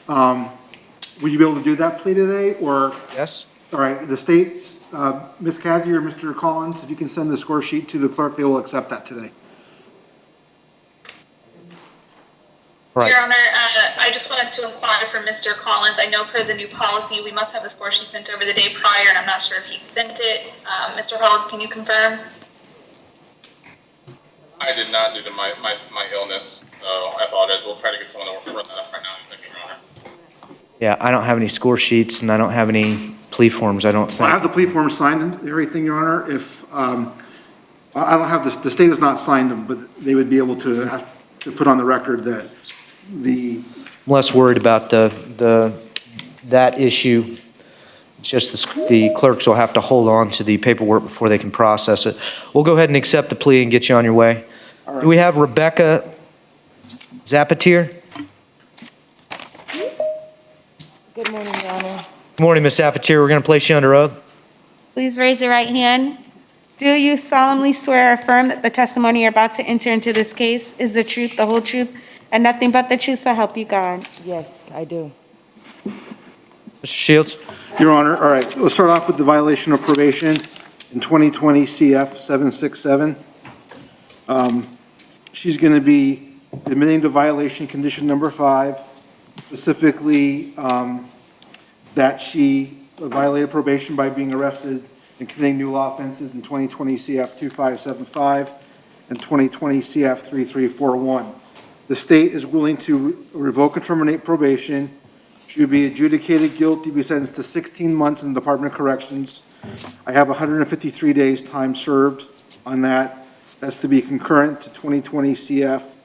Will you be able to do that plea today, or, Yes? all right, the state, Ms. Kazi or Mr. Collins, if you can send the score sheet to the clerk, they will accept that today. Right. Your Honor, I just wanted to inquire for Mr. Collins. I know per the new policy, we must have the score sheet sent over the day prior, and I'm not sure if he sent it. Mr. Collins, can you confirm? I did not due to my illness, so I apologize. We'll try to get someone to run that up right now in a second, Your Honor. Yeah, I don't have any score sheets and I don't have any plea forms, I don't I have think. the plea form signed and everything, Your Honor. If, I don't have this, the state has not signed them, but they would be able to put on the record that the, I'm less worried about that issue. It's just the clerks will have to hold on to the paperwork before they can process it. We'll go ahead and accept the plea and get you on your way. all right. Do we have Rebecca Zapatier? Good morning, Your Honor. Good morning, Ms. Zapatier. We're going to place you under oath. Please raise your right hand. Do you solemnly swear or affirm that the testimony you're about to enter into this case is the truth, the whole truth, and nothing but the truth, so help you God? Yes, I do. Mr. Shields? Your Honor, all right, let's start off with the violation of probation in 2020 CF 767. She's going to be admitting to violation condition number 5, specifically that she violated probation by being arrested and committing new law offenses in 2020 CF 2575 and 2020 CF 3341. The state is willing to revoke and terminate probation. She would be adjudicated guilty, be sentenced to 16 months in the Department of Corrections. I have 153 days time served on that. That's to be concurrent to 2020 CF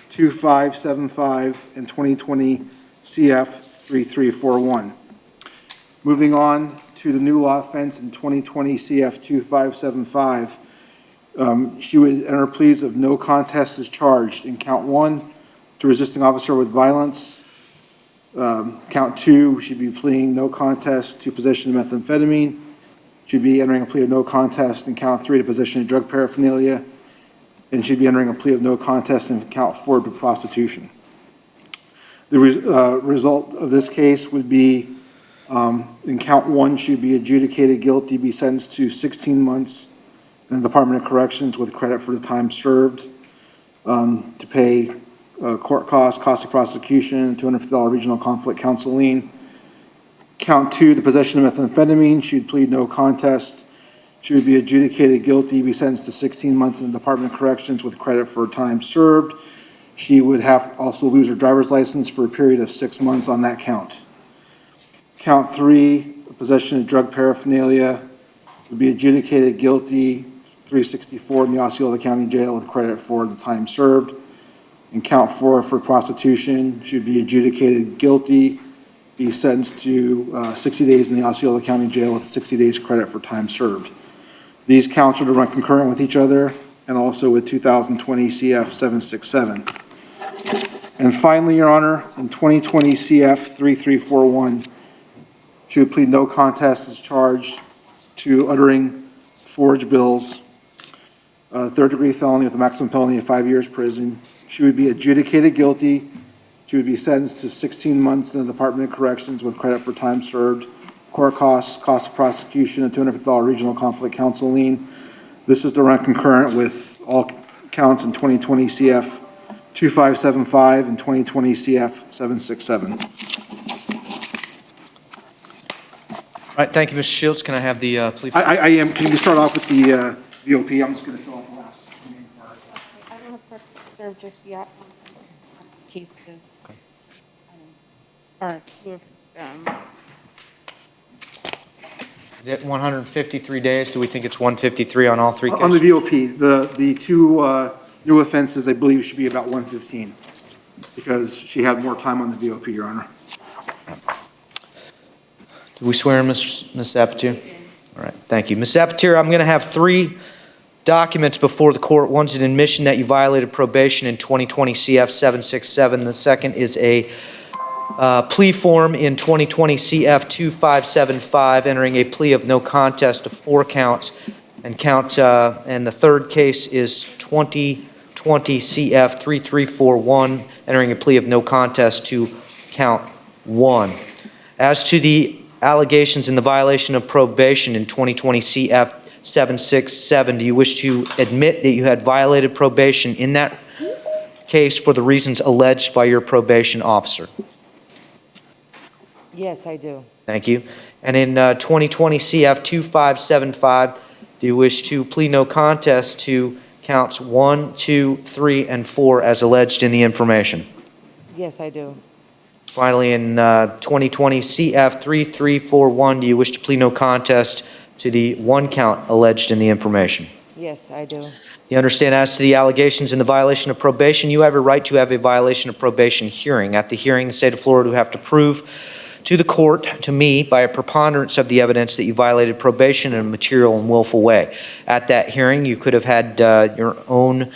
2575 and 2020 CF 3341. Moving on to the new law offense in 2020 CF 2575. She would enter pleas of no contest as charged in count 1 to resisting officer with violence. Count 2, she'd be pleading no contest to possession of methamphetamine. She'd be entering a plea of no contest in count 3 to possession of drug paraphernalia. And she'd be entering a plea of no contest in count 4 to prostitution. The result of this case would be in count 1, she'd be adjudicated guilty, be sentenced to 16 months in the Department of Corrections with credit for the time served, to pay court costs, cost of prosecution, $250 regional conflict counsel lien. Count 2, the possession of methamphetamine, she'd plead no contest. She would be adjudicated guilty, be sentenced to 16 months in the Department of Corrections with credit for time served. She would have also lose her driver's license for a period of 6 months on that count. Count 3, possession of drug paraphernalia, would be adjudicated guilty, 364 in the Osceola County Jail with credit for the time served. And count 4 for prostitution, should be adjudicated guilty, be sentenced to 60 days in the Osceola County Jail with 60 days credit for time served. These counts are to run concurrent with each other and also with 2020 CF 767. And finally, Your Honor, in 2020 CF 3341, she would plead no contest as charged to uttering forged bills, third-degree felony with a maximum penalty of 5 years prison. She would be adjudicated guilty. She would be sentenced to 16 months in the Department of Corrections with credit for time served, court costs, cost of prosecution, and $250 regional conflict counsel lien. This is to run concurrent with all counts in 2020 CF 2575 and 2020 CF 767. All right, thank you, Mr. Shields. Can I have the plea? I am, can you start off with the VOP? I'm just going to fill out the last. I don't have purpose to serve just yet. Cases. Or, Is it 153 days? Do we think it's 153 on all 3 cases? On the VOP, the 2 new offenses, I believe, should be about 115 because she had more time on the VOP, Your Honor. Do we swear in, Ms. Zapatier? All right, thank you. Ms. Zapatier, I'm going to have 3 documents before the court. One's an admission that you violated probation in 2020 CF 767. The second is a plea form in 2020 CF 2575, entering a plea of no contest to 4 counts. And the third case is 2020 CF 3341, entering a plea of no contest to count 1. As to the allegations in the violation of probation in 2020 CF 767, do you wish to admit that you had violated probation in that case for the reasons alleged by your probation officer? Yes, I do. Thank you. And in 2020 CF 2575, do you wish to plead no contest to counts 1, 2, 3, and 4 as alleged in the information? Yes, I do. Finally, in 2020 CF 3341, do you wish to plead no contest to the 1 count alleged in the information? Yes, I do. You understand as to the allegations in the violation of probation, you have a right to have a violation of probation hearing. At the hearing, the state of Florida will have to prove to the court, to me, by a preponderance of the evidence that you violated probation in a material and willful way. At that hearing, you could have had your own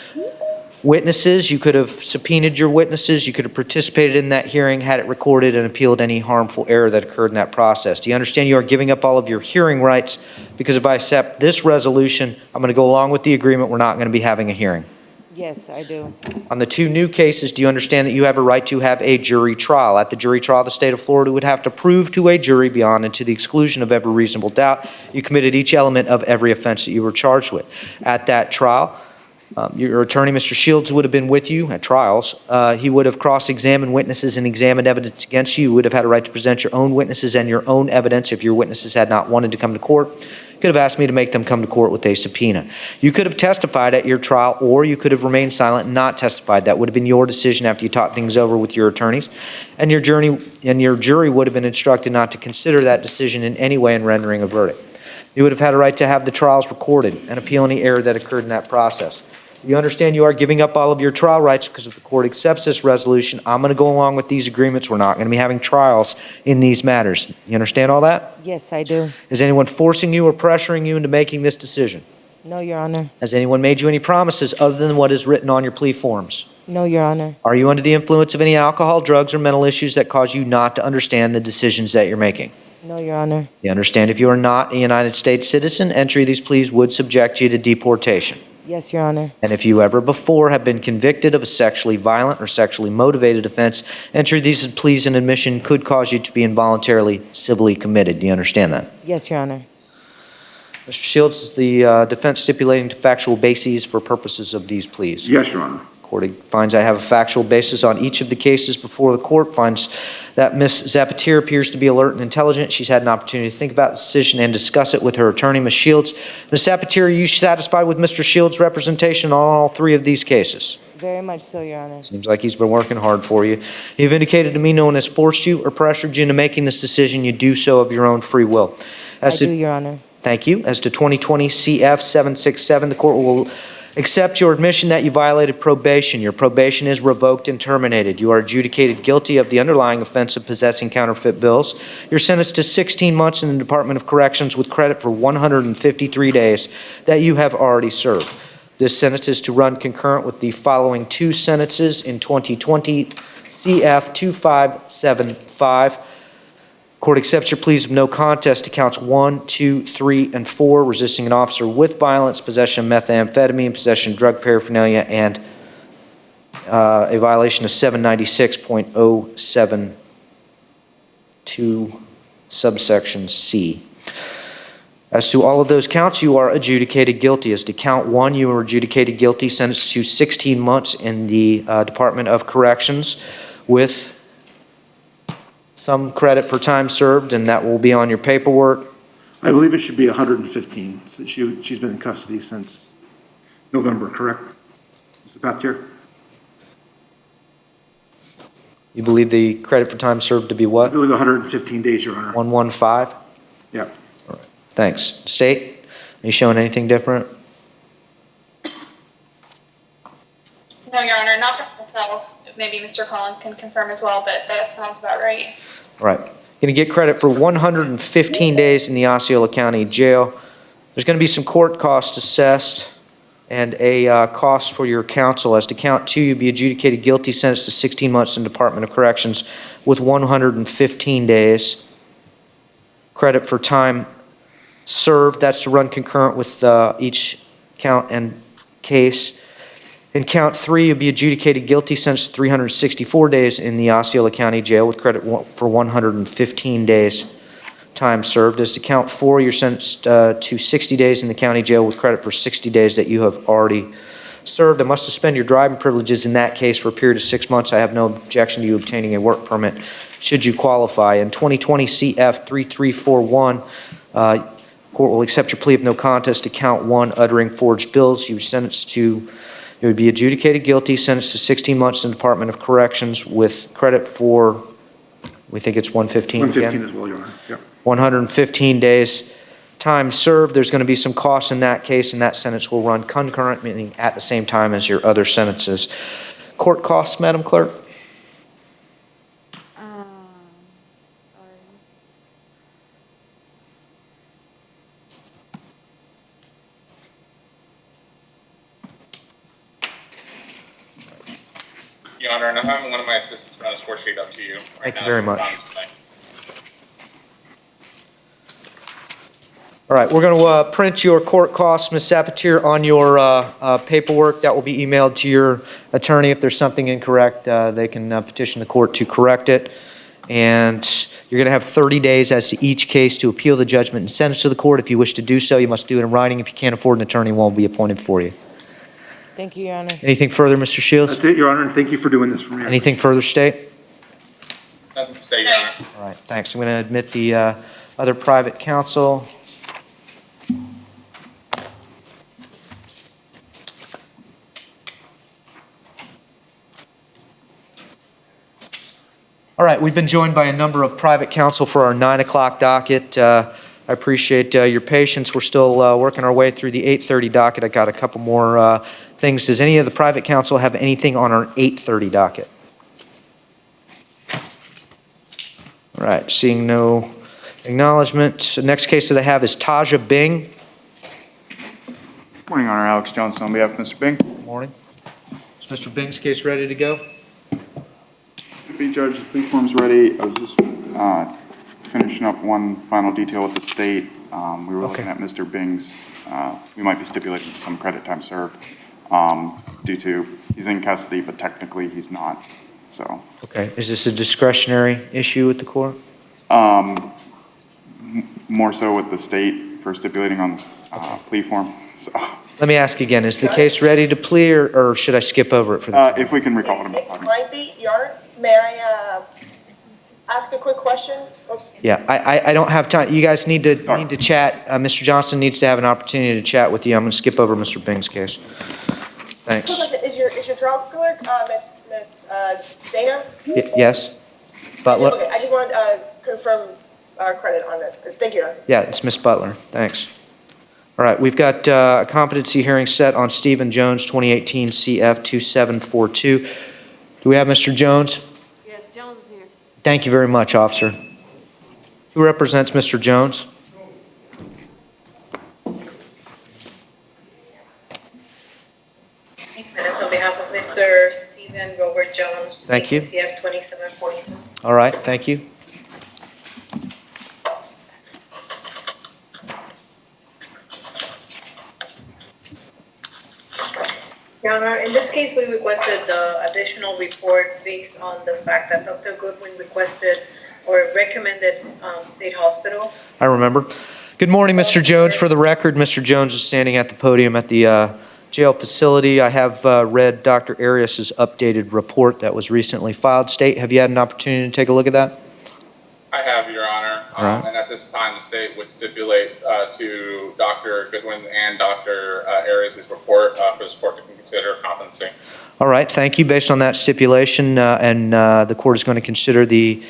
witnesses, you could have subpoenaed your witnesses, you could have participated in that hearing, had it recorded, and appealed any harmful error that occurred in that process. Do you understand you are giving up all of your hearing rights? Because if I accept this resolution, I'm going to go along with the agreement, we're not going to be having a hearing. Yes, I do. On the 2 new cases, do you understand that you have a right to have a jury trial? At the jury trial, the state of Florida would have to prove to a jury beyond and to the exclusion of every reasonable doubt you committed each element of every offense that you were charged with. At that trial, your attorney, Mr. Shields, would have been with you at trials. He would have cross-examined witnesses and examined evidence against you. You would have had a right to present your own witnesses and your own evidence if your witnesses had not wanted to come to court. You could have asked me to make them come to court with a subpoena. You could have testified at your trial, or you could have remained silent and not testified. That would have been your decision after you talked things over with your attorneys. And your jury would have been instructed not to consider that decision in any way in rendering a verdict. You would have had a right to have the trials recorded and appeal any error that occurred in that process. You understand you are giving up all of your trial rights because if the court accepts this resolution, I'm going to go along with these agreements. We're not going to be having trials in these matters. You understand all that? Yes, I do. Is anyone forcing you or pressuring you into making this decision? No, Your Honor. Has anyone made you any promises other than what is written on your plea forms? No, Your Honor. Are you under the influence of any alcohol, drugs, or mental issues that cause you not to understand the decisions that you're making? No, Your Honor. You understand if you are not a United States citizen, entry of these pleas would subject you to deportation. Yes, Your Honor. And if you ever before have been convicted of a sexually violent or sexually motivated offense, entry of these pleas and admission could cause you to be involuntarily civilly committed. Do you understand that? Yes, Your Honor. Mr. Shields, is the defense stipulating to factual bases for purposes of these pleas? Yes, Your Honor. Court finds I have a factual basis on each of the cases before the court, finds that Ms. Zapatir appears to be alert and intelligent. She's had an opportunity to think about the decision and discuss it with her attorney, Ms. Shields. Ms. Zapatir, are you satisfied with Mr. Shields' representation on all 3 of these cases? Very much so, Your Honor. Seems like he's been working hard for you. You've indicated to me no one has forced you or pressured you into making this decision. You do so of your own free will. I do, Your Honor. Thank you. As to 2020 CF 767, the court will accept your admission that you violated probation. Your probation is revoked and terminated. You are adjudicated guilty of the underlying offense of possessing counterfeit bills. You're sentenced to 16 months in the Department of Corrections with credit for 153 days that you have already served. This sentence is to run concurrent with the following 2 sentences in 2020 CF 2575. Court accepts your pleas of no contest to counts 1, 2, 3, and 4, resisting an officer with violence, possession of methamphetamine, possession of drug paraphernalia, and a violation of 796.072 subsection C. As to all of those counts, you are adjudicated guilty. As to count 1, you are adjudicated guilty, sentenced to 16 months in the Department of Corrections with some credit for time served, and that will be on your paperwork. I believe it should be 115, since she's been in custody since November, correct? Mr. Zapatir? You believe the credit for time served to be I what? believe 115 days, Your Honor. 115? Yeah. Thanks. State, are you showing anything different? No, Your Honor, not for myself. Maybe Mr. Collins can confirm as well, but that sounds about right. Right. Going to get credit for 115 days in the Osceola County Jail. There's going to be some court costs assessed and a cost for your counsel. As to count 2, you'll be adjudicated guilty, sentenced to 16 months in Department of Corrections with 115 days. Credit for time served, that's to run concurrent with each count and case. In count 3, you'll be adjudicated guilty, sentenced to 364 days in the Osceola County Jail with credit for 115 days time served. As to count 4, you're sentenced to 60 days in the county jail with credit for 60 days that you have already served. I must suspend your driving privileges in that case for a period of 6 months. I have no objection to you obtaining a work permit should you qualify. In 2020 CF 3341, court will accept your plea of no contest to count 1, uttering forged bills. You would be adjudicated guilty, sentenced to 16 months in the Department of Corrections with credit for, we think it's 115 again? 115 as well, Your Honor. Yep. 115 days time served. There's going to be some costs in that case, and that sentence will run concurrent, meaning at the same time as your other sentences. Court costs, Madam Clerk? Your Honor, and I'm having one of my assistants run a score sheet up to you. Thank you very much. All right, we're going to print your court costs, Ms. Sapoteer, on your paperwork. That will be emailed to your attorney. If there's something incorrect, they can petition the court to correct it. And you're going to have 30 days as to each case to appeal the judgment and sentence to the court. If you wish to do so, you must do it in writing. If you can't afford an attorney, one will be appointed for you. Thank you, Your Honor. Anything further, Mr. Shields? That's it, Your Honor, and thank you for doing this for me. Anything further, State? Nothing to say, Your Honor. All right, thanks. I'm going to admit the other private counsel. All right, we've been joined by a number of private counsel for our 9 o'clock docket. I appreciate your patience. We're still working our way through the 8:30 docket. I got a couple more things. Does any of the private counsel have anything on our 8:30 docket? All right, seeing no acknowledgement. The next case that I have is Taja Bing. Morning, Honor. Alex Johnson on behalf of Mr. Bing. Good morning. Is Mr. Bing's case ready to go? Should be, Judge. The plea form's ready. I was just finishing up one final detail with the state. We were looking Okay. at Mr. Bing's, we might be stipulating some credit time served due to he's in custody, but technically he's not. So Okay, is this a discretionary issue with the court? more so with the state for stipulating on plea form. So Let me ask again, is the case ready to plea or should I skip over it for the? if we can recall it. It might be, Your Honor, may I ask a quick question? Yeah, I don't have time. You guys need to chat. Mr. Johnson needs to have an opportunity to chat with you. I'm going to skip over Mr. Bing's case. Thanks. Is your trial clerk, Miss Dana? Yes? Butler? Okay, I just wanted to confirm credit on it. Thank you, Your Honor. Yeah, it's Miss Butler. Thanks. All right, we've got a competency hearing set on Stephen Jones, 2018 CF 2742. Do we have Mr. Jones? Yes, Jones is here. Thank you very much, officer. Who represents Mr. Jones? That's on behalf of Mr. Stephen Robert Jones. Thank you. CF 2742. All right, thank you. Your Honor, in this case, we requested the additional report based on the fact that Dr. Goodwin requested or recommended State Hospital. I remember. Good morning, Mr. Jones. For the record, Mr. Jones is standing at the podium at the jail facility. I have read Dr. Arias's updated report that was recently filed. State, have you had an opportunity to take a look at that? I have, Your Honor. All right. And at this time, the state would stipulate to Dr. Goodwin and Dr. Arias' report for this court to consider competency. All right, thank you. Based on that stipulation, and the court is going to consider the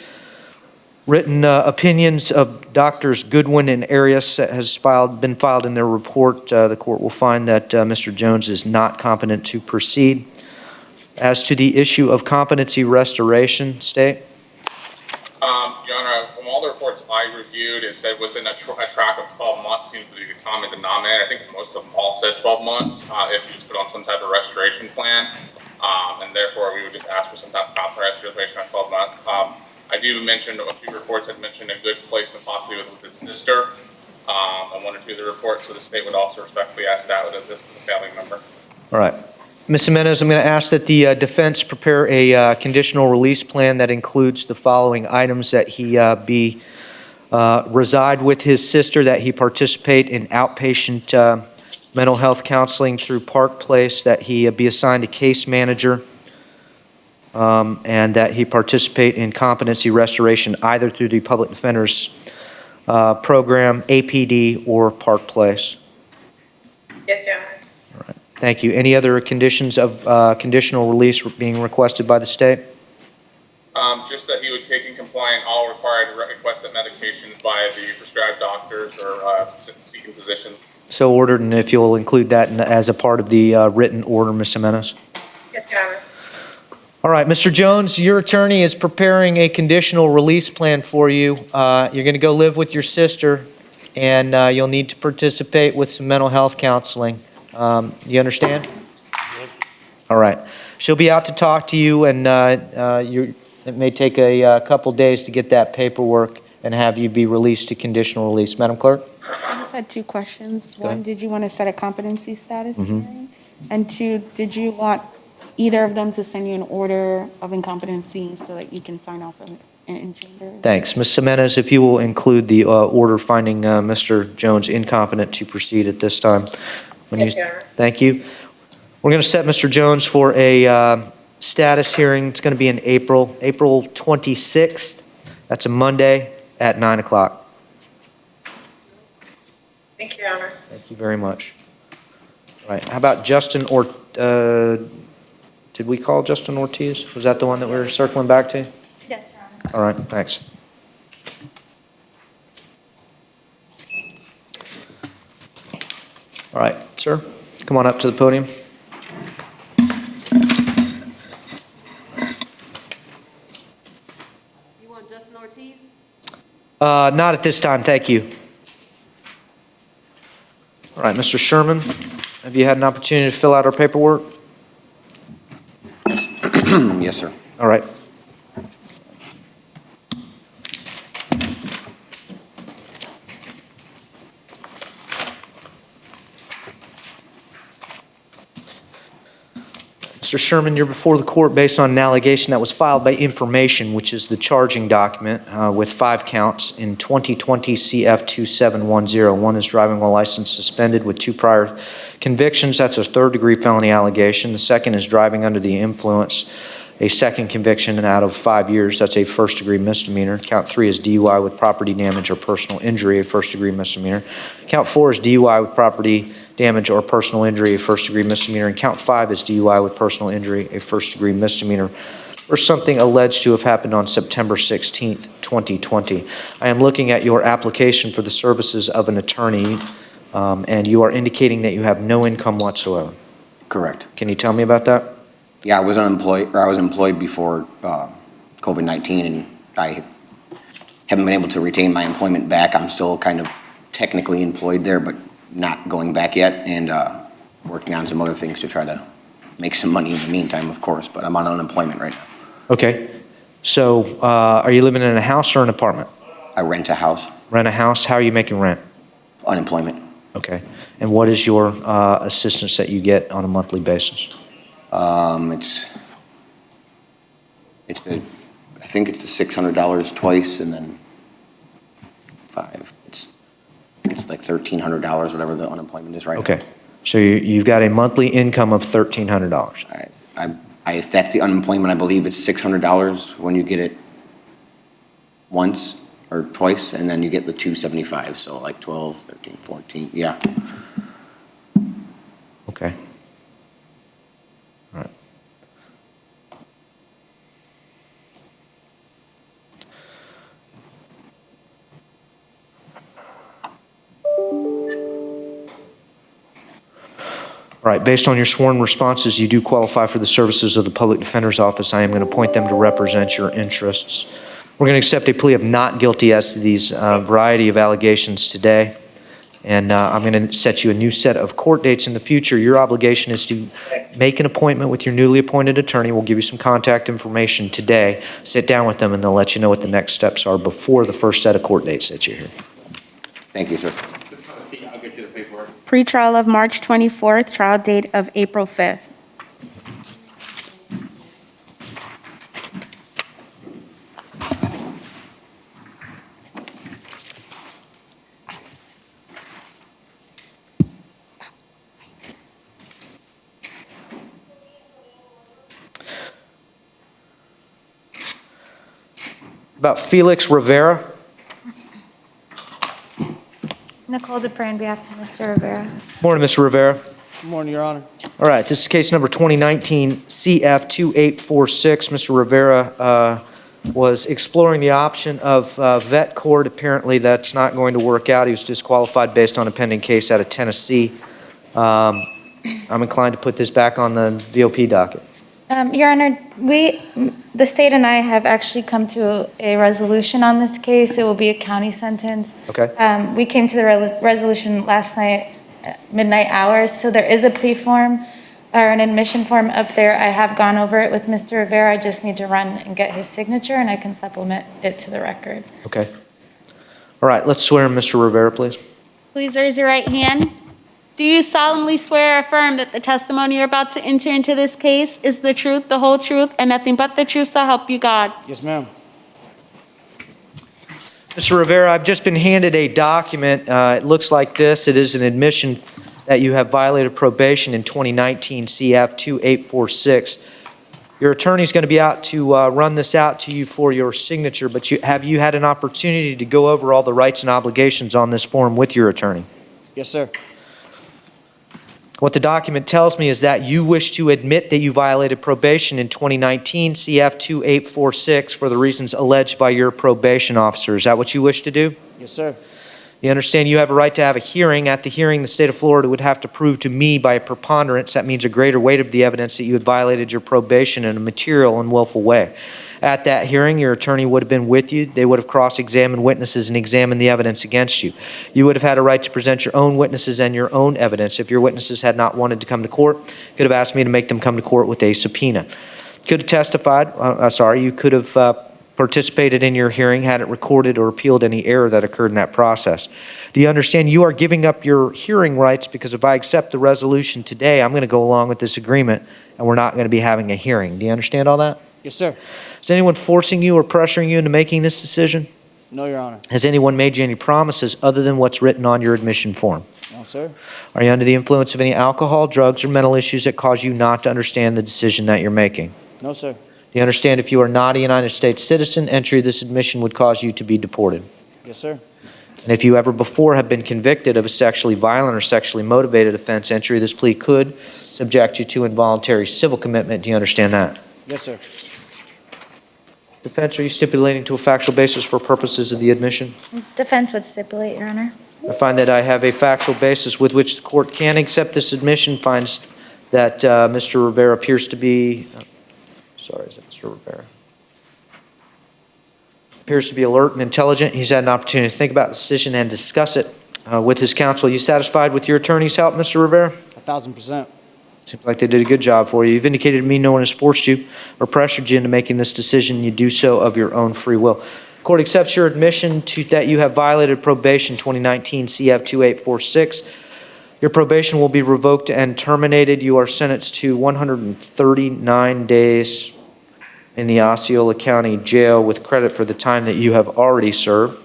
written opinions of Drs. Goodwin and Arias that has been filed in their report. The court will find that Mr. Jones is not competent to proceed. As to the issue of competency restoration, State? Your Honor, from all the reports I reviewed, it said within a track of 12 months seems to be the common denominator. I think most of them all said 12 months if he was put on some type of restoration plan. And therefore, we would just ask for some type of competent restoration on 12 months. I do mention a few reports had mentioned a good placement possibly with his sister on one or two of the reports. So the state would also respectfully ask that with this family member. All right. Ms. Jimenez, I'm going to ask that the defense prepare a conditional release plan that includes the following items: that he reside with his sister, that he participate in outpatient mental health counseling through Park Place, that he be assigned a case manager, and that he participate in competency restoration either through the Public Defender's program, APD, or Park Place. Yes, Your Honor. Thank you. Any other conditions of conditional release being requested by the state? Just that he would take and comply in all required requested medications by the prescribed doctors or seeking physicians. So ordered, and if you'll include that as a part of the written order, Ms. Jimenez. Yes, Your Honor. All right, Mr. Jones, your attorney is preparing a conditional release plan for you. You're going to go live with your sister, and you'll need to participate with some mental health counseling. You understand? All right. She'll be out to talk to you, and it may take a couple days to get that paperwork and have you be released to conditional release. Madam Clerk? I just had two questions. Go ahead. One, did you want to set a competency status hearing? And two, did you want either of them to send you an order of incompetency so that you can sign off on it in chamber? Thanks. Ms. Jimenez, if you will include the order finding Mr. Jones incompetent to proceed at this time. Yes, Your Honor. Thank you. We're going to set Mr. Jones for a status hearing. It's going to be in April 26th. That's a Monday at 9 o'clock. Thank you, Your Honor. Thank you very much. All right. How about Justin did we call Justin Ortiz? Was that the one that we were circling back to? Yes, Your Honor. All right, thanks. All right, sir, come on up to the podium. You want Justin Ortiz? Not at this time, thank you. All right, Mr. Sherman, have you had an opportunity to fill out our paperwork? Yes, sir. All right. Mr. Sherman, you're before the court based on an allegation that was filed by Information, which is the charging document with 5 counts in 2020 CF 2710. One is driving while license suspended with 2 prior convictions. That's a 3rd-degree felony allegation. The second is driving under the influence, a 2nd conviction, and out of 5 years, that's a 1st-degree misdemeanor. Count 3 is DUI with property damage or personal injury, a 1st-degree misdemeanor. Count 4 is DUI with property damage or personal injury, a 1st-degree misdemeanor. And count 5 is DUI with personal injury, a 1st-degree misdemeanor, or something alleged to have happened on September 16th, 2020. I am looking at your application for the services of an attorney, and you are indicating that you have no income whatsoever. Correct. Can you tell me about that? Yeah, I was unemployed, or I was employed before COVID-19, and I haven't been able to retain my employment back. I'm still kind of technically employed there, but not going back yet, and working on some other things to try to make some money in the meantime, of course, but I'm on unemployment right now. Okay. So are you living in a house or an apartment? I rent a house, Rent a house? How are you making rent? unemployment. Okay. And what is your assistance that you get on a monthly basis? I think it's the $600 twice, and then 5. It's like $1,300, whatever the unemployment is right now. Okay. So you've got a monthly income of $1,300. If that's the unemployment, I believe it's $600 when you get it once or twice, and then you get the $275, so like 12, 13, 14, yeah. Okay. All right. All right, based on your sworn responses, you do qualify for the services of the Public Defender's Office. I am going to appoint them to represent your interests. We're going to accept a plea of not guilty as to these variety of allegations today. And I'm going to set you a new set of court dates in the future. Your obligation is to make an appointment with your newly appointed attorney. We'll give you some contact information today. Sit down with them, and they'll let you know what the next steps are before the first set of court dates that you hear. Thank you, sir. Just have a seat, I'll get you the paperwork. Pretrial of March 24th, trial date of April 5th. about Felix Rivera. Nicole DePrey on behalf of Mr. Rivera. Morning, Mr. Rivera. Good morning, Your Honor. All right, this is case number 2019 CF2846. Mr. Rivera was exploring the option of vet court. Apparently, that's not going to work out. He was disqualified based on a pending case out of Tennessee. I'm inclined to put this back on the VOP docket. Your Honor, the state and I have actually come to a resolution on this case. It will be a county sentence. Okay. We came to the resolution last night at midnight hours, so there is a plea form or an admission form up there. I have gone over it with Mr. Rivera. I just need to run and get his signature, and I can supplement it to the record. Okay. All right, let's swear in Mr. Rivera, please. Please raise your right hand. Do you solemnly swear or affirm that the testimony you're about to enter into this case is the truth, the whole truth, and nothing but the truth, so help you God? Yes, ma'am. Mr. Rivera, I've just been handed a document. It looks like this. It is an admission that you have violated probation in 2019 CF 2846. Your attorney's going to be out to run this out to you for your signature, but have you had an opportunity to go over all the rights and obligations on this form with your attorney? Yes, sir. What the document tells me is that you wish to admit that you violated probation in 2019 CF 2846 for the reasons alleged by your probation officer. Is that what you wish to do? Yes, sir. You understand you have a right to have a hearing. At the hearing, the state of Florida would have to prove to me by a preponderance, that means a greater weight of the evidence, that you had violated your probation in a material and willful way. At that hearing, your attorney would have been with you. They would have cross-examined witnesses and examined the evidence against you. You would have had a right to present your own witnesses and your own evidence. If your witnesses had not wanted to come to court, you could have asked me to make them come to court with a subpoena. You could have testified, you could have participated in your hearing, had it recorded, or appealed any error that occurred in that process. Do you understand you are giving up your hearing rights because if I accept the resolution today, I'm going to go along with this agreement and we're not going to be having a hearing. Do you understand all that? Yes, sir. Is anyone forcing you or pressuring you into making this decision? No, Your Honor. Has anyone made you any promises other than what's written on your admission form? No, sir. Are you under the influence of any alcohol, drugs, or mental issues that cause you not to understand the decision that you're making? No, sir. Do you understand if you are not a United States citizen, entry of this admission would cause you to be deported? Yes, sir. And if you ever before have been convicted of a sexually violent or sexually motivated offense, entry of this plea could subject you to involuntary civil commitment. Do you understand that? Yes, sir. Defense, are you stipulating to a factual basis for purposes of the admission? Defense would stipulate, Your Honor. I find that I have a factual basis with which the court can accept this admission, finds that Mr. Rivera appears to be, is it Mr. Rivera? Appears to be alert and intelligent. He's had an opportunity to think about the decision and discuss it with his counsel. Are you satisfied with your attorney's help, Mr. Rivera? 1,000%. Seems like they did a good job for you. You've indicated to me no one has forced you or pressured you into making this decision. You do so of your own free will. The court accepts your admission to that you have violated probation 2019 CF 2846. Your probation will be revoked and terminated. You are sentenced to 139 days in the Osceola County Jail with credit for the time that you have already served.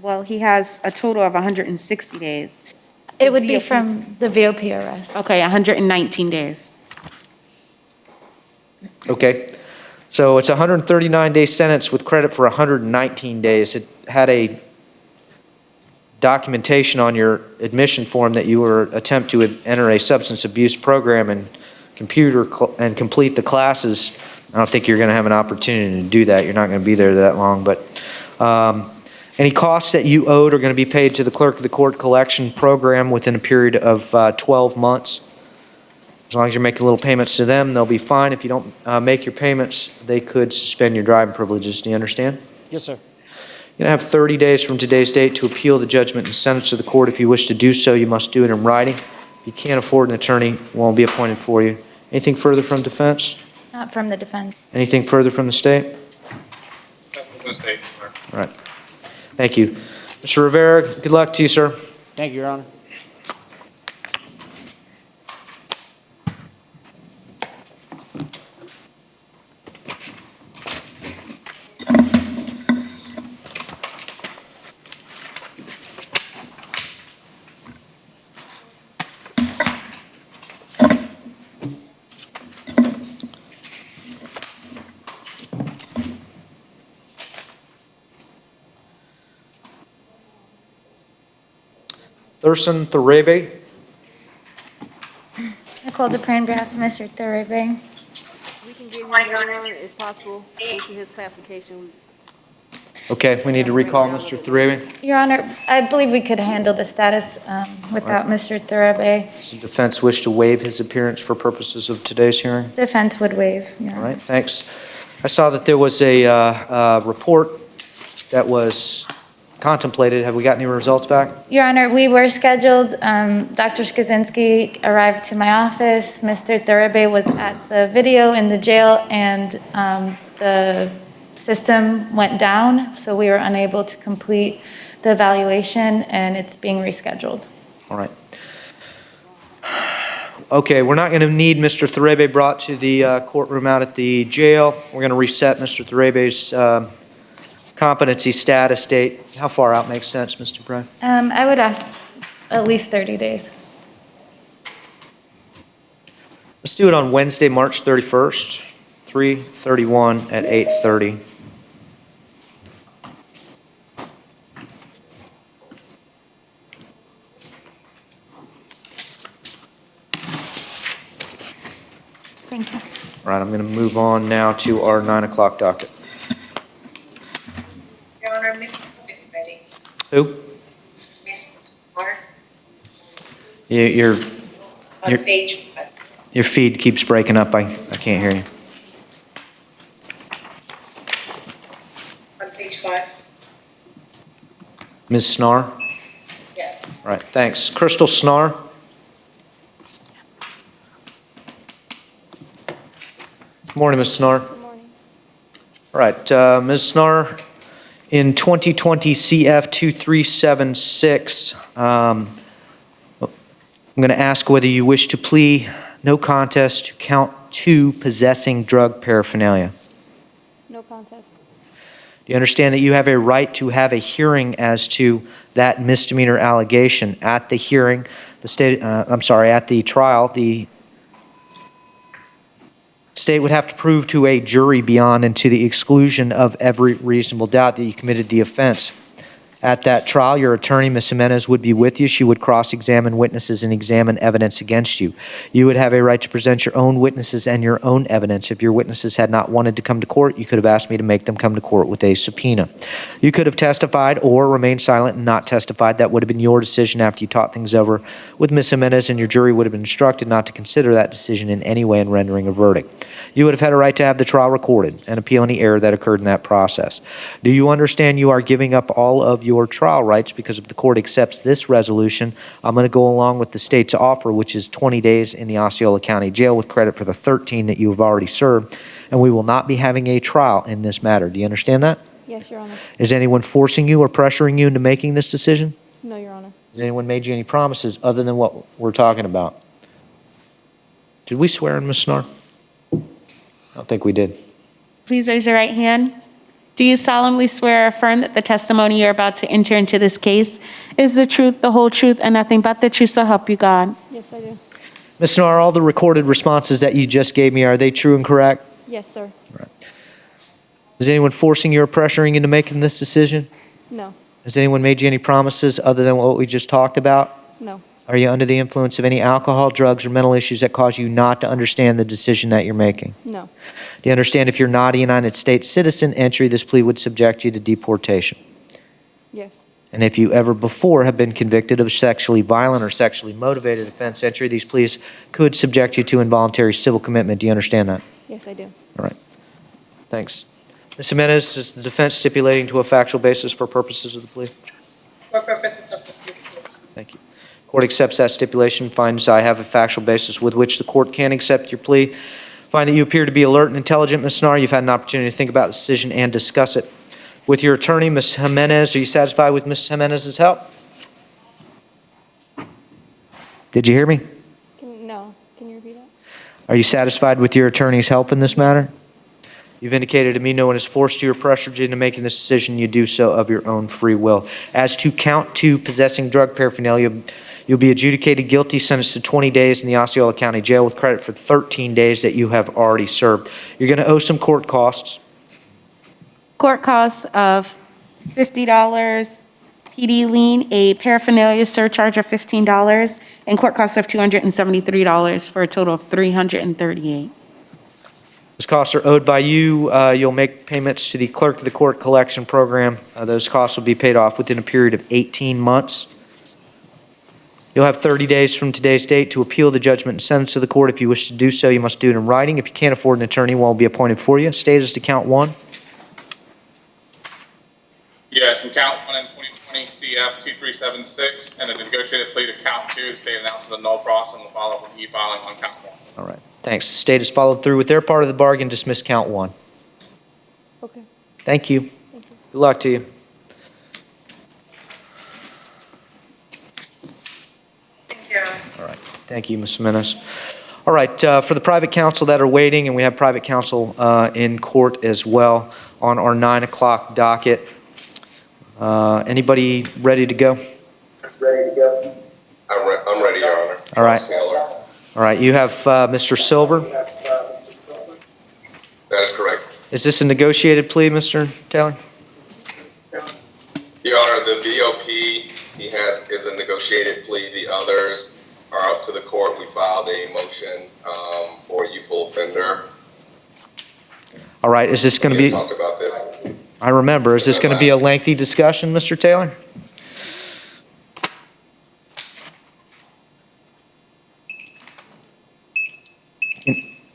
Well, he has a total of 160 days. It would be from the VOP arrest. Okay, 119 days. Okay, so it's a 139-day sentence with credit for 119 days. It had a documentation on your admission form that you were attempt to enter a substance abuse program and complete the classes. I don't think you're going to have an opportunity to do that. You're not going to be there that long, but any costs that you owed are going to be paid to the clerk of the court collection program within a period of 12 months. As long as you're making little payments to them, they'll be fine. If you don't make your payments, they could suspend your driving privileges. Do you understand? Yes, sir. You're going to have 30 days from today's date to appeal the judgment and sentence of the court. If you wish to do so, you must do it in writing. If you can't afford an attorney, one will be appointed for you. Anything further from defense? Not from the defense. Anything further from the state? All right. Thank you. Mr. Rivera, good luck to you, sir. Thank you, Your Honor. Thurston Thurebe. Nicole DePree on behalf of Mr. Thurebe. We can give him one if possible, due to his classification. Okay, we need to recall Mr. Thurebe. Your Honor, I believe we could handle the status without Mr. Thurebe. Does the defense wish to waive his appearance for purposes of today's hearing? Defense would waive, Your All Honor. right, thanks. I saw that there was a report that was contemplated. Have we got any results back? Your Honor, we were scheduled, Dr. Skaczynski arrived to my office, Mr. Thurebe was at the video in the jail, and the system went down, so we were unable to complete the evaluation, and it's being rescheduled. All right. Okay, we're not going to need Mr. Thurebe brought to the courtroom out at the jail. We're going to reset Mr. Thurebe's competency status date. How far out makes sense, Mr. Brown? I would ask at least 30 days. Let's do it on Wednesday, March 31st, 3/31 at 8:30. Thank you. All right, I'm going to move on now to our 9 o'clock docket. Your Honor, Ms. is ready. Who? Ms. Moore, Your on Your- page, your feed keeps breaking up. I can't hear you. on page 5. Ms. Snar? Yes. All right, thanks. Crystal Snar? Good morning, Ms. Snar. Good morning. All right, Ms. Snar, in 2020 CF 2376, I'm going to ask whether you wish to plea no contest to count 2 possessing drug paraphernalia. No contest. Do you understand that you have a right to have a hearing as to that misdemeanor allegation? At the hearing, at the trial, the state would have to prove to a jury beyond and to the exclusion of every reasonable doubt that you committed the offense. At that trial, your attorney, Ms. Jimenez, would be with you. She would cross-examine witnesses and examine evidence against you. You would have a right to present your own witnesses and your own evidence. If your witnesses had not wanted to come to court, you could have asked me to make them come to court with a subpoena. You could have testified or remained silent and not testified. That would have been your decision after you talked things over with Ms. Jimenez, and your jury would have been instructed not to consider that decision in any way in rendering a verdict. You would have had a right to have the trial recorded and appeal any error that occurred in that process. Do you understand you are giving up all of your trial rights because if the court accepts this resolution, I'm going to go along with the state's offer, which is 20 days in the Osceola County Jail with credit for the 13 that you have already served, and we will not be having a trial in this matter. Do you understand that? Yes, Your Honor. Is anyone forcing you or pressuring you into making this decision? No, Your Honor. Has anyone made you any promises other than what we're talking about? Did we swear in, Ms. Snar? I don't think we did. Please raise your right hand. Do you solemnly swear or affirm that the testimony you're about to enter into this case is the truth, the whole truth, and nothing but the truth, so help you God? Yes, I do. Ms. Snar, all the recorded responses that you just gave me, are they true and correct? Yes, sir. Is anyone forcing you or pressuring you into making this decision? No. Has anyone made you any promises other than what we just talked about? No. Are you under the influence of any alcohol, drugs, or mental issues that cause you not to understand the decision that you're making? No. Do you understand if you're not a United States citizen, entry this plea would subject you to deportation? Yes. And if you ever before have been convicted of sexually violent or sexually motivated offense, entry these pleas could subject you to involuntary civil commitment. Do you understand that? Yes, I do. All right. Thanks. Ms. Jimenez, is the defense stipulating to a factual basis for purposes of the plea? For purposes of the plea. Thank you. Court accepts that stipulation, finds I have a factual basis with which the court can accept your plea. Find that you appear to be alert and intelligent, Ms. Snar. You've had an opportunity to think about the decision and discuss it with your attorney, Ms. Jimenez. Are you satisfied with Ms. Jimenez's help? Did you hear me? No. Can you repeat that? Are you satisfied with your attorney's help in this matter? You've indicated to me no one has forced you or pressured you into making this decision. You do so of your own free will. As to count 2, possessing drug paraphernalia, you'll be adjudicated guilty, sentenced to 20 days in the Osceola County Jail with credit for 13 days that you have already served. You're going to owe some court costs. Court costs of $50 PD lien, a paraphernalia surcharge of $15, and court costs of $273 for a total of $338. Those costs are owed by you. You'll make payments to the clerk of the court collection program. Those costs will be paid off within a period of 18 months. You'll have 30 days from today's date to appeal the judgment and sentence to the court. If you wish to do so, you must do it in writing. If you can't afford an attorney, one will be appointed for you. State as to count one. Yes, and count 1 in 2020 CF 2376, and a negotiated plea to count 2, the state announces a null process and will follow up with e-filing on count 1. All right. Thanks. The state has followed through with their part of the bargain. Dismiss count one. Okay. Thank you. Thank you. Good luck to you. Thank you. All right. Thank you, Ms. Menace. All right. For the private counsel that are waiting, and we have private counsel in court as well on our 9 o'clock docket. Anybody ready to go? I'm ready, Your Honor. All right. Taylor. All right. You have Mr. Silver. That is correct. Is this a negotiated plea, Mr. Taylor? Your Honor, the VOP is a negotiated plea. The others are up to the court. We filed a motion for youthful offender. All right. Is this going to We be? talked about this. I remember. Is this going to be a lengthy discussion, Mr. Taylor?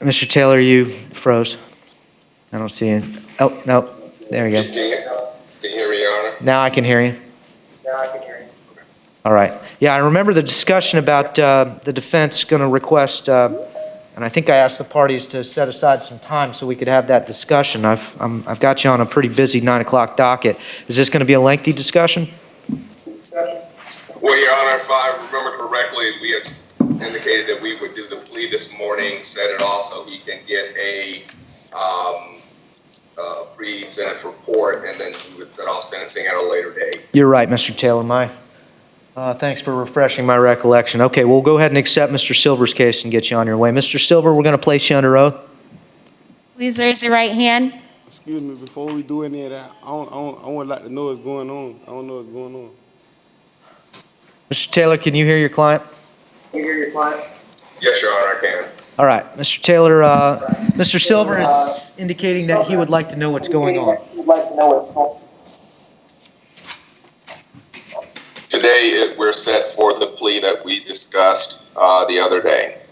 Mr. Taylor, you froze. I don't see it. Oh, no. There you go. Can you hear me, Your Honor? Now I can hear you. All right. Yeah, I remember the discussion about the defense going to request, and I think I asked the parties to set aside some time so we could have that discussion. I've got you on a pretty busy 9 o'clock docket. Is this going to be a lengthy discussion? Well, Your Honor, if I remember correctly, we had indicated that we would do the plea this morning, set it off so he can get a pre-sentence report, and then we would set off sentencing at a later date. You're right, Mr. Taylor. Thanks for refreshing my recollection. Okay, we'll go ahead and accept Mr. Silver's case and get you on your way. Mr. Silver, we're going to place you under oath. Please raise your right hand. Excuse me, before we do any of that, I would like to know what's going on. I don't know what's going on. Mr. Taylor, can you hear your client? Yes, Your Honor, I can. All right, Mr. Taylor, Mr. Silver is indicating that he would like to know what's going on. Today, we're set for the plea that we discussed the other day.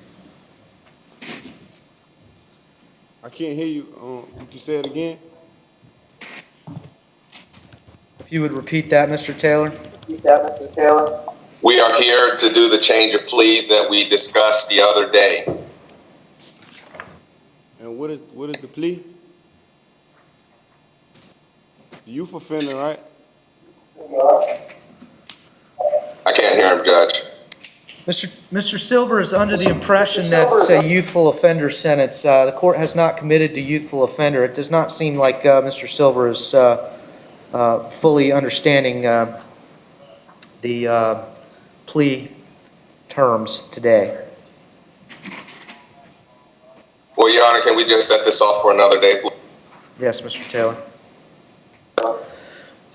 I can't hear you. Could you say it again? If you would repeat that, Mr. Taylor. We are here to do the change of pleas that we discussed the other day. And what is the plea? Youth offender, right? I can't hear him, Judge. Mr. Silver is under the impression that it's a youthful offender sentence. The court has not committed to youthful offender. It does not seem like Mr. Silver is fully understanding the plea terms today. Well, Your Honor, can we just set this off for another day, please? Yes, Mr. Taylor.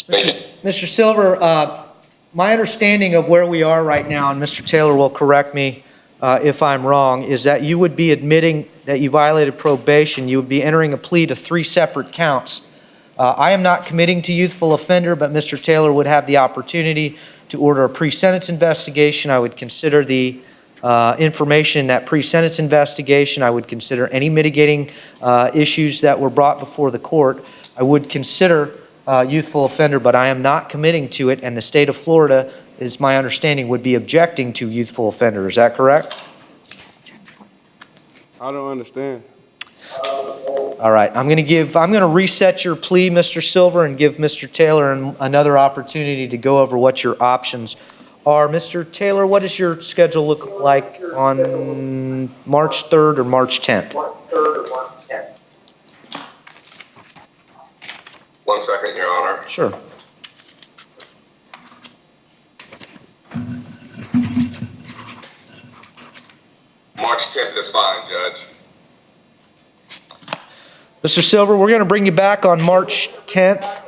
Thank you. Mr. Silver, my understanding of where we are right now, and Mr. Taylor will correct me if I'm wrong, is that you would be admitting that you violated probation. You would be entering a plea to 3 separate counts. I am not committing to youthful offender, but Mr. Taylor would have the opportunity to order a pre-sentence investigation. I would consider the information in that pre-sentence investigation. I would consider any mitigating issues that were brought before the court. I would consider youthful offender, but I am not committing to it, and the state of Florida, is my understanding, would be objecting to youthful offender. Is that correct? I don't understand. All right, I'm going to reset your plea, Mr. Silver, and give Mr. Taylor another opportunity to go over what your options are. Mr. Taylor, what does your schedule look like on March 3rd or March 10th? 1 second, Your Honor. Sure. March 10th is fine, Judge. Mr. Silver, we're going to bring you back on March 10th.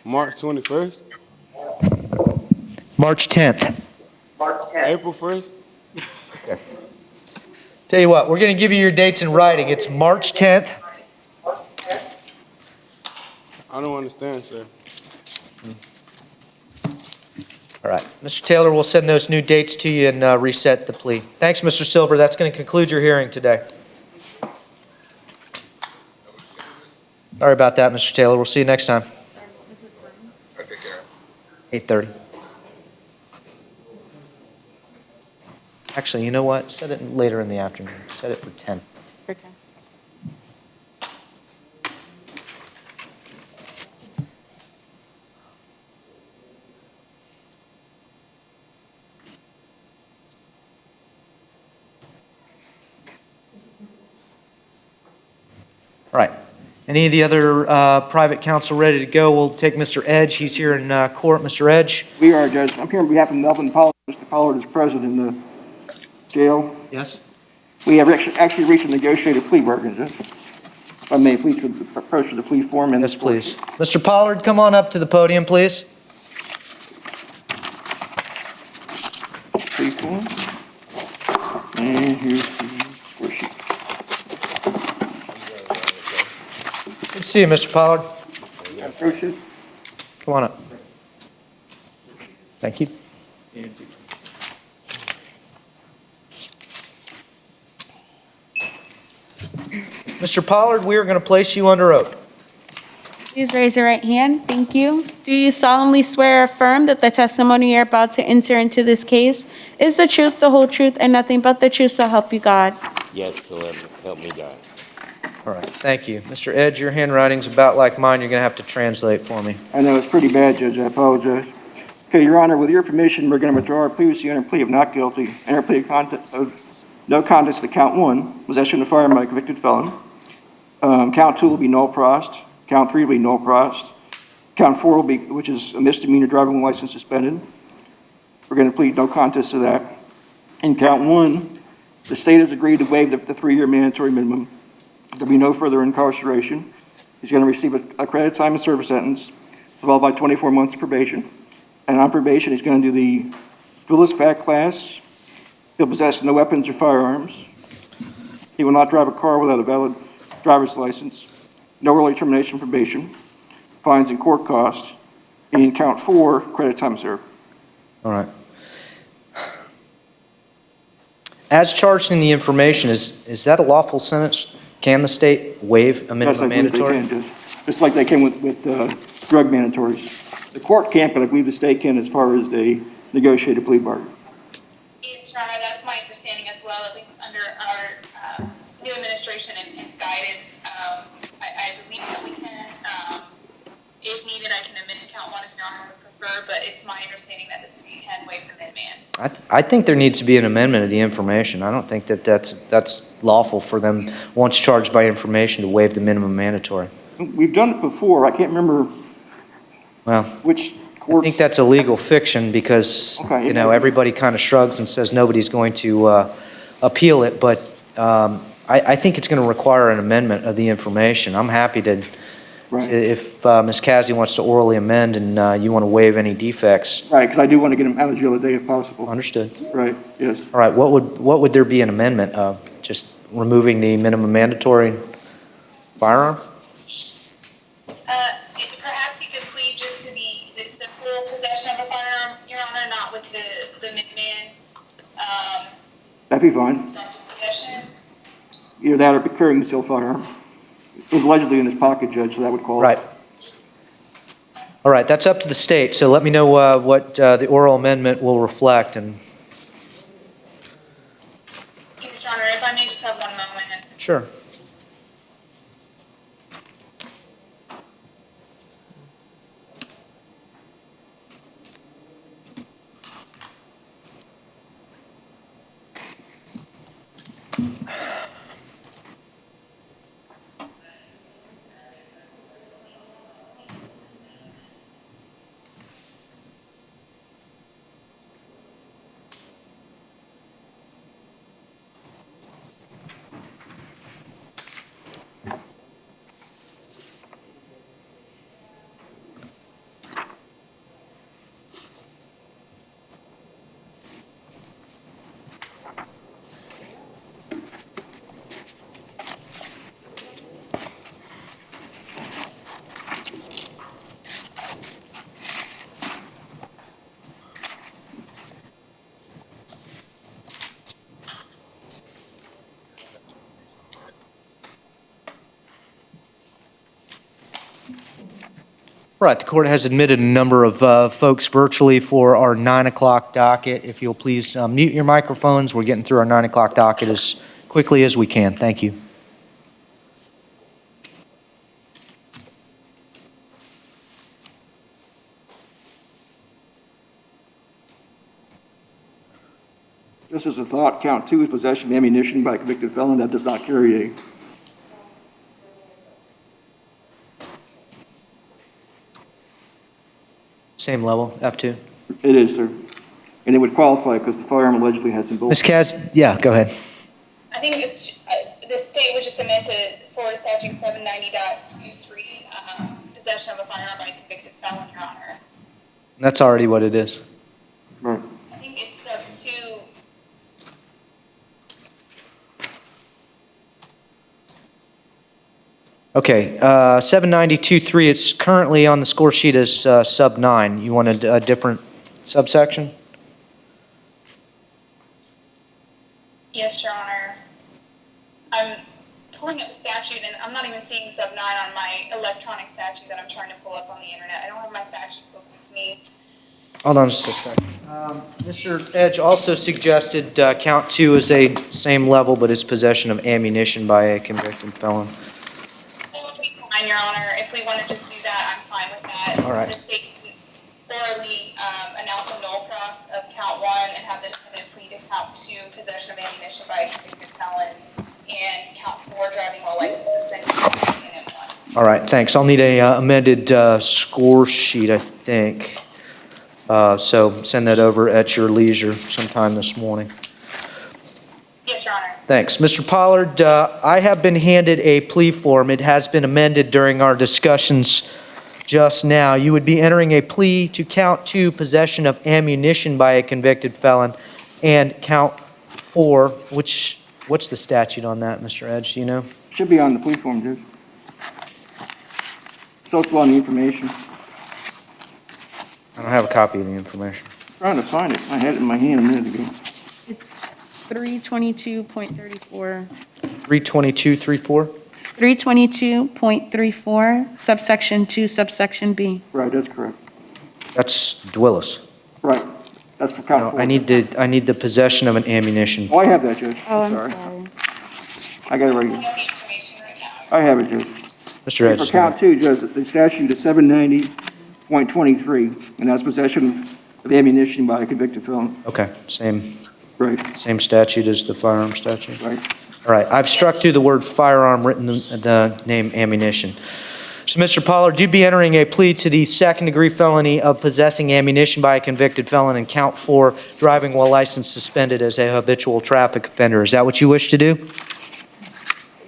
March 21st? March 10th. April 1st? Tell you what, we're going to give you your dates in writing. It's March 10th. I don't understand, sir. All right. Mr. Taylor, we'll send those new dates to you and reset the plea. Thanks, Mr. Silver. That's going to conclude your hearing today. Sorry about that, Mr. Taylor. We'll see you next time. I take care. 8:30. Actually, you know what? Set it later in the afternoon. Set it for 10. Okay. All right. Any of the other private counsel ready to go? We'll take Mr. Edge. He's here in court. Mr. Edge? We are, Judge. I'm here on behalf of Melvin Pollard. Mr. Pollard is present in the jail. Yes. We have actually reached a negotiated plea bargain, Judge. If I may, please approach to the plea form. Yes, please. Mr. Pollard, come on up to the podium, please. Plea form. And here's the score sheet. Good to see you, Mr. Pollard. Approach it. Come on up. Thank you. Mr. Pollard, we are going to place you under oath. Please raise your right hand. Thank you. Do you solemnly swear or affirm that the testimony you're about to enter into this case is the truth, the whole truth, and nothing but the truth, so help you God? Yes, so help me God. All right, thank you. Mr. Edge, your handwriting's about like mine. You're going to have to translate for me. I know, it's pretty bad, Judge. I apologize. Okay, Your Honor, with your permission, we're going to withdraw our previously entered plea of not guilty, enter plea of no contest to count 1, possession of firearm by a convicted felon. Count 2 will be null prost. Count 3 will be null prost. Count 4 will be, which is a misdemeanor driving license suspended. We're going to plead no contest to that. In count 1, the state has agreed to waive the 3-year mandatory minimum. There'll be no further incarceration. He's going to receive a credit time and service sentence, followed by 24 months of probation. And on probation, he's going to do the duelist fact class. He'll possess no weapons or firearms. He will not drive a car without a valid driver's license. No early termination probation. Fines and court costs. And in count 4, credit time served. All right. As charged in the information, is that a lawful sentence? Can the state waive a minimum mandatory? Yes, I believe they can, just like they can with drug mandatories. The court can't, but I believe the state can as far as a negotiated plea bargain. Yes, Your Honor, that's my understanding as well, at least under our new administration and guidance. I believe that we can, if needed, I can amend count 1 if Your Honor would prefer, but it's my understanding that the city can waive the min-man. I think there needs to be an amendment of the information. I don't think that that's lawful for them, once charged by information, to waive the minimum mandatory. We've done it before. I can't remember which court. I think that's a legal fiction because, Okay, everybody kind of shrugs and says nobody's going to appeal it, but I think it's going to require an amendment of the information. I'm happy to, if Ms. Cassie wants to orally amend and you want to waive any defects. Right, because I do want to get him out of jail today if possible. Understood. Right, yes. All right, what would there be an amendment of? Just removing the minimum mandatory firearm? Perhaps you could plead just to the simple possession of a firearm, Your Honor, not with the min-man. That'd be fine. Possession. Either that or carrying the concealed firearm. It was allegedly in his pocket, Judge, so that would qualify. Right. All right, that's up to the state, so let me know what the oral amendment will reflect. And Yes, Your Honor, if I may just have 1 moment. sure. Right, the court has admitted a number of folks virtually for our 9 o'clock docket. If you'll please mute your microphones, we're getting through our 9 o'clock docket as quickly as we can. Thank you. Just as a thought, count 2 is possession of ammunition by a convicted felon that does not carry a. Same level, F2. It is, sir. And it would qualify because the firearm allegedly has some bullets. Ms. Kaz, yeah, go ahead. I think it's, the state would just amend to Florida statute 790.23, possession of a firearm by a convicted felon, Your Honor. That's already what it is. Right. I think it's sub 2. Okay, 792.3, it's currently on the score sheet as sub 9. You wanted a different subsection? Yes, Your Honor. I'm pulling up the statute, and I'm not even seeing sub 9 on my electronic statute that I'm trying to pull up on the internet. I don't have my statute book with me. Hold on just a second. Mr. Edge also suggested count 2 is a same level, but it's possession of ammunition by a convicted felon. That would be fine, Your Honor. If we want to just do that, I'm fine with that. All right. The state can orally announce a null cross of count 1 and have the defendant plead to count 2, possession of ammunition by a convicted felon, and count 4, driving while license suspended. All right, thanks. I'll need a amended score sheet, I think. So send that over at your leisure sometime this morning. Yes, Your Honor. Thanks. Mr. Pollard, I have been handed a plea form. It has been amended during our discussions just now. You would be entering a plea to count 2, possession of ammunition by a convicted felon, and count 4, what's the statute on that, Mr. Edge, do you know? Should be on the plea form, Judge. So it's on the information. I don't have a copy of the information. Trying to find it. I had it in my hand a minute ago. It's 322.34. 322.34? 322.34, subsection 2, subsection B. Right, that's correct. That's Dwillis. Right. That's for count 4. I need the possession of an ammunition. Oh, I have that, Judge. Oh, I'm Sorry. sorry. I got it right here. I have it, Judge. Mr. Edge. For count 2, Judge, the statute is 790.23, and that's possession of ammunition by a convicted felon. Okay, same Right, same statute as the firearm statute. right. All right, I've struck through the word firearm, written the name ammunition. So, Mr. Pollard, you'd be entering a plea to the second-degree felony of possessing ammunition by a convicted felon and count 4, driving while license suspended as a habitual traffic offender. Is that what you wish to do?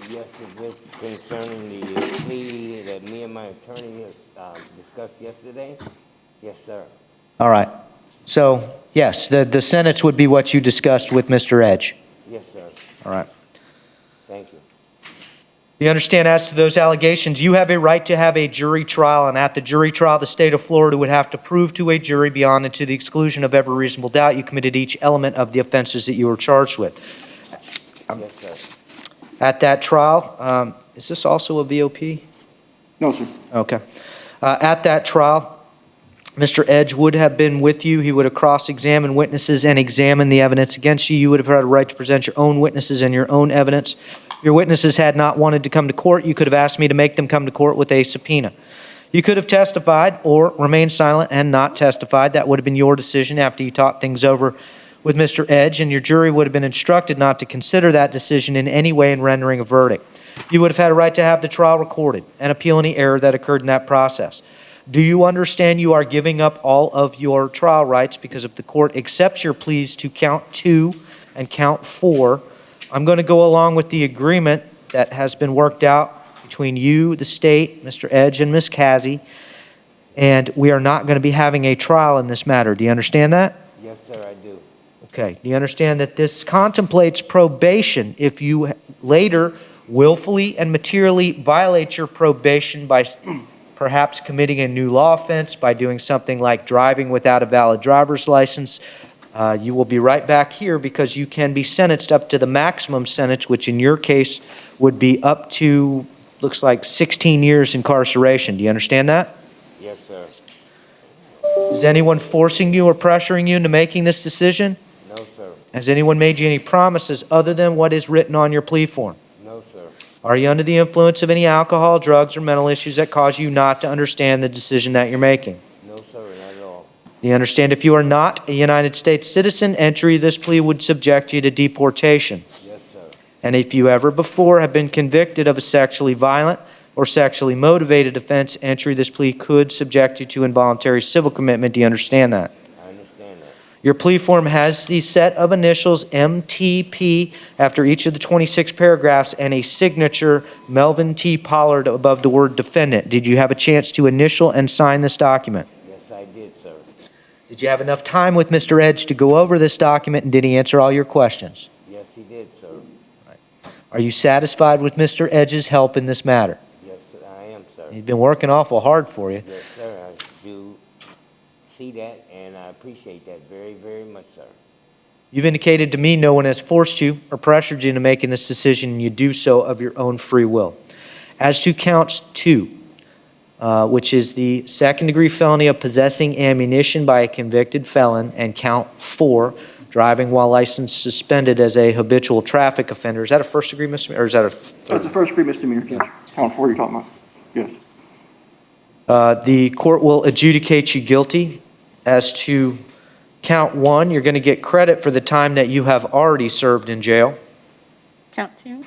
Yes, it is concerning the plea that me and my attorney discussed yesterday. Yes, sir. All right. So, yes, the sentence would be what you discussed with Mr. Edge. Yes, sir. All right. Thank you. You understand, as to those allegations, you have a right to have a jury trial, and at the jury trial, the state of Florida would have to prove to a jury beyond and to the exclusion of every reasonable doubt you committed each element of the offenses that you were charged with. Yes, sir. At that trial, is this also a VOP? No, sir. Okay. At that trial, Mr. Edge would have been with you. He would have cross-examined witnesses and examined the evidence against you. You would have had a right to present your own witnesses and your own evidence. If your witnesses had not wanted to come to court, you could have asked me to make them come to court with a subpoena. You could have testified or remained silent and not testified. That would have been your decision after you talked things over with Mr. Edge, and your jury would have been instructed not to consider that decision in any way in rendering a verdict. You would have had a right to have the trial recorded and appeal any error that occurred in that process. Do you understand you are giving up all of your trial rights because if the court accepts your pleas to count 2 and count 4, I'm going to go along with the agreement that has been worked out between you, the state, Mr. Edge, and Ms. Casey, and we are not going to be having a trial in this matter. Do you understand that? Yes, sir, I do. Okay. Do you understand that this contemplates probation if you later willfully and materially violate your probation by perhaps committing a new law offense, by doing something like driving without a valid driver's license? You will be right back here because you can be sentenced up to the maximum sentence, which in your case would be up to, looks like 16 years incarceration. Do you understand that? Yes, sir. Is anyone forcing you or pressuring you into making this decision? No, sir. Has anyone made you any promises other than what is written on your plea form? No, sir. Are you under the influence of any alcohol, drugs, or mental issues that cause you not to understand the decision that you're making? No, sir, not at all. Do you understand if you are not a United States citizen, entry of this plea would subject you to deportation? Yes, sir. And if you ever before have been convicted of a sexually violent or sexually motivated offense, entry of this plea could subject you to involuntary civil commitment. Do you understand that? I understand that. Your plea form has the set of initials MTP after each of the 26 paragraphs and a signature Melvin T. Pollard above the word defendant. Did you have a chance to initial and sign this document? Yes, I did, sir. Did you have enough time with Mr. Edge to go over this document, and did he answer all your questions? Yes, he did, sir. Are you satisfied with Mr. Edge's help in this matter? Yes, I am, sir. He's been working awful hard for you. Yes, sir, I do see that, and I appreciate that very, very much, sir. You've indicated to me no one has forced you or pressured you into making this decision, and you do so of your own free will. As to counts 2, which is the second-degree felony of possessing ammunition by a convicted felon, and count 4, driving while license suspended as a habitual traffic offender. Is that a first-degree misdemeanor, or is that a That's the first-degree misdemeanor, Judge. Count 4 you're talking about. Yes. The court will adjudicate you guilty. As to count 1, you're going to get credit for the time that you have already served in jail. Count 2,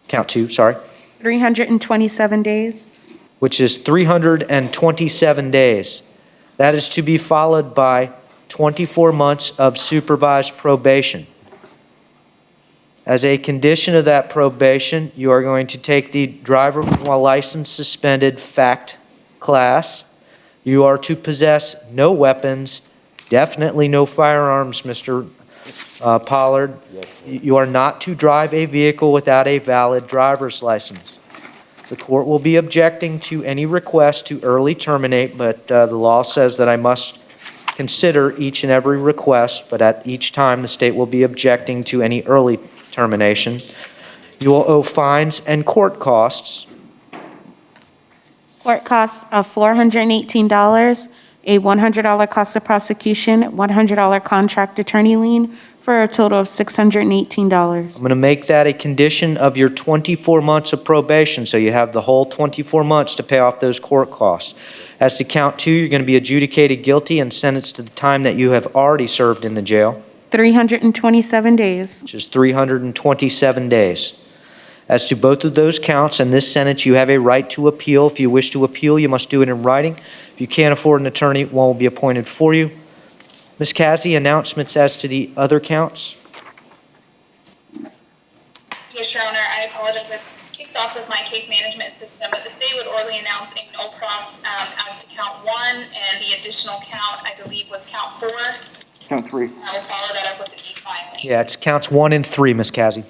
Count 2, sorry, 327 days. which is 327 days. That is to be followed by 24 months of supervised probation. As a condition of that probation, you are going to take the driver while license suspended fact class. You are to possess no weapons, definitely no firearms, Mr. Pollard. Yes, sir. You are not to drive a vehicle without a valid driver's license. The court will be objecting to any request to early terminate, but the law says that I must consider each and every request, but at each time the state will be objecting to any early termination. You will owe fines and court costs. Court costs of $418, a $100 cost of prosecution, $100 contract attorney lien, for a total of $618. I'm going to make that a condition of your 24 months of probation, so you have the whole 24 months to pay off those court costs. As to count 2, you're going to be adjudicated guilty and sentenced to the time that you have already served in the jail, 327 days. which is 327 days. As to both of those counts and this sentence, you have a right to appeal. If you wish to appeal, you must do it in writing. If you can't afford an attorney, one will be appointed for you. Ms. Cassie, announcements as to the other counts? Yes, Your Honor, I apologize. I kicked off with my case management system, but the state would orally announce a no pros as to count 1, and the additional count, I believe, was count 4. Count 3. I will follow that up with an e-filing. Yeah, it's counts 1 and 3, Ms. Cassie.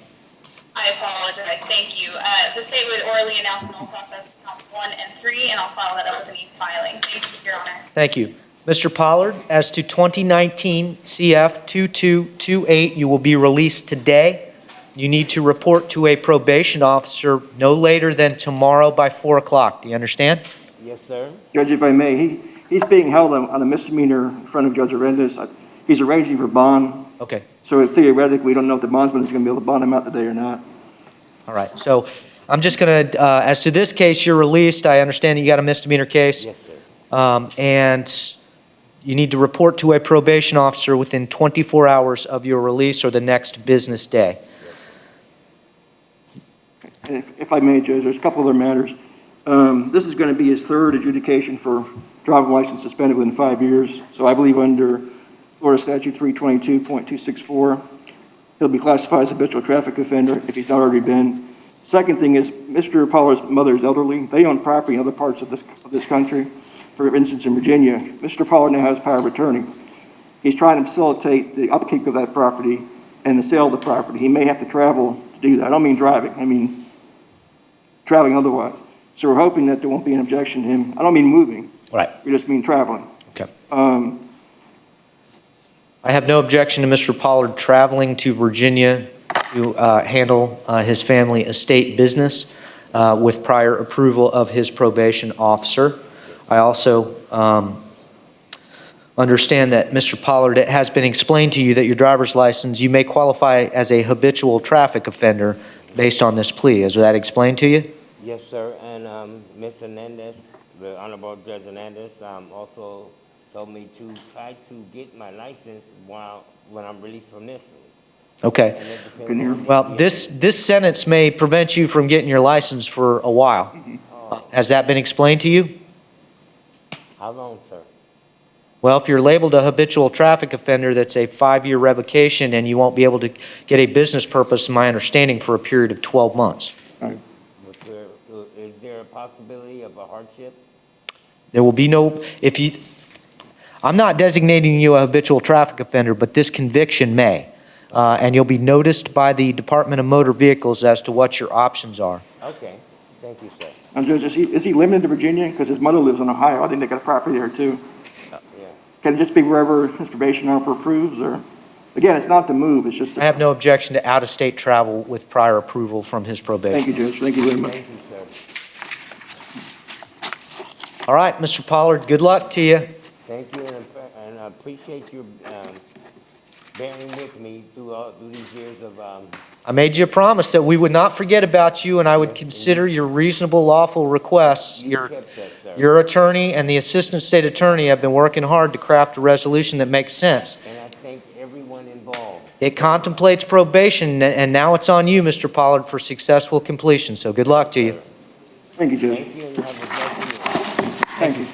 I apologize. Thank you. The state would orally announce no process to counts 1 and 3, and I'll follow that up with an e-filing. Thank you, Your Honor. Thank you. Mr. Pollard, as to 2019 CF 2228, you will be released today. You need to report to a probation officer no later than tomorrow by 4 o'clock. Do you understand? Yes, sir. Judge, if I may, he's being held on a misdemeanor in front of Judge Arendas. He's arranging for bond. Okay. So theoretically, we don't know if the bondsman is going to be able to bond him out today or not. All right. So I'm just going to, as to this case, you're released. I understand you got a misdemeanor case. Yes, sir. And you need to report to a probation officer within 24 hours of your release or the next business day. And if I may, Judge, there's a couple other matters. This is going to be his third adjudication for driving license suspended within 5 years. So I believe under Florida Statute 322.264, he'll be classified as a habitual traffic offender if he's not already been. Second thing is, Mr. Pollard's mother is elderly. They own property in other parts of this country. For instance, in Virginia, Mr. Pollard now has power of attorney. He's trying to facilitate the upkeep of that property and the sale of the property. He may have to travel to do that. I don't mean driving. I mean traveling otherwise. So we're hoping that there won't be an objection to him. I don't mean moving. Right. We just mean traveling. Okay. I have no objection to Mr. Pollard traveling to Virginia to handle his family estate business with prior approval of his probation officer. I also understand that, Mr. Pollard, it has been explained to you that your driver's license, you may qualify as a habitual traffic offender based on this plea. Is that explained to you? Yes, sir, and Ms. Hernandez, the Honorable Judge Hernandez, also told me to try to get my license when I'm released from this. Okay. And it depends Can you- on- Well, this sentence may prevent you from getting your license for a while. Has that been explained to you? How long, sir? Well, if you're labeled a habitual traffic offender, that's a 5-year revocation, and you won't be able to get a business purpose, in my understanding, for a period of 12 months. Is there a possibility of a hardship? There will be no, I'm not designating you a habitual traffic offender, but this conviction may. And you'll be noticed by the Department of Motor Vehicles as to what your options are. Okay, thank you, sir. Now, Judge, is he limited to Virginia? Because his mother lives in Ohio. I think they got a property there too. Yeah. Can it just be wherever his probation officer approves, or? Again, it's not to move, it's just. I have no objection to out-of-state travel with prior approval from his probation. Thank you, Judge. Thank you very much. Thank you, sir. All right, Mr. Pollard, good luck to you. Thank you, and I appreciate you bearing with me through these years of, I made you a promise that we would not forget about you, and I would consider your reasonable, lawful requests. you kept that, sir. Your attorney and the assistant state attorney have been working hard to craft a resolution that makes sense. And I thank everyone involved. It contemplates probation, and now it's on you, Mr. Pollard, for successful completion, so good luck to you. Thank you, Judge. Thank you, and you have a blessed year. Thank you.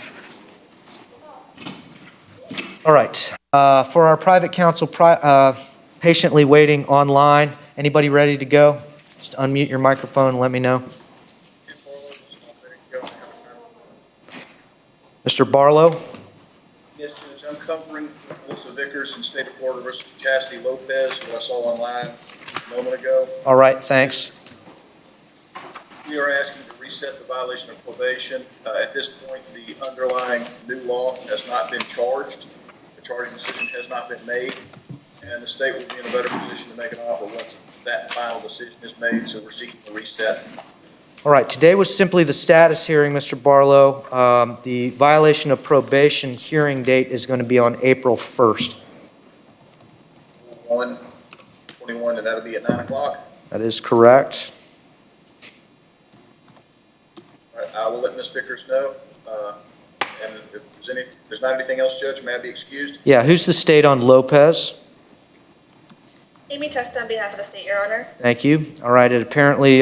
All right, for our private counsel patiently waiting online, anybody ready to go? Just unmute your microphone and let me know. Mr. Barlow? Yes, Judge, I'm covering for Melissa Vickers in State of Florida versus Chastity Lopez, who I saw online a moment ago. All right, thanks. We are asking to reset the violation of probation. At this point, the underlying new law has not been charged. The charging decision has not been made, and the state will be in a better position to make an offer once that final decision is made, so we're seeking a reset. All right, today was simply the status hearing, Mr. Barlow. The violation of probation hearing date is going to be on April 1st. 1/21, and that'll be at 9 o'clock. That is correct. All right, I will let Ms. Vickers know. And if there's not anything else, Judge, may I be excused? Yeah, who's the state on Lopez? Amy Testa on behalf of the state, Your Honor. Thank you. All right, it apparently,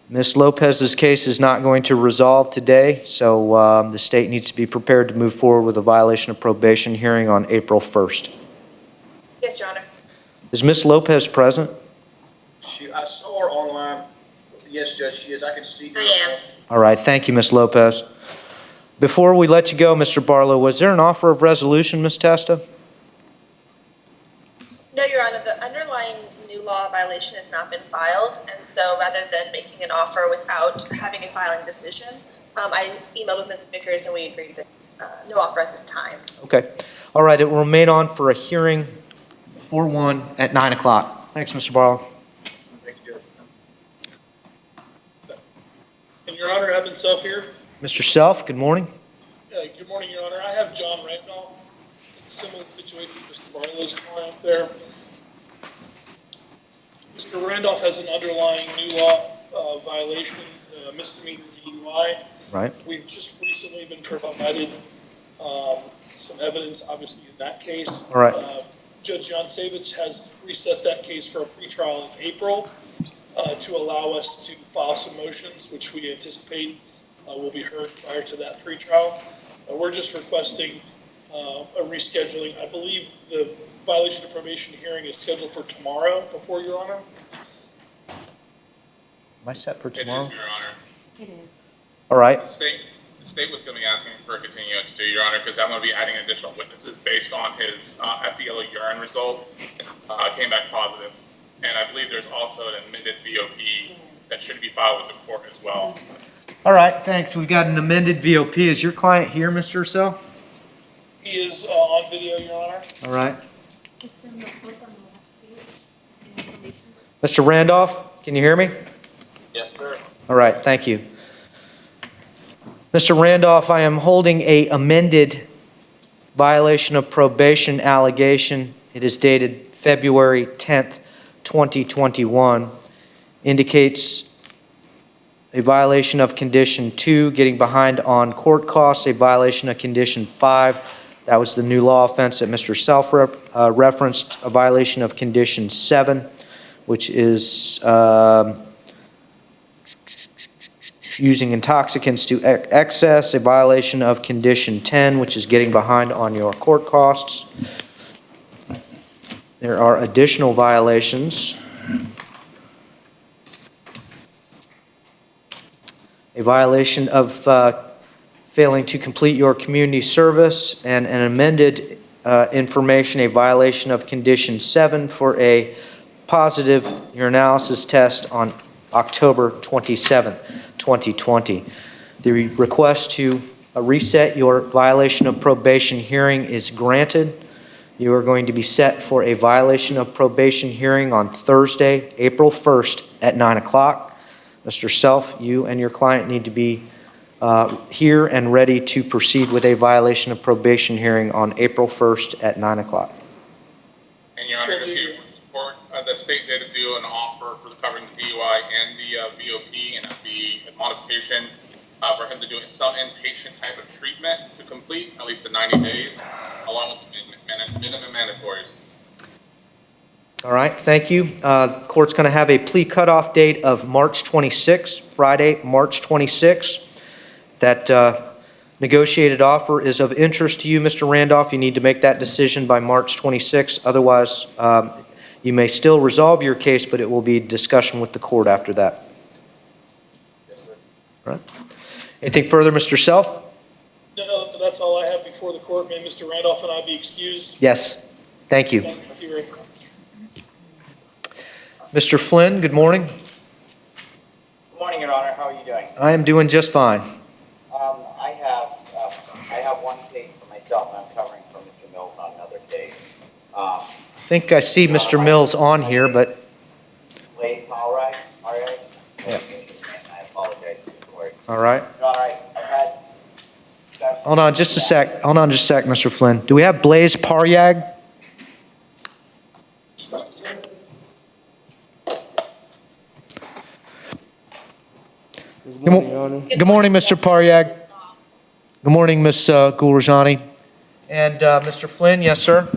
Ms. Lopez's case is not going to resolve today, so the state needs to be prepared to move forward with a violation of probation hearing on April 1st. Yes, Your Honor. Is Ms. Lopez present? I saw her online. Yes, Judge, she is. I can see her. I am. All right, thank you, Ms. Lopez. Before we let you go, Mr. Barlow, was there an offer of resolution, Ms. Testa? No, Your Honor, the underlying new law violation has not been filed, and so rather than making an offer without having a filing decision, I emailed with Ms. Vickers and we agreed that no offer at this time. Okay. All right, it will remain on for a hearing 4/1 at 9 o'clock. Thanks, Mr. Barlow. Thank you, Judge. And Your Honor, Evan Self here. Mr. Self, good morning. Good morning, Your Honor. I have John Randolph. Similar situation to Mr. Barlow's client there. Mr. Randolph has an underlying new law violation, misdemeanor DUI. Right. We've just recently been provided some evidence, obviously, in that case. All right. Judge John Savage has reset that case for a pretrial in April to allow us to file some motions, which we anticipate will be heard prior to that pretrial. We're just requesting a rescheduling. I believe the violation of probation hearing is scheduled for tomorrow before Your Honor. Am I set for tomorrow? It is, Your Honor. It is. All right. The state was going to be asking for a continuance too, Your Honor, because I'm going to be adding additional witnesses based on his FDLA urine results. Came back positive. And I believe there's also an amended VOP that should be filed with the court as well. All right, thanks. We've got an amended VOP. Is your client here, Mr. Ursel? He is on video, Your Honor. All right. Mr. Randolph, can you hear me? Yes, sir. All right, thank you. Mr. Randolph, I am holding a amended violation of probation allegation. It is dated February 10th, 2021. Indicates a violation of condition 2, getting behind on court costs, a violation of condition 5. That was the new law offense that Mr. Self referenced, a violation of condition 7, which is using intoxicants to excess, a violation of condition 10, which is getting behind on your court costs. There are additional violations. A violation of failing to complete your community service, and an amended information, a violation of condition 7 for a positive urinalysis test on October 27th, 2020. The request to reset your violation of probation hearing is granted. You are going to be set for a violation of probation hearing on Thursday, April 1st at 9 o'clock. Mr. Self, you and your client need to be here and ready to proceed with a violation of probation hearing on April 1st at 9 o'clock. And Your Honor, just to report, the state did do an offer for covering the DUI and the VOP, and the modification for him to do some inpatient type of treatment to complete at least the 90 days, along with minimum mandatories. All right, thank you. Court's going to have a plea cutoff date of March 26, Friday, March 26. That negotiated offer is of interest to you, Mr. Randolph. You need to make that decision by March 26. Otherwise, you may still resolve your case, but it will be discussion with the court after that. Yes, sir. All right. Anything further, Mr. Self? No, that's all I have before the court. May Mr. Randolph and I be excused? Yes. Thank you. Thank you very much. Mr. Flynn, good morning. Good morning, Your Honor. How are you doing? I am doing just fine. I have one case for myself, and I'm covering for Mr. Mills on another case. I think I see Mr. Mills on here, but Blaze Allright, yeah. I apologize to the court. All right. Your Honor, I've had... Hold on just a sec. Hold on just a sec, Mr. Flynn. Do we have Blaze Paryag? Good morning, Mr. Paryag. Good morning, Ms. Gulrajani. And Mr. Flynn, yes, sir?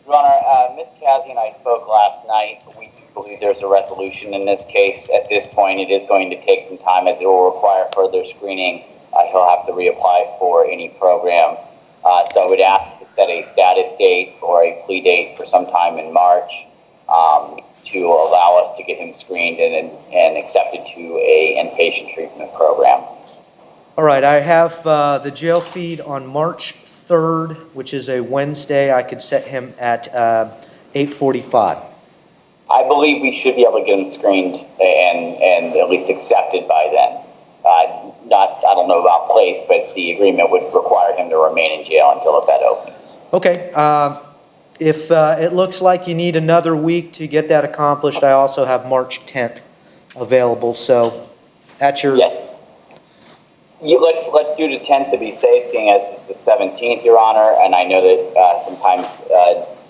Your Honor, Ms. Cassie and I spoke last night. We do believe there's a resolution in this case. At this point, it is going to take some time as it will require further screening. He'll have to reapply for any program. So I would ask to set a status date or a plea date for sometime in March to allow us to get him screened and accepted to a inpatient treatment program. All right, I have the jail feed on March 3rd, which is a Wednesday. I could set him at 8:45. I believe we should be able to get him screened and at least accepted by then. I don't know about place, but the agreement would require him to remain in jail until a bed opens. Okay, if it looks like you need another week to get that accomplished, I also have March 10th available, so at your... Yes. Let's do the 10th to be safe, seeing as it's the 17th, Your Honor, and I know that sometimes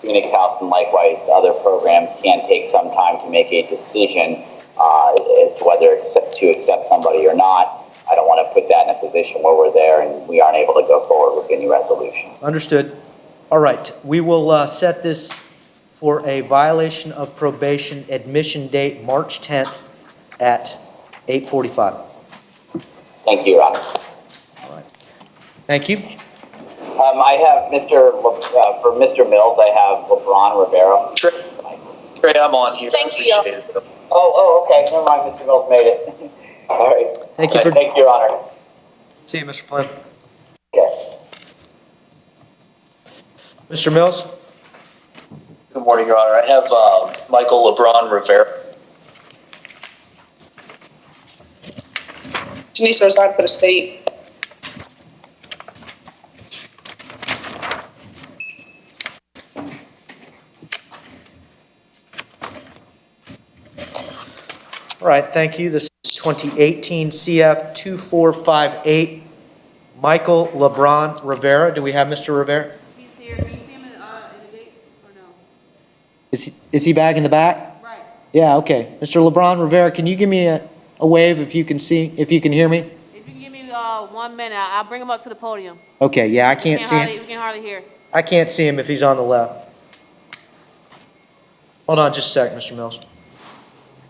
Phoenix House and likewise other programs can take some time to make a decision as to whether to accept somebody or not. I don't want to put that in a position where we're there and we aren't able to go forward with any resolution. Understood. All right, we will set this for a violation of probation admission date, March 10th at 8:45. Thank you, Your Honor. All right. Thank you. I have for Mr. Mills, I have LeBron Rivera. Trey, I'm on here. Thank you, y'all. Oh, okay. Never mind. Mr. Mills made it. All right. Thank you. Thank you, Your Honor. See you, Mr. Flynn. Okay. Mr. Mills? Good morning, Your Honor. I have Michael LeBron Rivera. Denise Rosado for the state. All right, thank you. This is 2018 CF 2458, Michael LeBron Rivera. Do we have Mr. Rivera? He's here. Can you see him in the gate or no? Is he back in the back? Right. Yeah, okay. Mr. LeBron Rivera, can you give me a wave if you can hear me? If you can give me 1 minute, I'll bring him up to the podium. Okay, yeah, I can't see him. We can hardly hear. I can't see him if he's on the left. Hold on just a sec, Mr. Mills.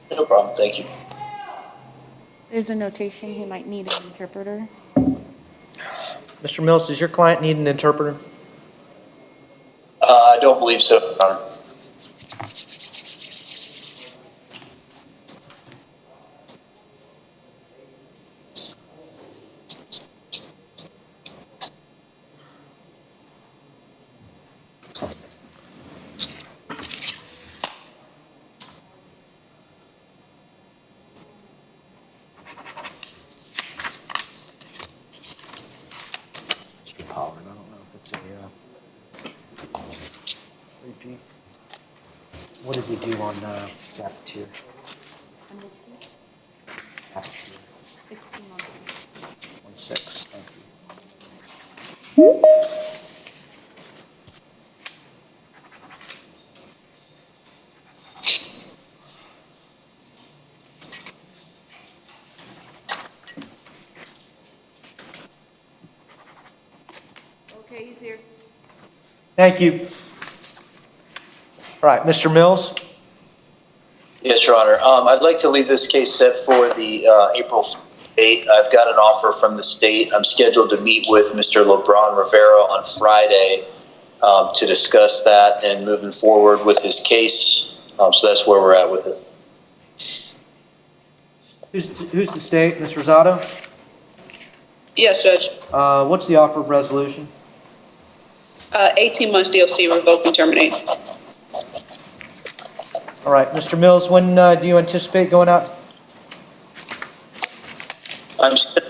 No problem, thank you. There's a notation, he might need an interpreter. Mr. Mills, does your client need an interpreter? I don't believe so, Your Honor. Mr. Pollard, I don't know if it's a repeat. What did we do on Zapatier? Zapatier. 16, thank you. Okay, he's here. Thank you. All right, Mr. Mills? Yes, Your Honor. I'd like to leave this case set for the April date. I've got an offer from the state. I'm scheduled to meet with Mr. LeBron Rivera on Friday to discuss that and moving forward with his case. So that's where we're at with it. Who's the state, Ms. Rosado? Yes, Judge. What's the offer of resolution? 18 months DLC, revoke and terminate. All right, Mr. Mills, when do you anticipate going out? I'm set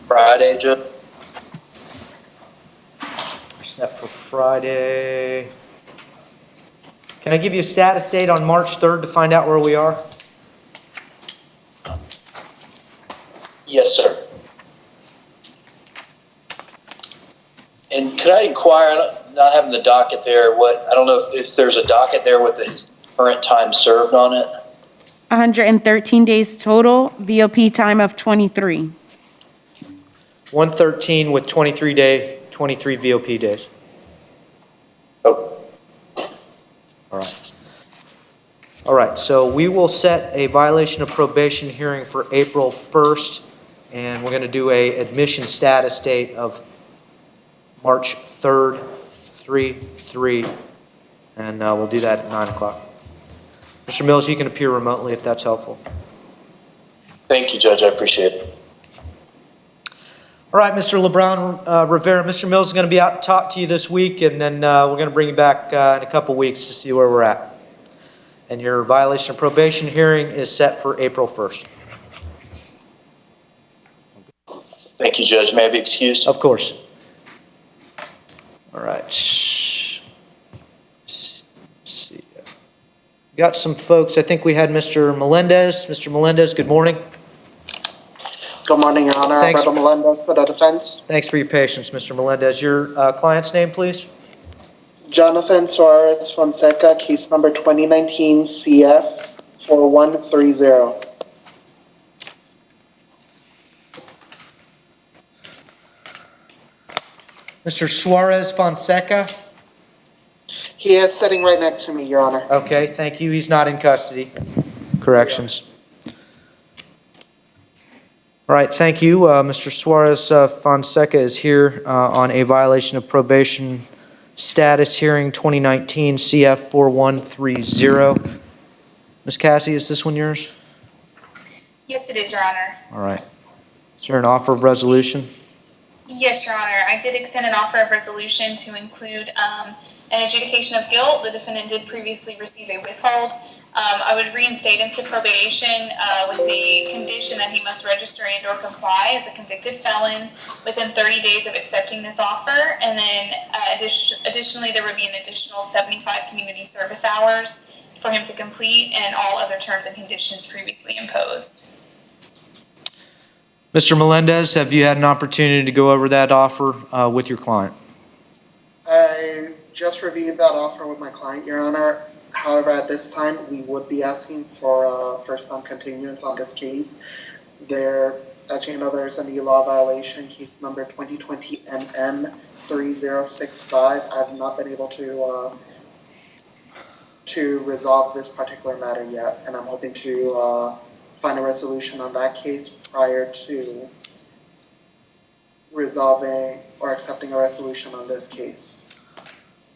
Friday, Judge. Set for Friday. Can I give you a status date on March 3rd to find out where we are? Yes, sir. And could I inquire, not having the docket there, I don't know if there's a docket there with the current time served on it? 113 days total, VOP time of 23. 113 with 23 VOP days. Oh. All right, so we will set a violation of probation hearing for April 1st, and we're going to do a admission status date of March 3rd, 3/3, and we'll do that at 9 o'clock. Mr. Mills, you can appear remotely if that's helpful. Thank you, Judge. I appreciate it. All right, Mr. LeBron Rivera, Mr. Mills is going to be out to talk to you this week, and then we're going to bring you back in a couple weeks to see where we're at. And your violation of probation hearing is set for April 1st. Thank you, Judge. May I be excused? Of course. All right. Let's see. Got some folks. I think we had Mr. Melendez. Mr. Melendez, good morning. Good morning, Your Honor. Thanks. Alberto Melendez for the defense. Thanks for your patience, Mr. Melendez. Your client's name, please? Jonathan Suarez Fonseca, case number 2019 CF 4130. Mr. Suarez Fonseca? He is sitting right next to me, Your Honor. Okay, thank you. He's not in custody. Corrections. All right, thank you. Mr. Suarez Fonseca is here on a violation of probation status hearing 2019 CF 4130. Ms. Cassie, is this one yours? Yes, it is, Your Honor. All right. Is there an offer of resolution? Yes, Your Honor. I did extend an offer of resolution to include an adjudication of guilt. The defendant did previously receive a withhold. I would reinstate him to probation with the condition that he must register and or comply as a convicted felon within 30 days of accepting this offer. And then additionally, there would be an additional 75 community service hours for him to complete and all other terms and conditions previously imposed. Mr. Melendez, have you had an opportunity to go over that offer with your client? I just reviewed that offer with my client, Your Honor. However, at this time, we would be asking for some continuance on this case. There, as you know, there's a new law violation, case number 2020 MM 3065. I've not been able to resolve this particular matter yet, and I'm hoping to find a resolution on that case prior to resolving or accepting a resolution on this case.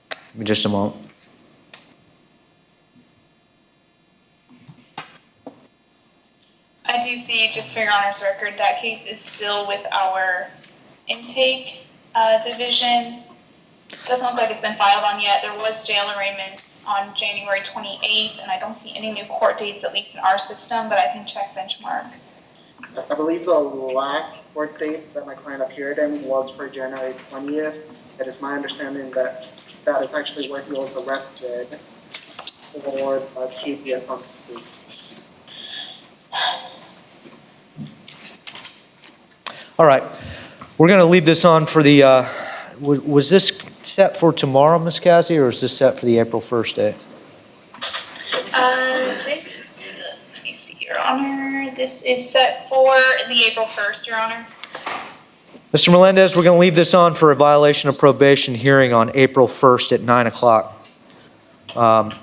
Give me just a moment. I do see, just for your honor's record, that case is still with our intake division. Doesn't look like it's been filed on yet. There was jail arraignments on January 28th, and I don't see any new court dates, at least in our system, but I can check Benchmark. I believe the last court date that my client appeared in was for January 20th. It is my understanding that that is actually where he was arrested for KPF on this case. All right. We're going to leave this on for the, was this set for tomorrow, Ms. Cassie, or is this set for the April 1st date? Let me see, Your Honor. This is set for the April 1st, Your Honor. Mr. Melendez, we're going to leave this on for a violation of probation hearing on April 1st at 9 o'clock.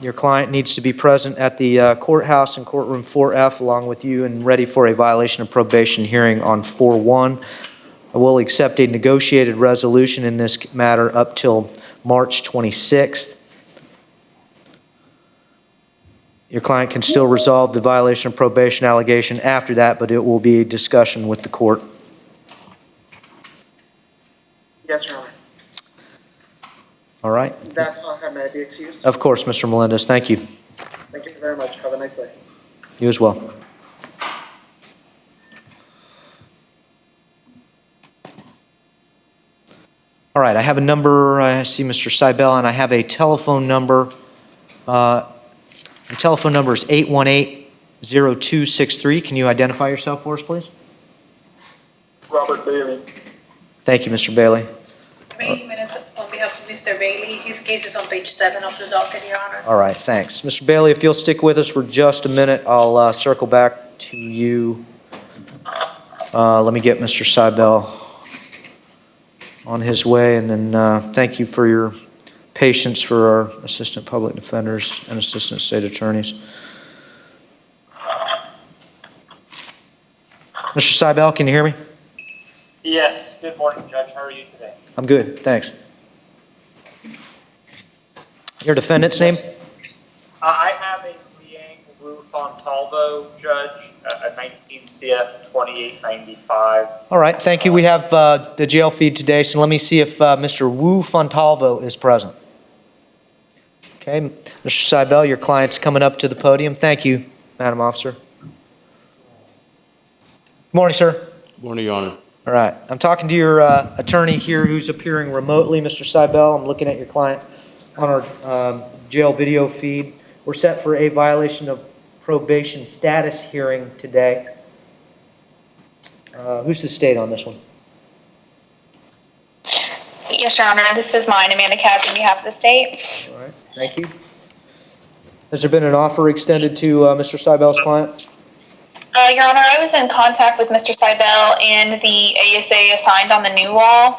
Your client needs to be present at the courthouse in courtroom 4F along with you and ready for a violation of probation hearing on 4/1. I will accept a negotiated resolution in this matter up till March 26th. Your client can still resolve the violation of probation allegation after that, but it will be a discussion with the court. Yes, Your Honor. All right. That's all I have. May I be excused? Of course, Mr. Melendez. Thank you. Thank you very much. Have a nice day. You as well. All right, I have a number. I see Mr. Seibel, and I have a telephone number. The telephone number is 818-0263. Can you identify yourself for us, please? Robert Bailey. Thank you, Mr. Bailey. Bailey, minutes on behalf of Mr. Bailey. His case is on page 7 of the docket, Your Honor. All right, thanks. Mr. Bailey, if you'll stick with us for just a minute, I'll circle back to you. Let me get Mr. Seibel on his way, and then thank you for your patience for our assistant public defenders and assistant state attorneys. Mr. Seibel, can you hear me? Yes. Good morning, Judge. How are you today? I'm good, thanks. Your defendant's name? I have a Liang Wu Fontalvo, Judge, a 19 CF 2895. All right, thank you. We have the jail feed today, so let me see if Mr. Wu Fontalvo is present. Okay, Mr. Seibel, your client's coming up to the podium. Thank you, Madam Officer. Good morning, sir. Good morning, Your Honor. All right, I'm talking to your attorney here who's appearing remotely, Mr. Seibel. I'm looking at your client on our jail video feed. We're set for a violation of probation status hearing today. Who's the state on this one? Yes, Your Honor. This is mine, Amanda Cassie, on behalf of the state. All right, thank you. Has there been an offer extended to Mr. Seibel's client? Your Honor, I was in contact with Mr. Seibel and the ASA assigned on the new law.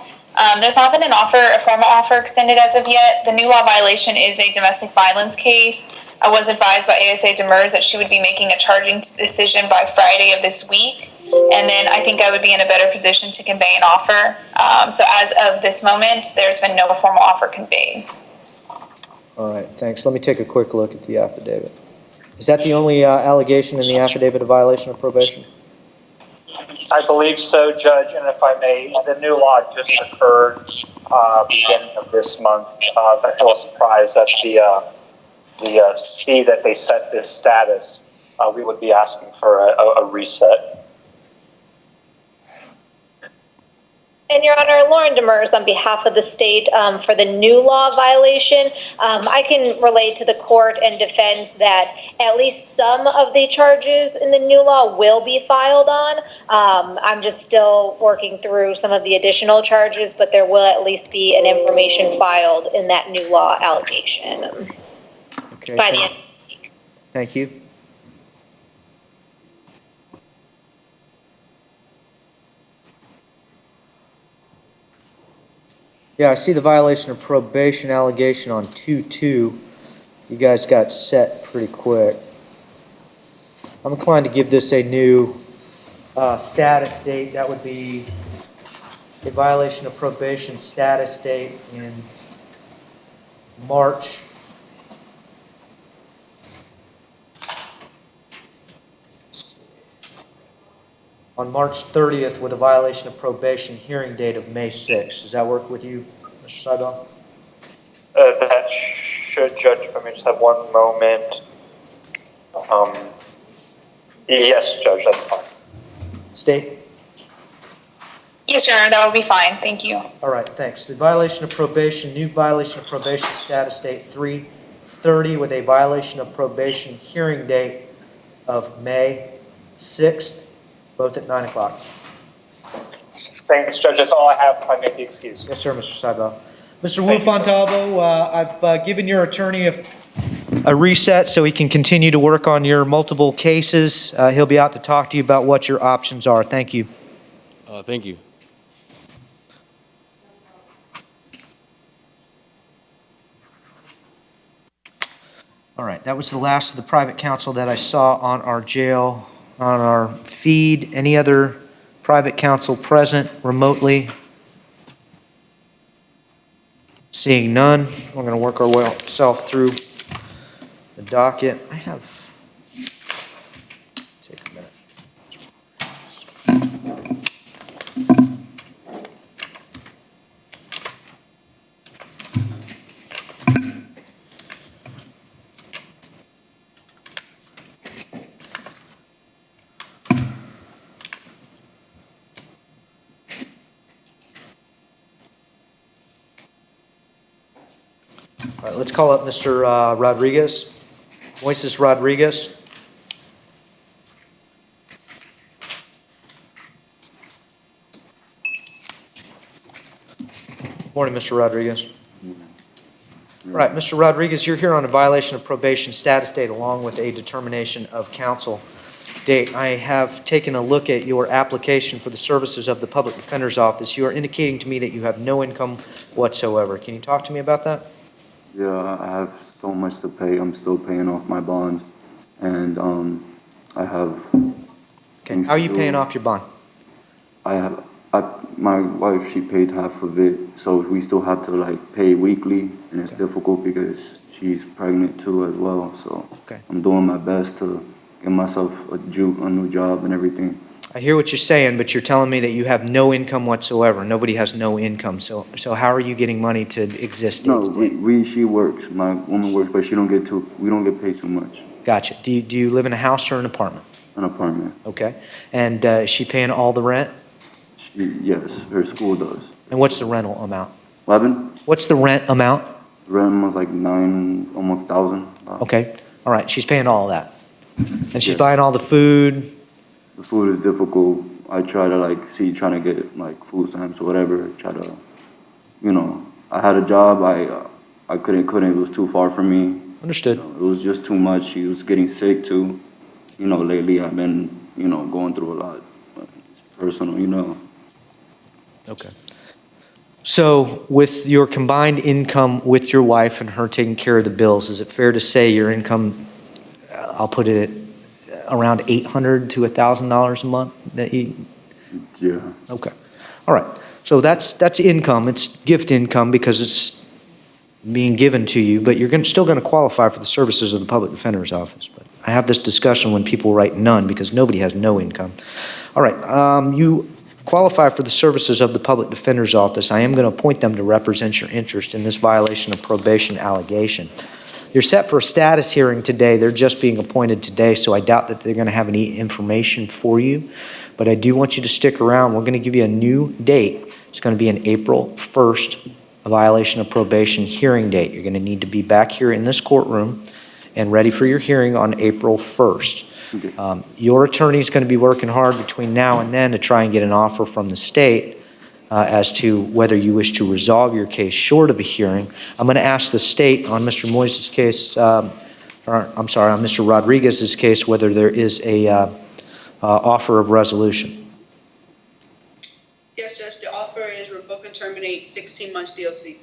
There's not been a formal offer extended as of yet. The new law violation is a domestic violence case. I was advised by ASA Demers that she would be making a charging decision by Friday of this week. And then I think I would be in a better position to convey an offer. So as of this moment, there's been no formal offer conveyed. All right, thanks. Let me take a quick look at the affidavit. Is that the only allegation in the affidavit of violation of probation? I believe so, Judge, and if I may, the new law just occurred beginning of this month. I was a little surprised that the C that they set this status, we would be asking for a reset. And Your Honor, Lauren Demers on behalf of the state for the new law violation. I can relate to the court and defense that at least some of the charges in the new law will be filed on. I'm just still working through some of the additional charges, but there will at least be an information filed in that new law allegation Okay. by the end. Thank you. Yeah, I see the violation of probation allegation on 2-2. You guys got set pretty quick. I'm inclined to give this a new status date. That would be a violation of probation status date in March. On March 30th with a violation of probation hearing date of May 6th. Does that work with you, Mr. Seibel? That should, Judge, if I may just have one moment. Yes, Judge, that's fine. State? Yes, Your Honor, that would be fine. Thank you. All right, thanks. The violation of probation, new violation of probation status date 3/30 with a violation of probation hearing date of May 6th, both at 9 o'clock. Thanks, Judge. That's all I have. If I may be excused. Yes, sir, Mr. Seibel. Mr. Wu-Fontalvo, I've given your attorney a reset so he can continue to work on your multiple cases. He'll be out to talk to you about what your options are. Thank you. Thank you. All right, that was the last of the private counsel that I saw on our jail, on our feed. Any other private counsel present remotely? Seeing none, we're going to work our way ourselves through the docket. I have, take a minute. All right, let's call up Mr. Rodriguez. Moises Rodriguez. Morning, Mr. Rodriguez. All right, Mr. Rodriguez, you're here on a violation of probation status date along with a determination of counsel date. I have taken a look at your application for the services of the Public Defender's Office. You are indicating to me that you have no income whatsoever. Can you talk to me about that? Yeah, I have so much to pay. I'm still paying off my bond, and I have. Okay, how are you paying off your bond? My wife, she paid half of it, so we still have to like pay weekly, and it's difficult because she's pregnant too as well. So I'm doing my best to get myself a new job and everything. I hear what you're saying, but you're telling me that you have no income whatsoever. Nobody has no income. So how are you getting money to exist? No, she works. My woman works, but we don't get paid too much. Gotcha. Do you live in a house or an apartment? An apartment. Okay. And is she paying all the rent? Yes, her school does. And what's the rental amount? 11? What's the rent amount? The rent was like 9, almost 1,000. Okay. All right. She's paying all of that. And she's buying all the food. The food is difficult. I try to trying to get like food stamps or whatever. Try to, I had a job. I couldn't. It was too far from me. Understood. It was just too much. She was getting sick too. Lately I've been, going through a lot. It's personal, Okay. So with your combined income with your wife and her taking care of the bills, is it fair to say your income, I'll put it at around $800 to $1,000 a month that you? Yeah. Okay. All right. So that's income. It's gift income because it's being given to you, but you're still going to qualify for the services of the Public Defender's Office. But I have this discussion when people write none because nobody has no income. All right. You qualify for the services of the Public Defender's Office. I am going to appoint them to represent your interest in this violation of probation allegation. You're set for a status hearing today. They're just being appointed today, so I doubt that they're going to have any information for you. But I do want you to stick around. We're going to give you a new date It's going to be an April 1st violation of probation hearing date. You're going to need to be back here in this courtroom and ready for your hearing on April 1st. Your attorney is going to be working hard between now and then to try and get an offer from the state as to whether you wish to resolve your case short of a hearing. I'm going to ask the state on Mr. Moise's case, on Mr. Rodriguez's case, whether there is a offer of resolution. Yes, Judge, the offer is revoke and terminate 16 months DOC.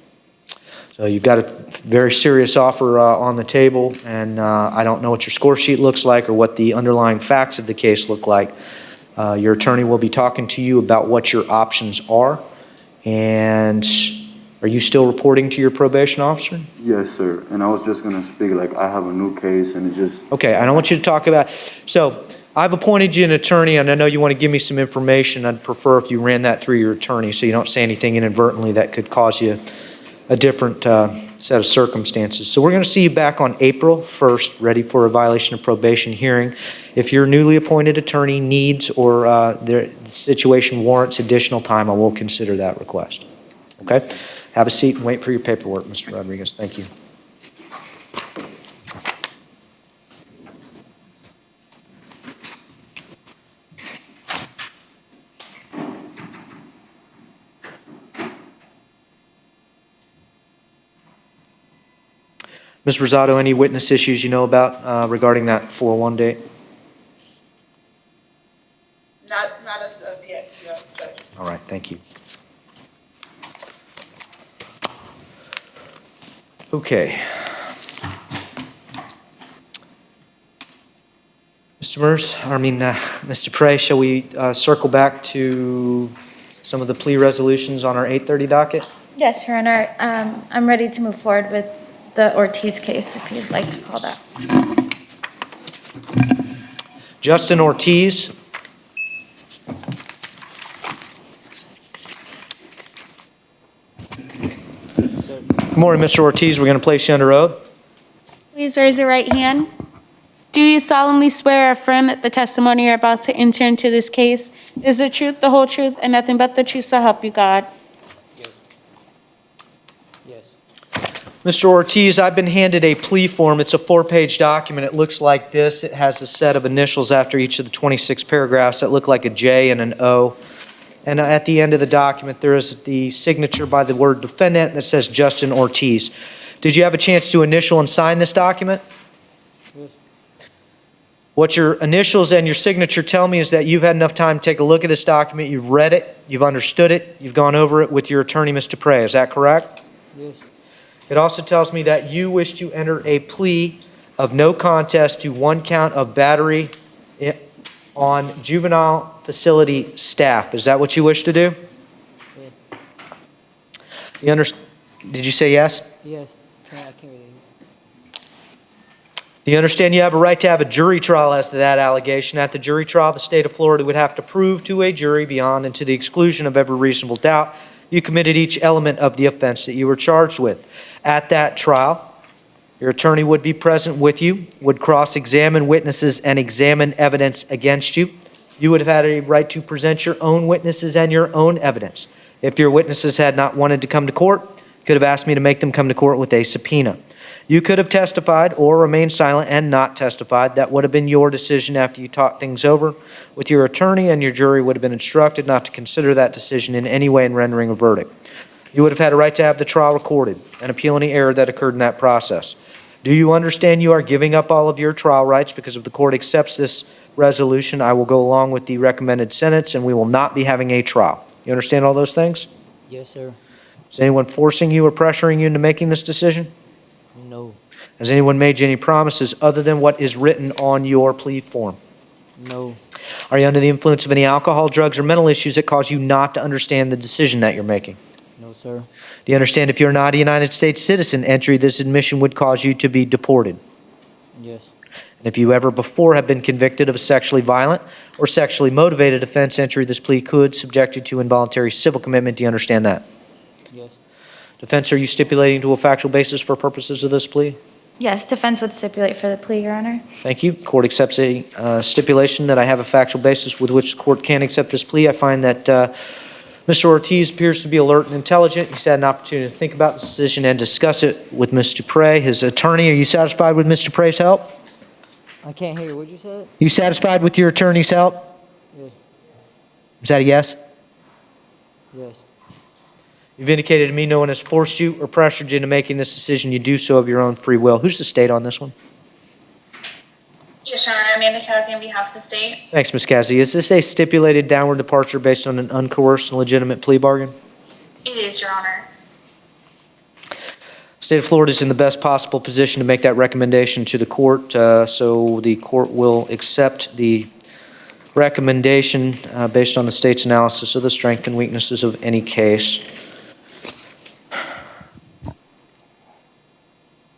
So you've got a very serious offer on the table, and I don't know what your score sheet looks like or what the underlying facts of the case look like. Your attorney will be talking to you about what your options are. And are you still reporting to your probation officer? Yes, sir. And I was just gonna speak, like, I have a new case and it's just. Okay, I don't want you to talk about, so I've appointed you an attorney, and I know you want to give me some information. I'd prefer if you ran that through your attorney so you don't say anything inadvertently that could cause you a different set of circumstances. So we're going to see you back on April 1st, ready for a violation of probation hearing. If your newly appointed attorney needs or the situation warrants additional time, I will consider that request. Okay? Have a seat and wait for your paperwork, Mr. Rodriguez. Thank you. Ms. Rosado, any witness issues you know about regarding that 4-1 date? Not as of yet, Judge. All right, thank you. Okay. Mr. Prey, shall we circle back to some of the plea resolutions on our 8:30 docket? Yes, Your Honor. I'm ready to move forward with the Ortiz case, if you'd like to call that. Justin Ortiz. Good morning, Mr. Ortiz. We're going to place you under oath. Please raise your right hand. Do you solemnly swear or affirm that the testimony you're about to enter into this case is the truth, the whole truth, and nothing but the truth, so help you God? Mr. Ortiz, I've been handed a plea form. It's a 4-page document. It looks like this. It has a set of initials after each of the 26 paragraphs that look like a J and an O. And at the end of the document, there is the signature by the word defendant that says Justin Ortiz. Did you have a chance to initial and sign this document? Yes. What your initials and your signature tell me is that you've had enough time to take a look at this document, you've read it, you've understood it, you've gone over it with your attorney, Mr. Prey. Is that correct? Yes. It also tells me that you wish to enter a plea of no contest to 1 count of battery on juvenile facility staff. Is that what you wish to do? Did you say yes? Yes. I can't really. Do you understand you have a right to have a jury trial as to that allegation? At the jury trial, the state of Florida would have to prove to a jury beyond and to the exclusion of every reasonable doubt you committed each element of the offense that you were charged with. At that trial, your attorney would be present with you, would cross-examine witnesses and examine evidence against you. You would have had a right to present your own witnesses and your own evidence. If your witnesses had not wanted to come to court, you could have asked me to make them come to court with a subpoena. You could have testified or remained silent and not testified. That would have been your decision after you talked things over with your attorney, and your jury would have been instructed not to consider that decision in any way in rendering a verdict. You would have had a right to have the trial recorded and appeal any error that occurred in that process. Do you understand you are giving up all of your trial rights because if the court accepts this resolution, I will go along with the recommended sentence and we will not be having a trial? You understand all those things? Yes, sir. Is anyone forcing you or pressuring you into making this decision? No. Has anyone made you any promises other than what is written on your plea form? No. Are you under the influence of any alcohol, drugs, or mental issues that cause you not to understand the decision that you're making? No, sir. Do you understand if you're not a United States citizen, entry this admission would cause you to be deported? Yes. And if you ever before have been convicted of a sexually violent or sexually motivated offense, entry this plea could subject you to involuntary civil commitment. Do you understand that? Yes. Defense, are you stipulating to a factual basis for purposes of this plea? Yes, defense would stipulate for the plea, Your Honor. Thank you. Court accepts a stipulation that I have a factual basis with which the court can accept this plea. I find that Mr. Ortiz appears to be alert and intelligent. He's had an opportunity to think about the decision and discuss it with Ms. Dupre. His attorney, are you satisfied with Ms. Dupre's help? I can't hear you. What'd you say? You satisfied with your attorney's help? Yes. Is that a yes? Yes. You've indicated to me no one has forced you or pressured you into making this decision. You do so of your own free will. Who's the state on this one? Yes, Your Honor, Amanda Causey on behalf of the state. Thanks, Ms. Cassidy. Is this a stipulated downward departure based on an uncoerced and legitimate plea bargain? It is, Your Honor. State of Florida is in the best possible position to make that recommendation to the court, so the court will accept the recommendation based on the state's analysis of the strengths and weaknesses of any case.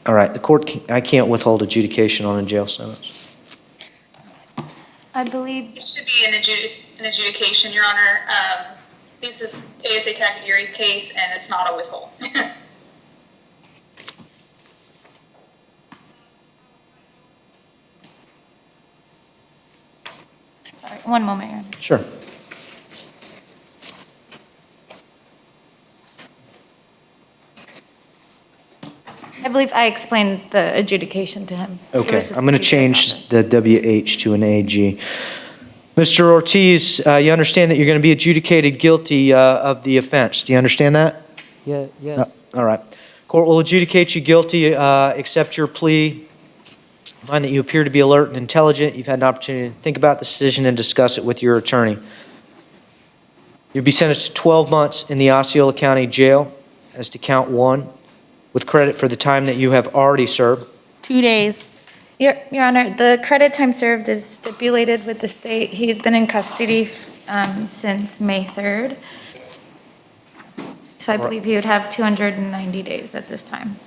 All right, the court, I can't withhold adjudication on a jail sentence. I believe, It should be an adjudication, Your Honor. This is ASA Takadiri's case, and it's not a withhold. sorry, one moment, Your Honor. Sure. I believe I explained the adjudication to him. He Okay, was just I'm going to pretty pissed change the WH to an AG. Mr. Ortiz, you understand that you're going to be adjudicated guilty of the offense. Do you understand that? Yeah, yes. All right. Court will adjudicate you guilty, accept your plea. Find that you appear to be alert and intelligent. You've had an opportunity to think about the decision and discuss it with your attorney. You'll be sentenced to 12 months in the Osceola County Jail as to count 1, with credit for the time that you have already served. 2 days. Your Honor, the credit time served is stipulated with the state. He's been in custody since May 3rd. So I believe he would have 290 days at this time.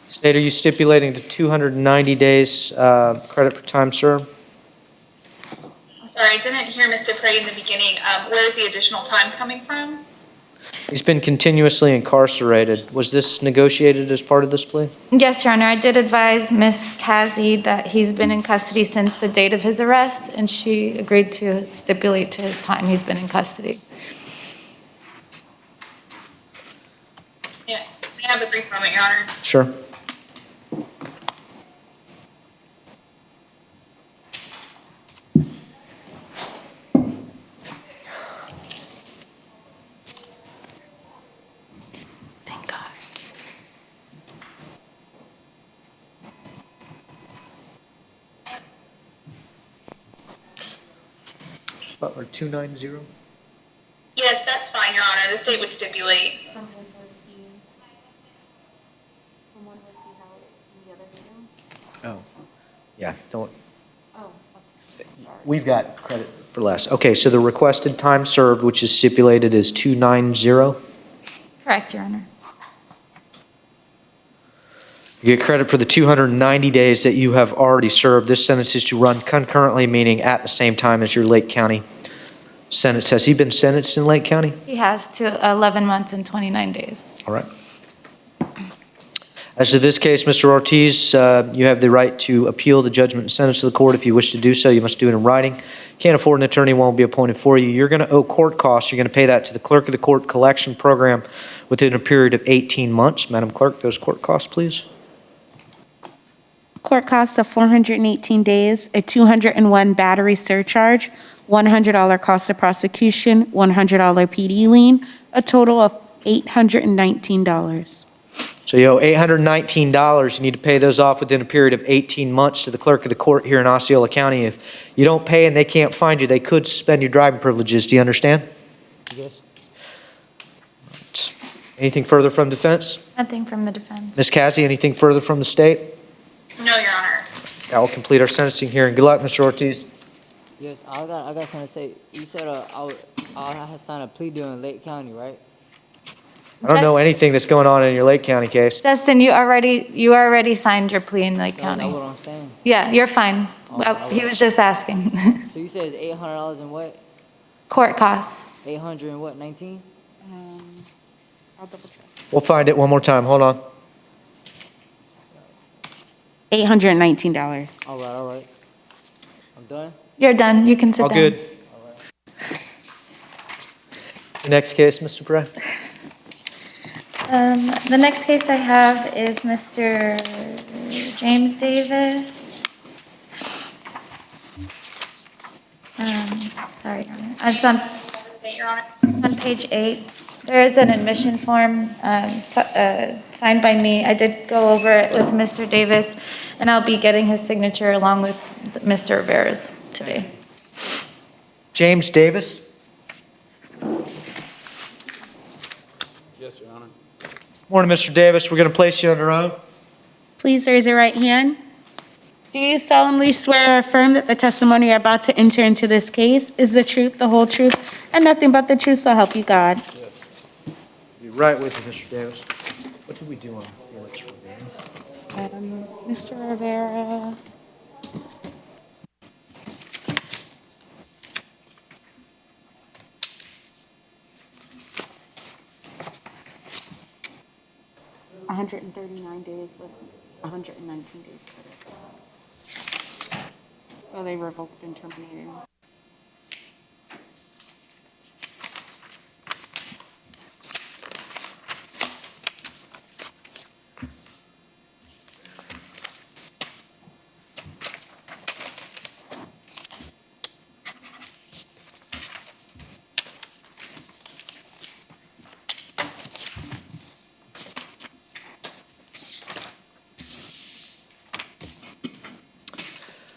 State, are you stipulating to 290 days credit for time served? I'm sorry, I didn't hear Mr. Prey in the beginning. Where's the additional time coming from? He's been continuously incarcerated. Was this negotiated as part of this plea? Yes, Your Honor, I did advise Ms. Kazi that he's been in custody since the date of his arrest, and she agreed to stipulate to his time he's been in custody. Yeah, may I have a brief moment, Your Honor? Sure. Thank God. Butler, 290? Yes, that's fine, Your Honor. The state would stipulate. Oh, yeah, don't. We've got credit for less. Okay, so the requested time served, which is stipulated, is 290? Correct, Your Honor. You get credit for the 290 days that you have already served. This sentence is to run concurrently, meaning at the same time as your Lake County sentence. Has he been sentenced in Lake County? He has to 11 months and 29 days. All right. As to this case, Mr. Ortiz, you have the right to appeal the judgment and sentence of the court. If you wish to do so, you must do it in writing. Can't afford an attorney, won't be appointed for you. You're going to owe court costs. You're going to pay that to the clerk of the court collection program within a period of 18 months. Madam Clerk, those court costs, please. Court costs of 418 days, a 201 battery surcharge, $100 cost of prosecution, $100 PD lien, a total of $819. So you owe $819. You need to pay those off within a period of 18 months to the clerk of the court here in Osceola County. If you don't pay and they can't find you, they could suspend your driving privileges. Do you understand? Yes. Anything further from defense? Nothing from the defense. Ms. Cassie, anything further from the state? No, Your Honor. That will complete our sentencing hearing. Good luck, Mr. Ortiz. Yes, I got something to say. You said I'll have to sign a plea deal in Lake County, right? I don't know anything that's going on in your Lake County case. Justin, you already signed your plea in Lake County. That's what I'm saying. Yeah, you're fine. He was just asking. So you said it's $800 and what? Court costs. 800 and what, 19? I'll double check. We'll find it one more time. Hold on. $819. All right. I'm done? You're done. You can sit All down. good. The next case, Mr. Bray? The next case I have is Mr. James Davis. Sorry, Your Honor. It's on page 8. There is an admission form signed by me. I did go over it with Mr. Davis, and I'll be getting his signature along with Mr. Rivera's today. James Davis? Yes, Your Honor. Morning, Mr. Davis. We're going to place you under oath. Please raise your right hand. Do you solemnly swear or affirm that the testimony you're about to enter into this case is the truth, the whole truth, and nothing but the truth, so help you God? Yes. Be right with you, Mr. Davis. What did we do on Felix Rivera? Mr. Rivera. $139 days with 119 days credit. So they revoked and terminated.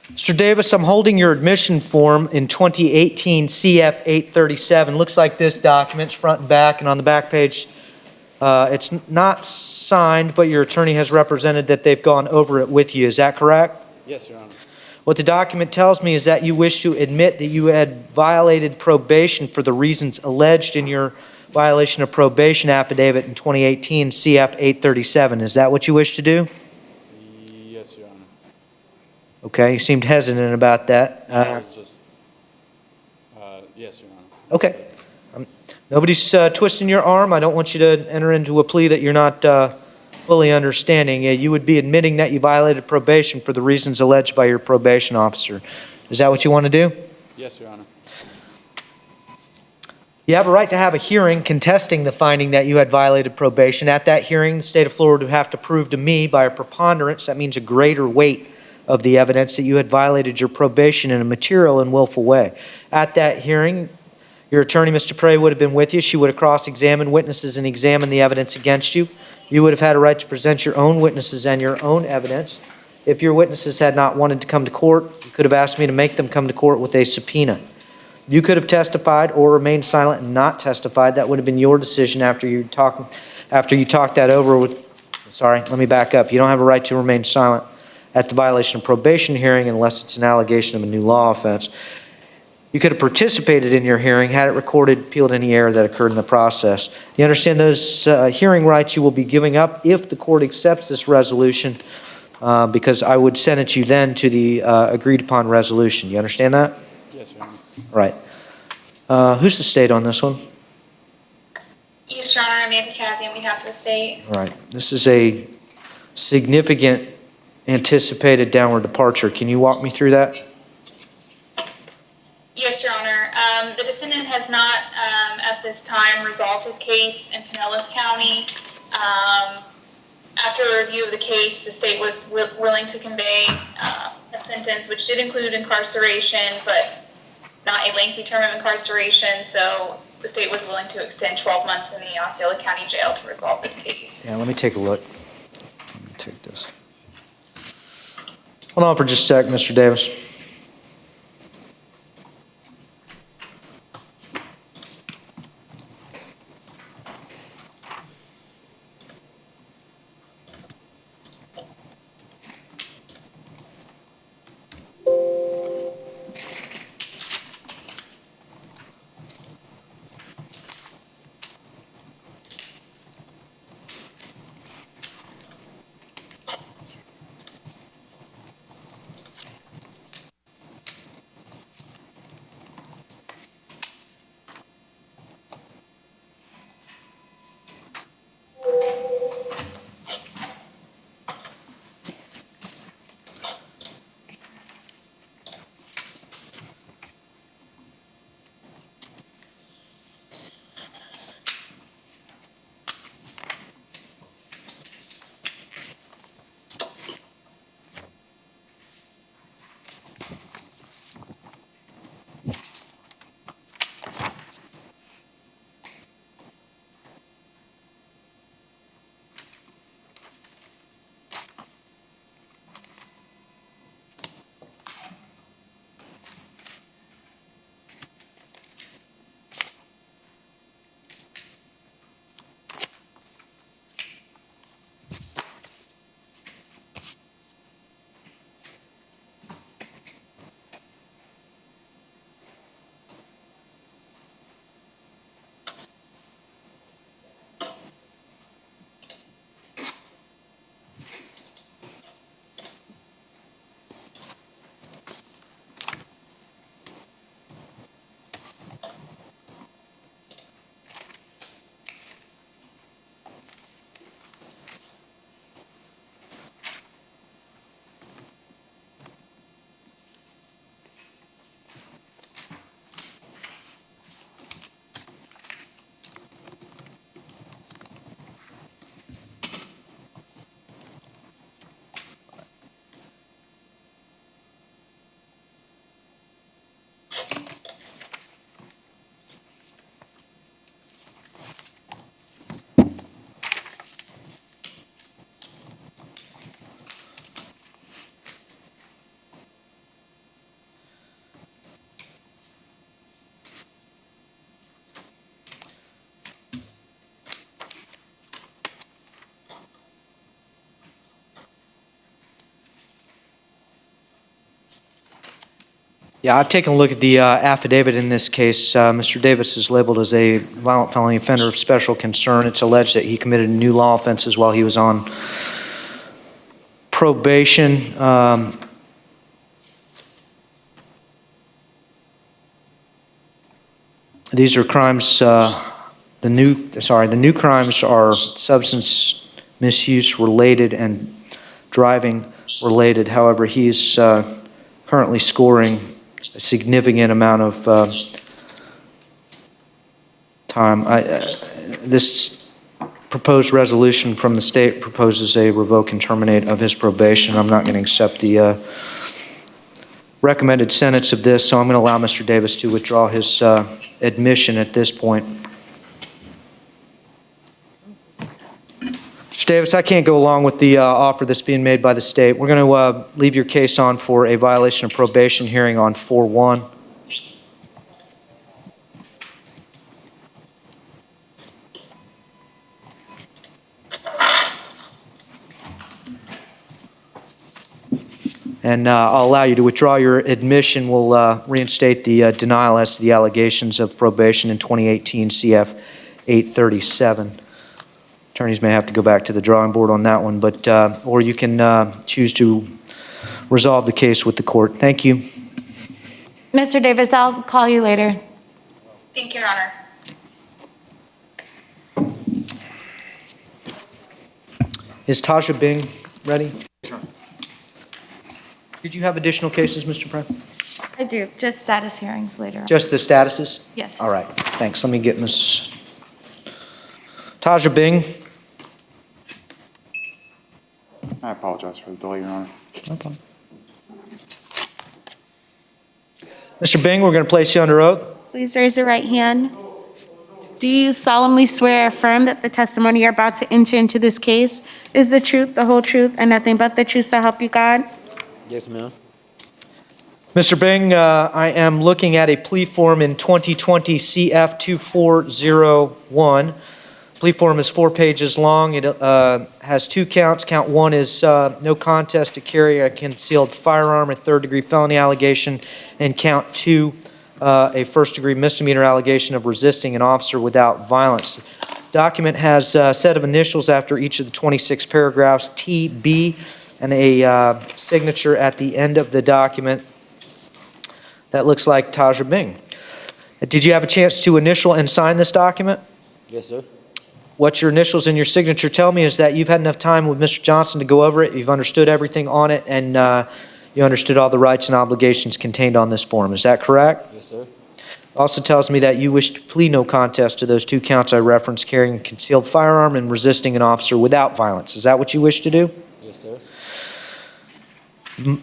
Mr. Davis, I'm holding your admission form in 2018 CF 837. Looks like this document, front and back, and on the back page, it's not signed, but your attorney has represented that they've gone over it with you. Is that correct? Yes, Your Honor. What the document tells me is that you wish to admit that you had violated probation for the reasons alleged in your violation of probation affidavit in 2018 CF 837. Is that what you wish to do? Yes, Your Honor. Okay, you seemed hesitant about that. I was just, yes, Your Honor. Okay. Nobody's twisting your arm. I don't want you to enter into a plea that you're not fully understanding. You would be admitting that you violated probation for the reasons alleged by your probation officer. Is that what you want to do? Yes, Your Honor. You have a right to have a hearing contesting the finding that you had violated probation. At that hearing, the state of Florida would have to prove to me by a preponderance, that means a greater weight of the evidence, that you had violated your probation in a material and willful way. At that hearing, your attorney, Mr. Prey, would have been with you. She would have cross-examined witnesses and examined the evidence against you. You would have had a right to present your own witnesses and your own evidence. If your witnesses had not wanted to come to court, you could have asked me to make them come to court with a subpoena. You could have testified or remained silent and not testified. That would have been your decision after you talked that over with, sorry, let me back up. You don't have a right to remain silent at the violation of probation hearing unless it's an allegation of a new law offense. You could have participated in your hearing, had it recorded, appealed any error that occurred in the process. You understand those hearing rights you will be giving up if the court accepts this resolution, because I would sentence you then to the agreed upon resolution. You understand that? Yes, Your Honor. Right. Who's the state on this one? Yes, Your Honor, Amanda Cassie on behalf of the state. All right. This is a significant anticipated downward departure. Can you walk me through that? Yes, Your Honor. The defendant has not, at this time, resolved his case in Pinellas County. After a review of the case, the state was willing to convey a sentence which did include incarceration, but not a lengthy term of incarceration. So the state was willing to extend 12 months in the Osceola County Jail to resolve this case. Yeah, let me take a look. Let me take this. Hold on for just a sec, Mr. Davis. Yeah, I've taken a look at the affidavit in this case. Mr. Davis is labeled as a violent felony offender of special concern. It's alleged that he committed new law offenses while he was on probation. These are crimes, the new crimes are substance misuse related and driving related. However, he's currently scoring a significant amount of time. This proposed resolution from the state proposes a revoke and terminate of his probation. I'm not going to accept the recommended sentence of this, so I'm going to allow Mr. Davis to withdraw his admission at this point. Mr. Davis, I can't go along with the offer that's being made by the state. We're going to leave your case on for a violation of probation hearing on 4/1. And I'll allow you to withdraw your admission. We'll reinstate the denial as to the allegations of probation in 2018 CF 837. Attorneys may have to go back to the drawing board on that one, but or you can choose to resolve the case with the court. Thank you. Mr. Davis, I'll call you later. Thank you, Your Honor. Is Taja Bing ready? Did you have additional cases, Mr. Pratt? I do, just status hearings later. Just the statuses? Yes. All right, thanks. Let me get Ms. Taja Bing. I apologize for the delay, Your Honor. No problem. Mr. Bing, we're going to place you under oath. Please raise your right hand. Do you solemnly swear or affirm that the testimony you're about to enter into this case is the truth, the whole truth, and nothing but the truth, so help you God? Yes, ma'am. Mr. Bing, I am looking at a plea form in 2020 CF 2401. Plea form is 4 pages long. It has 2 counts. Count 1 is no contest to carry a concealed firearm, a third-degree felony allegation, and count 2, a first-degree misdemeanor allegation of resisting an officer without violence. The document has a set of initials after each of the 26 paragraphs, TB, and a signature at the end of the document that looks like Taja Bing. Did you have a chance to initial and sign this document? Yes, sir. What your initials and your signature tell me is that you've had enough time with Mr. Johnson to go over it, you've understood everything on it, and you understood all the rights and obligations contained on this form. Is that correct? Yes, sir. Also tells me that you wish to plead no contest to those 2 counts I referenced, carrying a concealed firearm and resisting an officer without violence. Is that what you wish to do? Yes, sir.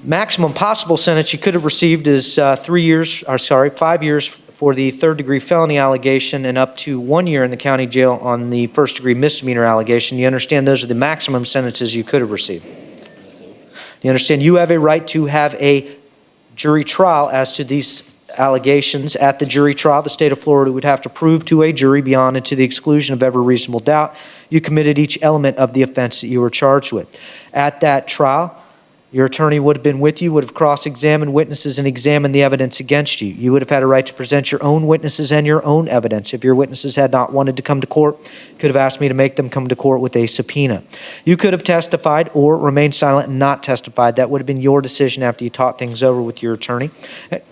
Maximum possible sentence you could have received is 5 years for the third-degree felony allegation and up to 1 year in the county jail on the first-degree misdemeanor allegation. You understand those are the maximum sentences you could have received? Yes, sir. You understand you have a right to have a jury trial as to these allegations. At the jury trial, the state of Florida would have to prove to a jury beyond and to the exclusion of every reasonable doubt you committed each element of the offense that you were charged with. At that trial, your attorney would have been with you, would have cross-examined witnesses and examined the evidence against you. You would have had a right to present your own witnesses and your own evidence. If your witnesses had not wanted to come to court, you could have asked me to make them come to court with a subpoena. You could have testified or remained silent and not testified. That would have been your decision after you talked things over with your attorney.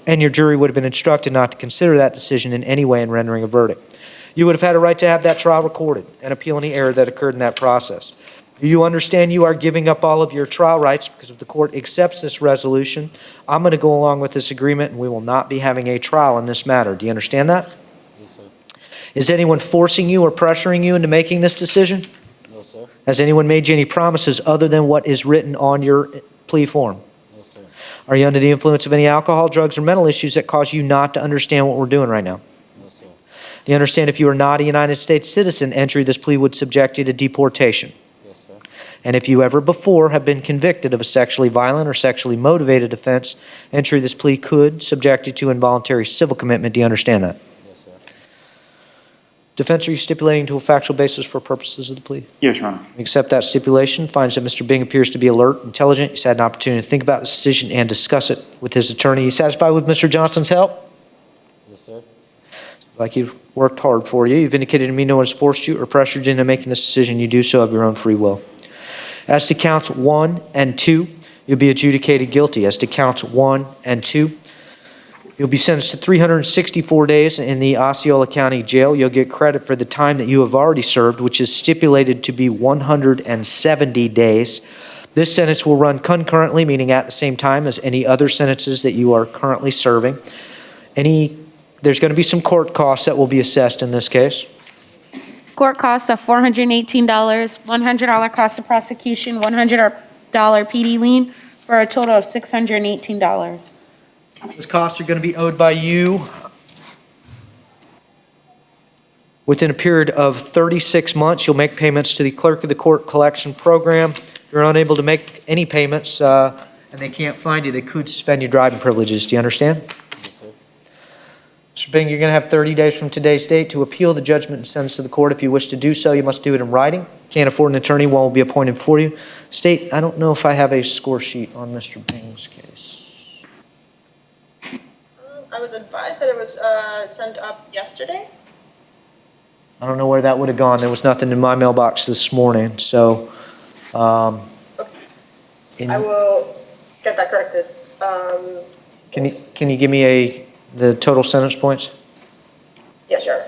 And your jury would have been instructed not to consider that decision in any way in rendering a verdict. You would have had a right to have that trial recorded and appeal any error that occurred in that process. Do you understand you are giving up all of your trial rights because if the court accepts this resolution, I'm going to go along with this agreement and we will not be having a trial in this matter. Do you understand that? Yes, sir. Is anyone forcing you or pressuring you into making this decision? No, sir. Has anyone made you any promises other than what is written on your plea form? No, sir. Are you under the influence of any alcohol, drugs, or mental issues that cause you not to understand what we're doing right now? No, sir. Do you understand if you are not a United States citizen, entry this plea would subject you to deportation? And if you ever before have been convicted of a sexually violent or sexually motivated offense, entry this plea could subject you to involuntary civil commitment. Do you understand that? Yes, sir. Defense, are you stipulating to a factual basis for purposes of the plea? Yes, Your Honor. Accept that stipulation. Finds that Mr. Bing appears to be alert, intelligent. He's had an opportunity to think about the decision and discuss it with his attorney. You satisfied with Mr. Johnson's help? Yes, sir. Like you've worked hard for you. You've indicated to me no one has forced you or pressured you into making this decision. You do so of your own free will. As to counts 1 and 2, you'll be adjudicated guilty. As to counts 1 and 2, you'll be sentenced to 364 days in the Osceola County Jail. You'll get credit for the time that you have already served, which is stipulated to be 170 days. This sentence will run concurrently, meaning at the same time as any other sentences that you are currently serving. There's going to be some court costs that will be assessed in this case. Court costs of $418, $100 cost of prosecution, $100 PD lien, for a total of $618. Those costs are going to be owed by you within a period of 36 months. You'll make payments to the clerk of the court collection program. If you're unable to make any payments and they can't find you, they could suspend your driving privileges. Do you understand? Yes, sir. Mr. Bing, you're going to have 30 days from today's date to appeal the judgment and sentence to the court. If you wish to do so, you must do it in writing. Can't afford an attorney, one will be appointed for you. State, I don't know if I have a score sheet on Mr. Bing's case. I was advised that it was sent up yesterday. I don't know where that would have gone. There was nothing in my mailbox this morning, so. I will get that corrected. Can you give me the total sentence points? Yes, sure.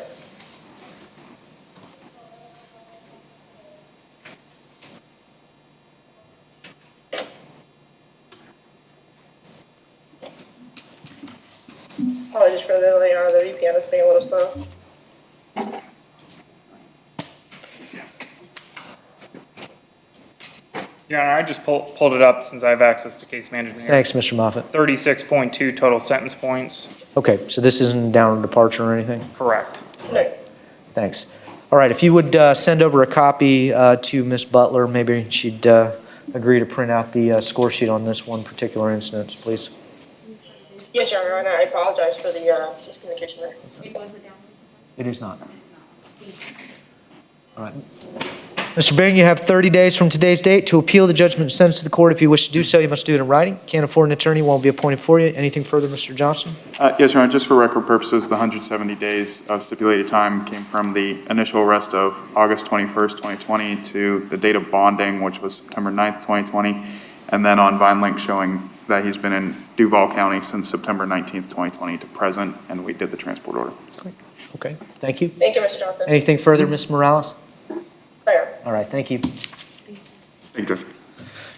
Apologies for the VPN is being a little slow. Your Honor, I just pulled it up since I have access to case management here. Thanks, Mr. Moffitt. 36.2 total sentence points. Okay, so this isn't down or departure or anything? Correct. No. Thanks. All right, if you would send over a copy to Ms. Butler, maybe she'd agree to print out the score sheet on this one particular instance, please. Yes, Your Honor, and I apologize for the miscommunication there. It is not. All right. Mr. Bing, you have 30 days from today's date to appeal the judgment and sentence to the court. If you wish to do so, you must do it in writing. Can't afford an attorney, won't be appointed for you. Anything further, Mr. Johnson? Yes, Your Honor, just for record purposes, the 170 days of stipulated time came from the initial arrest of August 21st, 2020 to the date of bonding, which was September 9th, 2020, and then on VineLink showing that he's been in Duval County since September 19th, 2020 to present, and we did the transport order. Okay, thank you. Thank you, Mr. Johnson. Anything further, Ms. Morales? Fair. All right, thank you. Thank you, Judge.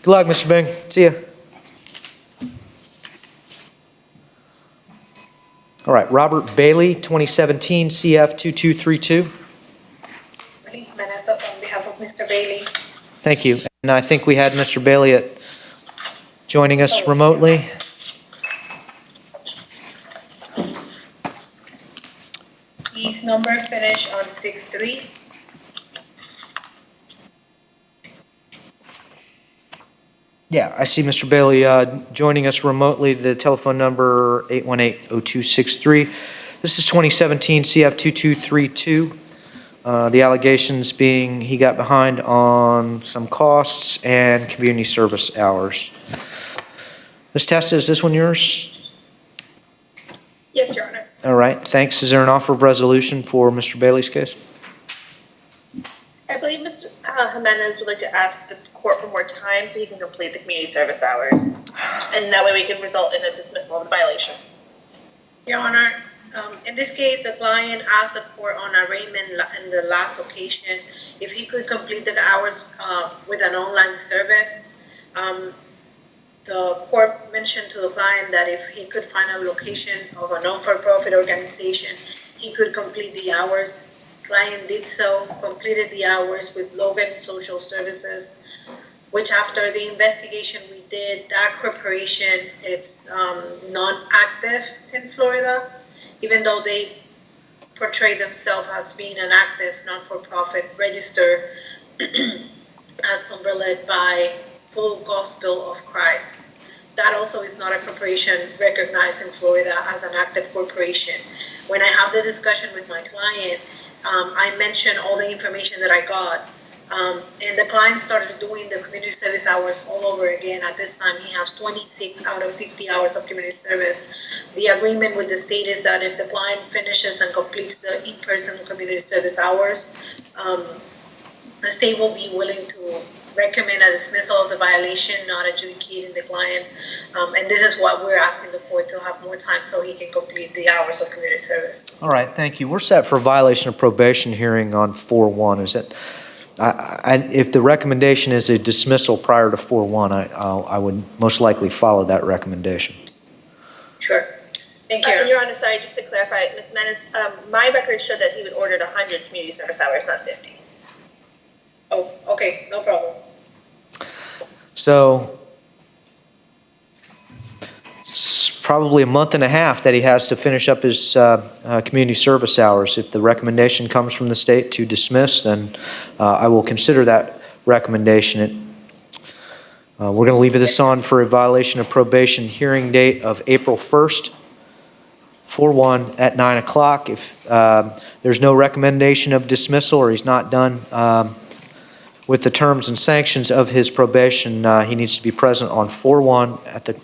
Good luck, Mr. Bing. See ya. All right, Robert Bailey, 2017 CF 2232. Vanessa on behalf of Mr. Bailey. Thank you. And I think we had Mr. Bailey joining us remotely. His number finished on 6-3. Yeah, I see Mr. Bailey joining us remotely. The telephone number 818-0263. This is 2017 CF 2232. The allegations being he got behind on some costs and community service hours. Ms. Testa, is this one yours? Yes, Your Honor. All right, thanks. Is there an offer of resolution for Mr. Bailey's case? I believe Mr. Jimenez would like to ask the court for more time so he can complete the community service hours. And that way we can result in a dismissal of the violation. Your Honor, in this case, the client asked the court on arraignment in the last occasion if he could complete the hours with an online service. The court mentioned to the client that if he could find a location of a non-for-profit organization, he could complete the hours. Client did so, completed the hours with Logan Social Services, which after the investigation we did, that corporation, it's non-active in Florida, even though they portray themselves as being an active non-for-profit registered as umbrella by Full Gospel of Christ. That also is not a corporation recognized in Florida as an active corporation. When I have the discussion with my client, I mentioned all the information that I got. And the client started doing the community service hours all over again. At this time, he has 26 out of 50 hours of community service. The agreement with the state is that if the client finishes and completes the in-person community service hours, the state will be willing to recommend a dismissal of the violation, not adjudicating the client. And this is what we're asking the court to have more time so he can complete the hours of community service. All right, thank you. We're set for a violation of probation hearing on 4/1. Is that, if the recommendation is a dismissal prior to 4/1, I would most likely follow that recommendation. Sure. Thank you. And Your Honor, sorry, just to clarify, Ms. Menace, my records show that he was ordered 100 community service hours, not 50. Oh, okay, no problem. So it's probably a month and a half that he has to finish up his community service hours. If the recommendation comes from the state to dismiss, then I will consider that recommendation. We're going to leave this on for a violation of probation hearing date of April 1st, 4/1 at 9 o'clock. If there's no recommendation of dismissal or he's not done with the terms and sanctions of his probation, he needs to be present on 4/1 at the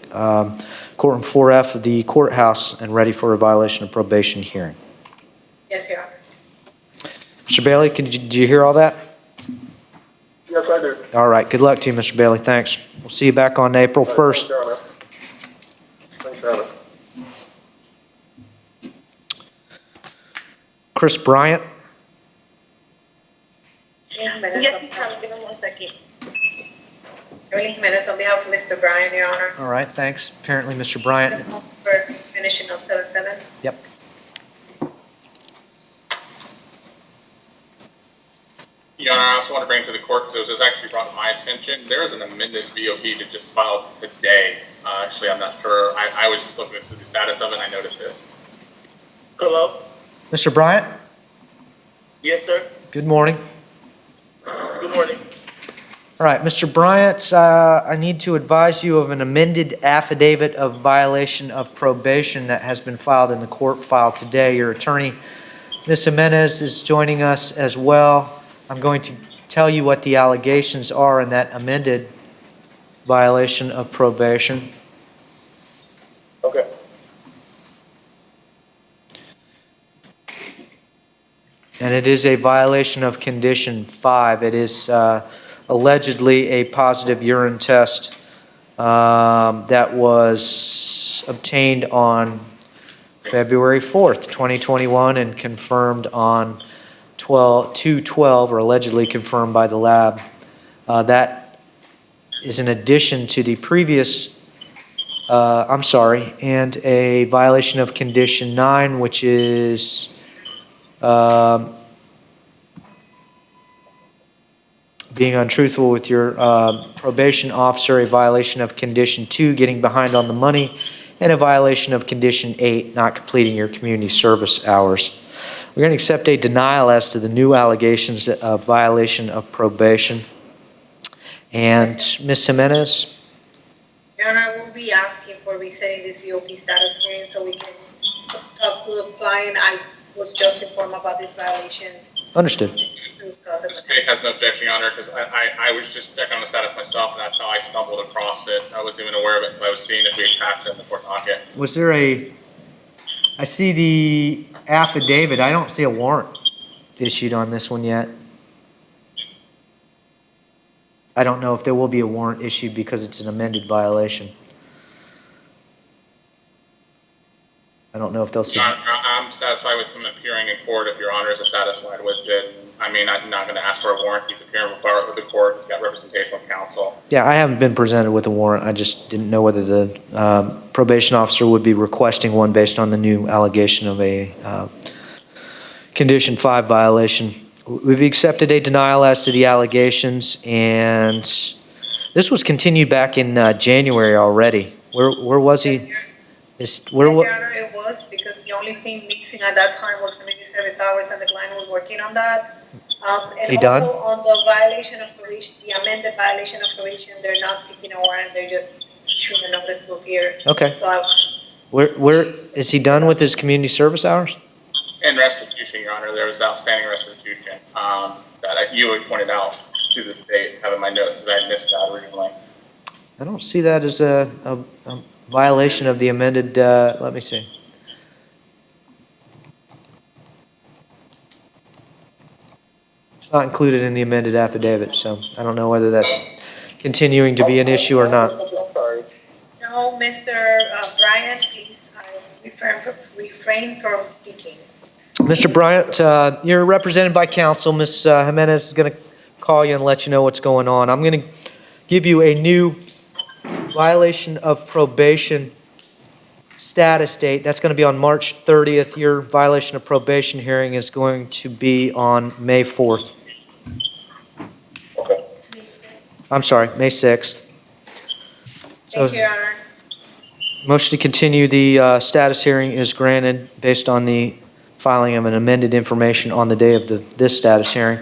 courtroom 4F of the courthouse and ready for a violation of probation hearing. Yes, Your Honor. Mr. Bailey, did you hear all that? Yes, I do. All right, good luck to you, Mr. Bailey. Thanks. We'll see you back on April 1st. Thanks, Your Honor. Thanks, Your Honor. Chris Bryant. Yes, give me 1 second. Evelyn Jimenez on behalf of Mr. Bryan, Your Honor. All right, thanks. Apparently, Mr. Bryant. For finishing up 7-7. Yep. Your Honor, I also want to bring to the court, because it was actually brought to my attention, there is an amended BOP that just filed today. Actually, I'm not sure. I was just looking at the status of it, and I noticed it. Hello? Mr. Bryant? Yes, sir. Good morning. Good morning. All right, Mr. Bryant, I need to advise you of an amended affidavit of violation of probation that has been filed in the court file today. Your attorney, Ms. Jimenez, is joining us as well. I'm going to tell you what the allegations are in that amended violation of probation. Okay. And it is a violation of Condition 5. It is allegedly a positive urine test that was obtained on February 4th, 2021, and confirmed on 2/12, or allegedly confirmed by the lab. That is in addition to the previous, and a violation of Condition 9, which is being untruthful with your probation officer, a violation of Condition 2, getting behind on the money, and a violation of Condition 8, not completing your community service hours. We're going to accept a denial as to the new allegations of violation of probation. And Ms. Jimenez? Your Honor, we'll be asking for resetting this VOP status hearing so we can talk to the client. I was just informed about this violation. Understood. The state has no objection, Your Honor, because I was just checking on the status myself, and that's how I stumbled across it. I wasn't even aware of it, but I was seeing if we had passed it in the court docket. Was there I see the affidavit. I don't see a warrant issued on this one yet. I don't know if there will be a warrant issued because it's an amended violation. I don't know if they'll see. Your Honor, I'm satisfied with him appearing in court if Your Honors are satisfied with it. I mean, I'm not going to ask for a warrant. He's appearing before the court. He's got representation of counsel. Yeah, I haven't been presented with a warrant. I just didn't know whether the probation officer would be requesting one based on the new allegation of a Condition 5 violation. We've accepted a denial as to the allegations, and this was continued back in January already. Where was he? Your Honor, it was because the only thing missing at that time was community service hours, and the client was working on that. And He also done? on the violation of probation, the amended violation of probation, they're not seeking a warrant, they're just issuing a notice to appear. Okay. So Where is he done with his community service hours? And restitution, Your Honor, there was outstanding restitution you had pointed out to the state, having my notes, because I had missed that originally. I don't see that as a violation of the amended, let me see. It's not included in the amended affidavit, so I don't know whether that's continuing to be an issue or not. No, Mr. Bryant, please, refrain from speaking. Mr. Bryant, you're represented by counsel. Ms. Jimenez is going to call you and let you know what's going on. I'm going to give you a new violation of probation status date. That's going to be on March 30th. Your violation of probation hearing is going to be on May 4th. Okay. I'm sorry, May 6th. Thank you, Your Honor. Motion to continue the status hearing is granted based on the filing of an amended information on the day of this status hearing.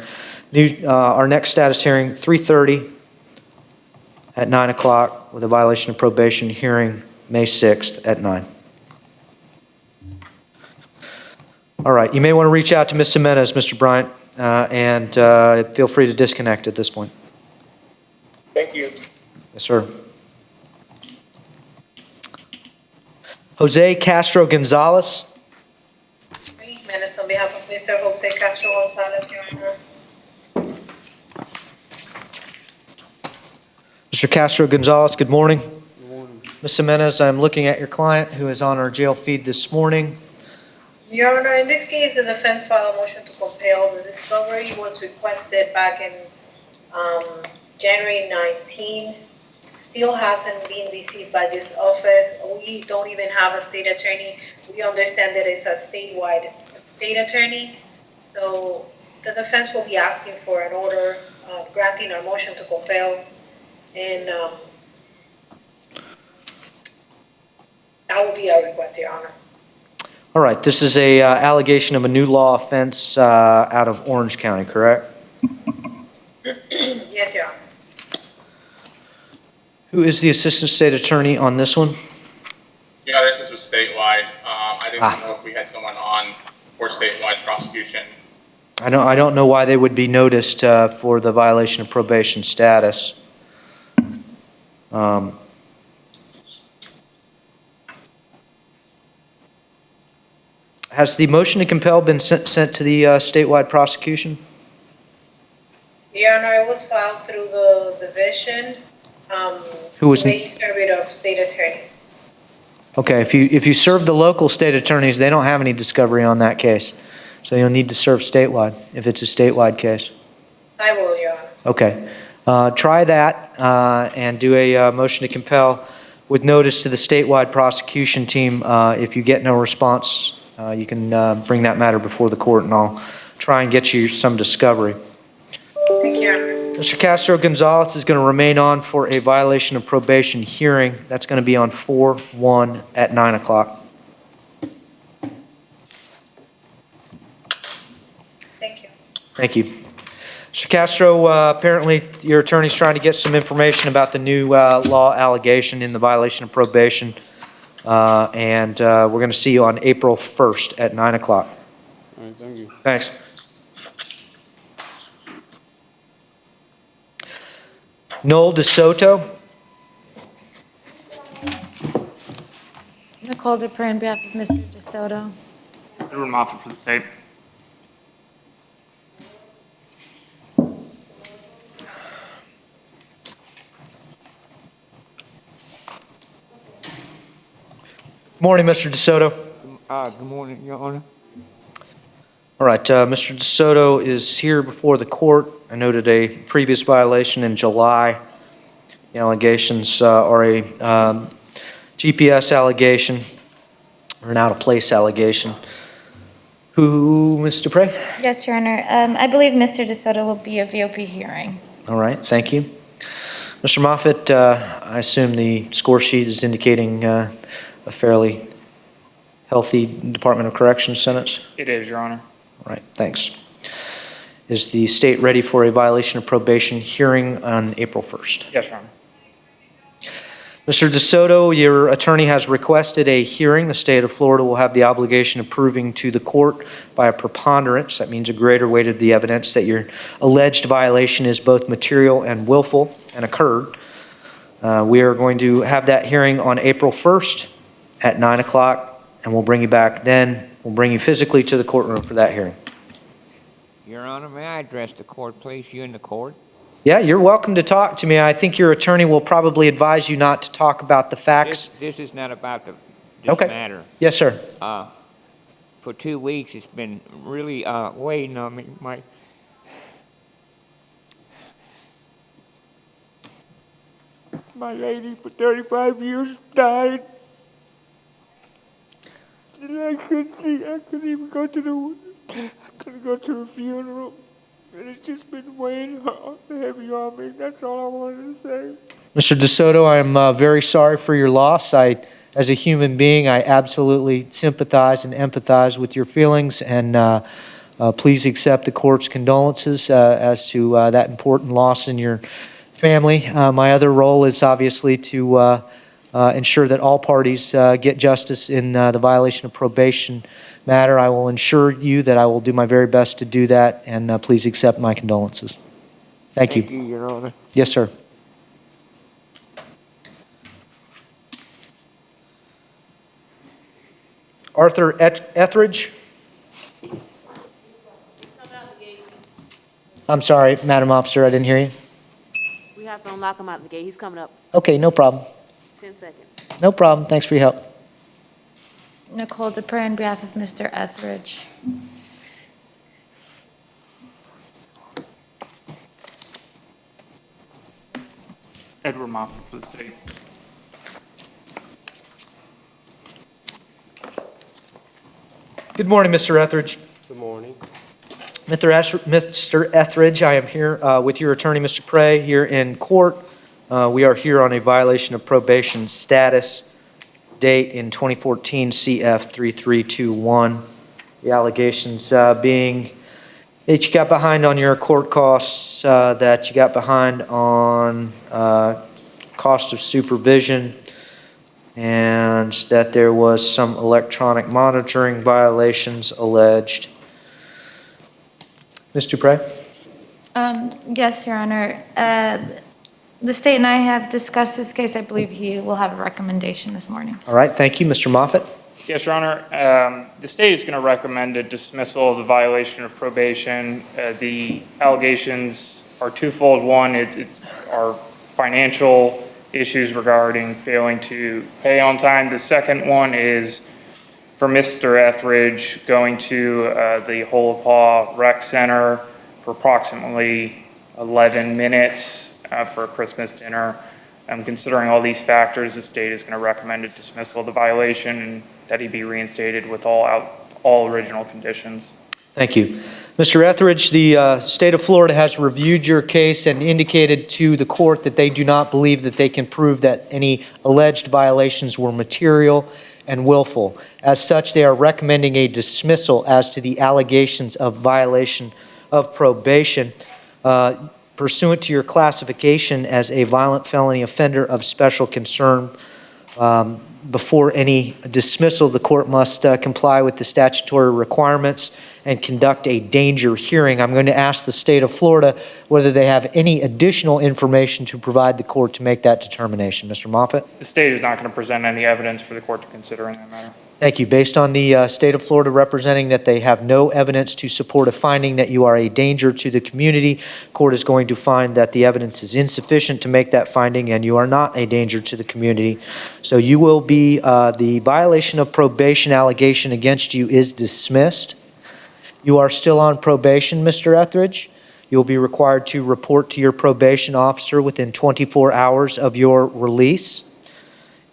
Our next status hearing, 3:30 at 9 o'clock with a violation of probation hearing May 6th at 9. All right, you may want to reach out to Ms. Jimenez, Mr. Bryant, and feel free to disconnect at this point. Thank you. Yes, sir. Jose Castro Gonzalez. 3 minutes on behalf of Mr. Jose Castro Gonzalez, Your Honor. Mr. Castro Gonzalez, good morning. Good morning. Ms. Jimenez, I'm looking at your client who is on our jail feed this morning. Your Honor, in this case, the defense filed a motion to compel. The discovery was requested back in January 19. Still hasn't been received by this office. We don't even have a state attorney. We understand that it's a statewide state attorney. So the defense will be asking for an order granting our motion to compel. And that will be our request, Your Honor. All right, this is a allegation of a new law offense out of Orange County, correct? Yes, Your Honor. Who is the assistant state attorney on this one? Yeah, this was statewide. I didn't know if we had someone on for statewide prosecution. I don't know why they would be noticed for the violation of probation status. Has the motion to compel been sent to the statewide prosecution? Your Honor, it was filed through the division. Who was? They serve it of state attorneys. Okay, if you serve the local state attorneys, they don't have any discovery on that case. So you'll need to serve statewide if it's a statewide case. I will, Your Honor. Okay. Try that and do a motion to compel with notice to the statewide prosecution team. If you get no response, you can bring that matter before the court and I'll try and get you some discovery. Thank you, Your Honor. Mr. Castro Gonzalez is going to remain on for a violation of probation hearing. That's going to be on 4/1 at 9 o'clock. Thank you. Thank you. Mr. Castro, apparently your attorney's trying to get some information about the new law allegation in the violation of probation. And we're going to see you on April 1st at 9 o'clock. All right, thank you. Thanks. Noel DeSoto. Nicole Duper on behalf of Mr. DeSoto. Edward Moffett for the state. Morning, Mr. DeSoto. Good morning, Your Honor. All right, Mr. DeSoto is here before the court. I noted a previous violation in July. The allegations are a GPS allegation or an out-of-place allegation. Ms. Dupre? Yes, Your Honor. I believe Mr. DeSoto will be a VOP hearing. All right, thank you. Mr. Moffett, I assume the score sheet is indicating a fairly healthy Department of Corrections sentence? It is, Your Honor. All right, thanks. Is the state ready for a violation of probation hearing on April 1st? Yes, Your Honor. Mr. DeSoto, your attorney has requested a hearing. The state of Florida will have the obligation of proving to the court by a preponderance, that means a greater weight of the evidence, that your alleged violation is both material and willful and occurred. We are going to have that hearing on April 1st at 9 o'clock, and we'll bring you back then. We'll bring you physically to the courtroom for that hearing. Your Honor, may I address the court, please? You in the court? Yeah, you're welcome to talk to me. I think your attorney will probably advise you not to talk about the facts. This is not about this Okay. matter. Yes, sir. For 2 weeks, it's been really weighing on me. My lady for 35 years died. And I couldn't even go to the funeral. And it's just been weighing heavy on me. That's all I wanted to say. Mr. DeSoto, I am very sorry for your loss. As a human being, I absolutely sympathize and empathize with your feelings, and please accept the court's condolences as to that important loss in your family. My other role is obviously to ensure that all parties get justice in the violation of probation matter. I will ensure you that I will do my very best to do that, and please accept my condolences. Thank you. Thank you, Your Honor. Yes, sir. Arthur Etheridge? I'm sorry, Madam Officer, I didn't hear you. We have to unlock him out the gate. He's coming up. Okay, no problem. 10 seconds. No problem. Thanks for your help. Nicole Dupre on behalf of Mr. Etheridge. Edward Moffett for the state. Good morning, Mr. Etheridge. Good morning. Mr. Etheridge, I am here with your attorney, Mr. Prey, here in court. We are here on a violation of probation status, date in 2014 CF 3321. The allegations being that you got behind on your court costs, that you got behind on cost of supervision, and that there was some electronic monitoring violations alleged. Ms. Dupre? Yes, Your Honor. The state and I have discussed this case. I believe he will have a recommendation this morning. All right, thank you. Mr. Moffett? Yes, Your Honor. The state is going to recommend a dismissal of the violation of probation. The allegations are twofold. One, are financial issues regarding failing to pay on time. The second one is for Mr. Etheridge going to the Holopaw Rec Center for approximately 11 minutes for a Christmas dinner. Considering all these factors, the state is going to recommend a dismissal of the violation and that he be reinstated with all original conditions. Thank you. Mr. Etheridge, the state of Florida has reviewed your case and indicated to the court that they do not believe that they can prove that any alleged violations were material and willful. As such, they are recommending a dismissal as to the allegations of violation of probation. Pursuant to your classification as a violent felony offender of special concern, before any dismissal, the court must comply with the statutory requirements and conduct a danger hearing. I'm going to ask the state of Florida whether they have any additional information to provide the court to make that determination. Mr. Moffett? The state is not going to present any evidence for the court to consider in that matter. Thank you. Based on the state of Florida representing that they have no evidence to support a finding that you are a danger to the community, court is going to find that the evidence is insufficient to make that finding and you are not a danger to the community. So you will be, the violation of probation allegation against you is dismissed. You are still on probation, Mr. Etheridge. You'll be required to report to your probation officer within 24 hours of your release.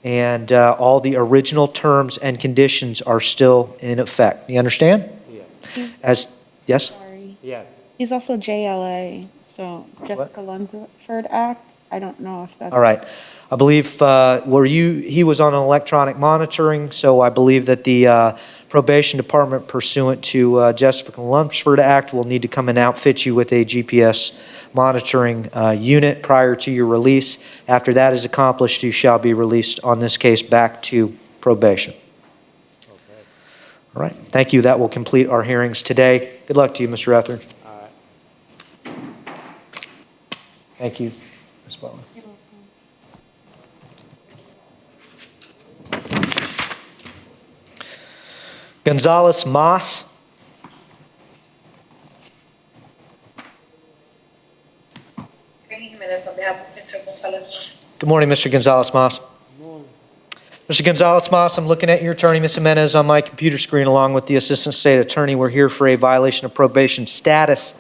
And all the original terms and conditions are still in effect. You understand? Yeah. Yes? Sorry. Yeah. He's also JLA, so Jessica Lunsford Act. I don't know if that's. All right. I believe, he was on an electronic monitoring, so I believe that the probation department pursuant to Jessica Lunsford Act will need to come and outfit you with a GPS monitoring unit prior to your release. After that is accomplished, you shall be released on this case back to probation. All right. Thank you. That will complete our hearings today. Good luck to you, Mr. Etheridge. All right. Thank you, Ms. Butler. Gonzalez Mas. Randy Jimenez on behalf of Mr. Gonzalez. Good morning, Mr. Gonzalez Mas. Mr. Gonzalez Mas, I'm looking at your attorney, Ms. Jimenez, on my computer screen along with the Assistant State Attorney. We're here for a violation of probation status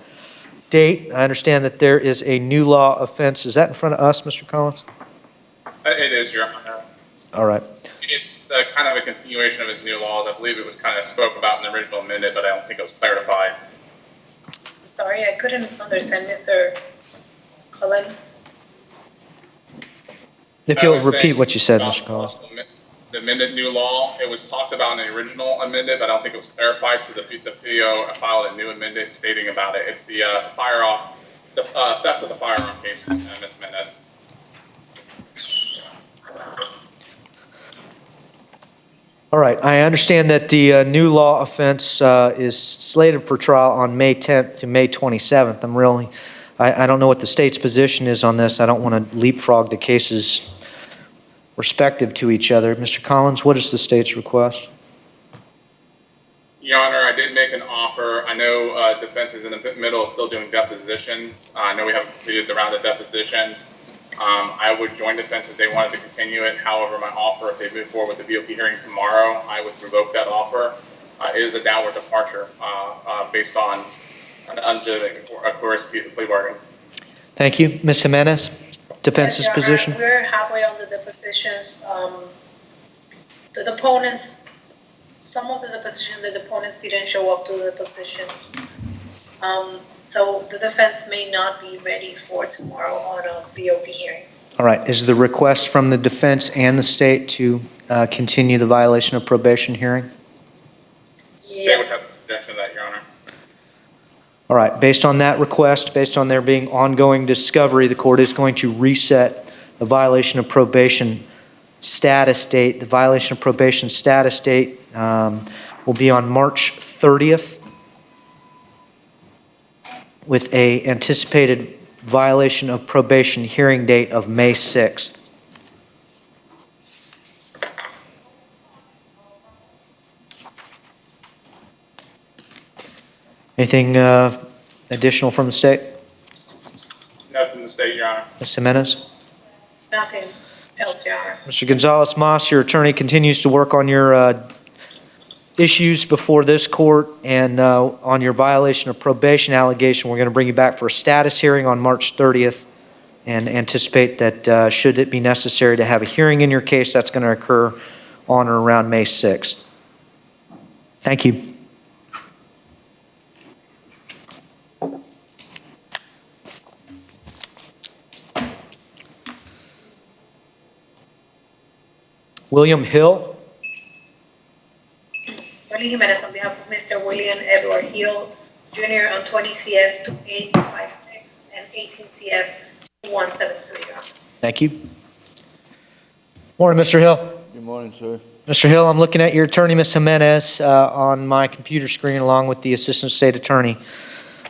date. I understand that there is a new law offense. Is that in front of us, Mr. Collins? It is, Your Honor. All right. It's kind of a continuation of his new laws. I believe it was kind of spoke about in the original amendment, but I don't think it was clarified. Sorry, I couldn't understand Mr. Collins. If I you'll was repeat saying what you said, about Mr. Collins. The amended new law, it was talked about in the original amendment, but I don't think it was clarified, so the PO filed a new amendment stating about it. It's the theft of the firearm case, Ms. Mendez. All right. I understand that the new law offense is slated for trial on May 10th to May 27th. I don't know what the state's position is on this. I don't want to leapfrog the cases respective to each other. Mr. Collins, what is the state's request? Your Honor, I did make an offer. I know defense is in the middle of still doing depositions. I know we haven't completed the round of depositions. I would join defense if they wanted to continue it. However, my offer, if they move forward with the BOP hearing tomorrow, I would revoke that offer. It is a downward departure based on an unjust or a coerced plea bargain. Thank you. Ms. Jimenez, defense's Yes, Your Honor, position? we're halfway on the depositions. The deponents, some of the depositions, the deponents didn't show up to the depositions. So the defense may not be ready for tomorrow on a BOP hearing. All right. Is the request from the defense and the state to continue the violation of probation hearing? They would have objection to that, Your Honor. All right. Based on that request, based on there being ongoing discovery, the court is going to reset the violation of probation status date. The violation of probation status date will be on March 30th with a anticipated violation of probation hearing date of May 6th. Anything additional from the state? Nothing to state, Your Honor. Ms. Jimenez? Nothing else, Your Honor. Mr. Gonzalez Mas, your attorney continues to work on your issues before this court and on your violation of probation allegation. We're going to bring you back for a status hearing on March 30th and anticipate that should it be necessary to have a hearing in your case, that's going to occur on or around May 6th. Thank you. William Hill. Randy Jimenez on behalf of Mr. William Edward Hill, Jr. on 20 CF 2856 and 18 CF 172, Your Honor. Thank you. Morning, Mr. Hill. Good morning, sir. Mr. Hill, I'm looking at your attorney, Ms. Jimenez, on my computer screen along with the Assistant State Attorney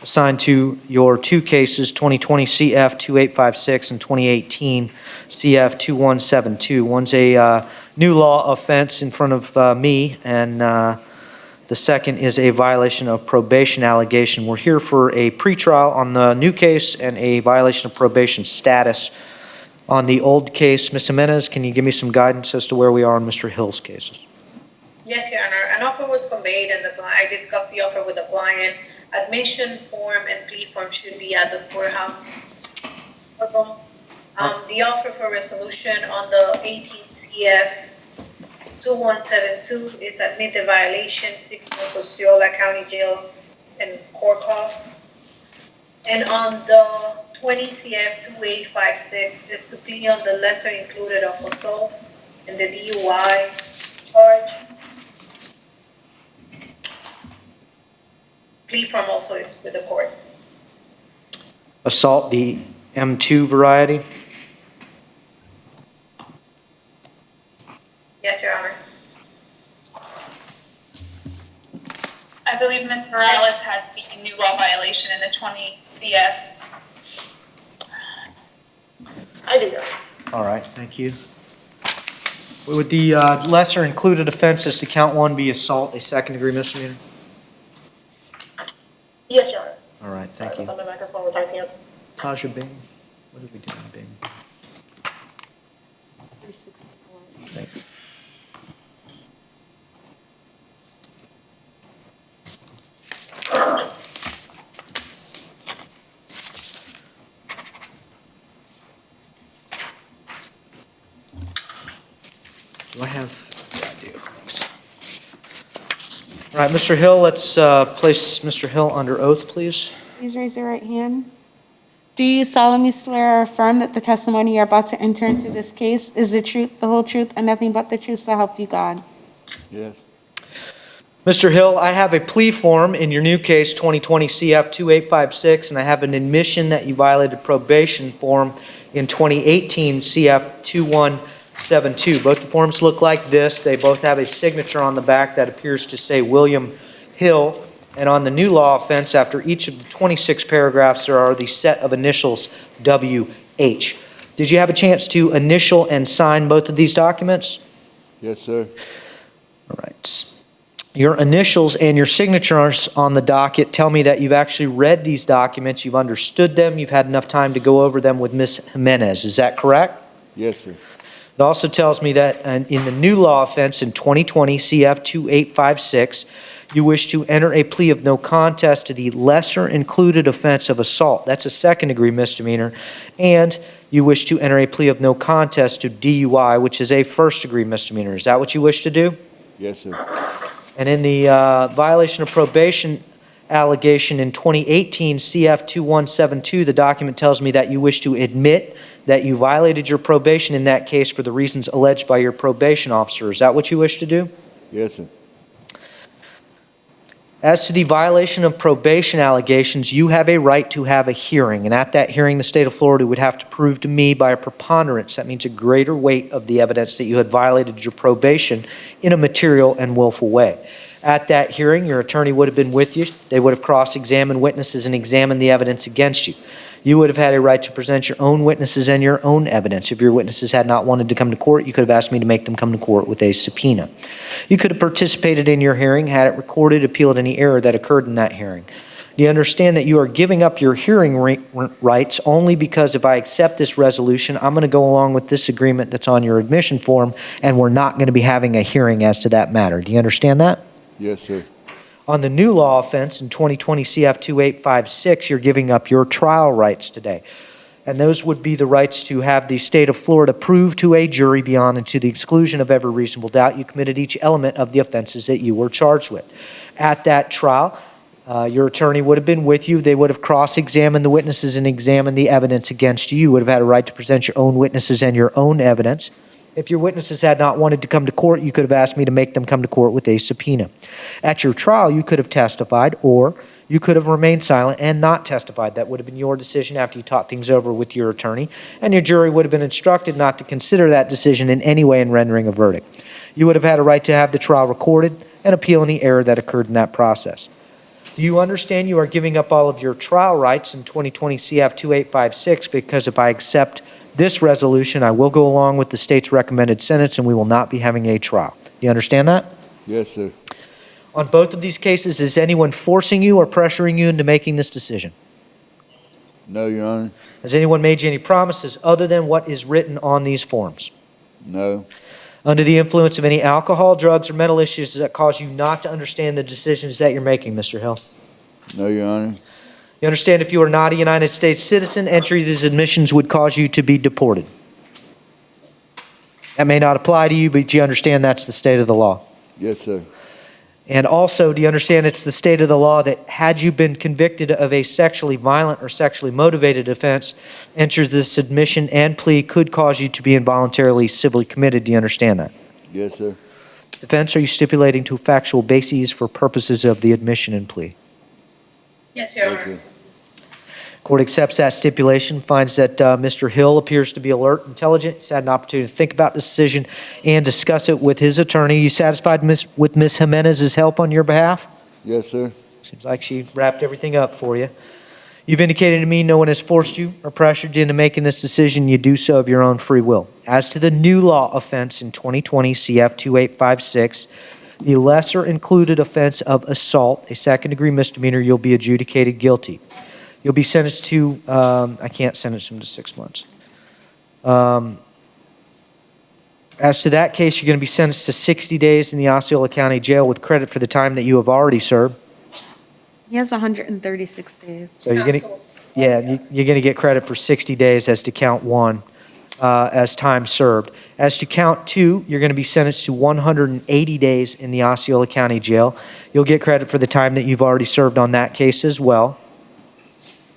assigned to your two cases, 2020 CF 2856 and 2018 CF 2172. One's a new law offense in front of me, and the second is a violation of probation allegation. We're here for a pretrial on the new case and a violation of probation status on the old case. Ms. Jimenez, can you give me some guidance as to where we are on Mr. Hill's cases? Yes, Your Honor. An offer was conveyed and I discussed the offer with the client. Admission form and plea form should be at the courthouse. The offer for resolution on the 18 CF 2172 is admit the violation, 6 months Osceola County Jail and court cost. And on the 20 CF 2856 is to plea on the lesser included of assault and the DUI charge. Plea form also is with the court. Assault, the M2 variety. Yes, Your Honor. I believe Ms. Morales has the new law violation in the 20 CF. I do, Your Honor. All right, thank you. Would the lesser included offenses to count one be assault, a second-degree misdemeanor? Yes, Your Honor. All right, thank you. The microphone was acting up. Taja Bing, what did we do in Bing? Thanks. Do I have? Yeah, I do. Thanks. All right, Mr. Hill, let's place Mr. Hill under oath, please. Please raise your right hand. Do you solemnly swear or affirm that the testimony you're about to enter into this case is the truth, the whole truth, and nothing but the truth, so help you God? Yes. Mr. Hill, I have a plea form in your new case, 2020 CF 2856, and I have an admission that you violated probation form in 2018 CF 2172. Both the forms look like this. They both have a signature on the back that appears to say William Hill. And on the new law offense, after each of the 26 paragraphs, there are the set of initials WH. Did you have a chance to initial and sign both of these documents? Yes, sir. All right. Your initials and your signatures on the docket tell me that you've actually read these documents, you've understood them, you've had enough time to go over them with Ms. Jimenez. Is that correct? Yes, sir. It also tells me that in the new law offense in 2020 CF 2856, you wish to enter a plea of no contest to the lesser included offense of assault. That's a second-degree misdemeanor. And you wish to enter a plea of no contest to DUI, which is a first-degree misdemeanor. Is that what you wish to do? Yes, sir. And in the violation of probation allegation in 2018 CF 2172, the document tells me that you wish to admit that you violated your probation in that case for the reasons alleged by your probation officer. Is that what you wish to do? Yes, sir. As to the violation of probation allegations, you have a right to have a hearing. And at that hearing, the state of Florida would have to prove to me by a preponderance, that means a greater weight of the evidence, that you had violated your probation in a material and willful way. At that hearing, your attorney would have been with you. They would have cross-examined witnesses and examined the evidence against you. You would have had a right to present your own witnesses and your own evidence. If your witnesses had not wanted to come to court, you could have asked me to make them come to court with a subpoena. You could have participated in your hearing, had it recorded, appealed any error that occurred in that hearing. Do you understand that you are giving up your hearing rights only because if I accept this resolution, I'm going to go along with this agreement that's on your admission form, and we're not going to be having a hearing as to that matter? Do you understand that? Yes, sir. On the new law offense in 2020 CF 2856, you're giving up your trial rights today. And those would be the rights to have the state of Florida prove to a jury beyond and to the exclusion of every reasonable doubt you committed each element of the offenses that you were charged with. At that trial, your attorney would have been with you. They would have cross-examined the witnesses and examined the evidence against you. You would have had a right to present your own witnesses and your own evidence. If your witnesses had not wanted to come to court, you could have asked me to make them come to court with a subpoena. At your trial, you could have testified, or you could have remained silent and not testified. That would have been your decision after you talked things over with your attorney, and your jury would have been instructed not to consider that decision in any way in rendering a verdict. You would have had a right to have the trial recorded and appeal any error that occurred in that process. Do you understand you are giving up all of your trial rights in 2020 CF 2856 because if I accept this resolution, I will go along with the state's recommended sentence and we will not be having a trial? Do you understand that? Yes, sir. On both of these cases, is anyone forcing you or pressuring you into making this decision? No, Your Honor. Has anyone made you any promises other than what is written on these forms? No. Under the influence of any alcohol, drugs, or mental issues that cause you not to understand the decisions that you're making, Mr. Hill? No, Your Honor. You understand if you are not a United States citizen, entry of these admissions would cause you to be deported. That may not apply to you, but you understand that's the state of the law. Yes, sir. And also, do you understand it's the state of the law that had you been convicted of a sexually violent or sexually motivated offense, enters this admission and plea could cause you to be involuntarily civilly committed? Do you understand that? Yes, sir. Defense, are you stipulating to factual bases for purposes of the admission and plea? Yes, Your Honor. Court accepts that stipulation, finds that Mr. Hill appears to be alert, intelligent. He's had an opportunity to think about the decision and discuss it with his attorney. You satisfied with Ms. Jimenez's help on your behalf? Yes, sir. Seems like she wrapped everything up for you. You've indicated to me no one has forced you or pressured you into making this decision. You do so of your own free will. As to the new law offense in 2020 CF 2856, the lesser included offense of assault, a second-degree misdemeanor, you'll be adjudicated guilty. You'll be sentenced to, I can't sentence him to 6 months. As to that case, you're going to be sentenced to 60 days in the Osceola County Jail with credit for the time that you have already served. He has 136 days. So you're going to, yeah, you're going to get credit for 60 days as to count one, as time served. As to count two, you're going to be sentenced to 180 days in the Osceola County Jail. You'll get credit for the time that you've already served on that case as well,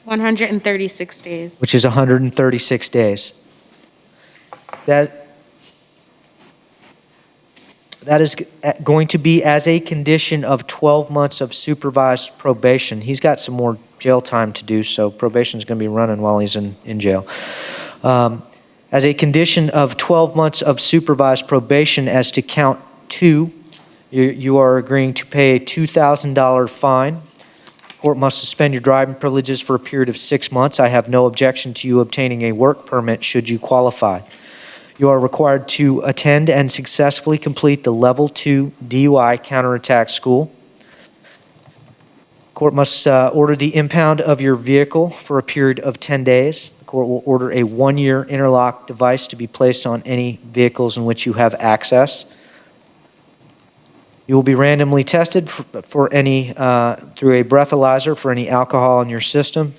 136 days. which is 136 days. That is going to be as a condition of 12 months of supervised probation. He's got some more jail time to do, so probation is going to be running while he's in jail. As a condition of 12 months of supervised probation, as to count two, you are agreeing to pay a $2,000 fine. Court must suspend your driving privileges for a period of 6 months. I have no objection to you obtaining a work permit should you qualify. You are required to attend and successfully complete the Level 2 DUI counterattack school. Court must order the impound of your vehicle for a period of 10 days. The court will order a 1-year interlock device to be placed on any vehicles in which you have access. You will be randomly tested for any, through a breathalyzer for any alcohol in your system.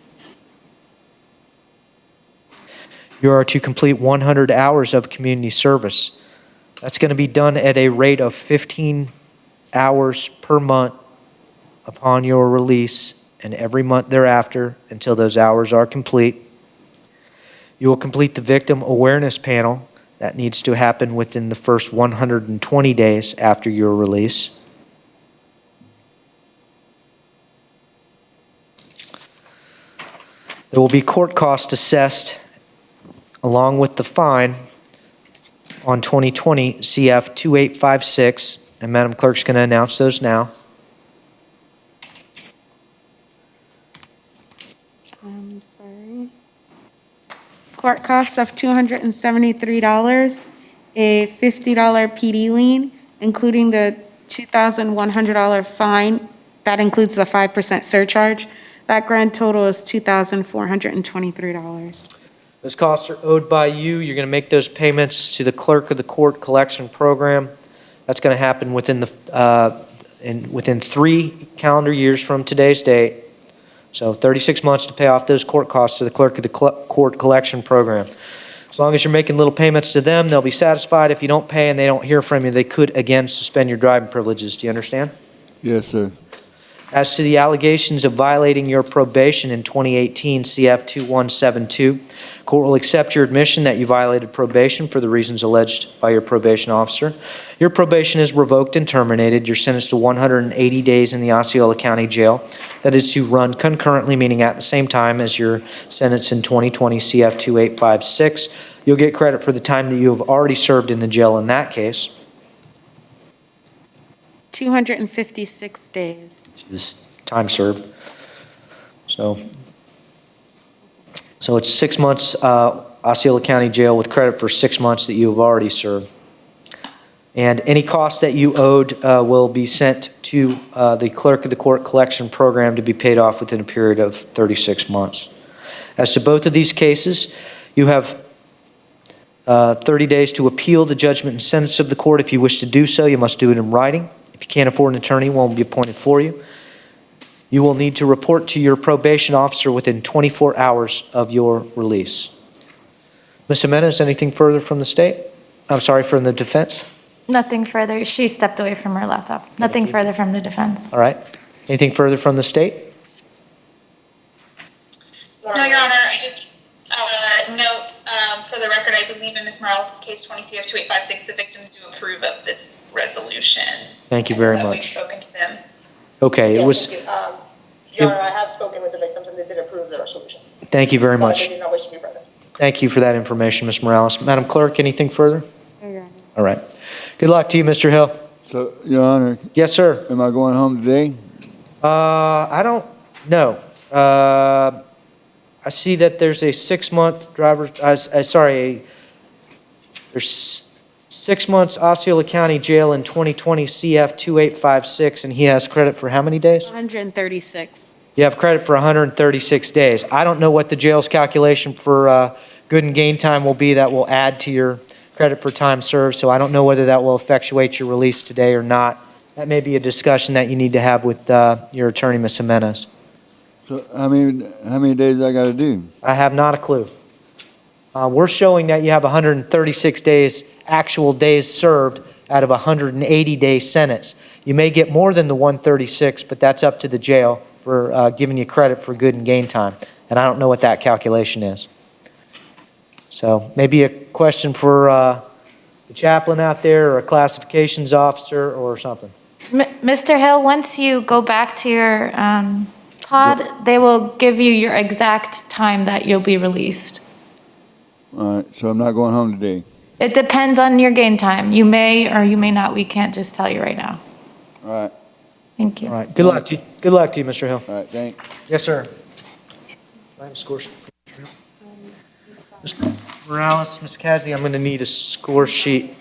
You are to complete 100 hours of community service. That's going to be done at a rate of 15 hours per month upon your release and every month thereafter until those hours are complete. You will complete the victim awareness panel. That needs to happen within the first 120 days after your release. There will be court costs assessed along with the fine on 2020 CF 2856, and Madam Clerk's going to announce those now. I'm sorry. Court costs of $273, a $50 PD lien, including the $2,100 fine. That includes the 5% surcharge. That grand total is $2,423. Those costs are owed by you. You're going to make those payments to the clerk of the court collection program. That's going to happen within within 3 calendar years from today's date. So 36 months to pay off those court costs to the clerk of the court collection program. As long as you're making little payments to them, they'll be satisfied. If you don't pay and they don't hear from you, they could again suspend your driving privileges. Do you understand? Yes, sir. As to the allegations of violating your probation in 2018 CF 2172, court will accept your admission that you violated probation for the reasons alleged by your probation officer. Your probation is revoked and terminated. You're sentenced to 180 days in the Osceola County Jail. That is to run concurrently, meaning at the same time as your sentence in 2020 CF 2856. You'll get credit for the time that you have already served in the jail in that case. 256 days. Is time served. So it's 6 months Osceola County Jail with credit for 6 months that you have already served. And any costs that you owed will be sent to the clerk of the court collection program to be paid off within a period of 36 months. As to both of these cases, you have 30 days to appeal the judgment and sentence of the court. If you wish to do so, you must do it in writing. If you can't afford an attorney, one will be appointed for you. You will need to report to your probation officer within 24 hours of your release. Ms. Jimenez, anything further from the state? I'm sorry, from the defense? Nothing further. She stepped away from her laptop. Nothing further from the defense. All right. Anything further from the state? No, Your Honor, I just note for the record, I believe in Ms. Morales' case 20 CF 2856, the victims do approve of this resolution. Thank you very That we've much. spoken to them. Okay, it was, Thank you. Your Honor, I have spoken with the victims and they did approve the resolution. thank you very But much. they did not wish to be present. Thank you for that information, Ms. Morales. Madam Clerk, anything further? All right. Good luck to you, Mr. Hill. So, Your Honor, Yes, sir. am I going home today? I don't know. I see that there's a 6-month driver's, there's 6 months Osceola County Jail in 2020 CF 2856, and he has credit for how many days? 136. You have credit for 136 days. I don't know what the jail's calculation for good and gain time will be that will add to your credit for time served, so I don't know whether that will effectuate your release today or not. That may be a discussion that you need to have with your attorney, Ms. Jimenez. So how many days I gotta do? I have not a clue. We're showing that you have 136 days, actual days served out of a 180-day sentence. You may get more than the 136, but that's up to the jail for giving you credit for good and gain time. And I don't know what that calculation is. So maybe a question for the chaplain out there or a classifications officer or something. Mr. Hill, once you go back to your pod, they will give you your exact time that you'll be released. All right, so I'm not going home today. It depends on your gain time. You may or you may not. We can't just tell you right now. All right. Thank you. All right. Good luck to you. Good luck to you, Mr. Hill. All right, thanks. Yes, sir. I have a score sheet. Mr. Morales, Ms. Kazzy, I'm going to need a score sheet.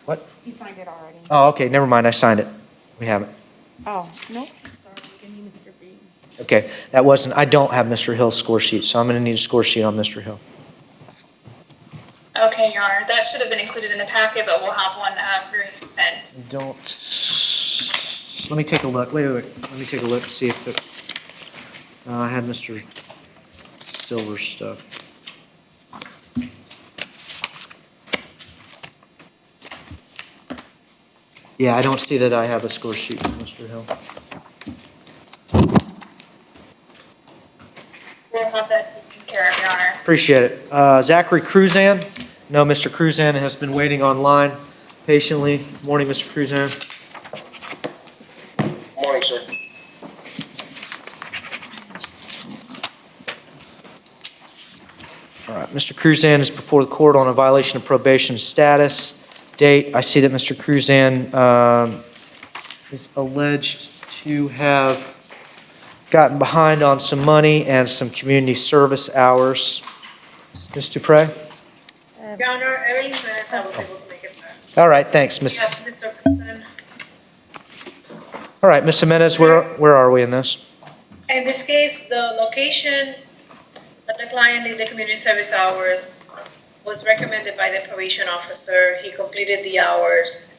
What? He signed it already. Oh, okay, never mind. I signed it. We have it. Oh, nope. Sorry, give me Mr. B. Okay, that wasn't, I don't have Mr. Hill's score sheet, so I'm going to need a score sheet on Mr. Hill. Okay, Your Honor, that should have been included in the packet, but we'll have one for you to send. Don't, let me take a look. Wait. Let me take a look and see if it, I had Mr. Silver's stuff. Yeah, I don't see that I have a score sheet for Mr. Hill. We'll have that taken care of, Your Honor. Appreciate it. Zachary Cruzan. No, Mr. Cruzan has been waiting online patiently. Morning, Mr. Cruzan. Morning, sir. All right, Mr. Cruzan is before the court on a violation of probation status. Date, I see that Mr. Cruzan is alleged to have gotten behind on some money and some community service hours. Ms. Dupre? Your Honor, Evelyn Jimenez, I was able to make it back. All right, thanks, Ms. Yes, Mr. President. All right, Ms. Jimenez, where are we in this? In this case, the location that the client did the community service hours was recommended by the probation officer. He completed the hours.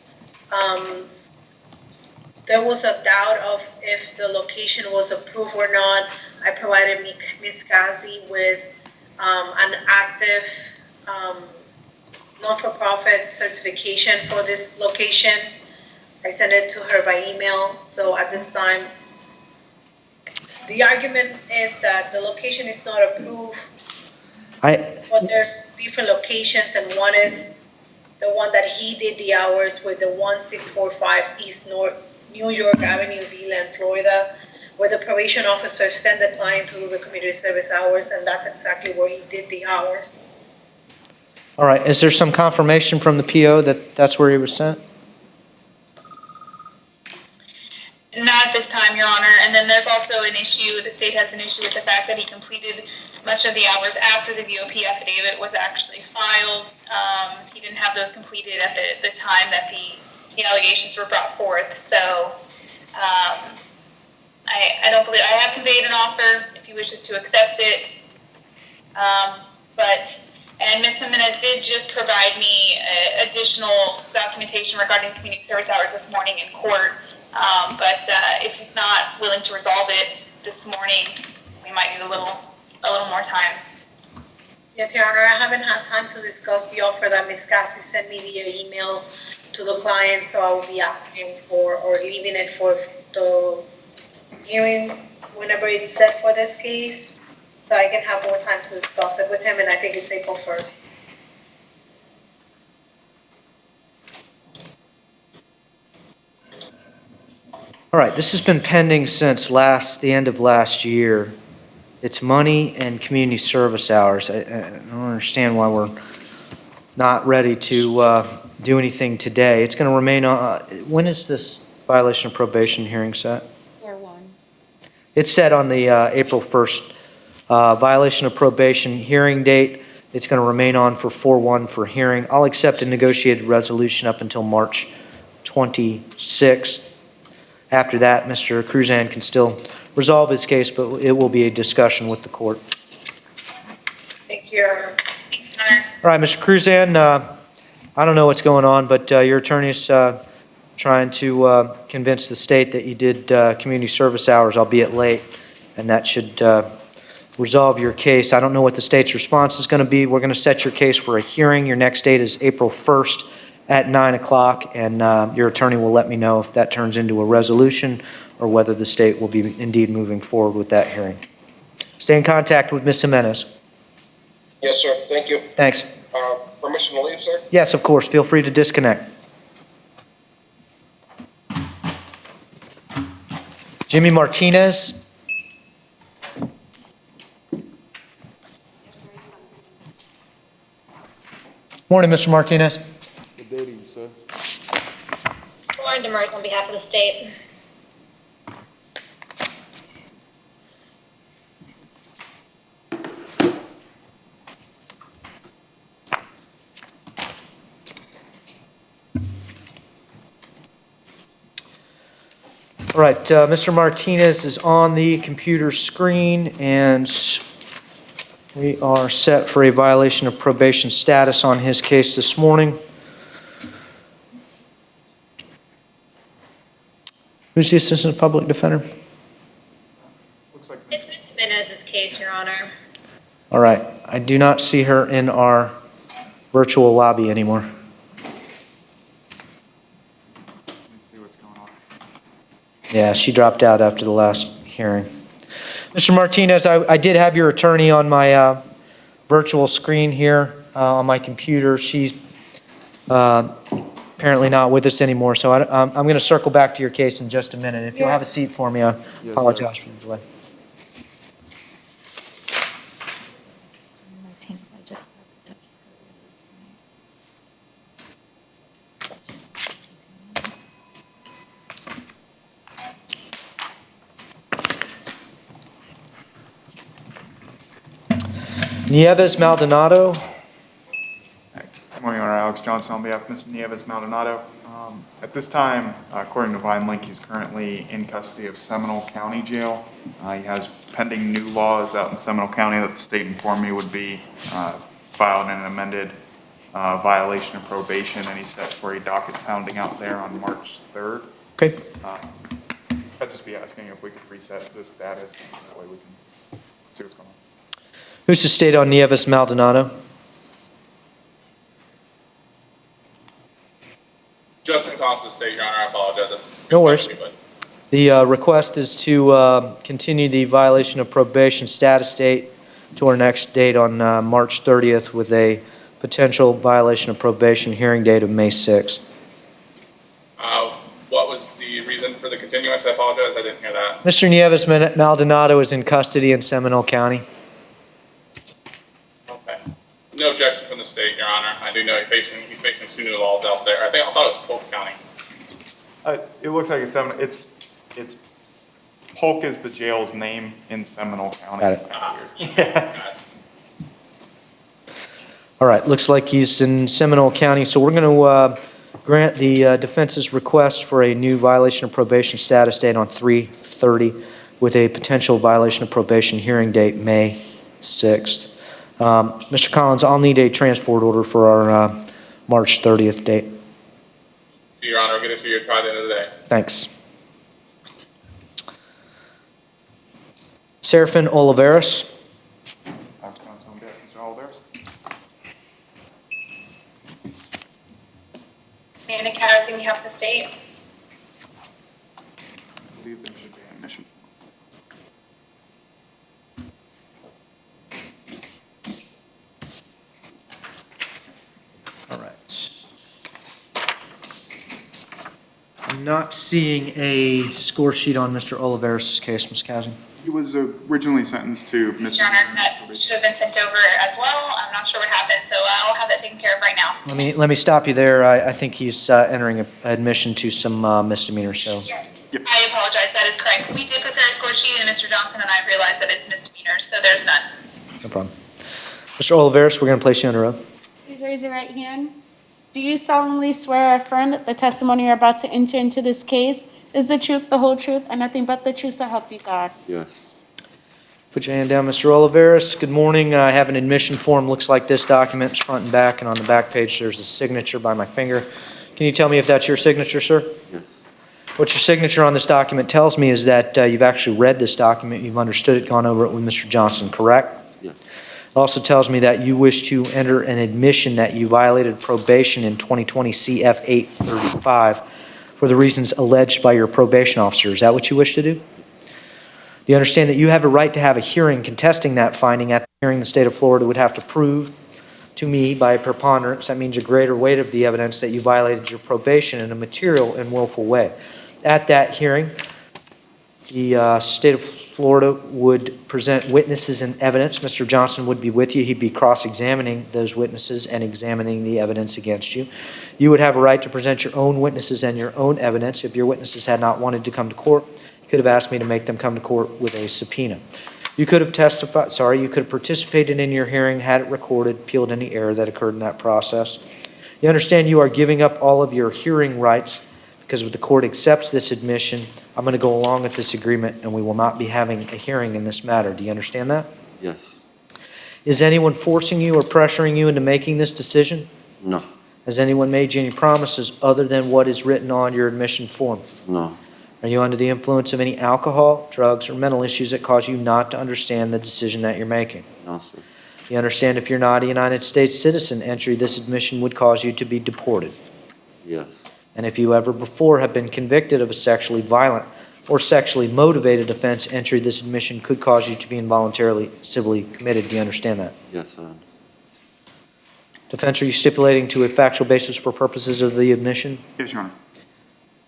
There was a doubt of if the location was approved or not. I provided Ms. Kazi with an active non-for-profit certification for this location. I sent it to her by email. So at this time, the argument is that the location is not approved, but there's different locations, and one is the one that he did the hours with, the 1645 East New York Avenue, DeLand, Florida, where the probation officer sent the client to do the community service hours, and that's exactly where he did the hours. All right, is there some confirmation from the PO that that's where he was sent? Not at this time, Your Honor. And then there's also an issue, the state has an issue with the fact that he completed much of the hours after the VOP affidavit was actually filed. He didn't have those completed at the time that the allegations were brought forth. So I don't believe, I have conveyed an offer if he wishes to accept it. And Ms. Jimenez did just provide me additional documentation regarding community service hours this morning in court. But if he's not willing to resolve it this morning, we might need a little more time. Yes, Your Honor, I haven't had time to discuss the offer that Ms. Cassie sent me via email. to the client, so I will be asking for, or leaving it for the hearing whenever it's set for this case, so I can have more time to discuss it with him, and I think it's April 1st. All right, this has been pending since the end of last year. It's money and community service hours. I don't understand why we're not ready to do anything today. It's going to remain on, when is this violation of probation hearing set? 4-1. It's set on the April 1st violation of probation hearing date. It's going to remain on for 4-1 for hearing. I'll accept a negotiated resolution up until March 26th. After that, Mr. Cruzan can still resolve his case, but it will be a discussion with the court. Thank you. All right, Mr. Cruzan, I don't know what's going on, but your attorney's trying to convince the state that you did community service hours, albeit late, and that should resolve your case. I don't know what the state's response is going to be. We're going to set your case for a hearing. Your next date is April 1st at 9 o'clock, and your attorney will let me know if that turns into a resolution or whether the state will be indeed moving forward with that hearing. Stay in contact with Ms. Jimenez. Yes, sir. Thank you. Thanks. Permission to leave, sir? Yes, of course. Feel free to disconnect. Jimmy Martinez. Morning, Mr. Martinez. Good day to you, sir. Lauren Demers on behalf of the state. All right, Mr. Martinez is on the computer screen, and we are set for a violation of probation status on his case this morning. Who's the Assistant Public Defender? It's Ms. Jimenez's case, Your Honor. All right, I do not see her in our virtual lobby anymore. Yeah, she dropped out after the last hearing. Mr. Martinez, I did have your attorney on my virtual screen here on my computer. She's apparently not with us anymore, so I'm going to circle back to your case in just a minute. If you'll have a seat for me, I apologize for the delay. Nieves Maldonado. Good morning, Your Honor. Alex Johnson on behalf of Mr. Nieves Maldonado. At this time, according to VineLink, he's currently in custody of Seminole County Jail. He has pending new laws out in Seminole County that the state informed me would be filed in an amended violation of probation, and he's set for a docket sounding out there on March 3rd. Okay. I'd just be asking if we could reset this status, that way we can see what's going on. Who's the state on Nieves Maldonado? Justin Cost of the state, Your Honor, I apologize. No worries. The request is to continue the violation of probation status date to our next date on March 30th with a potential violation of probation hearing date of May 6th. What was the reason for the continuance? I apologize, I didn't hear that. Mr. Nieves Maldonado is in custody in Seminole County. Okay. No objection from the state, Your Honor. I do know he's facing two new laws out there. I thought it was Polk County. It looks like it's Polk is the jail's name in Seminole County. Got it. Yeah. All right, looks like he's in Seminole County, so we're going to grant the defense's request for a new violation of probation status date on 3/30 with a potential violation of probation hearing date May 6th. Mr. Collins, I'll need a transport order for our March 30th date. Your Honor, I'll get it to you by the end of the day. Thanks. Serafin Oliveros. Alex Johnson on behalf of Mr. Oliveros. Amanda Kaz, on behalf of the state. I believe there should be an admission. All right. I'm not seeing a score sheet on Mr. Oliveris' case, Ms. Kazim. He was originally sentenced to Mr. Honor, that should have been sent over as well. I'm not sure what happened, so I'll have that taken care of right now. Let me stop you there. I think he's entering an admission to some misdemeanor, so. I apologize, that is correct. We did prepare a score sheet, and Mr. Johnson and I realized that it's misdemeanors, so there's none. No problem. Mr. Oliveris, we're going to place you under oath. Please raise your right hand. Do you solemnly swear or affirm that the testimony you're about to enter into this case is the truth, the whole truth, and nothing but the truth, so help you God? Yes. Put your hand down, Mr. Oliveris. Good morning. I have an admission form. Looks like this document. It's front and back, and on the back page, there's a signature by my finger. Can you tell me if that's your signature, sir? Yes. What your signature on this document tells me is that you've actually read this document, you've understood it, gone over it with Mr. Johnson, correct? Yes. It also tells me that you wish to enter an admission that you violated probation in 2020 CF 835 for the reasons alleged by your probation officer. Is that what you wish to do? Do you understand that you have a right to have a hearing contesting that finding? At the hearing, the state of Florida would have to prove to me by a preponderance, that means a greater weight of the evidence, that you violated your probation in a material and willful way. At that hearing, the state of Florida would present witnesses and evidence. Mr. Johnson would be with you. He'd be cross-examining those witnesses and examining the evidence against you. You would have a right to present your own witnesses and your own evidence. If your witnesses had not wanted to come to court, you could have asked me to make them come to court with a subpoena. You could have you could have participated in your hearing, had it recorded, appealed any error that occurred in that process. You understand you are giving up all of your hearing rights because if the court accepts this admission, I'm going to go along with this agreement and we will not be having a hearing in this matter. Do you understand that? Yes. Is anyone forcing you or pressuring you into making this decision? No. Has anyone made you any promises other than what is written on your admission form? No. Are you under the influence of any alcohol, drugs, or mental issues that cause you not to understand the decision that you're making? No, sir. You understand if you're not a United States citizen, entry this admission would cause you to be deported. Yes. And if you ever before have been convicted of a sexually violent or sexually motivated offense, entry this admission could cause you to be involuntarily civilly committed. Do you understand that? Yes, sir. Defense, are you stipulating to a factual basis for purposes of the admission? Yes, Your Honor.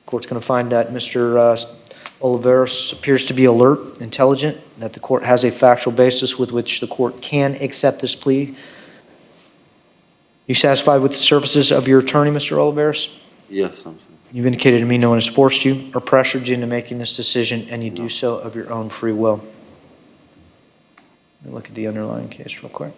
Court's going to find that Mr. Oliveris appears to be alert, intelligent, that the court has a factual basis with which the court can accept this plea. You satisfied with the services of your attorney, Mr. Oliveris? Yes, I'm sorry. You've indicated to me no one has forced you or pressured you into making this decision, and you do so of your own free will. Let me look at the underlying case real quick.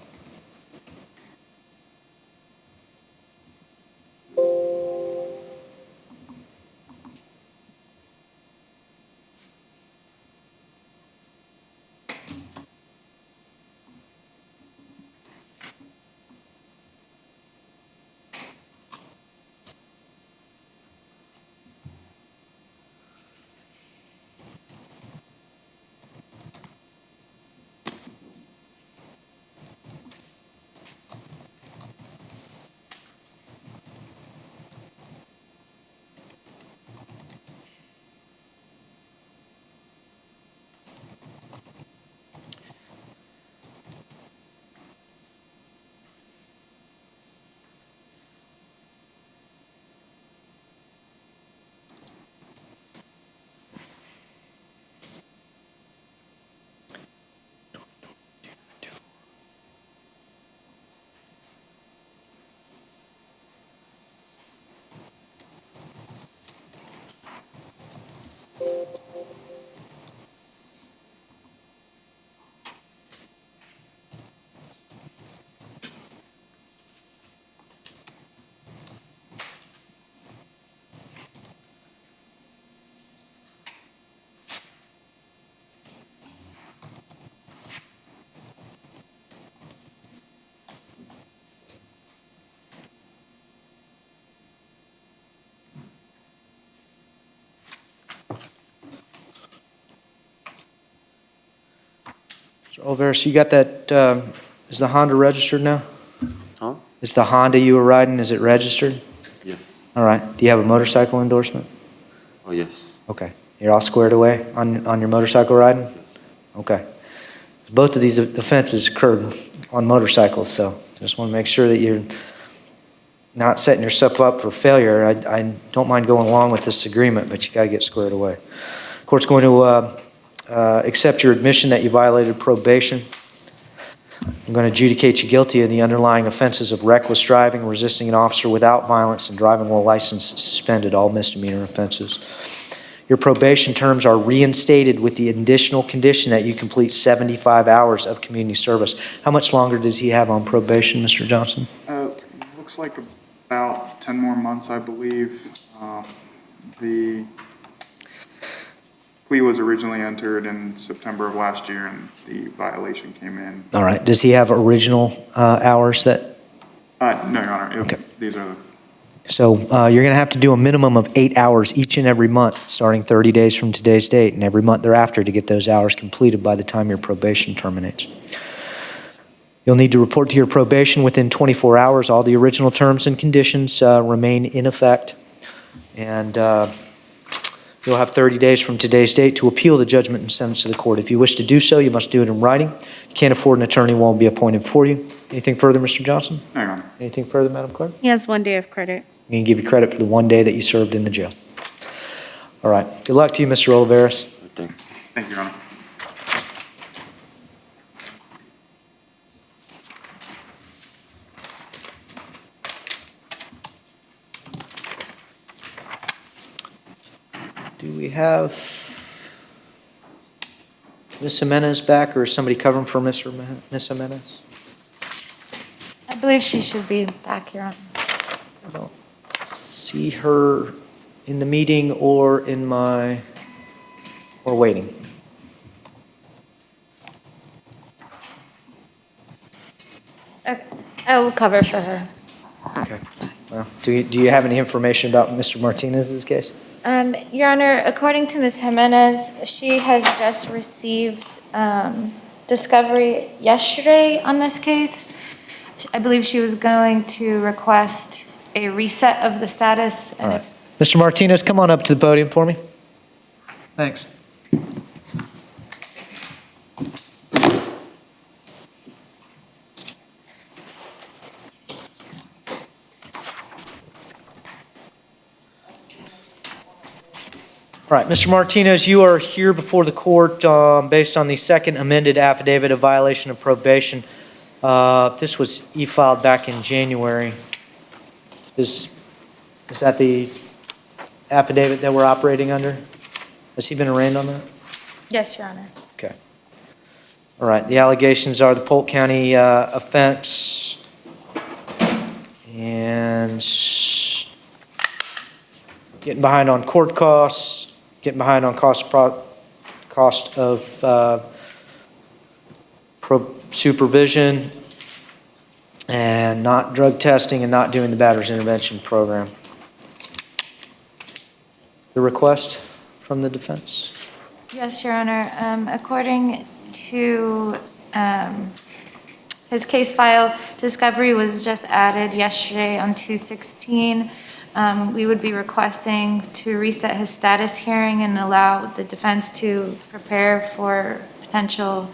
Mr. Oliveris, you got that, is the Honda registered now? Huh? Is the Honda you were riding, is it registered? Yeah. All right. Do you have a motorcycle endorsement? Oh, yes. Okay. You're all squared away on your motorcycle riding? Okay. Both of these offenses occurred on motorcycles, so just want to make sure that you're not setting yourself up for failure. I don't mind going along with this agreement, but you got to get squared away. Court's going to accept your admission that you violated probation. I'm going to adjudicate you guilty of the underlying offenses of reckless driving, resisting an officer without violence, and driving while license suspended, all misdemeanor offenses. Your probation terms are reinstated with the additional condition that you complete 75 hours of community service. How much longer does he have on probation, Mr. Johnson? Looks like about 10 more months, I believe. The plea was originally entered in September of last year, and the violation came in. All right. Does he have original hours that? No, Your Honor. Okay. These are the... So you're going to have to do a minimum of 8 hours each and every month, starting 30 days from today's date, and every month thereafter to get those hours completed by the time your probation terminates. You'll need to report to your probation within 24 hours. All the original terms and conditions remain in effect, and you'll have 30 days from today's date to appeal the judgment and sentence to the court. If you wish to do so, you must do it in writing. If you can't afford an attorney, one will be appointed for you. Anything further, Mr. Johnson? No, Your Honor. Anything further, Madam Clerk? He has 1 day of credit. I'm going to give you credit for the 1 day that you served in the jail. All right. Good luck to you, Mr. Olivares. Thank you, Your Honor. Do we have Ms. Jimenez back, or is somebody covering for Ms. Jimenez? I believe she should be back, Your Honor. I don't see her in the meeting or waiting. Okay, I will cover for her. Okay. Well, do you have any information about Mr. Martinez's case? Your Honor, according to Ms. Jimenez, she has just received discovery yesterday on this case. I believe she was going to request a reset of the status. And if Mr. Martinez, come on up to the podium for me. Thanks. All right, Mr. Martinez, you are here before the court based on the second amended affidavit of violation of probation. This was e-filed back in January. Is that the affidavit that we're operating under? Has he been arraigned on that? Yes, Your Honor. Okay. All right, the allegations are the Polk County offense and getting behind on court costs, getting behind on cost of supervision, and not drug testing and not doing the batter's intervention program. The request from the defense? Yes, Your Honor. According to his case file, discovery was just added yesterday on 2/16. We would be requesting to reset his status hearing and allow the defense to prepare for potential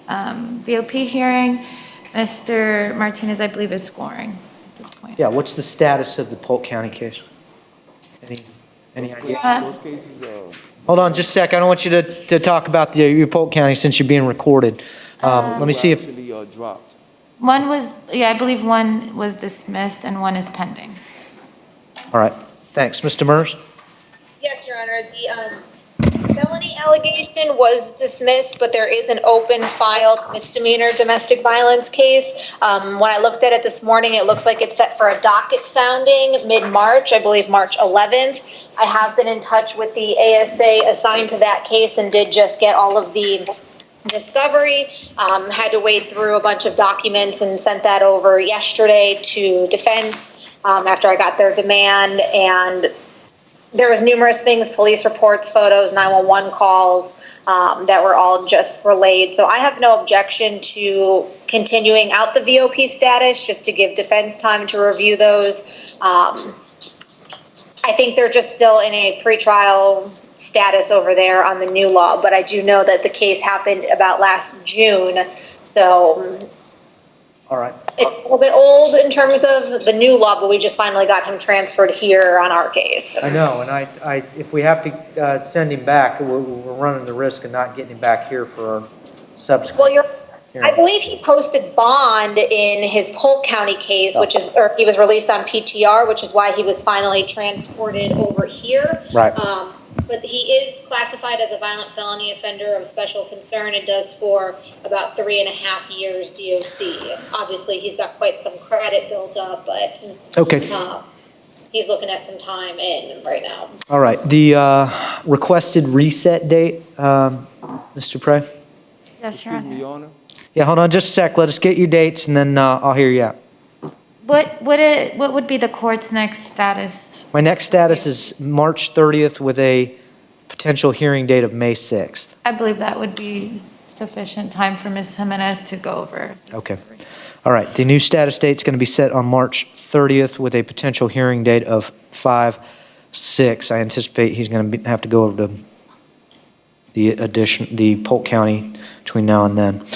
BOP hearing. Mr. Martinez, I believe, is scoring at this point. Yeah, what's the status of the Polk County case? Any idea? Those cases, Hold on just a sec. I don't want you to talk about your Polk County since you're being recorded. Let me see if... actually dropped. One was, I believe one was dismissed and one is pending. All right. Thanks. Mr. Mers? Yes, Your Honor. The felony allegation was dismissed, but there is an open filed misdemeanor domestic violence case. When I looked at it this morning, it looks like it's set for a docket sounding mid-March, I believe March 11th. I have been in touch with the ASA assigned to that case and did just get all of the discovery. Had to wade through a bunch of documents and sent that over yesterday to defense after I got their demand. And there was numerous things, police reports, photos, 911 calls that were all just relayed. So I have no objection to continuing out the VOP status just to give defense time to review those. I think they're just still in a pretrial status over there on the new law, but I do know that the case happened about last June, so All right. it's a little bit old in terms of the new law, but we just finally got him transferred here on our case. I know, and I if we have to send him back, we're running the risk of not getting him back here for our subsequent. Well, I hearing. believe he posted bond in his Polk County case, or he was released on PTR, which is why he was finally transported over here. Right. But he is classified as a violent felony offender of special concern and does for about 3.5 years DOC. Obviously, he's got quite some credit built up, but Okay. He's looking at some time in right now. All right. The requested reset date, Mr. Prey? Yes, Your Honor. Yeah, hold on just a sec. Let us get your dates, and then I'll hear you out. What would be the court's next status? My next status is March 30th with a potential hearing date of May 6th. I believe that would be sufficient time for Ms. Jimenez to go over. Okay. All right. The new status date is going to be set on March 30th with a potential hearing date of 5/6. I anticipate he's going to have to go over to the Polk County between now and then.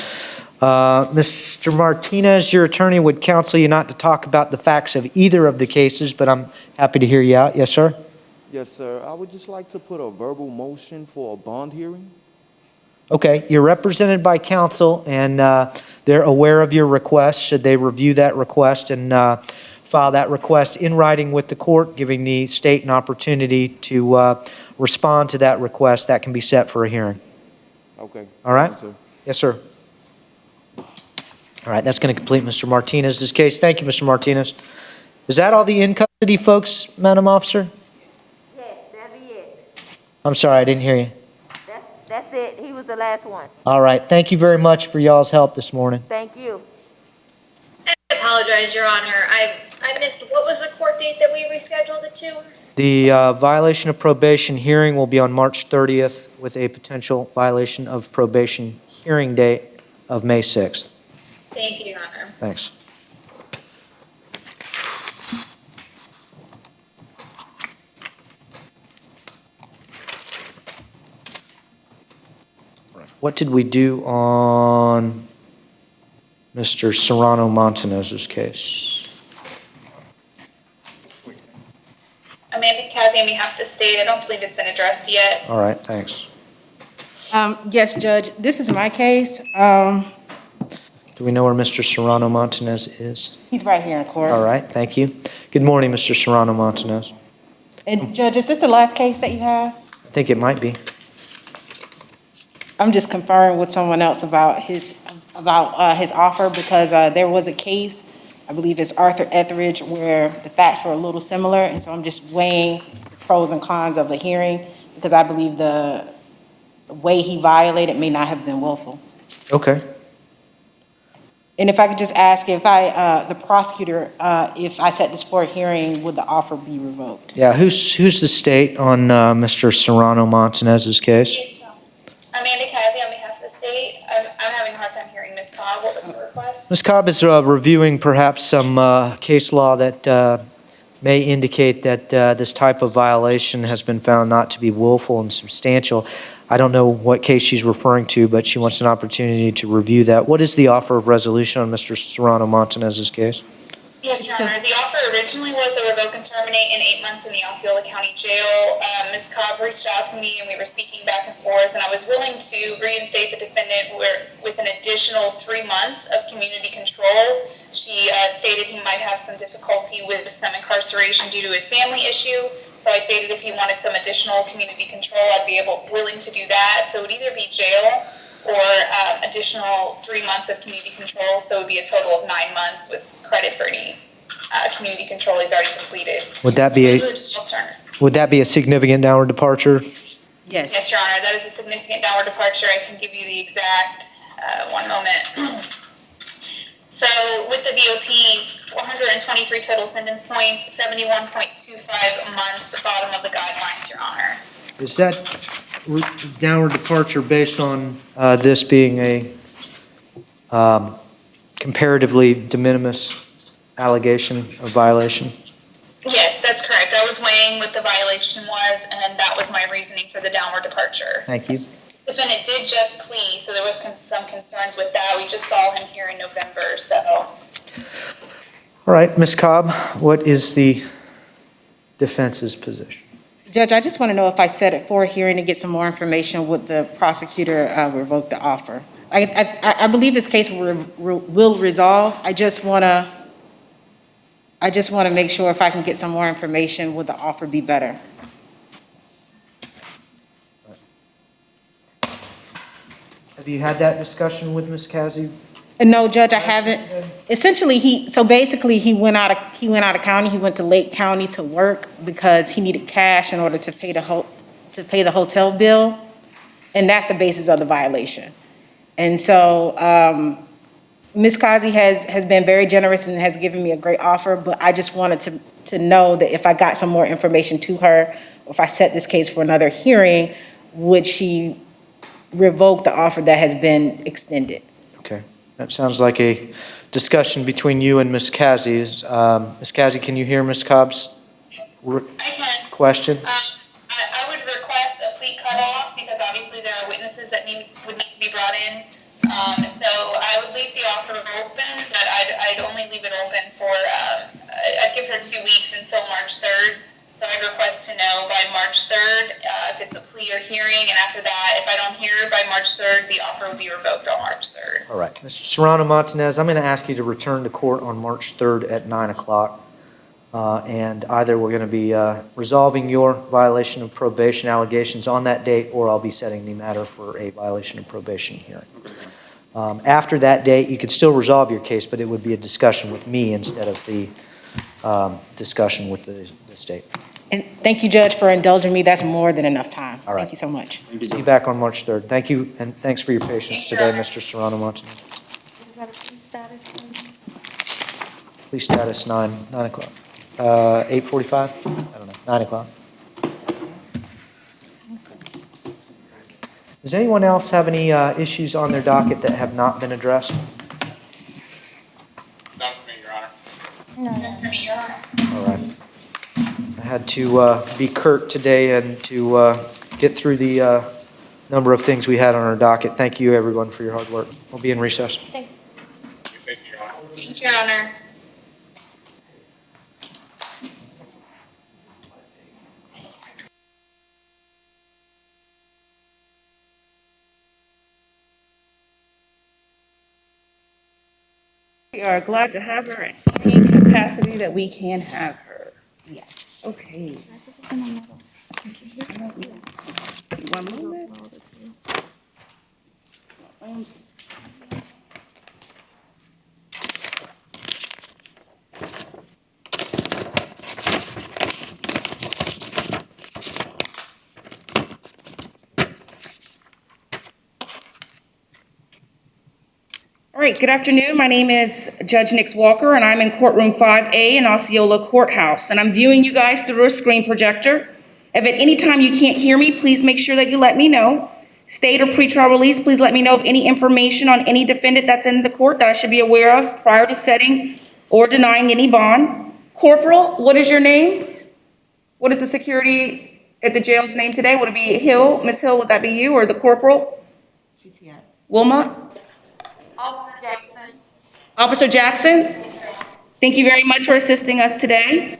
Mr. Martinez, your attorney would counsel you not to talk about the facts of either of the cases, but I'm happy to hear you out. Yes, sir? Yes, sir. I would just like to put a verbal motion for a bond hearing. Okay, you're represented by counsel, and they're aware of your request. Should they review that request and file that request in writing with the court, giving the state an opportunity to respond to that request, that can be set for a hearing. Okay. All right? Yes, sir. Yes, sir. All right, that's going to complete Mr. Martinez's case. Thank you, Mr. Martinez. Is that all the in custody folks, Madam Officer? Yes, that'll be it. I'm sorry, I didn't hear you. That's it. He was the last one. All right, thank you very much for y'all's help this morning. Thank you. I apologize, Your Honor. I missed, what was the court date that we rescheduled it to? The violation of probation hearing will be on March 30th with a potential violation of probation hearing date of May 6th. Thank you, Your Honor. Thanks. What did we do on Mr. Serrano Montanez's case? Amanda Kazi on behalf of the state. I don't believe it's been addressed yet. All right, thanks. Yes, Judge, this is my case. Do we know where Mr. Serrano Montanez is? He's right here in court. All right, thank you. Good morning, Mr. Serrano Montanez. And Judge, is this the last case that you have? I think it might be. I'm just conferring with someone else about his offer because there was a case, I believe it's Arthur Etheridge, where the facts were a little similar, and so I'm just weighing the pros and cons of the hearing because I believe the way he violated may not have been willful. Okay. And if I could just ask if the prosecutor, if I set this for a hearing, would the offer be revoked? Yeah, who's the state on Mr. Serrano Montanez's case? Amanda Kazi on behalf of the state. I'm having a hard time hearing Ms. Cobb. What was her request? Ms. Cobb is reviewing perhaps some case law that may indicate that this type of violation has been found not to be willful and substantial. I don't know what case she's referring to, but she wants an opportunity to review that. What is the offer of resolution on Mr. Serrano Montanez's case? Yes, Your Honor. The offer originally was a revoke and terminate in 8 months in the Osceola County Jail. Ms. Cobb reached out to me and we were speaking back and forth, and I was willing to reinstate the defendant with an additional 3 months of community control. She stated he might have some difficulty with some incarceration due to his family issue. So I stated if he wanted some additional community control, I'd be willing to do that. So it would either be jail or additional 3 months of community control. So it would be a total of 9 months with credit for any community control he's already completed. Would that be a significant downward departure? Yes. Yes, Your Honor. That is a significant downward departure. I can give you the exact 1 moment. So with the VOP, 123 total sentence points, 71.25 months, bottom of the guidelines, Your Honor. Is that downward departure based on this being a comparatively de minimis allegation of violation? Yes, that's correct. I was weighing what the violation was, and then that was my reasoning for the downward departure. Thank you. Defendant did just plea, so there was some concerns with that. We just saw him here in November, so. All right, Ms. Cobb, what is the defense's position? Judge, I just want to know if I set it for a hearing to get some more information, would the prosecutor revoke the offer? I believe this case will resolve. I just want to make sure if I can get some more information, would the offer be better? Have you had that discussion with Ms. Kazi? No, Judge, I haven't. Essentially, he went out of county. He went to Lake County to work because he needed cash in order to pay the hotel bill, and that's the basis of the violation. And so, Ms. Kazi has been very generous and has given me a great offer, but I just wanted to know that if I got some more information to her, or if I set this case for another hearing, would she revoke the offer that has been extended? Okay, that sounds like a discussion between you and Ms. Kazi. Ms. Kazi, can you hear Ms. Cobb's question? I would request a plea cutoff because obviously there are witnesses that would need to be brought in. So I would leave the offer open, but I'd only leave it open for, I'd give her 2 weeks until March 3rd. So I'd request to know by March 3rd if it's a plea or hearing, and after that, if I don't hear by March 3rd, the offer will be revoked on March 3rd. All right, Mr. Serrano Montanez, I'm going to ask you to return to court on March 3rd at 9 o'clock. And either we're going to be resolving your violation of probation allegations on that date, or I'll be setting the matter for a violation of probation hearing. After that date, you could still resolve your case, but it would be a discussion with me instead of the discussion with the state. And thank you, Judge, for indulging me. That's more than enough time. All right. Thank you so much. See you back on March 3rd. Thank you, and thanks for your patience today, Mr. Serrano Montanez. Is that a plea status? Please status 9 o'clock. 8:45? I don't know, 9 o'clock. Does anyone else have any issues on their docket that have not been addressed? None for me, Your Honor. None for me, Your Honor. All right. I had to be curt today and to get through the number of things we had on our docket. Thank you, everyone, for your hard work. We'll be in recess. Thank you, Your Honor. Thank you, Your Honor. We are glad to have her in any capacity that we can have her. Yes. Okay. One moment. All right, good afternoon. My name is Judge Nix Walker, and I'm in courtroom 5A in Osceola Courthouse, and I'm viewing you guys through a screen projector. If at any time you can't hear me, please make sure that you let me know. State or pretrial release, please let me know of any information on any defendant that's in the court that I should be aware of prior to setting or denying any bond. Corporal, what is your name? What is the security at the jail's name today? Would it be Hill? Ms. Hill, would that be you, or the corporal? Wilmot? Officer Jackson. Officer Jackson, thank you very much for assisting us today.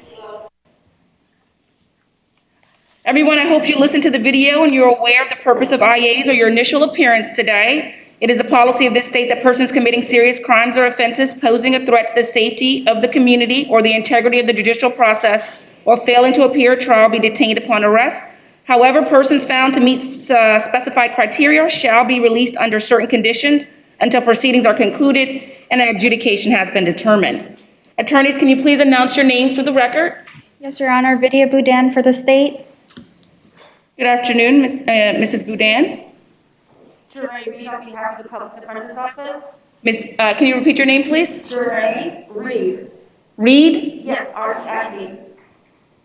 Everyone, I hope you listened to the video and you're aware of the purpose of IAs or your initial appearance today. It is the policy of this state that persons committing serious crimes or offenses posing a threat to the safety of the community or the integrity of the judicial process or failing to appear at trial be detained upon arrest. However, persons found to meet specified criteria shall be released under certain conditions until proceedings are concluded and an adjudication has been determined. Attorneys, can you please announce your names for the record? Yes, Your Honor. Vidya Boudin for the state. Good afternoon, Mrs. Boudin. Jeray Reed on behalf of the Public Defender's Office. Can you repeat your name, please? Jeray Reed. Reed? Yes, R-E-I-D.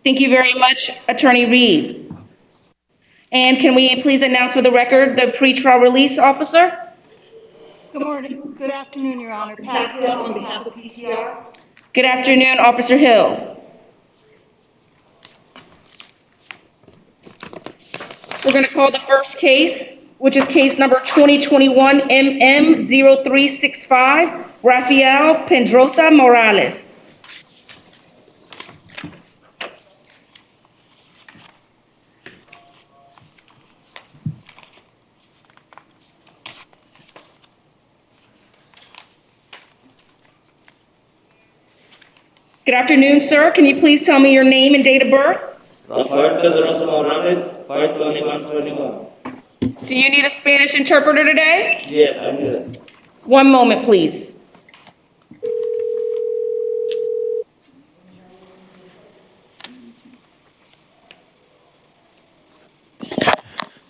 Thank you very much, Attorney Reed. And can we please announce for the record the pretrial release officer? Good morning. Good afternoon, Your Honor. Pat Hill on behalf of PTR. Good afternoon, Officer Hill. We're going to call the first case, which is case number 2021 MM0365, Rafael Pedrosa Morales. Good afternoon, sir. Can you please tell me your name and date of birth? Rafael Pedrosa Morales, 52121. Do you need a Spanish interpreter today? Yes, I need it. One moment, please.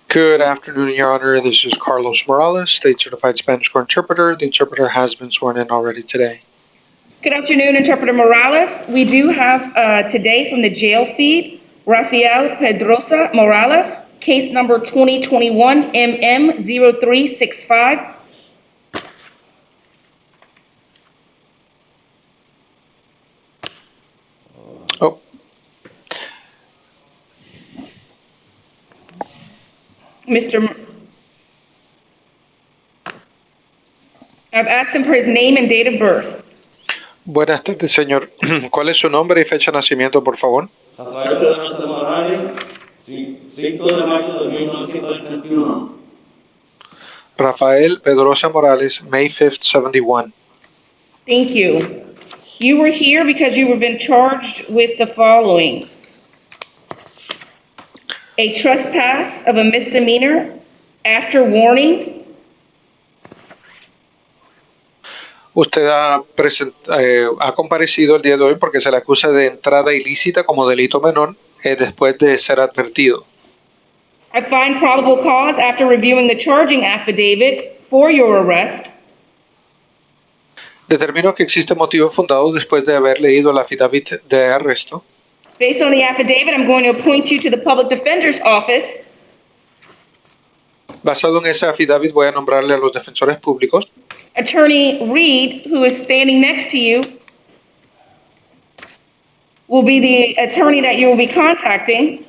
Good afternoon, Your Honor. This is Carlos Morales, State Certified Spanish Court Interpreter. The interpreter has been sworn in already today. Good afternoon, Interpreter Morales. We do have today from the jail feed, Rafael Pedrosa Morales, case number 2021 MM0365. Oh. I've asked him for his name and date of birth. Buenas tardes, señor. ¿Cuál es su nombre y fecha de nacimiento, por favor? Rafael Pedrosa Morales, 5 de mayo de 1971. Rafael Pedrosa Morales, May 5th, 71. Thank you. You were here because you have been charged with the following: a trespass of a misdemeanor after warning. Usted ha comparecido el día de hoy porque se le acusa de entrada ilícita como delito menor después de ser advertido. I find probable cause after reviewing the charging affidavit for your arrest. Determino que existe motivo fundado después de haber leído la affidavit de arresto. Based on the affidavit, I'm going to appoint you to the Public Defender's Office. Basado en esa affidavit voy a nombrarle a los defensores públicos. Attorney Reed, who is standing next to you, will be the attorney that you will be contacting.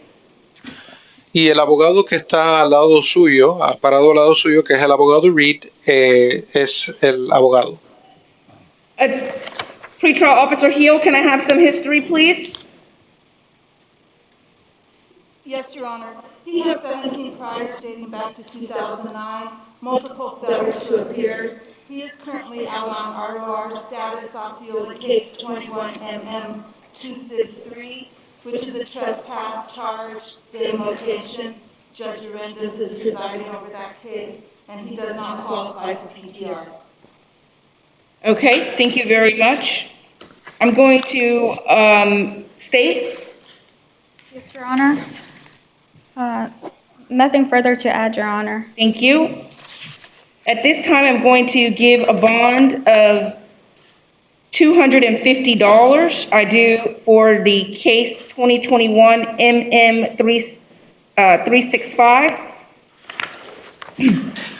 Y el abogado que está al lado suyo, parado al lado suyo, que es el abogado Reed, es el abogado. Pretrial Officer Heel, can I have some history, please? Yes, Your Honor. He has 17 priors dating back to 2009, multiple failures to appears. He is currently out on ROR status, Osceola case 21MM263, which is a trespass charge, same location. Judge Arendas is presiding over that case, and he does not qualify for PTR. Okay, thank you very much. I'm going to state. Yes, Your Honor. Nothing further to add, Your Honor. Thank you. At this time, I'm going to give a bond of $250. I do for the case 2021 MM365.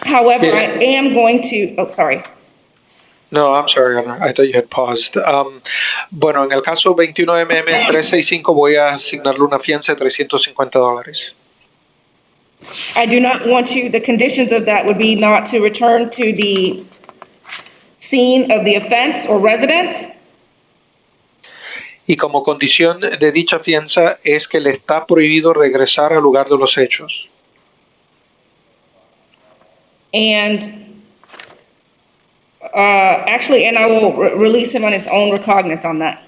However, I am going to, sorry. No, I'm sorry, Honor. I thought you had paused. Bueno, en el caso 21MM365 voy a asignarle una fianza de $350. I do not want you, the conditions of that would be not to return to the scene of the offense or residence. Y como condición de dicha fianza es que le está prohibido regresar al lugar de los hechos. And actually, and I will release him on his own recognizance on that.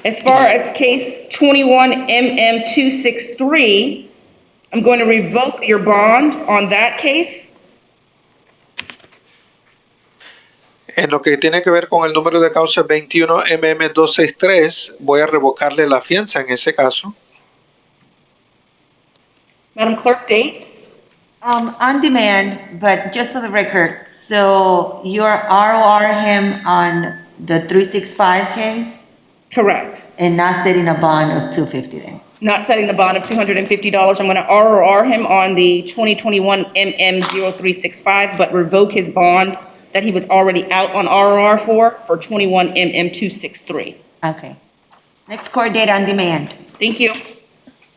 As far as case 21MM263, I'm going to revoke your bond on that case. En lo que tiene que ver con el número de causa 21MM263, voy a revocarle la fianza en ese caso. Madam Clerk, dates? On demand, but just for the record, so you're ROR him on the 365 case? Correct. And not setting a bond of $250 then? Not setting the bond of $250. I'm going to ROR him on the 2021 MM0365, but revoke his bond that he was already out on ROR for 21 MM263. Okay. Next court date on demand. Thank you.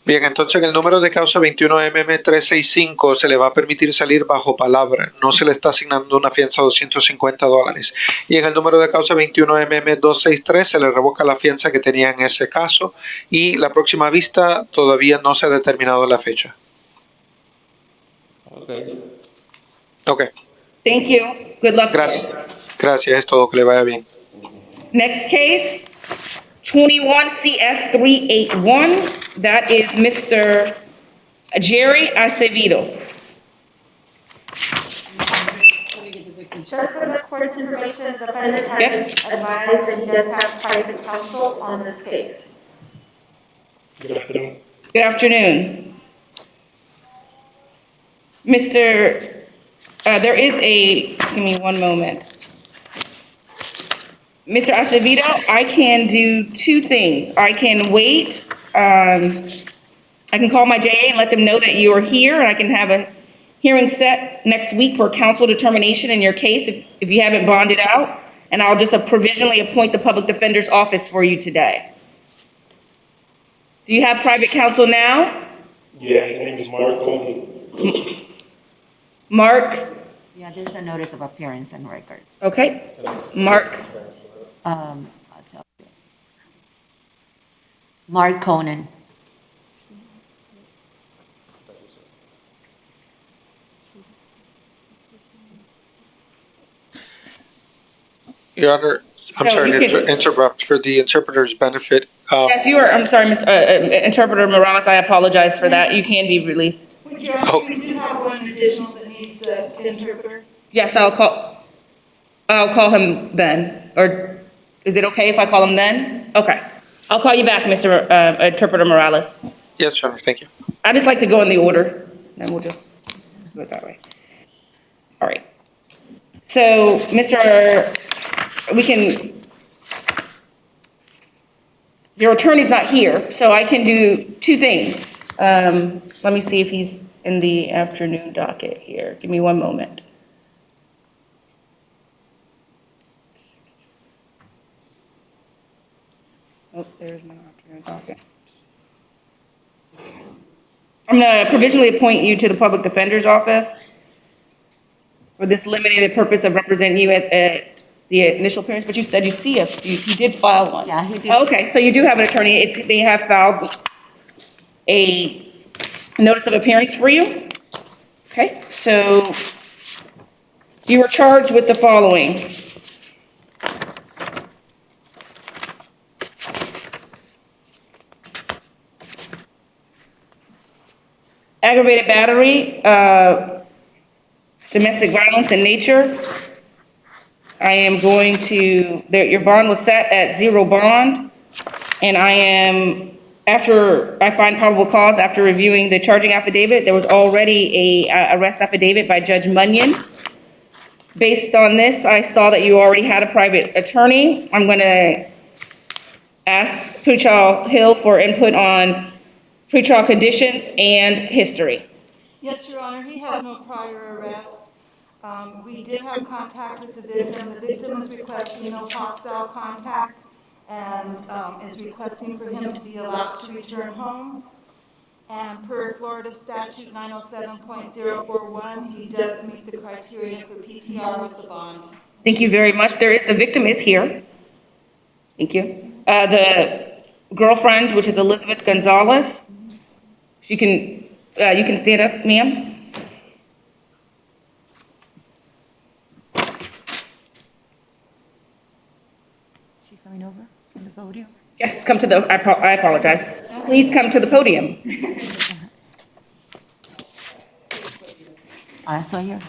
Bien, entonces en el número de causa 21MM365 se le va a permitir salir bajo palabra, no se le está asignando una fianza de $250. Y en el número de causa 21MM263 se le revoca la fianza que tenía en ese caso y la próxima vista todavía no se ha determinado la fecha. Okay. Ok, Thank you. Good luck. gracias. Gracias, es todo, que le vaya bien. Next case, 21 CF381. That is Mr. Jerry Acevedo. Just for the court's information, the defendant has advised that he does have private counsel on this case. Good afternoon. Good afternoon. There is give me one moment. Mr. Acevedo, I can do two things. I can wait, I can call my JA and let them know that you are here, and I can have a hearing set next week for counsel determination in your case if you haven't bonded out, and I'll just provisionally appoint the public defender's office for you today. Do you have private counsel now? Yeah, his name is Mark Cohen. Mark? Yeah, there's a notice of appearance and record. Okay. Mark? I'll tell you. Mark Conan. Your Honor, I'm So sorry you to can- interrupt for the interpreter's benefit. Yes, you are. I'm sorry, Interpreter Morales, I apologize for that. You can be released. Your Honor, we do have one additional that needs the interpreter. Yes, I'll call him then. Or is it okay if I call him then? Okay. I'll call you back, Mr. Interpreter Morales. Yes, Your Honor, thank you. I just like to go in the order, and we'll just do it that way. All right. So, your attorney's not here, so I can do two things. Let me see if he's in the afternoon docket here. Give me one moment. Oh, there's my afternoon docket. I'm going to provisionally appoint you to the public defender's office for this limited purpose of representing you at the initial appearance, but you said you did file one. Yeah, he did. Okay, so you do have an attorney. They have filed a notice of appearance for you. Okay, so you were charged with the following. Aggravated battery, domestic violence in nature. I am going to, your bond was set at 0 bond, and after I find probable cause, after reviewing the charging affidavit, there was already a arrest affidavit by Judge Munyon. Based on this, I saw that you already had a private attorney. I'm going to ask Puchal Hill for input on pretrial conditions and history. Yes, Your Honor, he has no prior arrest. We did have contact with the victim. The victim is requesting no hostile contact and is requesting for him to be allowed to return home. And per Florida statute 907.041, he does meet the criteria for PTR with the bond. Thank you very much. The victim is here. Thank you. The girlfriend, which is Elizabeth Gonzalez, you can stand up, ma'am. She's coming over on the podium. Yes, come to I apologize. Please come to the podium. I saw you.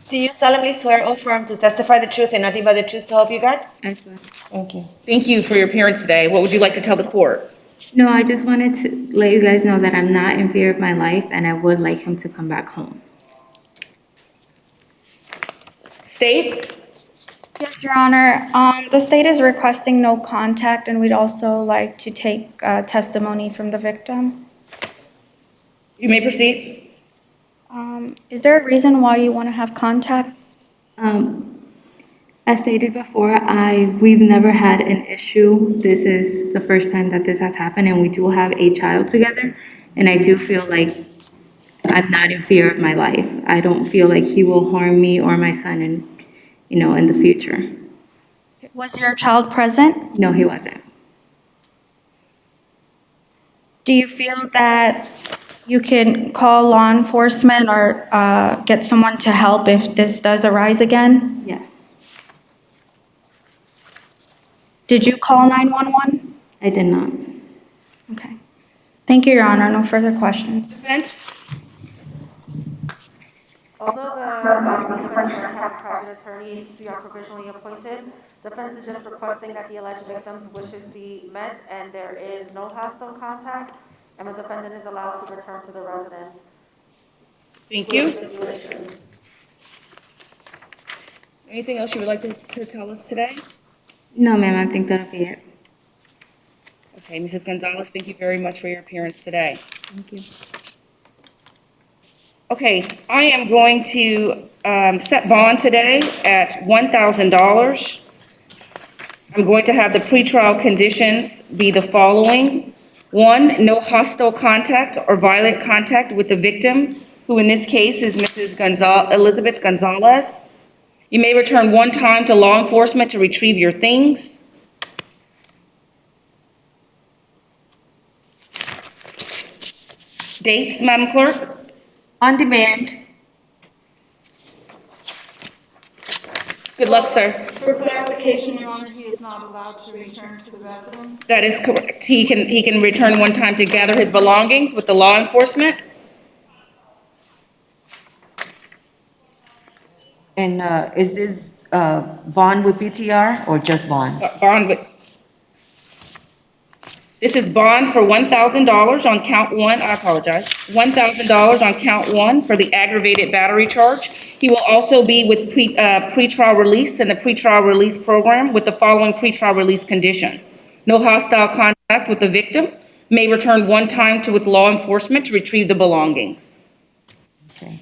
Do you solemnly swear or affirm to testify the truth and nothing but the truth to help you God? I swear. Thank you. Thank you for your appearance today. What would you like to tell the court? No, I just wanted to let you guys know that I'm not in fear of my life and I would like him to come back home. State? Yes, Your Honor. The state is requesting no contact and we'd also like to take testimony from the victim. You may proceed. Is there a reason why you want to have contact? As stated before, we've never had an issue. This is the first time that this has happened, and we do have a child together. And I do feel like I'm not in fear of my life. I don't feel like he will harm me or my son in the future. Was your child present? No, he wasn't. Do you feel that you can call law enforcement or get someone to help if this does arise again? Yes. Did you call 911? I did not. Okay. Thank you, Your Honor. No further questions. Defense? Although the defense does have private attorneys who are provisionally appointed, defense is just requesting that the alleged victim's wishes be met and there is no hostile contact, and the defendant is allowed to return to the residence. Thank you. Anything else you would like to tell us today? No, ma'am, I think that'll be it. Okay, Mrs. Gonzalez, thank you very much for your appearance today. Thank you. Okay, I am going to set bond today at $1,000. I'm going to have the pretrial conditions be the following. 1, no hostile contact or violent contact with the victim, who in this case is Mrs. Elizabeth Gonzalez. You may return one time to law enforcement to retrieve your things. Dates, Madam Clerk? On demand. Good luck, sir. For clarification, Your Honor, he is not allowed to return to the residence. That is correct. He can return one time to gather his belongings with the law enforcement. And is this bond with PTR or just bond? Bond with, this is bond for $1,000 on count 1, I apologize. $1,000 on count 1 for the aggravated battery charge. He will also be with pretrial release and the pretrial release program with the following pretrial release conditions. No hostile contact with the victim. May return one time with law enforcement to retrieve the belongings. Okay.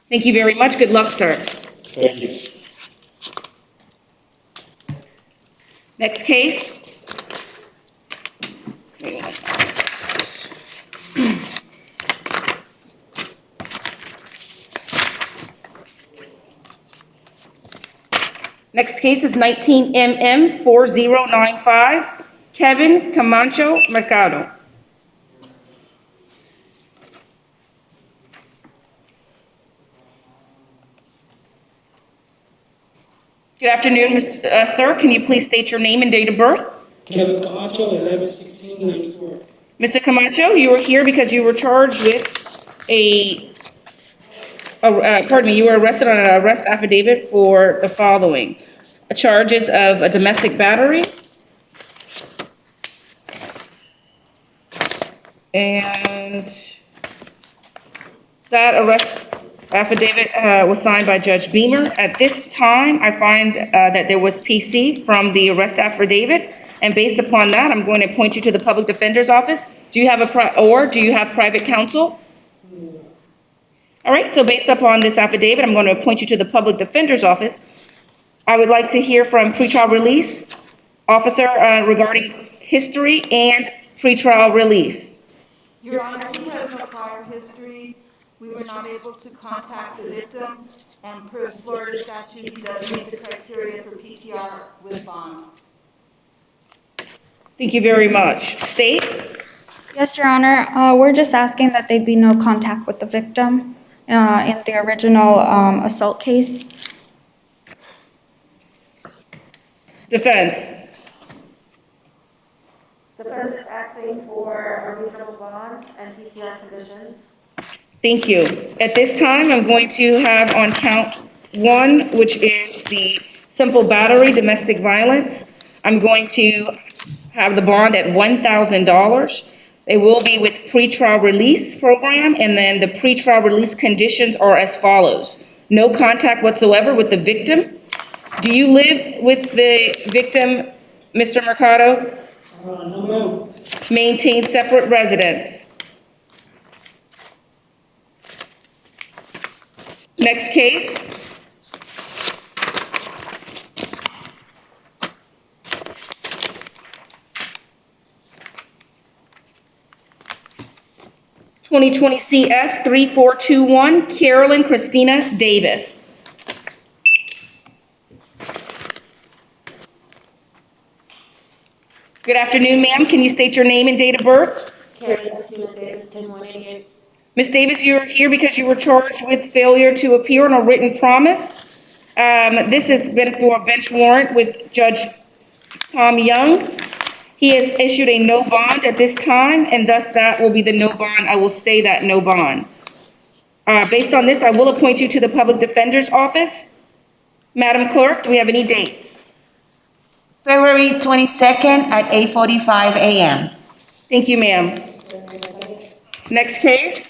Thank you very much. Good luck, sir. Thank you. Next case. Next case is 19MM 4095, Kevin Camacho Mercado. Good afternoon, sir. Can you please state your name and date of birth? Kevin Camacho, 11/16/94. Mr. Camacho, you were here because you were charged with you were arrested on an arrest affidavit for the following. Charges of a domestic battery. And that arrest affidavit was signed by Judge Beamer. At this time, I find that there was PC from the arrest affidavit. And based upon that, I'm going to appoint you to the Public Defender's Office. Do you have do you have private counsel? All right, so based upon this affidavit, I'm going to appoint you to the Public Defender's Office. I would like to hear from pretrial release officer regarding history and pretrial release. Your Honor, he has no prior history. We were not able to contact the victim, and per Florida statute, he does meet the criteria for PTR with bond. Thank you very much. State? Yes, Your Honor. We're just asking that there be no contact with the victim in the original assault case. Defense? Defense is asking for a reasonable bond and PTR conditions. Thank you. At this time, I'm going to have on count 1, which is the simple battery, domestic violence. I'm going to have the bond at $1,000. They will be with pretrial release program, and then the pretrial release conditions are as follows. No contact whatsoever with the victim. Do you live with the victim, Mr. Mercado? No, ma'am. Maintain separate residence. Next case. 2020 CF 3421, Carolyn Christina Davis. Good afternoon, ma'am. Can you state your name and date of birth? Carolyn Christina Davis, 10188. Ms. Davis, you are here because you were charged with failure to appear on a written promise. This has been for a bench warrant with Judge Tom Young. He has issued a no bond at this time, and thus that will be the no bond. I will stay that no bond. Based on this, I will appoint you to the Public Defender's Office. Madam Clerk, do we have any dates? February 22nd at 8:45 a.m. Thank you, ma'am. Next case.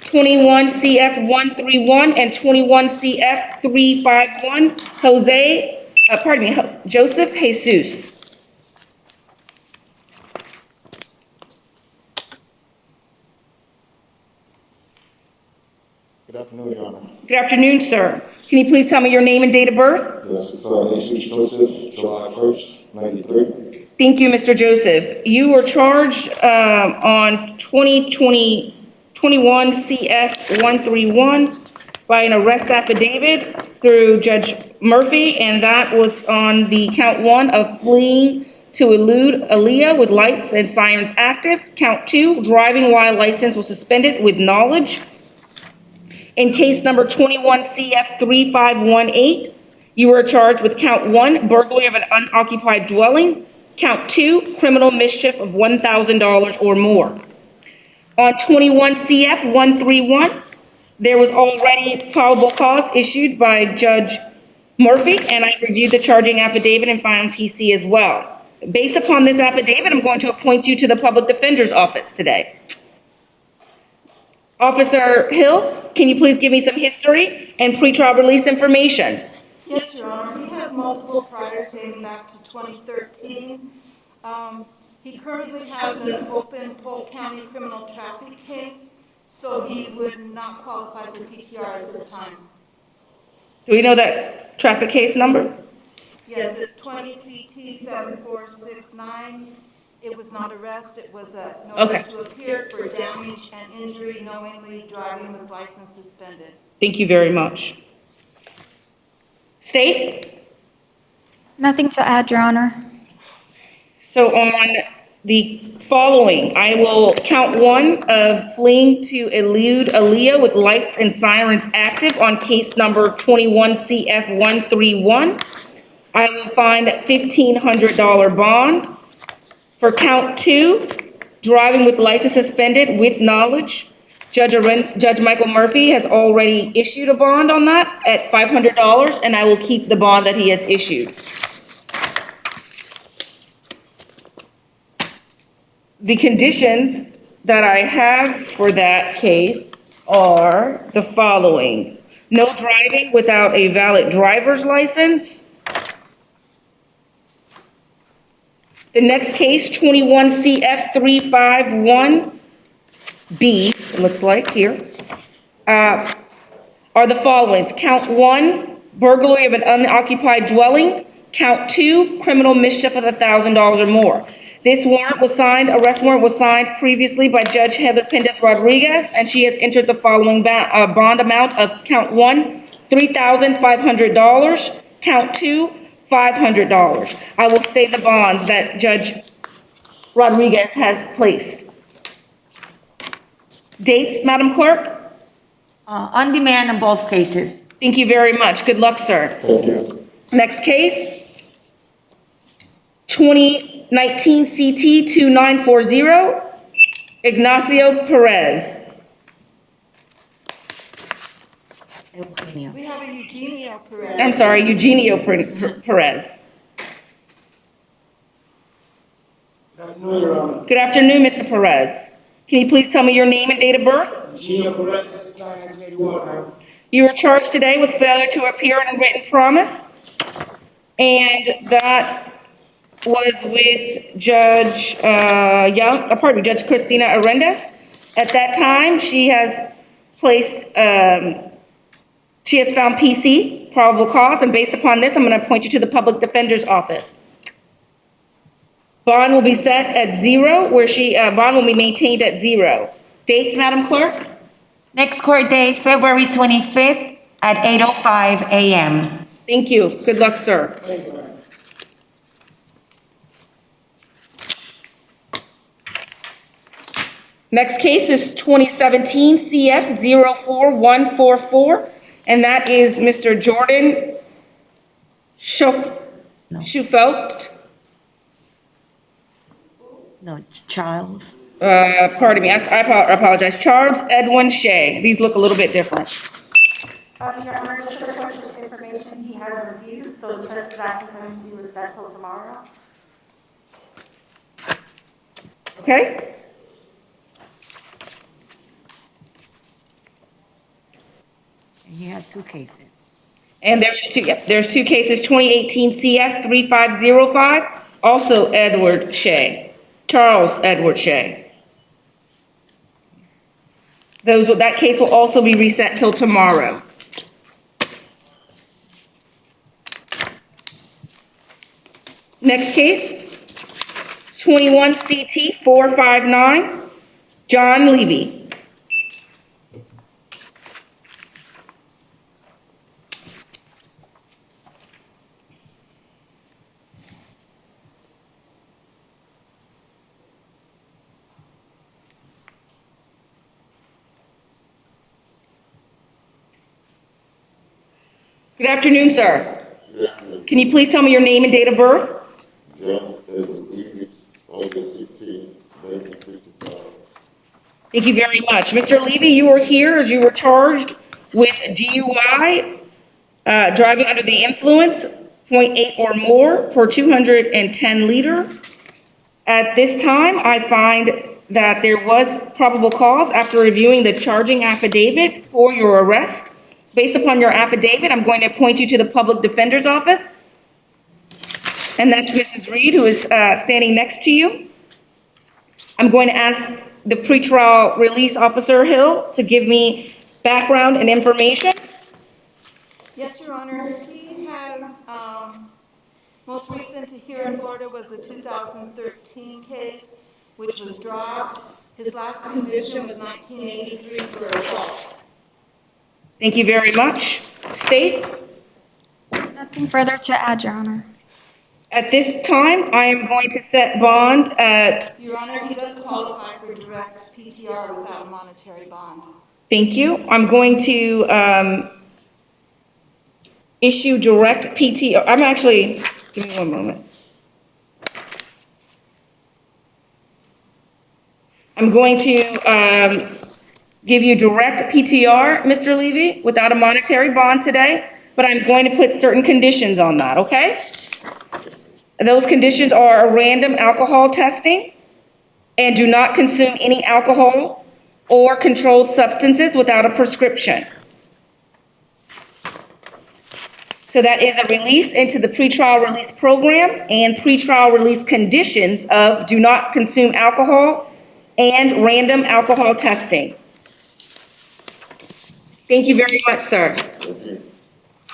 21 CF 131 and 21 CF 351, Joseph Jesus. Good afternoon, Your Honor. Good afternoon, sir. Can you please tell me your name and date of birth? Yes, Jesus Joseph, July 1st, 93. Thank you, Mr. Joseph. You were charged on 21 CF 131 by an arrest affidavit through Judge Murphy, and that was on the count 1 of fleeing to elude Aaliyah with lights and sirens active. Count 2, driving while license was suspended with knowledge. In case number 21 CF 3518, you were charged with count 1, burglary of an unoccupied dwelling. Count 2, criminal mischief of $1,000 or more. On 21 CF 131, there was already probable cause issued by Judge Murphy, and I reviewed the charging affidavit and found PC as well. Based upon this affidavit, I'm going to appoint you to the Public Defender's Office today. Officer Hill, can you please give me some history and pretrial release information? Yes, Your Honor. He has multiple priors dating back to 2013. He currently has an open Polk County criminal traffic case, so he would not qualify for PTR at this time. Do we know that traffic case number? Yes, it's 20 CT 7469. It was not arrest, it was a notice to appear for damage and injury knowingly driving with license suspended. Thank you very much. State? Nothing to add, Your Honor. So on the following, I will count 1 of fleeing to elude Aaliyah with lights and sirens active on case number 21 CF 131. I will find $1,500 bond. For count 2, driving with license suspended with knowledge, Judge Michael Murphy has already issued a bond on that at $500, and I will keep the bond that he has issued. The conditions that I have for that case are the following: no driving without a valid driver's license. The next case, 21 CF 351B, it looks like here, are the following. Count 1, burglary of an unoccupied dwelling. Count 2, criminal mischief of $1,000 or more. This warrant was signed, arrest warrant was signed previously by Judge Heather Pendas Rodriguez, and she has entered the following bond amount of count 1, $3,500, count 2, $500. I will stay the bonds that Judge Rodriguez has placed. Dates, Madam Clerk? On demand in both cases. Thank you very much. Good luck, sir. Thank you. Next case, 2019 CT 2940, Ignacio Perez. We have a Eugenio Perez. I'm sorry, Eugenio Perez. Good afternoon, Your Honor. Good afternoon, Mr. Perez. Can you please tell me your name and date of birth? Eugenio Perez, 1981, ma'am. You were charged today with failure to appear in a written promise, and that was with Judge Judge Christina Arendes. At that time, she has found PC, probable cause, and based upon this, I'm going to appoint you to the Public Defender's Office. Bond will be set at 0, bond will be maintained at 0. Dates, Madam Clerk? Next court date, February 25th at 8:05 a.m. Thank you. Good luck, sir. Next case is 2017 CF 04144, and that is Mr. Jordan Schufelt. No, Charles. Pardon me, I apologize. Charles Edwin Shea. These look a little bit different. Your Honor, just a question of information he has reviewed, so the judge is asking for him to be reset till tomorrow. Okay? And you have two cases. And there's two cases, 2018 CF 3505, also Edward Shea, Charles Edward Shea. That case will also be reset till tomorrow. Next case, 21 CT 459, John Levy. Good afternoon, sir. Can you please tell me your name and date of birth? John Edward Levy, August 16, 1955. Thank you very much. Mr. Levy, you were here as you were charged with DUI, driving under the influence, 0.8 or more per 210 liter. At this time, I find that there was probable cause after reviewing the charging affidavit for your arrest. Based upon your affidavit, I'm going to appoint you to the Public Defender's Office. And that's Mrs. Reed, who is standing next to you. I'm going to ask the pretrial release officer, Hill, to give me background and information. Yes, Your Honor. He has, most recent here in Florida was the 2013 case, which was dropped. His last conviction was 1983 for assault. Thank you very much. State? Nothing further to add, Your Honor. At this time, I am going to set bond at, Your Honor, he does qualify for direct PTR without a monetary bond. thank you. I'm going to issue direct PTR. Give me one moment. I'm going to give you direct PTR, Mr. Levy, without a monetary bond today, but I'm going to put certain conditions on that, okay? Those conditions are a random alcohol testing and do not consume any alcohol or controlled substances without a prescription. So that is a release into the pretrial release program and pretrial release conditions of do not consume alcohol and random alcohol testing. Thank you very much, sir.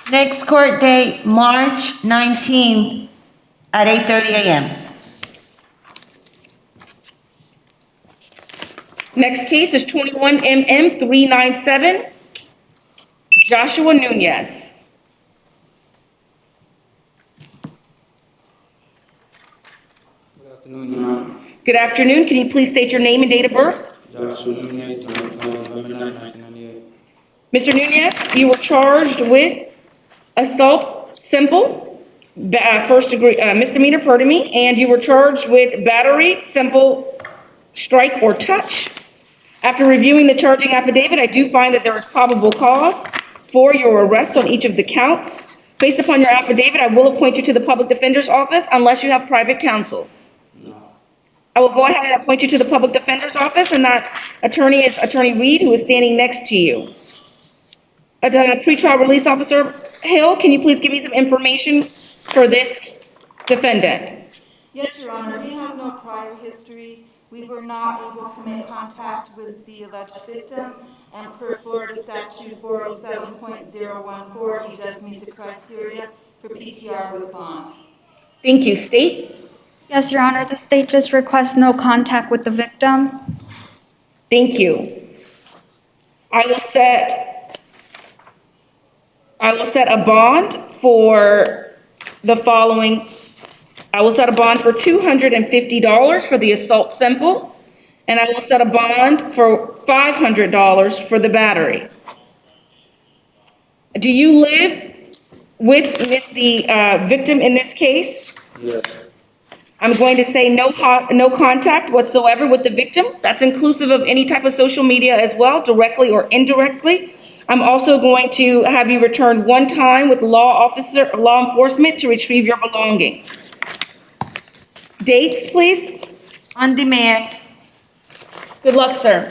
Next court date, March 19th at 8:30 a.m. Next case is 21 MM 397, Joshua Nunez. Good afternoon, Your Honor. Good afternoon. Can you please state your name and date of birth? Joshua Nunez, November 9, 1998. Mr. Nunez, you were charged with assault simple, first degree, misdemeanor, pardon me, and you were charged with battery, simple, strike, or touch. After reviewing the charging affidavit, I do find that there is probable cause for your arrest on each of the counts. Based upon your affidavit, I will appoint you to the Public Defender's Office unless you have private counsel. I will go ahead and appoint you to the Public Defender's Office, and that attorney is Attorney Reed, who is standing next to you. The pretrial release officer, Hill, can you please give me some information for this defendant? Yes, Your Honor, he has no prior history. We were not able to make contact with the alleged victim, and per Florida statute 407.014, he does meet the criteria for PTR with bond. Thank you. State? Yes, Your Honor, the state just requests no contact with the victim. Thank you. I will set a bond for the following. I will set a bond for $250 for the assault simple, and I will set a bond for $500 for the battery. Do you live with the victim in this case? Yes. I'm going to say no contact whatsoever with the victim. That's inclusive of any type of social media as well, directly or indirectly. I'm also going to have you return one time with law enforcement to retrieve your belongings. Dates, please. On demand. Good luck, sir.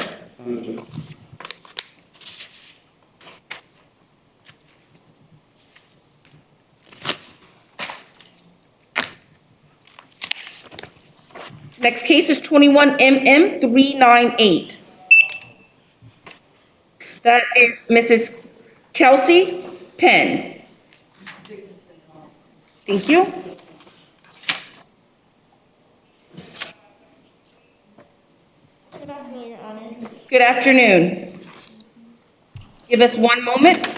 Next case is 21MM398. That is Mrs. Kelsey Penn. Thank you. Good afternoon. Give us one moment.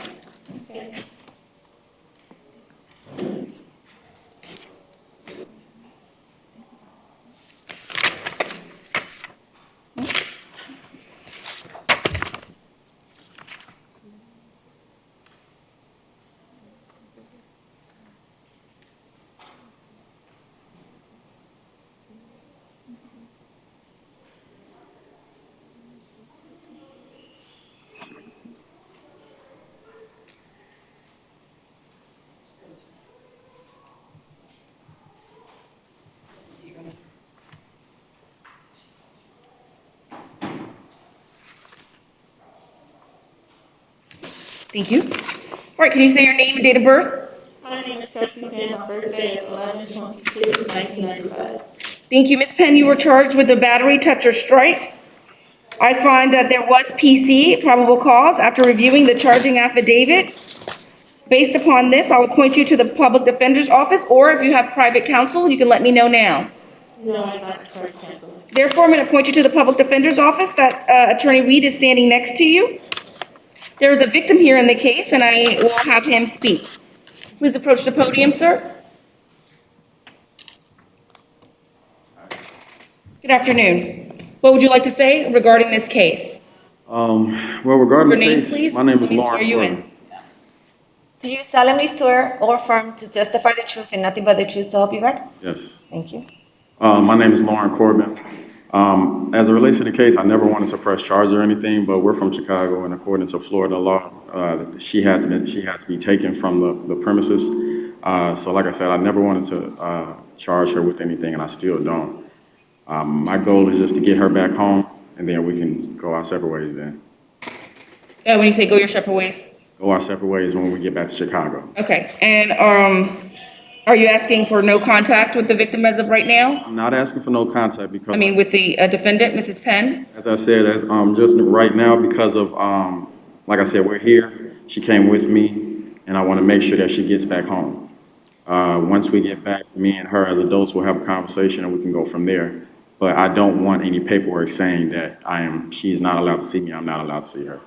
Thank you. All right, can you say your name and date of birth? My name is Kelsey Penn. My birthday is 11/22/1995. Thank you, Ms. Penn. You were charged with a battery, touch, or strike. I find that there was PC, probable cause, after reviewing the charging affidavit. Based upon this, I will point you to the public defender's office, or if you have private counsel, you can let me know now. No, I'm not charged cancel. Therefore, I'm going to point you to the public defender's office. That Attorney Reed is standing next to you. There is a victim here in the case, and I will have him speak. Please approach the podium, sir. Good afternoon. What would you like to say regarding this case? Well, regarding Your the name, case, please? my name is Let me Lauren swear you in. Corbin. Do you solemnly swear or affirm to testify the truth and nothing but the truth to help you God? Yes. Thank you. My name is Lauren Corbin. As it relates to the case, I never want to suppress charges or anything, but we're from Chicago, and according to Florida law, she had to be taken from the premises. So like I said, I never wanted to charge her with anything, and I still don't. My goal is just to get her back home, and then we can go our separate ways then. When you say go your separate ways? Go our separate ways when we get back to Chicago. Okay, and are you asking for no contact with the victim as of right now? I'm not asking for no contact because With the defendant, Mrs. Penn? as I said, just right now because of, like I said, we're here. She came with me, and I want to make sure that she gets back home. Once we get back, me and her as adults will have a conversation, and we can go from there. But I don't want any paperwork saying that she's not allowed to see me, I'm not allowed to see her.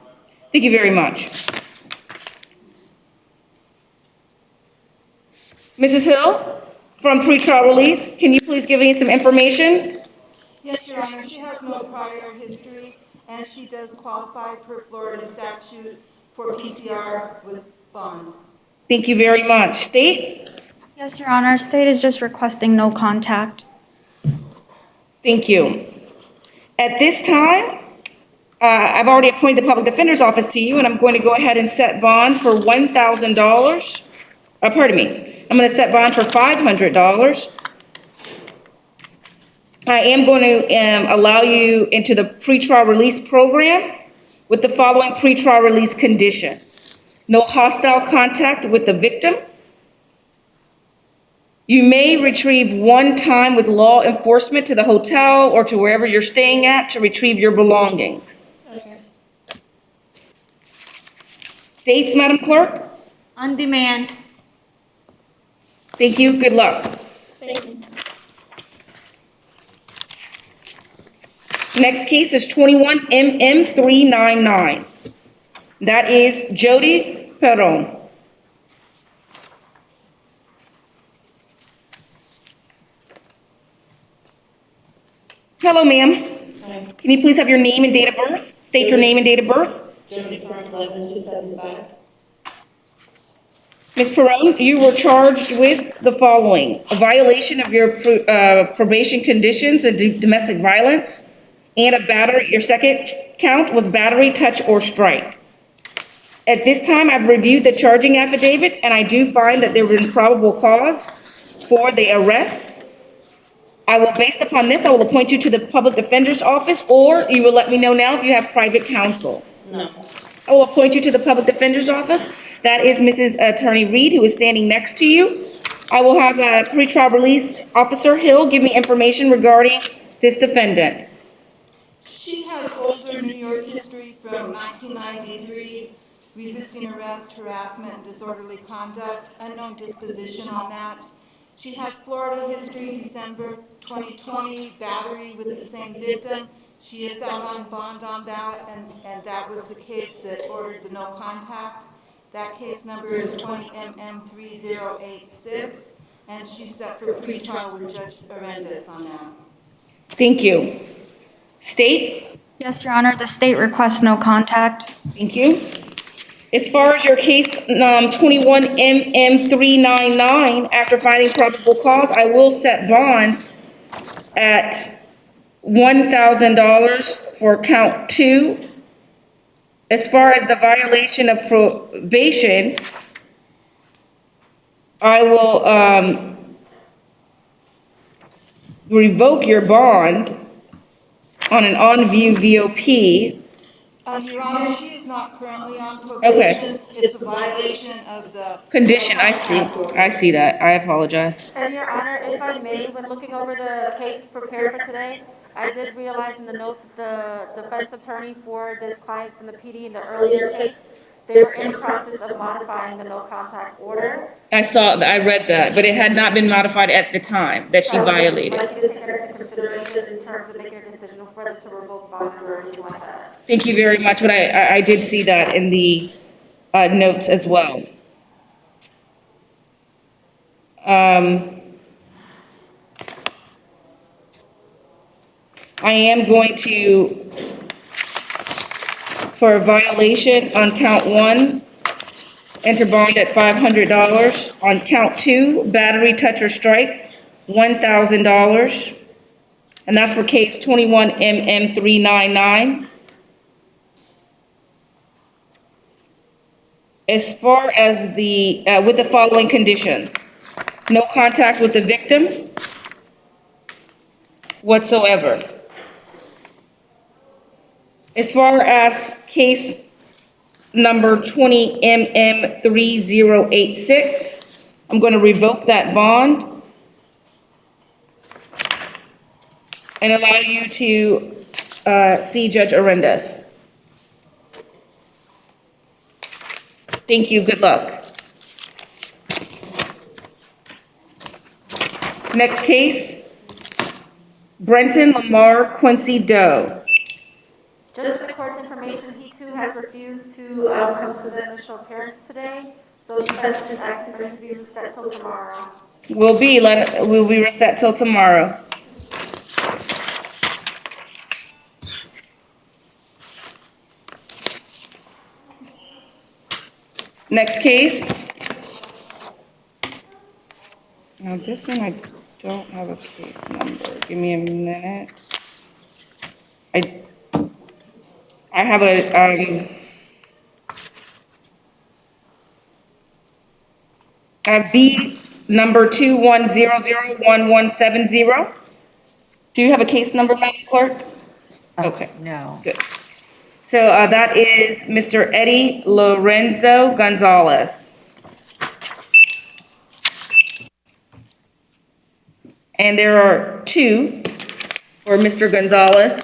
Thank you very much. Mrs. Hill, from pretrial release, can you please give me some information? Yes, Your Honor, she has no prior history, and she does qualify per Florida statute for PTR with bond. Thank you very much. State? Yes, Your Honor, state is just requesting no contact. Thank you. At this time, I've already appointed the public defender's office to you, and I'm going to go ahead and set bond for $1,000. Pardon me. I'm going to set bond for $500. I am going to allow you into the pretrial release program with the following pretrial release conditions. No hostile contact with the victim. You may retrieve one time with law enforcement to the hotel or to wherever you're staying at to retrieve your belongings. Okay. Dates, Madam Clerk? On demand. Thank you. Good luck. Thank you. Next case is 21MM399. That is Jody Perron. Hello, ma'am. Can you please have your name and date of birth? State your name and date of birth. Jody Perrin, 11-275. Ms. Perron, you were charged with the following: a violation of your probation conditions and domestic violence, and a battery. Your second count was battery, touch, or strike. At this time, I've reviewed the charging affidavit, and I do find that there was probable cause for the arrests. Based upon this, I will appoint you to the public defender's office, or you will let me know now if you have private counsel. No. I will appoint you to the public defender's office. That is Mrs. Attorney Reed, who is standing next to you. I will have pretrial release officer Hill give me information regarding this defendant. She has older New York history from 1993, resisting arrest, harassment, and disorderly conduct, unknown disposition on that. She has Florida history, December 2020, battery with the same victim. She is out on bond on that, and that was the case that ordered the no contact. That case number is 20MM3086, and she's set for pretrial with Judge Arendas on that. Thank you. State? Yes, Your Honor, the state requests no contact. Thank you. As far as your case 21MM399, after finding probable cause, I will set bond at $1,000 for count 2. As far as the violation of probation, I will revoke your bond on an on-view VOP. Your Honor, she is not currently on probation. Okay. It's a violation of the... Condition, I see that. I apologize. And Your Honor, if I may, when looking over the case prepared for today, I did realize in the notes that the defense attorney for this client from the PD in the earlier case, they were in the process of modifying the no contact order. I read that, but it had not been modified at the time that she violated. I'd like you to take that into consideration in terms of making a decision of whether to revoke bond or anything like that. Thank you very much, but I did see that in the notes as well. I am going to, for a violation on count 1, enter bond at $500. On count 2, battery, touch, or strike, $1,000. And that's for case 21MM399. As far as with the following conditions: no contact with the victim whatsoever. As far as case number 20MM3086, I'm going to revoke that bond and allow you to see Judge Arendas. Thank you. Good luck. Next case, Brenton Lamar Quincy Doe. Just for the court's information, he too has refused to come to the initial appearance today, so you guys just asking for him to be reset till tomorrow. We'll be reset till tomorrow. Next case. Now this one I don't have a case number. Give me a minute. I have a B number 21001170. Do you have a case number, Madam Clerk? Okay. No. Good. So that is Mr. Eddie Lorenzo Gonzalez. And there are 2 for Mr. Gonzalez.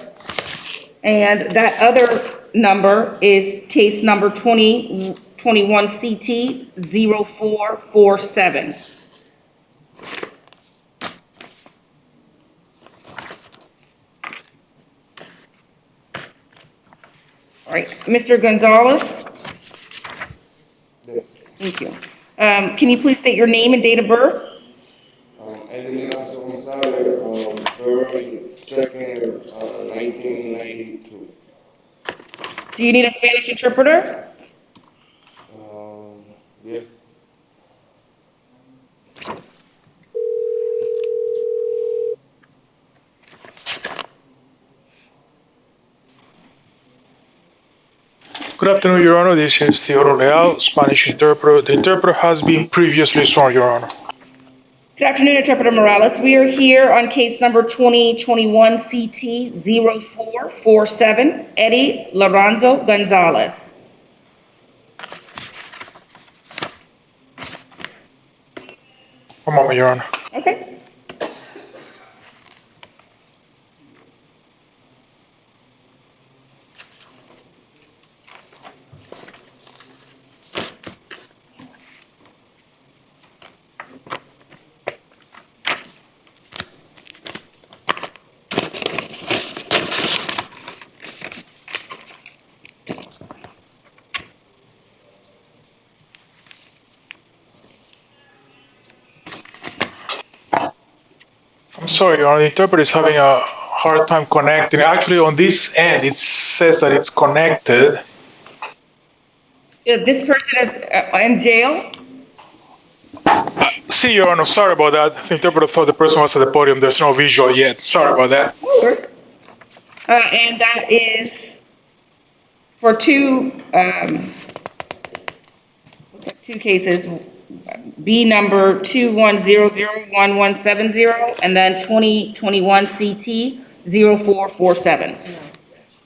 And that other number is case number 2021 CT 0447. All right, Mr. Gonzalez? Yes. Thank you. Can you please state your name and date of birth? Anthony Alonso Gonzalez, February 2nd, 1992. Do you need a Spanish interpreter? Yes. Good afternoon, Your Honor. This is Theodore Leal, Spanish interpreter. The interpreter has been previously sworn, Your Honor. Good afternoon, Interpreter Morales. We are here on case number 2021 CT 0447, Eddie Lorenzo Gonzalez. One moment, Your Honor. Okay. I'm sorry, Your Honor. The interpreter is having a hard time connecting. Actually, on this end, it says that it's connected. This person is in jail? See, Your Honor, sorry about that. The interpreter thought the person was at the podium. There's no visual yet. Sorry about that. And that is for two cases, B number 21001170 and then 2021 CT 0447.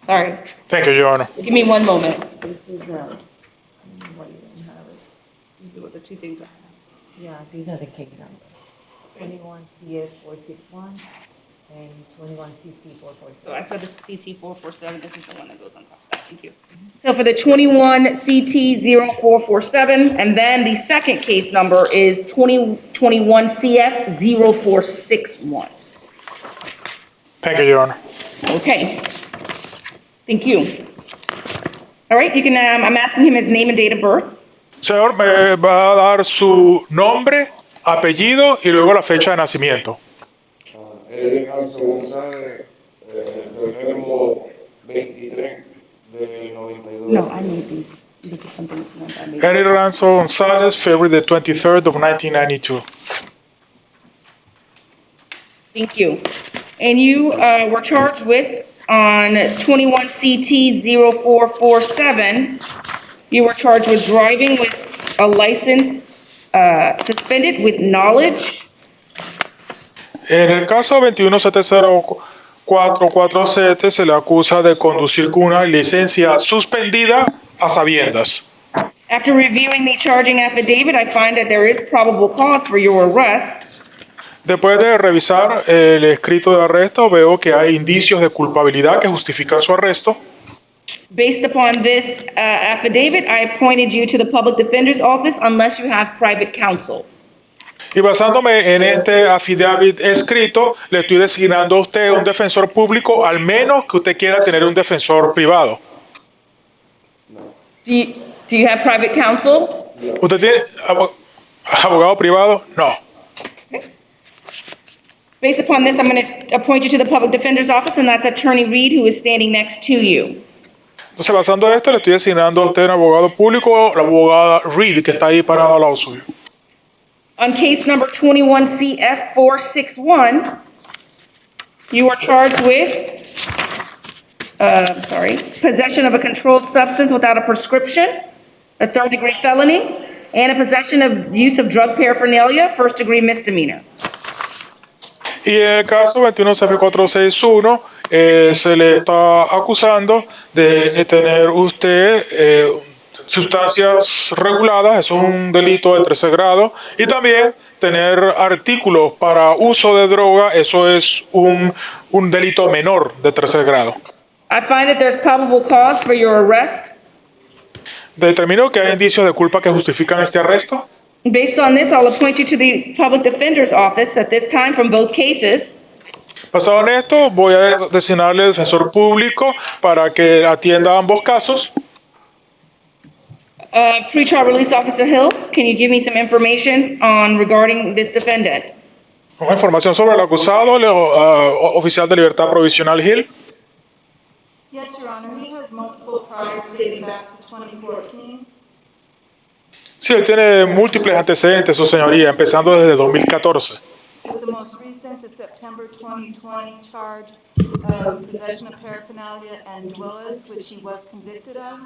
Sorry. Thank you, Your Honor. Give me one moment. This is, why you don't have it. These are what the two things are. Yeah, these are the case numbers. 21 CF 461 and 21 CT 447. So I said the CT 447, this is the one that goes on top of that, thank you. So for the 21 CT 0447, and then the second case number is 2021 CF 0461. Thank you, Your Honor. Okay. Thank you. All right, you can, I'm asking him his name and date of birth. Señor, me va a dar su nombre, apellido y luego la fecha de nacimiento. Eddie Alonso González, febrero 23 del 92. No, I need these. These are something I made. Eddie Ranzo Gonzalez, February the 23rd of 1992. Thank you. And you were charged with, on 21 CT 0447, you were charged with driving with a license suspended with knowledge. En el caso 2170447 se le acusa de conducir con una licencia suspendida a sabiendas. After reviewing the charging affidavit, I find that there is probable cause for your arrest. Después de revisar el escrito de arresto, veo que hay indicios de culpabilidad que justifican su arresto. Based upon this affidavit, I appointed you to the Public Defender's Office unless you have private counsel. Y basándome en este affidavit escrito, le estoy designando a usted un defensor público, al menos que usted quiera tener un defensor privado. Do you have private counsel? ¿Usted tiene abogado privado? No. Based upon this, I'm going to appoint you to the Public Defender's Office, and that's Attorney Reed, who is standing next to you. Entonces, basando en esto, le estoy designando a usted un abogado público, la abogada Reed, que está ahí parada al lado suyo. On case number 21 CF 461, you are charged with, possession of a controlled substance without a prescription, a third-degree felony, and a possession of use of drug paraphernalia, first-degree misdemeanor. Y en el caso 21-461, se le está acusando de tener usted sustancias reguladas, es un delito de 13 grado, y también tener artículos para uso de droga, eso es un delito menor de 13 grado. I find that there's probable cause for your arrest. Determino que hay indicios de culpa que justifican este arresto. Based on this, I'll appoint you to the Public Defender's Office at this time from both cases. Basado en esto, voy a designarle defensor público para que atienda ambos casos. Pretrial release officer Hill, can you give me some information on regarding this defendant? Con información sobre el acusado, oficial de libertad provisional Hill. Yes, Your Honor, he has multiple priors dating back to 2014. Sí, él tiene múltiples antecedentes, su señoría, empezando desde 2014. With the most recent, a September 2020 charge of possession of paraphernalia and duellas, which he was convicted of.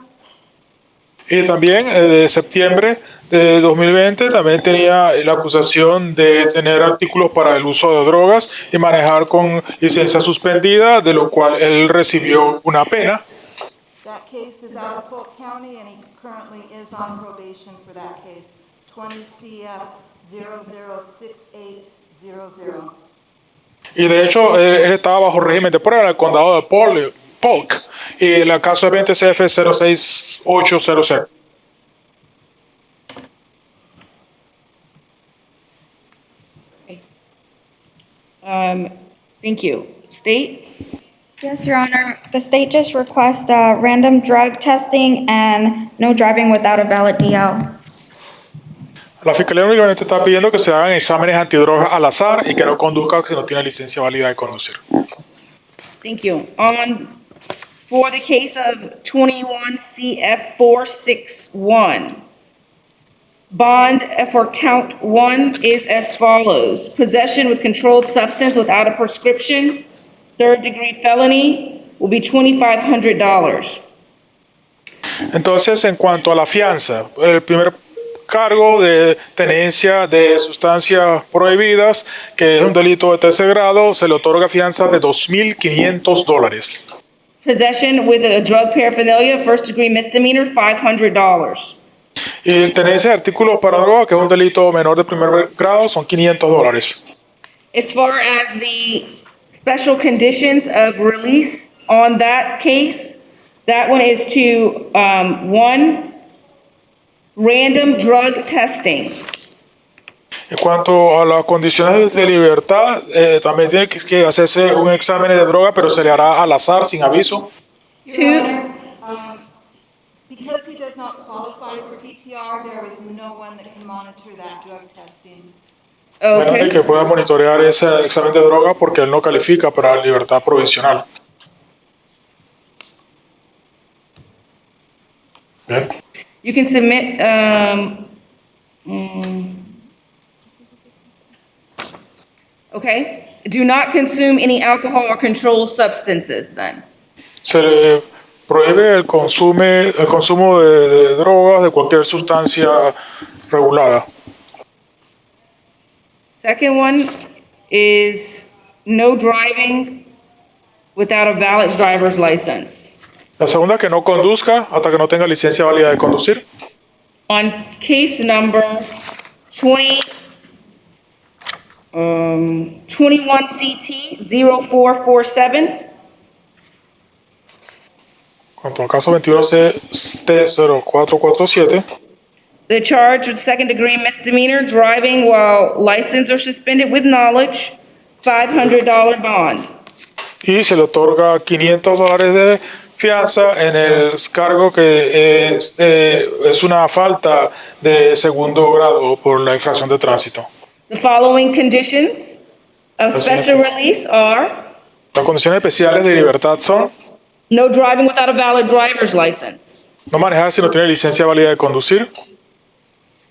Y también de septiembre de 2020 también tenía la acusación de tener artículos para el uso de drogas y manejar con licencia suspendida, de lo cual él recibió una pena. That case is out of Polk County and he currently is on probation for that case, 20 CF 006800. Y de hecho, él estaba bajo régimen de prueba en el condado de Polk y el caso es 20 CF 06800. Thank you. State? Yes, Your Honor. The state just requests random drug testing and no driving without a valid DL. La Fiscalía únicamente está pidiendo que se hagan exámenes antidrogas al azar y que no conduzca si no tiene licencia válida de conducir. Thank you. For the case of 21 CF 461, bond for count 1 is as follows. Possession with controlled substance without a prescription, third-degree felony, will be $2,500. Entonces, en cuanto a la fianza, el primer cargo de tenencia de sustancias prohibidas, que es un delito de tercer grado, se le otorga fianza de $2,500. Possession with a drug paraphernalia, first-degree misdemeanor, $500. Y tenencia de artículos para droga, que es un delito menor de primer grado, son $500. As far as the special conditions of release on that case, that one is to, 1, random drug testing. En cuanto a las condiciones de libertad, también tiene que hacerse un examen de droga, pero se le hará al azar, sin aviso. Your Honor, because he does not qualify for PTR, there is no one that can monitor that drug testing. Nadie que pueda monitorear ese examen de droga porque él no califica para la libertad provisional. Bien. You can submit, okay. Do not consume any alcohol or controlled substances then. Se le prohíbe el consumo de drogas, de cualquier sustancia regulada. Second one is no driving without a valid driver's license. La segunda, que no conduzca hasta que no tenga licencia válida de conducir. On case number 21 CT 0447, Cuanto al caso 21CT0447, the charge with second-degree misdemeanor, driving while licensed or suspended with knowledge, $500 bond. y se le otorga $500 de fianza en el cargo que es una falta de segundo grado por la infracción de tránsito. The following conditions of special release are Las condiciones especiales de libertad son no driving without a valid driver's license. no manejar si no tiene licencia válida de conducir,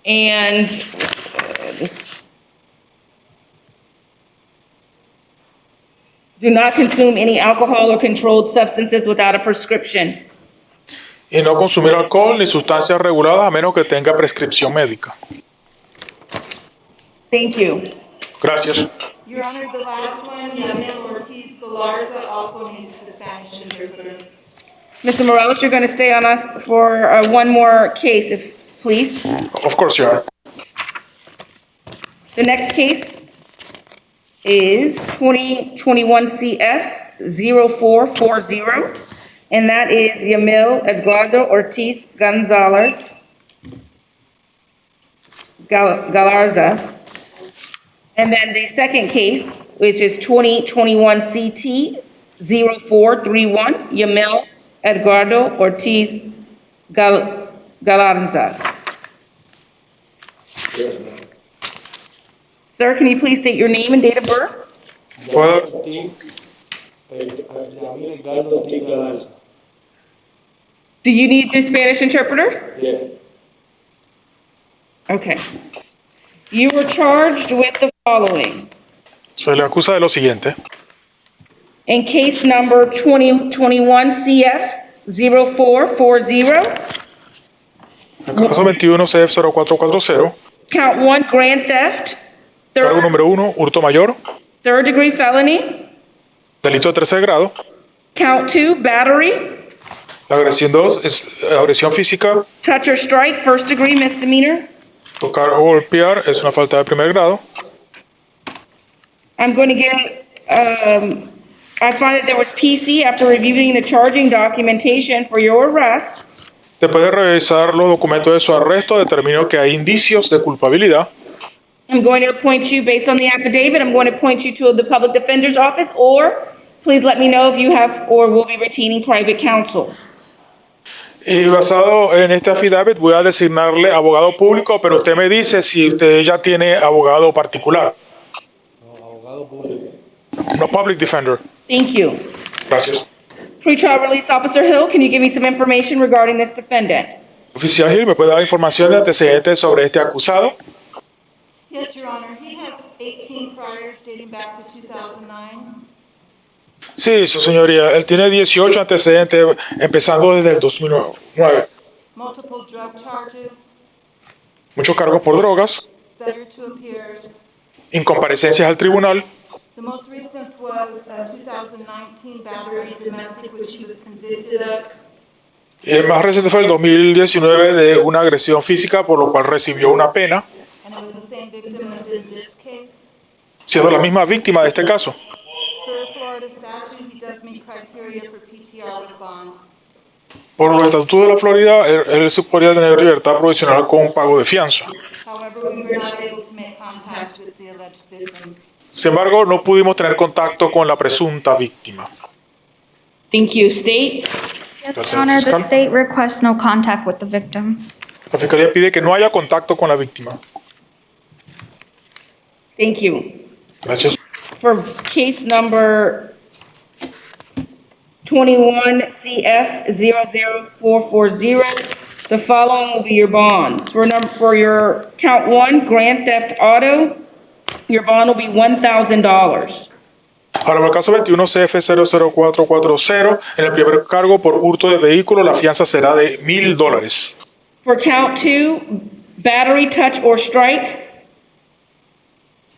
And do not consume any alcohol or controlled substances without a prescription. y no consumir alcohol ni sustancias reguladas a menos que tenga prescripción médica. Thank you. Gracias. Your Honor, the last one, Yamil Ortiz Galarza, also needs the Spanish interpreter. Mr. Morales, you're going to stay on us for one more case, if please. Of course, you are. The next case is 2021 CF 0440, and that is Yamil Eduardo Ortiz Galarza. And then the second case, which is 2021 CT 0431, Yamil Edgardo Ortiz Galarza. Sir, can you please state your name and date of birth? Do you need the Spanish interpreter? Yeah. Okay. You were charged with the following. Se le acusa de lo siguiente. In case number 2021 CF 0440, El caso 21 CF0440, count 1, grand theft, cargo número 1, hurto mayor, third degree felony, delito de tercer grado. count 2, battery, La agresión 2 es agresión física, touch or strike, first degree misdemeanor. tocar o golpear es una falta de primer grado. I'm going to get, I find that there was PC after reviewing the charging documentation for your arrest. Después de revisar los documentos de su arresto, determinó que hay indicios de culpabilidad. I'm going to appoint you based on the affidavit. I'm going to appoint you to the public defender's office, or please let me know if you have or will be retaining private counsel. Y basado en este affidavit voy a designarle abogado público, pero usted me dice si usted ya tiene abogado particular. No, public defender. Thank you. Gracias. Pretrial release officer Hill, can you give me some information regarding this defendant? Oficial Hill, ¿me puede dar información de antecedentes sobre este acusado? Yes, Your Honor, he has 18 priors dating back to 2009. Sí, su señoría, él tiene 18 antecedentes empezando desde el 2009. Multiple drug charges, Muchos cargos por drogas, failure to appear. incomparecencias al tribunal. The most recent was a 2019 battery domestic, which he was convicted of. Y el más reciente fue el 2019 de una agresión física, por lo cual recibió una pena, And it was the same victim as in this case. siendo la misma víctima de este caso. Per Florida statute, he does meet criteria for PTR with bond. Por los estatutos de la Florida, él se podría tener libertad provisional con un pago de fianza. However, we were not able to make contact with the alleged victim. Sin embargo, no pudimos tener contacto con la presunta víctima. Thank you. State. Yes, Gracias, Your Honor, the fiscal. state requests no contact with the victim. La Fiscalía pide que no haya contacto con la víctima. Thank you. Gracias. For case number 21 CF 00440, the following will be your bonds. For your count 1, grand theft auto, your bond will be $1,000. Ahora, para el caso 21 CF00440, en el primer cargo por hurto de vehículo, la fianza será de $1,000. For count 2, battery, touch, or strike,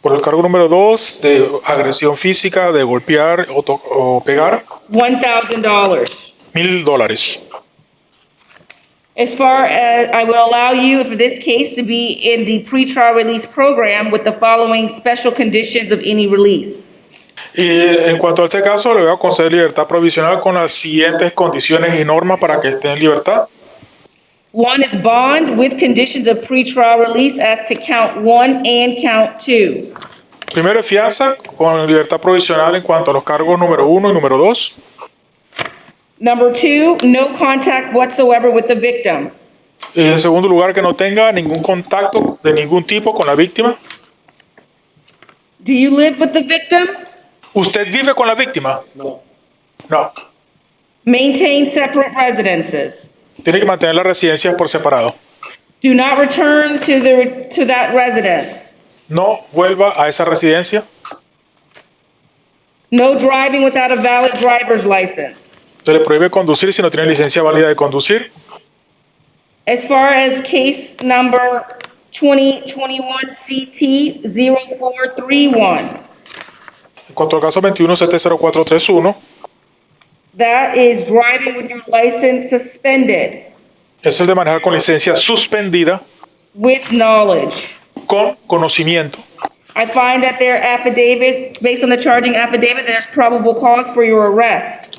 Por el cargo número 2, de agresión física, de golpear o pegar, $1,000. $1,000. As far as, I will allow you, for this case, to be in the pretrial release program with the following special conditions of any release. Y en cuanto a este caso, le voy a conceder libertad provisional con las siguientes condiciones y normas para que esté en libertad. 1 is bond with conditions of pretrial release as to count 1 and count 2. Primero es fianza con libertad provisional en cuanto a los cargos número 1 y número 2. Number 2, no contact whatsoever with the victim. Y en segundo lugar, que no tenga ningún contacto de ningún tipo con la víctima. Do you live with the victim? ¿Usted vive con la víctima? No. No. Maintain separate residences. Tiene que mantener las residencias por separado. Do not return to that residence. No vuelva a esa residencia. No driving without a valid driver's license. Se le prohíbe conducir si no tiene licencia válida de conducir. As far as case number 2021 CT 0431, En cuanto al caso 21 CT0431, that is driving with your license suspended es el de manejar con licencia suspendida with knowledge. con conocimiento. I find that their affidavit, based on the charging affidavit, there's probable cause for your arrest.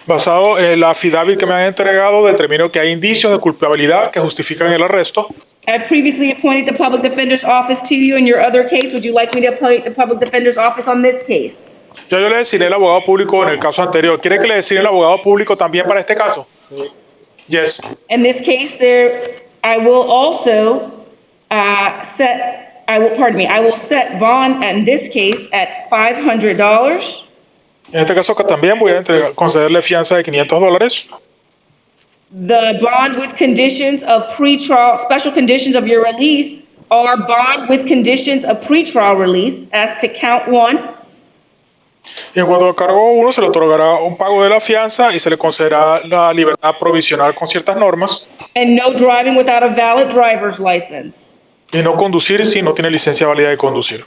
Basado en la affidavit que me han entregado, determino que hay indicios de culpabilidad que justifican el arresto. I've previously appointed the public defender's office to you in your other case. Would you like me to appoint the public defender's office on this case? Ya yo le designé el abogado público en el caso anterior. ¿Quiere que le designe el abogado público también para este caso? Yes. In this case, I will also I will set bond in this case at $500. En este caso que también voy a concederle fianza de $500. The bond with conditions of pretrial, special conditions of your release are bond with conditions of pretrial release as to count 1. Y en cuanto al cargo 1, se le otorgará un pago de la fianza y se le concederá la libertad provisional con ciertas normas. And no driving without a valid driver's license. Y no conducir si no tiene licencia válida de conducir.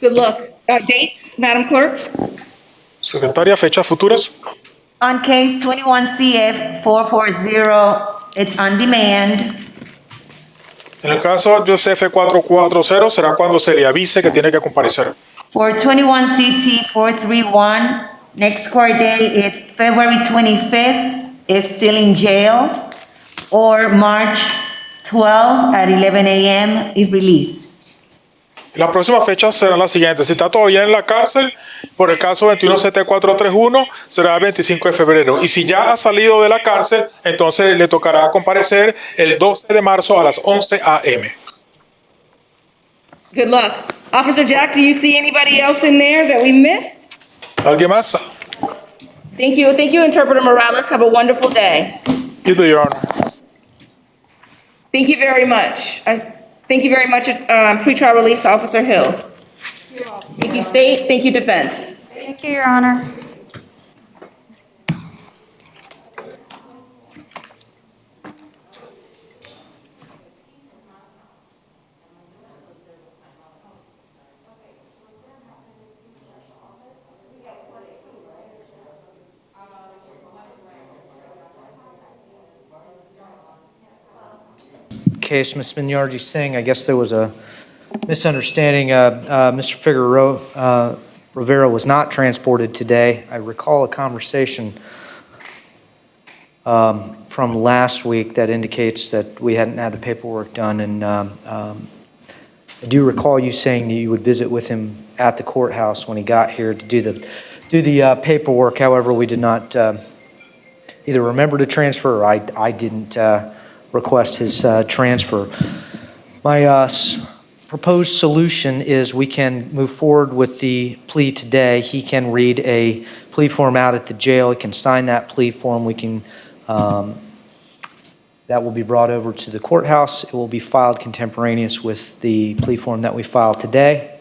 Good luck. Dates, Madam Clerk? Secretaria, fechas futuras. On case 21 CF 440, it's on demand. En el caso de CF 440 será cuando se le avise que tiene que comparecer. For 21 CT 431, next court date is February 25th, if still in jail, or March 12 at 11 a.m. if released. Las próximas fechas serán las siguientes. Si está todavía en la cárcel, por el caso 21 CT 431, será el 25 de febrero. Y si ya ha salido de la cárcel, entonces le tocará comparecer el 12 de marzo a las 11 a.m. Good luck. Officer Jack, do you see anybody else in there that we missed? ¿Alguien más? Thank you. Thank you, Interpreter Morales. Have a wonderful day. You do, Your Honor. Thank you very much. Thank you very much, pretrial release Officer Hill. Thank you, State. Thank you, Defense. Thank you, Your Honor. Case, Ms. Minyarji Singh, I guess there was a misunderstanding. Mr. Figueroa Rivera was not transported today. I recall a conversation from last week that indicates that we hadn't had the paperwork done, and I do recall you saying that you would visit with him at the courthouse when he got here to do the paperwork. However, we did not either remember to transfer or I didn't request his transfer. My proposed solution is we can move forward with the plea today. He can read a plea form out at the jail. He can sign that plea form. We can, that will be brought over to the courthouse. It will be filed contemporaneous with the plea form that we filed today.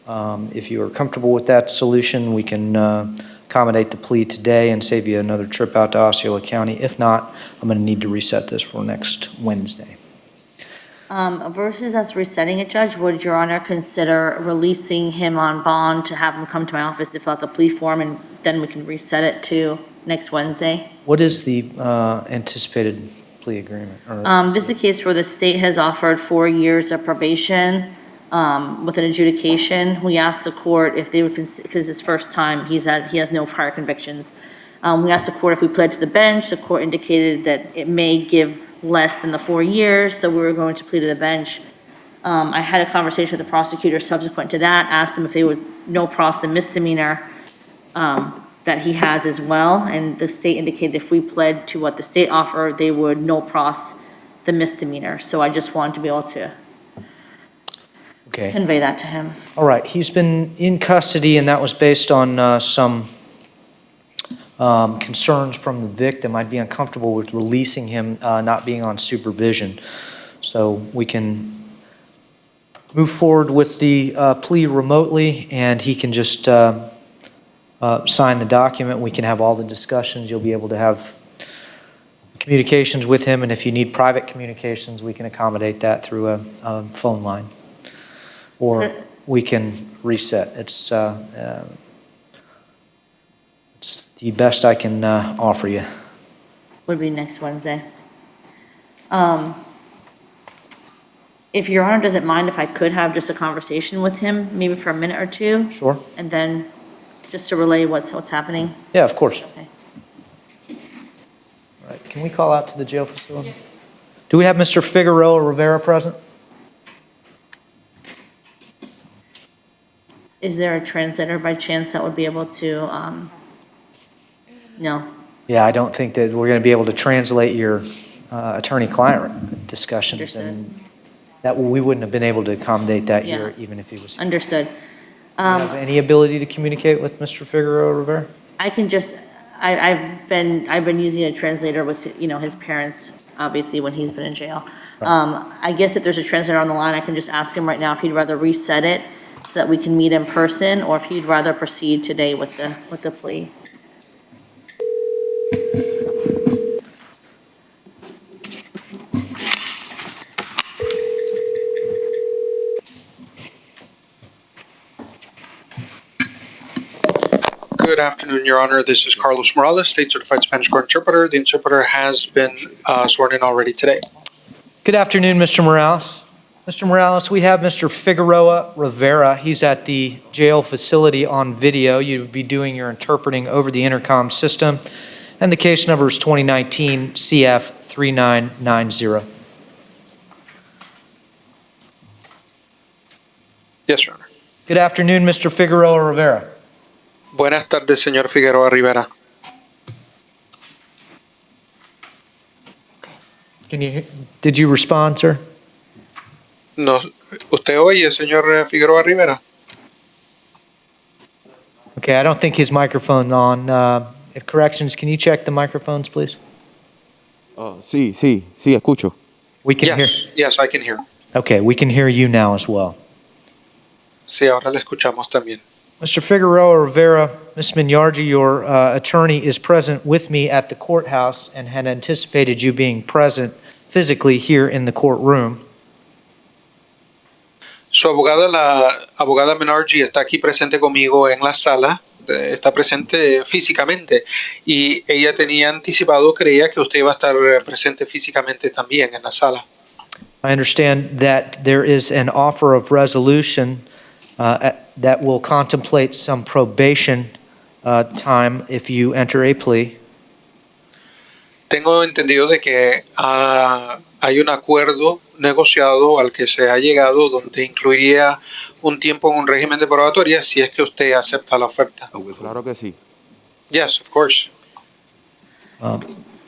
If you are comfortable with that solution, we can accommodate the plea today and save you another trip out to Osceola County. If not, I'm going to need to reset this for next Wednesday. Versus us resetting it, Judge, would Your Honor consider releasing him on bond to have him come to my office to fill out the plea form, and then we can reset it to next Wednesday? What is the anticipated plea agreement? This is a case where the state has offered 4 years of probation with an adjudication. We asked the court if they would, because his first time, he has no prior convictions. We asked the court if we pled to the bench. The court indicated that it may give less than the 4 years, so we were going to plead to the bench. I had a conversation with the prosecutor subsequent to that, asked them if they would no pros the misdemeanor that he has as well, and the state indicated if we pled to what the state offered, they would no pros the misdemeanor. So I just wanted to be able to convey that to him. All right, he's been in custody, and that was based on some concerns from the victim. I'd be uncomfortable with releasing him not being on supervision. So we can move forward with the plea remotely, and he can just sign the document. We can have all the discussions. You'll be able to have communications with him, and if you need private communications, we can accommodate that through a phone line. Or we can reset. It's the best I can offer you. Would be next Wednesday. If Your Honor doesn't mind, if I could have just a conversation with him, maybe for a minute or two? Sure. And then just to relay what's happening? Yeah, of course. Okay. All Can we call out to the jail facility? Do we have Mr. Figueroa Rivera present? Is there a translator by chance that would be able to, no? Yeah, I don't think that we're going to be able to translate your attorney-client discussions. Understood. And that, we wouldn't have been able to accommodate that Yeah. here, even if he was. Understood. Do you have any ability to communicate with Mr. Figueroa Rivera? I can just, I've been using a translator with, his parents, obviously, when he's been in jail. I guess if there's a translator on the line, I can just ask him right now if he'd rather reset it so that we can meet in person, or if he'd rather proceed today with the plea. Good afternoon, Your Honor. This is Carlos Morales, State Certified Spanish Court Interpreter. The interpreter has been sworn in already today. Good afternoon, Mr. Morales. Mr. Morales, we have Mr. Figueroa Rivera. He's at the jail facility on video. You'd be doing your interpreting over the intercom system. And the case number is 2019 CF 3990. Yes, Your Honor. Good afternoon, Mr. Figueroa Rivera. Buenas tardes, señor Figueroa Rivera. Did you respond, sir? No, ¿usted oye, señor Figueroa Rivera? Okay, I don't think his microphone's on. If corrections, can you check the microphones, please? Sí, escucho. We can hear. Yes, I can hear. Okay, we can hear you now as well. Sí, ahora le escuchamos también. Mr. Figueroa Rivera, Ms. Minyarji, your attorney is present with me at the courthouse and had anticipated you being present physically here in the courtroom. Su abogada, la abogada Menardi, está aquí presente conmigo en la sala, está presente físicamente, y ella tenía anticipado, creía que usted iba a estar presente físicamente también en la sala. I understand that there is an offer of resolution that will contemplate some probation time if you enter a plea. Tengo entendido de que hay un acuerdo negociado al que se ha llegado donde incluiría un tiempo en un régimen de probatoria si es que usted acepta la oferta. Claro que sí. Yes, of course.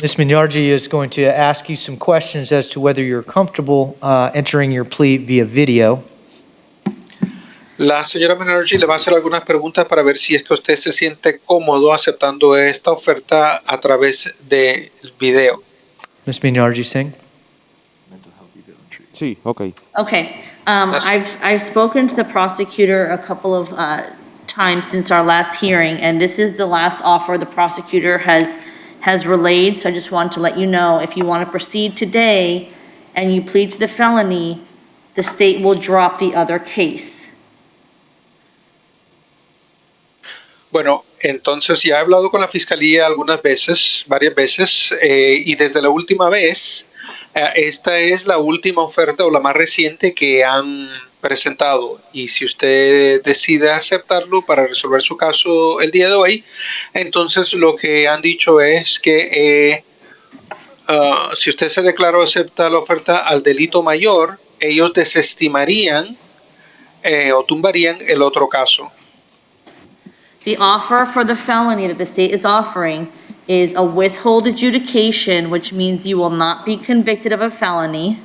Ms. Minyarji is going to ask you some questions as to whether you're comfortable entering your plea via video. La señora Menardi le va a hacer algunas preguntas para ver si es que usted se siente cómodo aceptando esta oferta a través del video. Ms. Minyarji Singh? Sí, okay. Okay, I've spoken to the prosecutor a couple of times since our last hearing, and this is the last offer the prosecutor has relayed, so I just want to let you know, if you want to proceed today and you plead to the felony, the state will drop the other case. Bueno, entonces ya he hablado con la fiscalía algunas veces, varias veces, y desde la última vez, esta es la última oferta o la más reciente que han presentado. Y si usted decide aceptarlo para resolver su caso el día de hoy, entonces lo que han dicho es que si usted se declara o acepta la oferta al delito mayor, ellos desestimarían o tumbarían el otro caso. The offer for the felony that the state is offering is a withhold adjudication, which means you will not be convicted of a felony.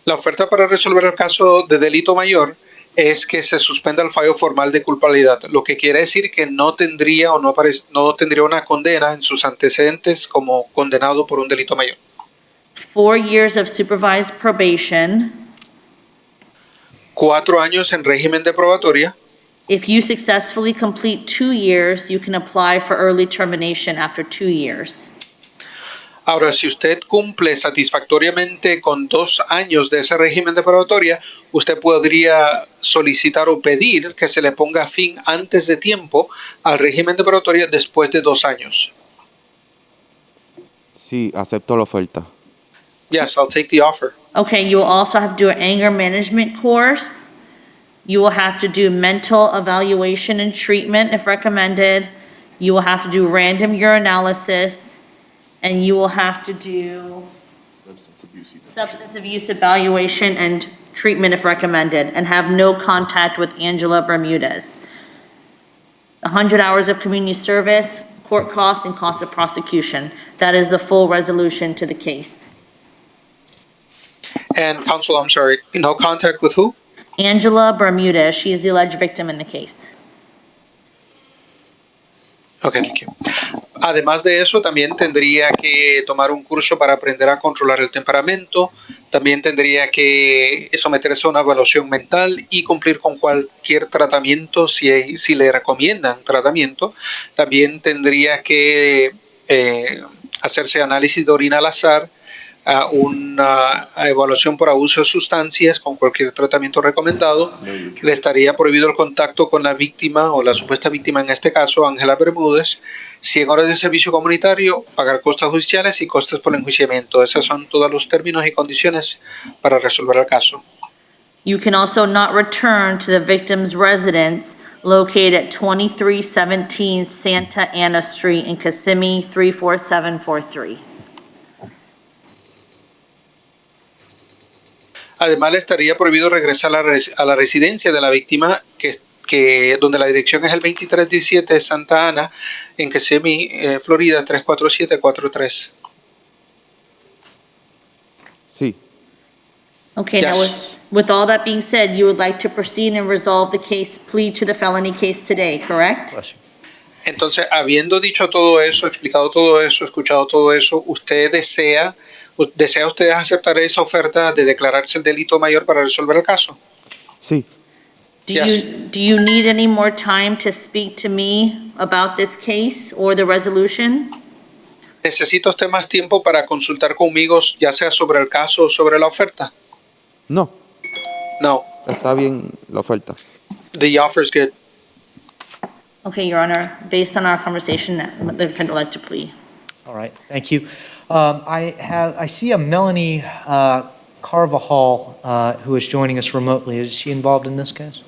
La oferta para resolver el caso de delito mayor es que se suspenda el fallo formal de culpabilidad, lo que quiere decir que no tendría o no tendría una condena en sus antecedentes como condenado por un delito mayor. 4 years of supervised probation. 4 años en régimen de probatoria. If you successfully complete 2 years, you can apply for early termination after 2 years. Ahora, si usted cumple satisfactoriamente con 2 años de ese régimen de probatoria, usted podría solicitar o pedir que se le ponga fin antes de tiempo al régimen de probatoria después de 2 años. Sí, acepto la oferta. Yes, I'll take the offer. Okay, you will also have to do an anger management course. You will have to do mental evaluation and treatment if recommended. You will have to do random urinalysis, and you will have to do substance abuse evaluation and treatment if recommended, and have no contact with Angela Bermudez. 100 hours of community service, court costs, and cost of prosecution. That is the full resolution to the case. And counsel, I'm sorry, no contact with who? Angela Bermudez, she is the alleged victim in the case. Okay, thank you. Además de eso, también tendría que tomar un curso para aprender a controlar el temperamento. También tendría que someterse a una evaluación mental y cumplir con cualquier tratamiento si le recomiendan tratamiento. También tendría que hacerse análisis de orina al azar, una evaluación por abuso de sustancias con cualquier tratamiento recomendado. Le estaría prohibido el contacto con la víctima o la supuesta víctima, en este caso Ángela Bermúdez. 100 horas de servicio comunitario, pagar costos judiciales y costes por el enjuiciamiento. Esos son todos los términos y condiciones para resolver el caso. You can also not return to the victim's residence located at 2317 Santa Ana Street in Kissimmee 34743. Además, le estaría prohibido regresar a la residencia de la víctima, donde la dirección es el 2317 de Santa Ana, en Kissimmee, Florida, 34743. Sí. Okay, Yes. now with all that being said, you would like to proceed and resolve the case, plea to the felony case today, correct? Entonces, habiendo dicho todo eso, explicado todo eso, escuchado todo eso, ¿desea usted aceptar esa oferta de declararse el delito mayor para resolver el caso? Sí. Do you need any more time to speak to me about this case or the resolution? ¿Necesita usted más tiempo para consultar conmigo, ya sea sobre el caso o sobre la oferta? No. No. Está bien la oferta. The offer is good. Okay, Your Honor, based on our conversation, the defendant would like to plea. All right, thank you. I see a Melanie Carvajal who is joining us remotely. Is she involved in this case?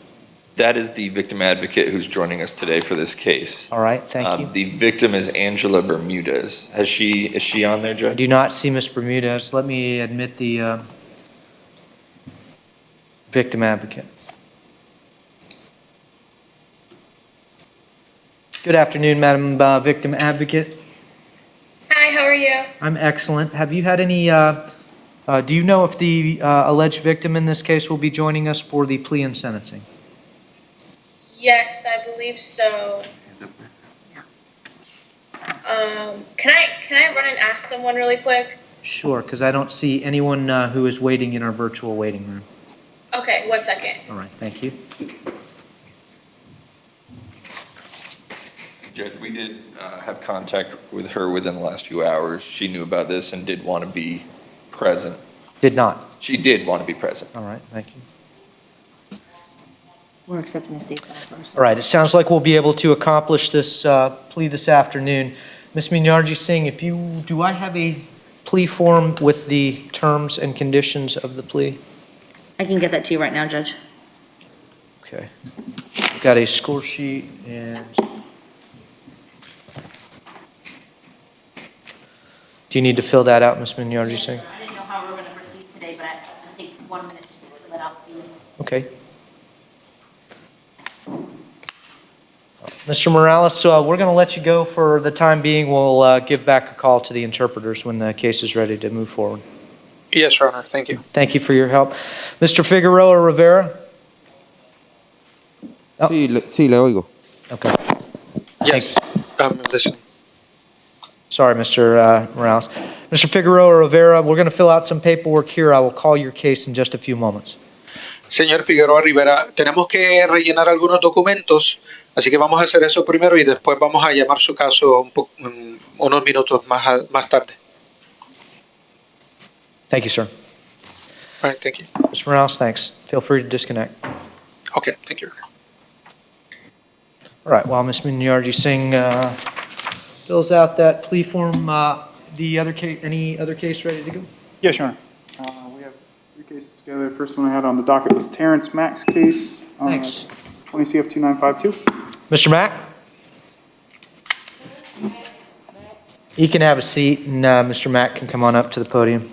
That is the victim advocate who's joining us today for this case. All right, thank you. The victim is Angela Bermudez. Is she on there, I Judge? do not see Ms. Bermudez. Let me admit the victim advocate. Good afternoon, Madam Victim Advocate. Hi, how are you? I'm excellent. Have you had any, do you know if the alleged victim in this case will be joining us for the plea and sentencing? Yes, I believe so. Can I run and ask someone really quick? Sure, because I don't see anyone who is waiting in our virtual waiting room. Okay, 1 second. All right, thank you. Judge, we did have contact with her within the last few hours. She knew about this and did want to be present. Did not. She did want to be present. All right, thank you. We're accepting the state's offers. All right, it sounds like we'll be able to accomplish this plea this afternoon. Ms. Minyarji Singh, do I have a plea form with the terms and conditions of the plea? I can get that to you right now, Judge. Okay. Got a score sheet and... Do you need to fill that out, Ms. Minyarji Singh? I didn't know how we were going to proceed today, but just take 1 minute just to fill it out, please. Okay. Mr. Morales, we're going to let you go for the time being. We'll give back a call to the interpreters when the case is ready to move forward. Yes, Your Honor. Thank you. Thank you for your help. Mr. Figueroa Rivera? Oh. Sí, le oigo. Okay. Yes, I'm listening. Sorry, Mr. Morales. Mr. Figueroa Rivera, we're going to fill out some paperwork here. I will call your case in just a few moments. Señor Figueroa Rivera, tenemos que rellenar algunos documentos, así que vamos a hacer eso primero y después vamos a llamar su caso unos minutos más tarde. Thank you, sir. All right, thank you. Mr. Morales, thanks. Feel free to disconnect. Okay, thank you. All right, while Ms. Minyarji Singh fills out that plea form, any other case ready to go? Yes, Your Honor. We have 3 cases together. The first one I had on the docket was Terrence Mack's case. Thanks. 20 CF 2952. Mr. Mack? You can have a seat, and Mr. Mack can come on up to the podium.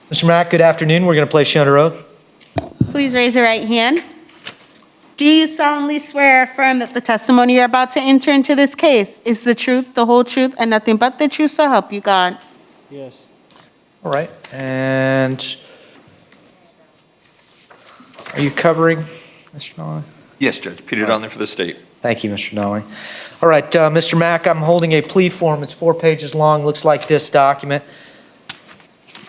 Mr. Mack, good afternoon. We're going to place you under oath. Please raise your right hand. Do you solemnly swear or affirm that the testimony you're about to enter into this case is the truth, the whole truth, and nothing but the truth, so help you God? Yes. All right. And are you covering, Mr. Nolly? Yes, Judge. Peter Donnelly for the state. Thank you, Mr. Nolly. All right, Mr. Mack, I'm holding a plea form. It's 4 pages long, looks like this document.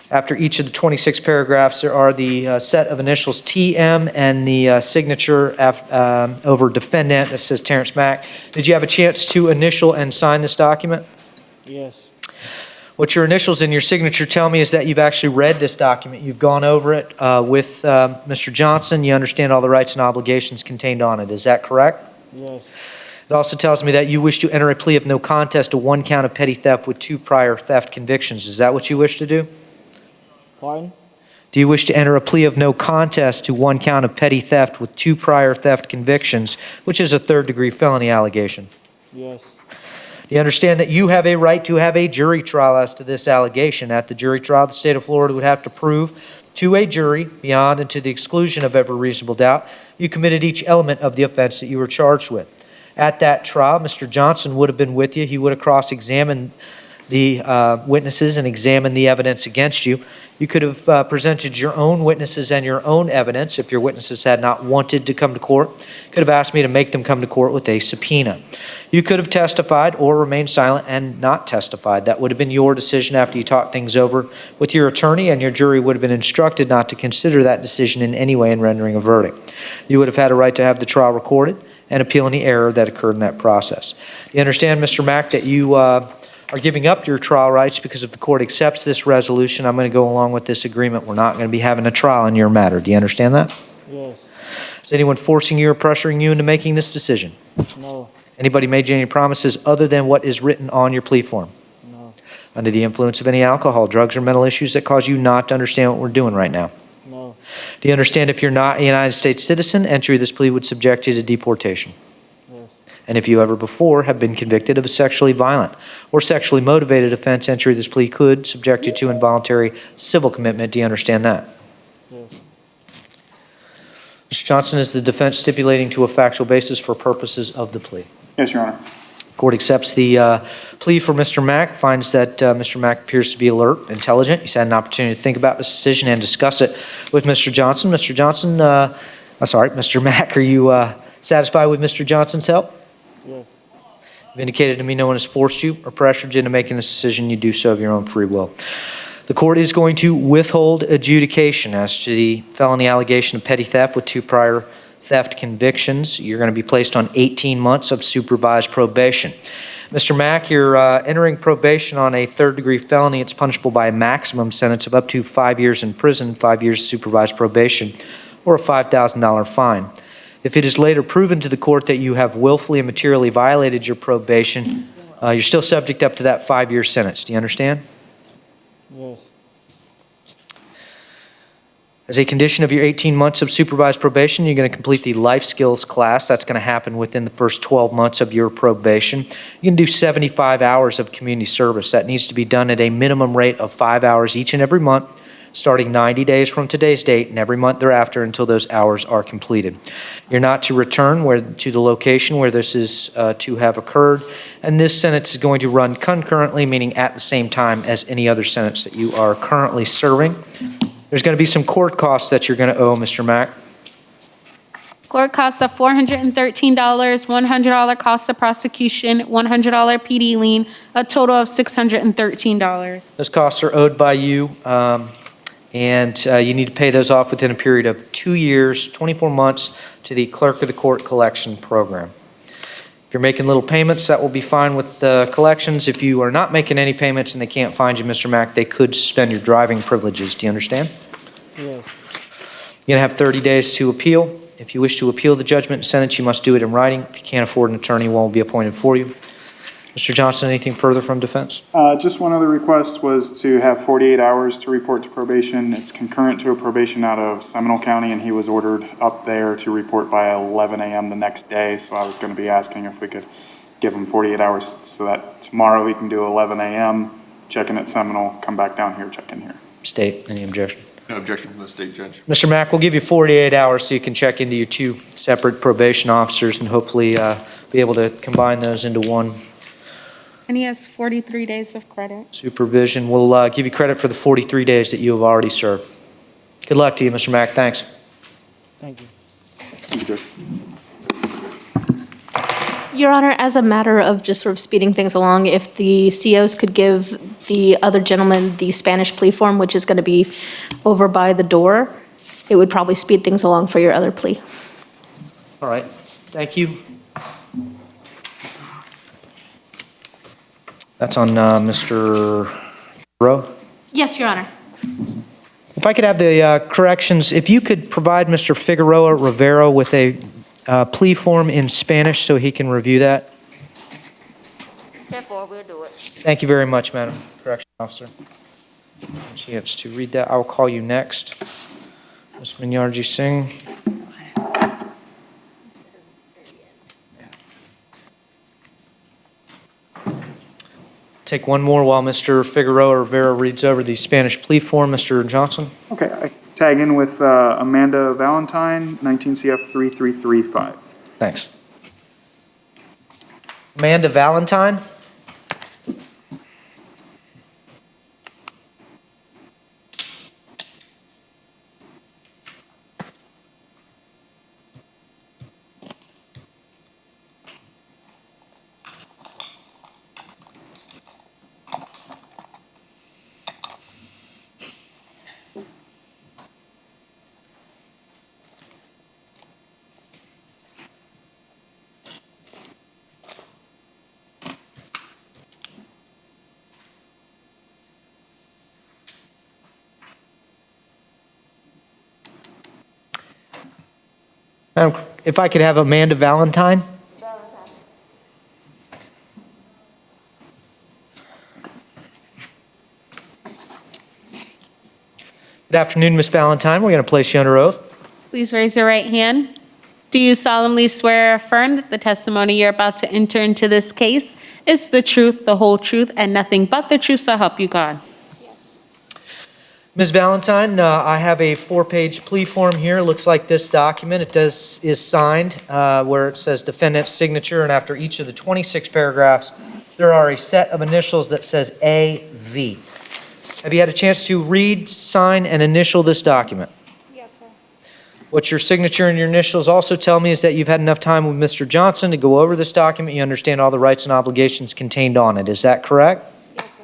After each of the 26 paragraphs, there are the set of initials TM and the signature over defendant that says Terrence Mack. Did you have a chance to initial and sign this document? Yes. What your initials and your signature tell me is that you've actually read this document. You've gone over it with Mr. Johnson. You understand all the rights and obligations contained on it. Is that correct? Yes. It also tells me that you wish to enter a plea of no contest to 1 count of petty theft with 2 prior theft convictions. Is that what you wish to do? Pardon? Do you wish to enter a plea of no contest to 1 count of petty theft with 2 prior theft convictions, which is a 3rd-degree felony allegation? Yes. Do you understand that you have a right to have a jury trial as to this allegation? At the jury trial, the state of Florida would have to prove to a jury, beyond and to the exclusion of every reasonable doubt, you committed each element of the offense that you were charged with. At that trial, Mr. Johnson would have been with you. He would have cross-examined the witnesses and examined the evidence against you. You could have presented your own witnesses and your own evidence if your witnesses had not wanted to come to court. Could have asked me to make them come to court with a subpoena. You could have testified or remained silent and not testified. That would have been your decision after you talked things over with your attorney, and your jury would have been instructed not to consider that decision in any way in rendering a verdict. You would have had a right to have the trial recorded and appeal any error that occurred in that process. You understand, Mr. Mack, that you are giving up your trial rights because if the court accepts this resolution, I'm going to go along with this agreement. We're not going to be having a trial in your matter. Do you understand that? Yes. Is anyone forcing you or pressuring you into making this decision? No. Anybody made you any promises other than what is written on your plea form? No. Under the influence of any alcohol, drugs, or mental issues that cause you not to understand what we're doing right now? No. Do you understand if you're not a United States citizen, entry of this plea would subject you to deportation? Yes. And if you ever before have been convicted of a sexually violent or sexually motivated offense, entry of this plea could subject you to involuntary civil commitment. Do you understand that? Yes. Mr. Johnson, is the defense stipulating to a factual basis for purposes of the plea? Yes, Your Honor. Court accepts the plea for Mr. Mack, finds that Mr. Mack appears to be alert, intelligent. He's had an opportunity to think about this decision and discuss it with Mr. Johnson. Mr. Johnson, Mr. Mack, are you satisfied with Mr. Johnson's help? Yes. You've indicated to me no one has forced you or pressured you into making this decision. You do so of your own free will. The court is going to withhold adjudication as to the felony allegation of petty theft with 2 prior theft convictions. You're going to be placed on 18 months of supervised probation. Mr. Mack, you're entering probation on a 3rd-degree felony. It's punishable by a maximum sentence of up to 5 years in prison, 5 years supervised probation, or a $5,000 fine. If it is later proven to the court that you have willfully and materially violated your probation, you're still subject up to that 5-year sentence. Do you understand? Yes. As a condition of your 18 months of supervised probation, you're going to complete the life skills class. That's going to happen within the first 12 months of your probation. You can do 75 hours of community service. That needs to be done at a minimum rate of 5 hours each and every month, starting 90 days from today's date and every month thereafter until those hours are completed. You're not to return to the location where this is to have occurred, and this sentence is going to run concurrently, meaning at the same time as any other sentence that you are currently serving. There's going to be some court costs that you're going to owe, Mr. Mack. Court costs of $413, $100 cost of prosecution, $100 PD lien, a total of $613. Those costs are owed by you, and you need to pay those off within a period of 2 years, 24 months to the clerk of the court collection program. If you're making little payments, that will be fine with the collections. If you are not making any payments and they can't find you, Mr. Mack, they could suspend your driving privileges. Do you understand? Yes. You're going to have 30 days to appeal. If you wish to appeal the judgment and sentence, you must do it in writing. If you can't afford an attorney, one will be appointed for you. Mr. Johnson, anything further from defense? Just one other request was to have 48 hours to report to probation. It's concurrent to a probation out of Seminole County, and he was ordered up there to report by 11 a.m. the next day. So I was going to be asking if we could give him 48 hours so that tomorrow he can do 11 a.m., check in at Seminole, come back down here, check in here. State, any objection? No objection from the state judge. Mr. Mack, we'll give you 48 hours so you can check into your 2 separate probation officers and hopefully be able to combine those into one And he has 43 days of credit. supervision. We'll give you credit for the 43 days that you have already served. Good luck to you, Mr. Mack. Thanks. Thank you. Thank you, Judge. Your Honor, as a matter of just sort of speeding things along, if the COs could give the other gentleman the Spanish plea form, which is going to be over by the door, it would probably speed things along for your other plea. All right. Thank you. That's on Mr. Rowe. Yes, Your Honor. If I could have the corrections, if you could provide Mr. Figueroa Rivero with a plea form in Spanish so he can review that. Therefore, we'll do it. Thank you very much, Madam Correction Officer. A chance to read that. I will call you next. Ms. Minyarji Singh. Take one more while Mr. Figueroa Rivera reads over the Spanish plea form. Mr. Johnson? Okay, I tag in with Amanda Valentine, 19 CF 3335. Thanks. Amanda Valentine? Madam, if I could have Amanda Valentine? Good afternoon, Ms. Valentine. We're going to place you under oath. Please raise your right hand. Do you solemnly swear or affirm that the testimony you're about to enter into this case is the truth, the whole truth, and nothing but the truth, so help you God? Ms. Valentine, I have a 4-page plea form here. It looks like this document. It is signed where it says defendant's signature, and after each of the 26 paragraphs, there are a set of initials that says A.V. Have you had a chance to read, sign, and initial this document? Yes, sir. What your signature and your initials also tell me is that you've had enough time with Mr. Johnson to go over this document. You understand all the rights and obligations contained on it. Is that correct? Yes, sir.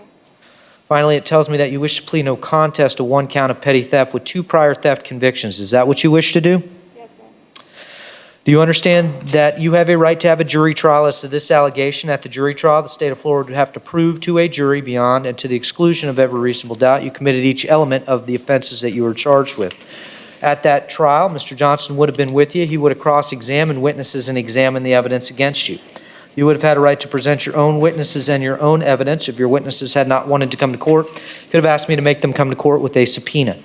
Finally, it tells me that you wish to plead no contest to 1 count of petty theft with 2 prior theft convictions. Is that what you wish to do? Yes, sir. Do you understand that you have a right to have a jury trial as to this allegation? At the jury trial, the state of Florida would have to prove to a jury beyond and to the exclusion of every reasonable doubt you committed each element of the offenses that you were charged with. At that trial, Mr. Johnson would have been with you. He would have cross-examined witnesses and examined the evidence against you. You would have had a right to present your own witnesses and your own evidence. If your witnesses had not wanted to come to court, you could have asked me to make them come to court with a subpoena.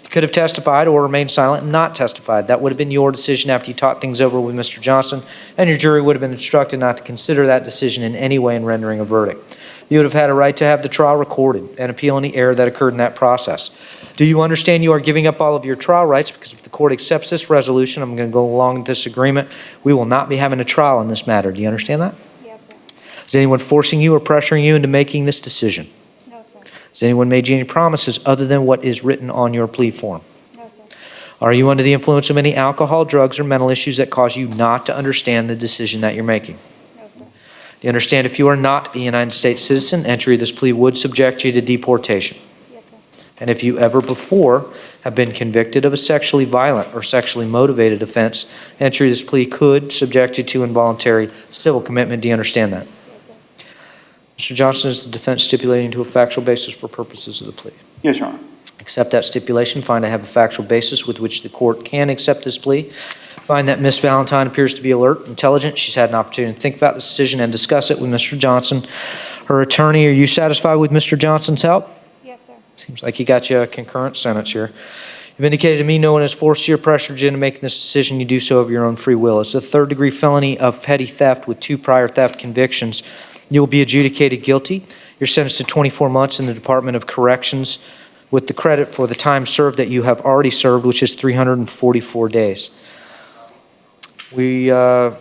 You could have testified or remained silent and not testified. That would have been your decision after you talked things over with Mr. Johnson, and your jury would have been instructed not to consider that decision in any way in rendering a verdict. You would have had a right to have the trial recorded and appeal any error that occurred in that process. Do you understand you are giving up all of your trial rights? Because if the court accepts this resolution, I'm going to go along with this agreement, we will not be having a trial in this matter. Do you understand that? Yes, sir. Is anyone forcing you or pressuring you into making this decision? No, sir. Has anyone made you any promises other than what is written on your plea form? No, sir. Are you under the influence of any alcohol, drugs, or mental issues that cause you not to understand the decision that you're making? No, sir. Do you understand if you are not a United States citizen, entry of this plea would subject you to deportation? Yes, sir. And if you ever before have been convicted of a sexually violent or sexually motivated offense, entry of this plea could subject you to involuntary civil commitment. Do you understand that? Yes, sir. Mr. Johnson, is the defense stipulating to a factual basis for purposes of the plea? Yes, Your Honor. Accept that stipulation. Find I have a factual basis with which the court can accept this plea. Find that Ms. Valentine appears to be alert, intelligent. She's had an opportunity to think about the decision and discuss it with Mr. Johnson. Her attorney, are you satisfied with Mr. Johnson's help? Yes, sir. Seems like he got you a concurrent sentence here. You've indicated to me no one has forced you or pressured you into making this decision. You do so of your own free will. It's a third-degree felony of petty theft with 2 prior theft convictions. You will be adjudicated guilty. You're sentenced to 24 months in the Department of Corrections with the credit for the time served that you have already served, which is 344 days. We will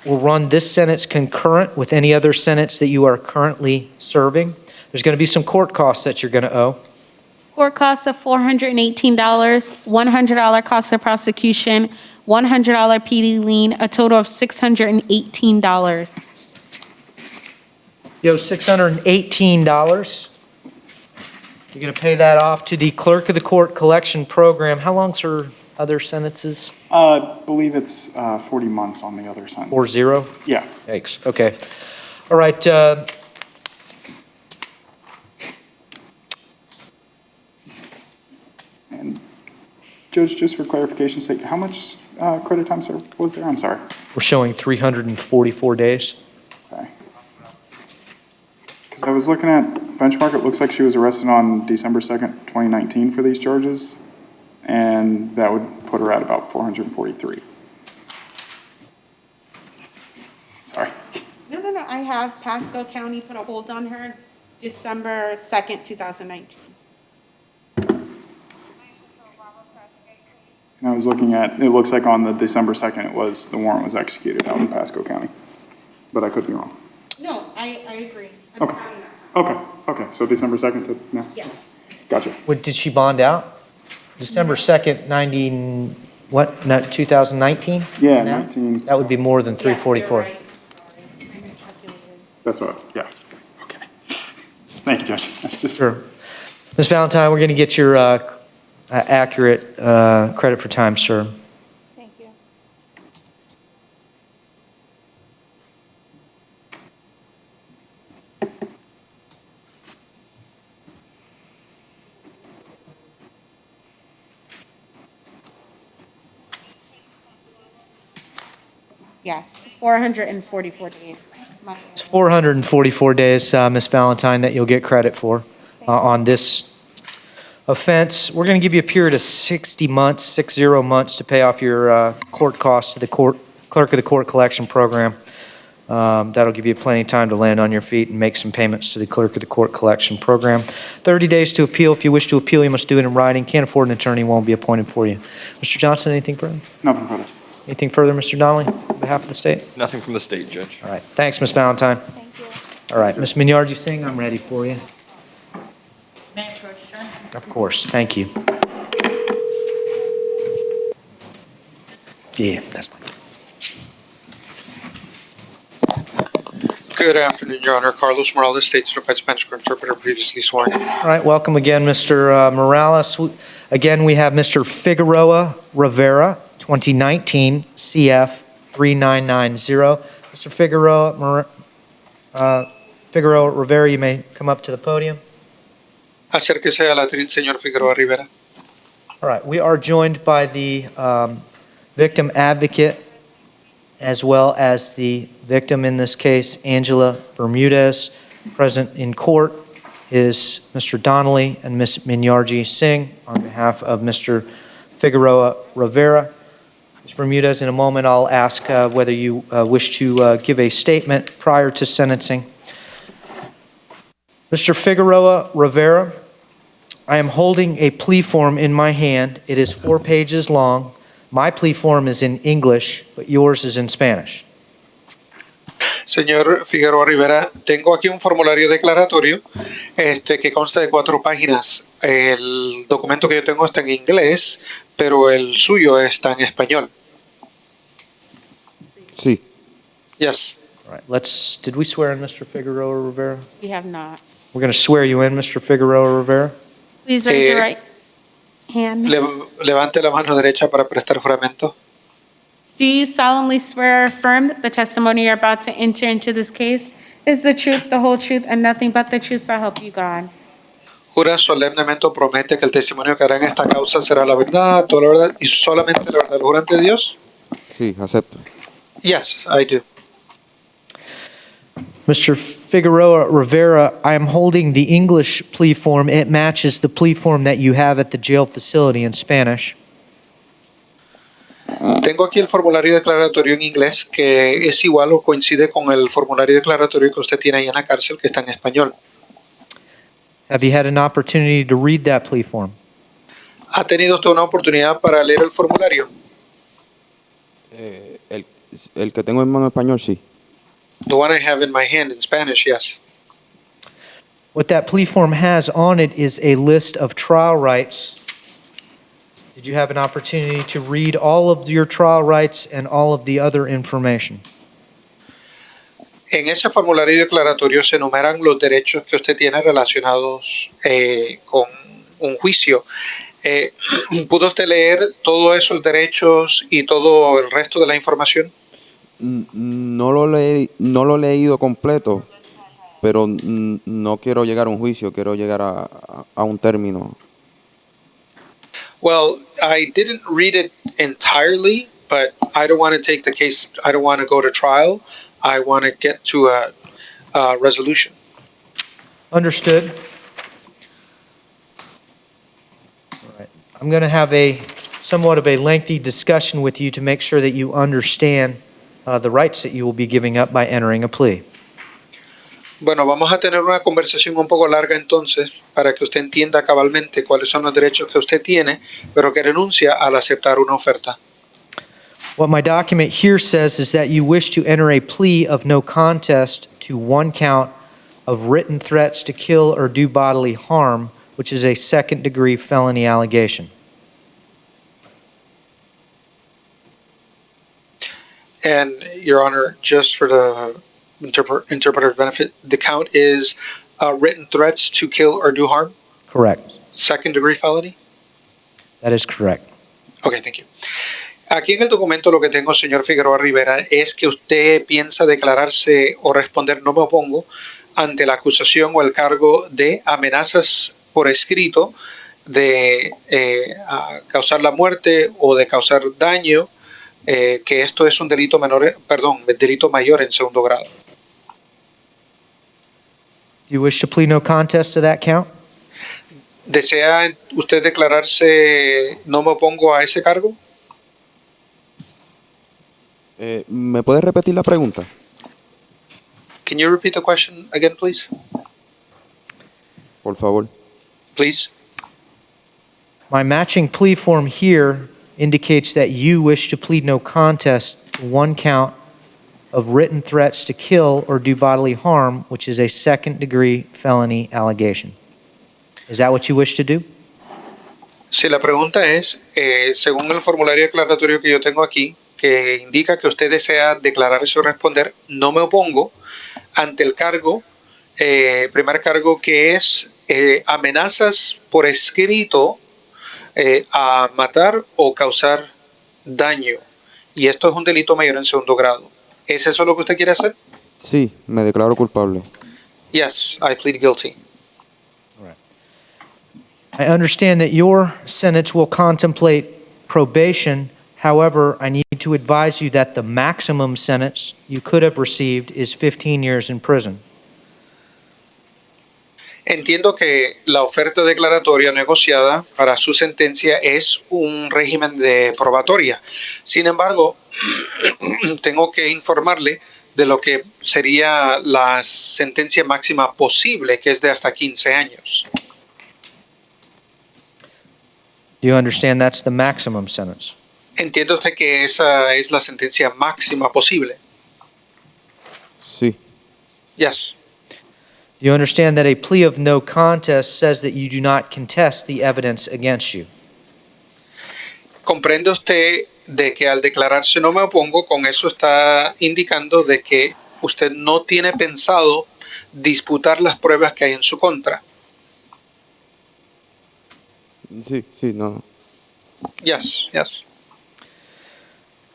run this sentence concurrent with any other sentence that you are currently serving. There's going to be some court costs that you're going to owe. Court costs of $418, $100 cost of prosecution, $100 PD lien, a total of $618. You owe $618. You're going to pay that off to the clerk of the court collection program. How long's her other sentences? I believe it's 40 months on the other sentence. 40? Yeah. Yikes, okay. All right, And Judge, just for clarification's sake, how much credit time served was there? I'm sorry. we're showing 344 days. Okay. Because I was looking at benchmark, it looks like she was arrested on December 2nd, 2019 for these charges, and that would put her at about 443. Sorry. No, I have Pasco County put a hold on her December 2nd, 2019. And I was looking at, it looks like on the December 2nd, the warrant was executed out in Pasco County, but I could be wrong. No, I agree. Okay, so December 2nd to now? Yeah. Gotcha. What, did she bond out? December 2nd, 2019? Yeah, Now? 19. That would be more than 344. That's what, yeah. Okay. Thank you, Judge. That's just. Sure. Ms. Valentine, we're going to get your accurate credit for time, sir. Thank you. Yes, 444 days. It's 444 days, Ms. Valentine, that you'll get credit for on this offense. We're going to give you a period of 60 months to pay off your court costs to the clerk of the court collection program. That'll give you plenty of time to land on your feet and make some payments to the clerk of the court collection program. 30 days to appeal. If you wish to appeal, you must do it in writing. Can't afford an attorney, won't be appointed for you. Mr. Johnson, anything further? Nothing further. Anything further, Mr. Donnelly, on behalf of the state? Nothing from the state, Judge. All right. Thanks, Ms. Valentine. Thank you. All right, Ms. Minyarji Singh, I'm ready for you. May I approach, Judge? Of course. Thank you. Yeah, that's fine. Good afternoon, Your Honor. Carlos Morales, State Certified Spanish Court Interpreter, previously sworn. All right, welcome again, Mr. Morales. Again, we have Mr. Figueroa Rivera, 2019 CF 3990. Mr. Figueroa Rivera, you may come up to the podium. Acérquese al atril, señor Figueroa Rivera. All right, we are joined by the victim advocate as well as the victim in this case, Angela Bermudez. Present in court is Mr. Donnelly and Ms. Minyarji Singh on behalf of Mr. Figueroa Rivera. Ms. Bermudez, in a moment, I'll ask whether you wish to give a statement prior to sentencing. Mr. Figueroa Rivera, I am holding a plea form in my hand. It is 4 pages long. My plea form is in English, but yours is in Spanish. Señor Figueroa Rivera, tengo aquí un formulario declaratorio que consta de 4 páginas. El documento que yo tengo está en inglés, pero el suyo está en español. Sí. Yes. All right, did we swear in Mr. Figueroa Rivera? We have not. We're going to swear you in, Mr. Figueroa Rivera. Please raise your right hand. Levante la mano derecha para prestar juramento. Do you solemnly swear or affirm that the testimony you're about to enter into this case is the truth, the whole truth, and nothing but the truth, so help you God? Jura solemnemente o promete que el testimonio que hará en esta causa será la verdad, toda la verdad y solamente la verdad. ¿Lo jura ante Dios? Sí, acepto. Yes, I do. Mr. Figueroa Rivera, I am holding the English plea form. It matches the plea form that you have at the jail facility in Spanish. Tengo aquí el formulario declaratorio en inglés que es igual o coincide con el formulario declaratorio que usted tiene ahí en la cárcel que está en español. Have you had an opportunity to read that plea form? ¿Ha tenido usted una oportunidad para leer el formulario? El que tengo en mano español, sí. The one I have in my hand in Spanish, yes. What that plea form has on it is a list of trial rights. Did you have an opportunity to read all of your trial rights and all of the other information? En ese formulario declaratorio se enumeran los derechos que usted tiene relacionados con un juicio. ¿Pudo usted leer todos esos derechos y todo el resto de la información? No lo he leído completo, pero no quiero llegar a un juicio, quiero llegar a un término. Well, I didn't read it entirely, but I don't want to take the case, I don't want to go to trial. I want to get to a resolution. Understood. All right. I'm going to have somewhat of a lengthy discussion with you to make sure that you understand the rights that you will be giving up by entering a plea. Bueno, vamos a tener una conversación un poco larga entonces para que usted entienda cabalmente cuáles son los derechos que usted tiene, pero que renuncia al aceptar una oferta. What my document here says is that you wish to enter a plea of no contest to one count of written threats to kill or do bodily harm, which is a second-degree felony allegation. And, Your Honor, just for the interpreter's benefit, the count is written threats to kill or do harm? Correct. Second-degree felony? That is correct. Okay, thank you. Aquí en el documento lo que tengo, señor Figueroa Rivera, es que usted piensa declararse o responder no me opongo ante la acusación o el cargo de amenazas por escrito de causar la muerte o de causar daño, que esto es un delito delito mayor en segundo grado. Do you wish to plead no contest to that count? ¿Desea usted declararse no me opongo a ese cargo? ¿Me puedes repetir la pregunta? Can you repeat the question again, please? Por favor. Please. My matching plea form here indicates that you wish to plead no contest to one count of written threats to kill or do bodily harm, which is a second-degree felony allegation. Is that what you wish to do? Sí, la pregunta es, según el formulario declaratorio que yo tengo aquí, que indica que usted desea declararse o responder, no me opongo ante el cargo, primer cargo que es amenazas por escrito a matar o causar daño. Y esto es un delito mayor en segundo grado. ¿Es eso lo que usted quiere hacer? Sí, me declaro culpable. Yes, I plead guilty. I understand that your sentence will contemplate probation. However, I need to advise you that the maximum sentence you could have received is 15 years in prison. Entiendo que la oferta declaratoria negociada para su sentencia es un régimen de probatoria. Sin embargo, tengo que informarle de lo que sería la sentencia máxima posible, que es de hasta 15 años. Do you understand that's the maximum sentence? ¿Entiende usted que esa es la sentencia máxima posible? Sí. Yes. Do you understand that a plea of no contest says that you do not contest the evidence against you? ¿Comprende usted de que al declararse no me opongo, con eso está indicando de que usted no tiene pensado disputar las pruebas que hay en su contra? Sí, no. Yes.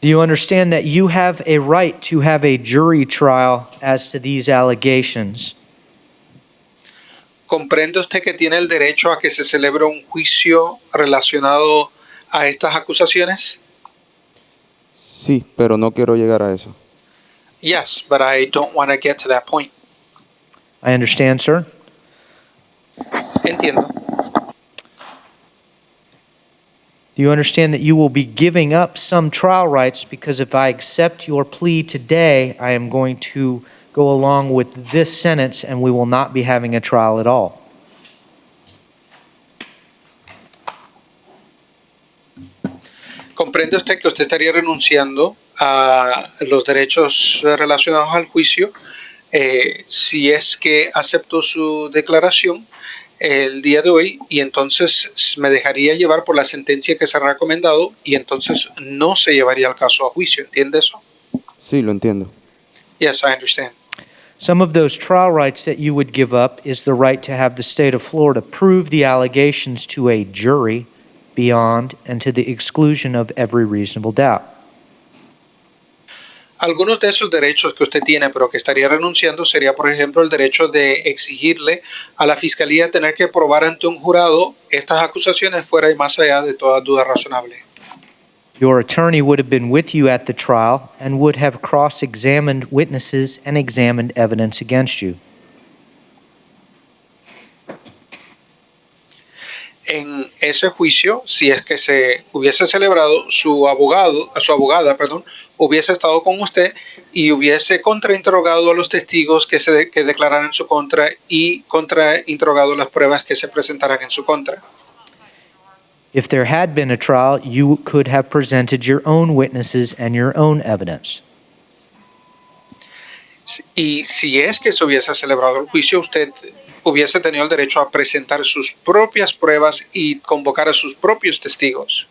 Do you understand that you have a right to have a jury trial as to these allegations? ¿Comprende usted que tiene el derecho a que se celebre un juicio relacionado a estas acusaciones? Sí, pero no quiero llegar a eso. Yes, but I don't want to get to that point. I understand, sir. Entiendo. Do you understand that you will be giving up some trial rights because if I accept your plea today, I am going to go along with this sentence and we will not be having a trial at all? ¿Comprende usted que usted estaría renunciando a los derechos relacionados al juicio si es que aceptó su declaración el día de hoy y entonces me dejaría llevar por la sentencia que se ha recomendado y entonces no se llevaría el caso a juicio? ¿Entiende eso? Sí, lo entiendo. Yes, I understand. Some of those trial rights that you would give up is the right to have the state of Florida prove the allegations to a jury beyond and to the exclusion of every reasonable doubt. Algunos de esos derechos que usted tiene, pero que estaría renunciando, sería, por ejemplo, el derecho de exigirle a la fiscalía tener que probar ante un jurado estas acusaciones fuera y más allá de toda duda razonable. Your attorney would have been with you at the trial and would have cross-examined witnesses and examined evidence against you. En ese juicio, si es que se hubiese celebrado, su abogada, hubiese estado con usted y hubiese contrainterrogado a los testigos que declararan en su contra y contrainterrogado las pruebas que se presentaran en su contra. If there had been a trial, you could have presented your own witnesses and your own evidence. Y si es que se hubiese celebrado el juicio, usted hubiese tenido el derecho a presentar sus propias pruebas y convocar a sus propios testigos.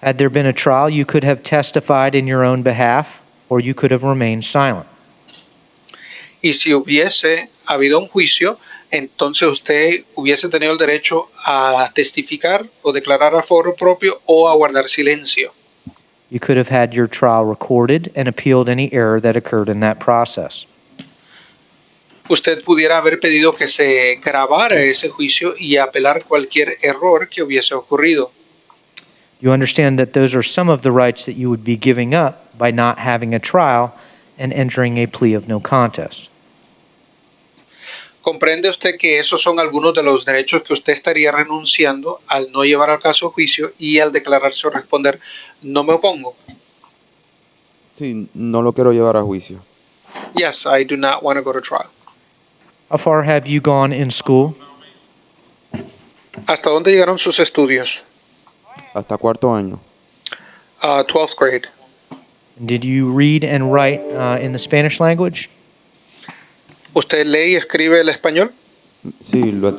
Had there been a trial, you could have testified in your own behalf, or you could have remained silent. Y si hubiese habido un juicio, entonces usted hubiese tenido el derecho a testificar o declarar a favor propio o a guardar silencio. You could have had your trial recorded and appealed any error that occurred in that process. Usted pudiera haber pedido que se grabara ese juicio y apelar cualquier error que hubiese ocurrido. You understand that those are some of the rights that you would be giving up by not having a trial and entering a plea of no contest. ¿Comprende usted que esos son algunos de los derechos que usted estaría renunciando al no llevar al caso a juicio y al declararse o responder no me opongo? Sí, no lo quiero llevar a juicio. Yes, I do not want to go to trial. How far have you gone in school? ¿Hasta dónde llegaron sus estudios? Hasta cuarto año. 12th grade. Did you read and write in the Spanish language? ¿Usted lee y escribe el español? Sí, lo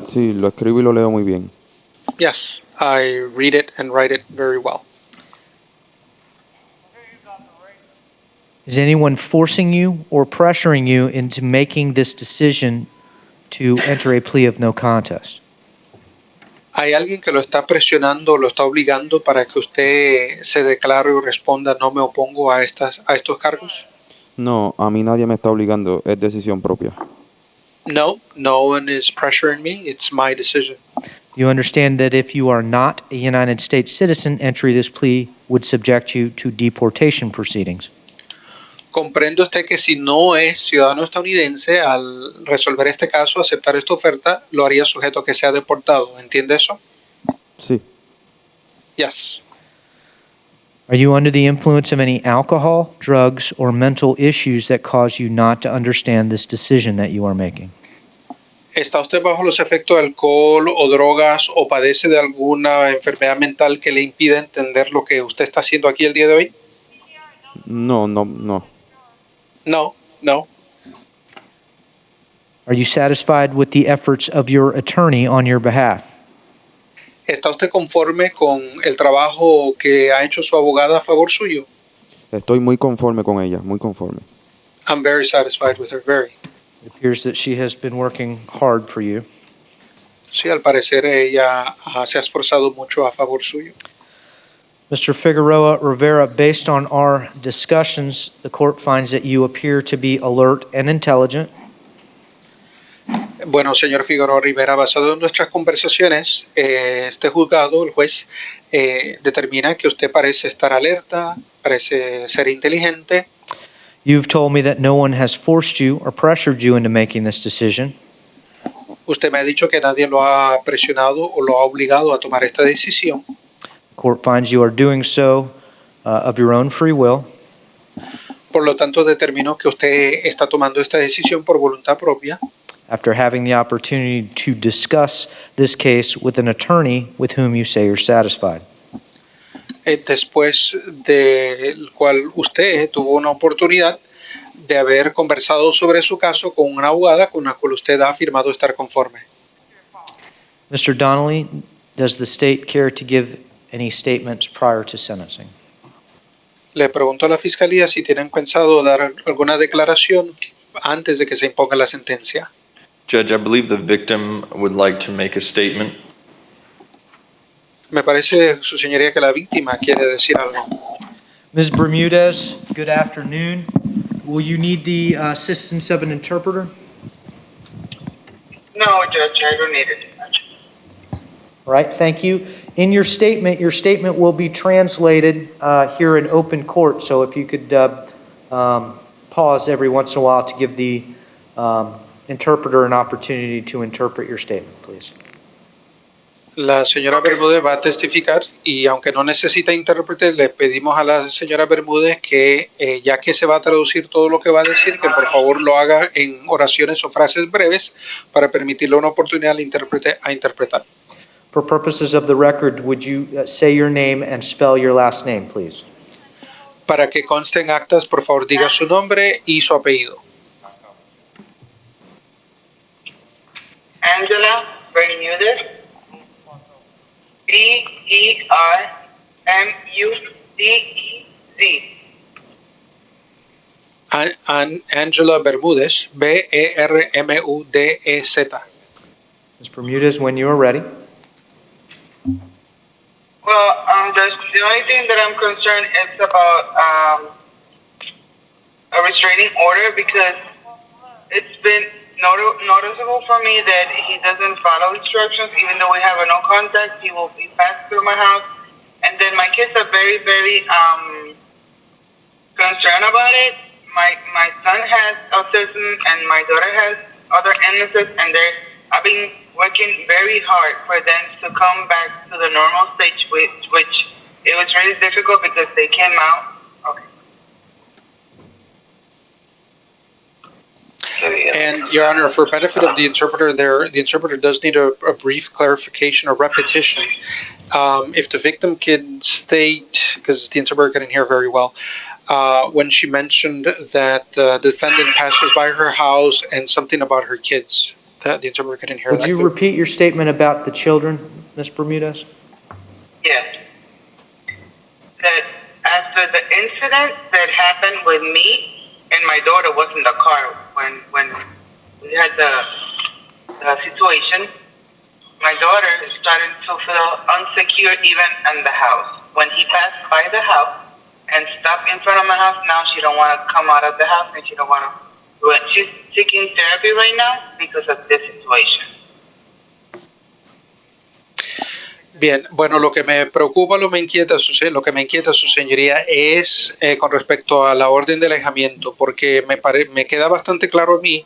escribo y lo leo muy bien. Yes, I read it and write it very well. Is anyone forcing you or pressuring you into making this decision to enter a plea of no contest? ¿Hay alguien que lo está presionando, lo está obligando para que usted se declare o responda no me opongo a estos cargos? No, a mí nadie me está obligando, es decisión propia. No, no one is pressuring me. It's my decision. You understand that if you are not a United States citizen, entry this plea would subject you to deportation proceedings. ¿Comprende usted que si no es ciudadano estadounidense, al resolver este caso, aceptar esta oferta, lo haría sujeto a que sea deportado? ¿Entiende eso? Sí. Yes. Are you under the influence of any alcohol, drugs, or mental issues that cause you not to understand this decision that you are making? ¿Está usted bajo los efectos de alcohol o drogas o padece de alguna enfermedad mental que le impida entender lo que usted está haciendo aquí el día de hoy? No. No. Are you satisfied with the efforts of your attorney on your behalf? ¿Está usted conforme con el trabajo que ha hecho su abogada a favor suyo? Estoy muy conforme con ella, muy conforme. I'm very satisfied with her, very. It appears that she has been working hard for you. Sí, al parecer ella se ha esforzado mucho a favor suyo. Mr. Figueroa Rivera, based on our discussions, the court finds that you appear to be alert and intelligent. Bueno, señor Figueroa Rivera, basado en nuestras conversaciones, este juzgado, el juez, determina que usted parece estar alerta, parece ser inteligente. You've told me that no one has forced you or pressured you into making this decision. Usted me ha dicho que nadie lo ha presionado o lo ha obligado a tomar esta decisión. The court finds you are doing so of your own free will. Por lo tanto, determinó que usted está tomando esta decisión por voluntad propia, After having the opportunity to discuss this case with an attorney with whom you say you're satisfied. después del cual usted tuvo una oportunidad de haber conversado sobre su caso con una abogada con la cual usted ha afirmado estar conforme. Mr. Donnelly, does the state care to give any statements prior to sentencing? Le pregunto a la fiscalía si tienen pensado dar alguna declaración antes de que se imponga la sentencia. Judge, I believe the victim would like to make a statement. Me parece, su señoría, que la víctima quiere decir algo. Ms. Bermudez, good afternoon. Will you need the assistance of an interpreter? No, Judge, I don't need it. All right, thank you. In your statement will be translated here in open court, so if you could pause every once in a while to give the interpreter an opportunity to interpret your statement, please. La señora Bermúdez va a testificar y aunque no necesita intérprete, le pedimos a la señora Bermúdez que ya que se va a traducir todo lo que va a decir, que por favor lo haga en oraciones o frases breves para permitirle una oportunidad al intérprete a interpretar. For purposes of the record, would you say your name and spell your last name, please? Para que conste en actas, por favor diga su nombre y su apellido. Angela Bermudez, B-E-R-M-U-D-E-Z. Angela Bermúdez, B-E-R-M-U-D-E-Z. Ms. Bermudez, when you are ready. Well, the only thing that I'm concerned is about a restraining order because it's been noticeable for me that he doesn't follow instructions. Even though we have a no contact, he will be passed through my house. And then my kids are very, very concerned about it. My son has autism and my daughter has other illnesses, and I've been working very hard for them to come back to the normal stage, which it was really difficult because they came out. Okay. And Your Honor, for benefit of the interpreter, the interpreter does need a brief clarification or repetition. If the victim can state, because the interpreter couldn't hear very well, when she mentioned that the defendant passes by her house and something about her kids. The interpreter couldn't hear that. Would you repeat your statement about the children, Ms. Bermudez? Yes. That after the incident that happened with me and my daughter was in the car when we had the situation, my daughter started to feel insecure even in the house. When he passed by the house and stopped in front of my house, now she don't want to come out of the house and she don't want to do it. She's seeking therapy right now because of this situation. Bien, bueno, lo que me preocupa, lo que me inquieta, su señoría, es con respecto a la orden de alejamiento, porque me queda bastante claro a mí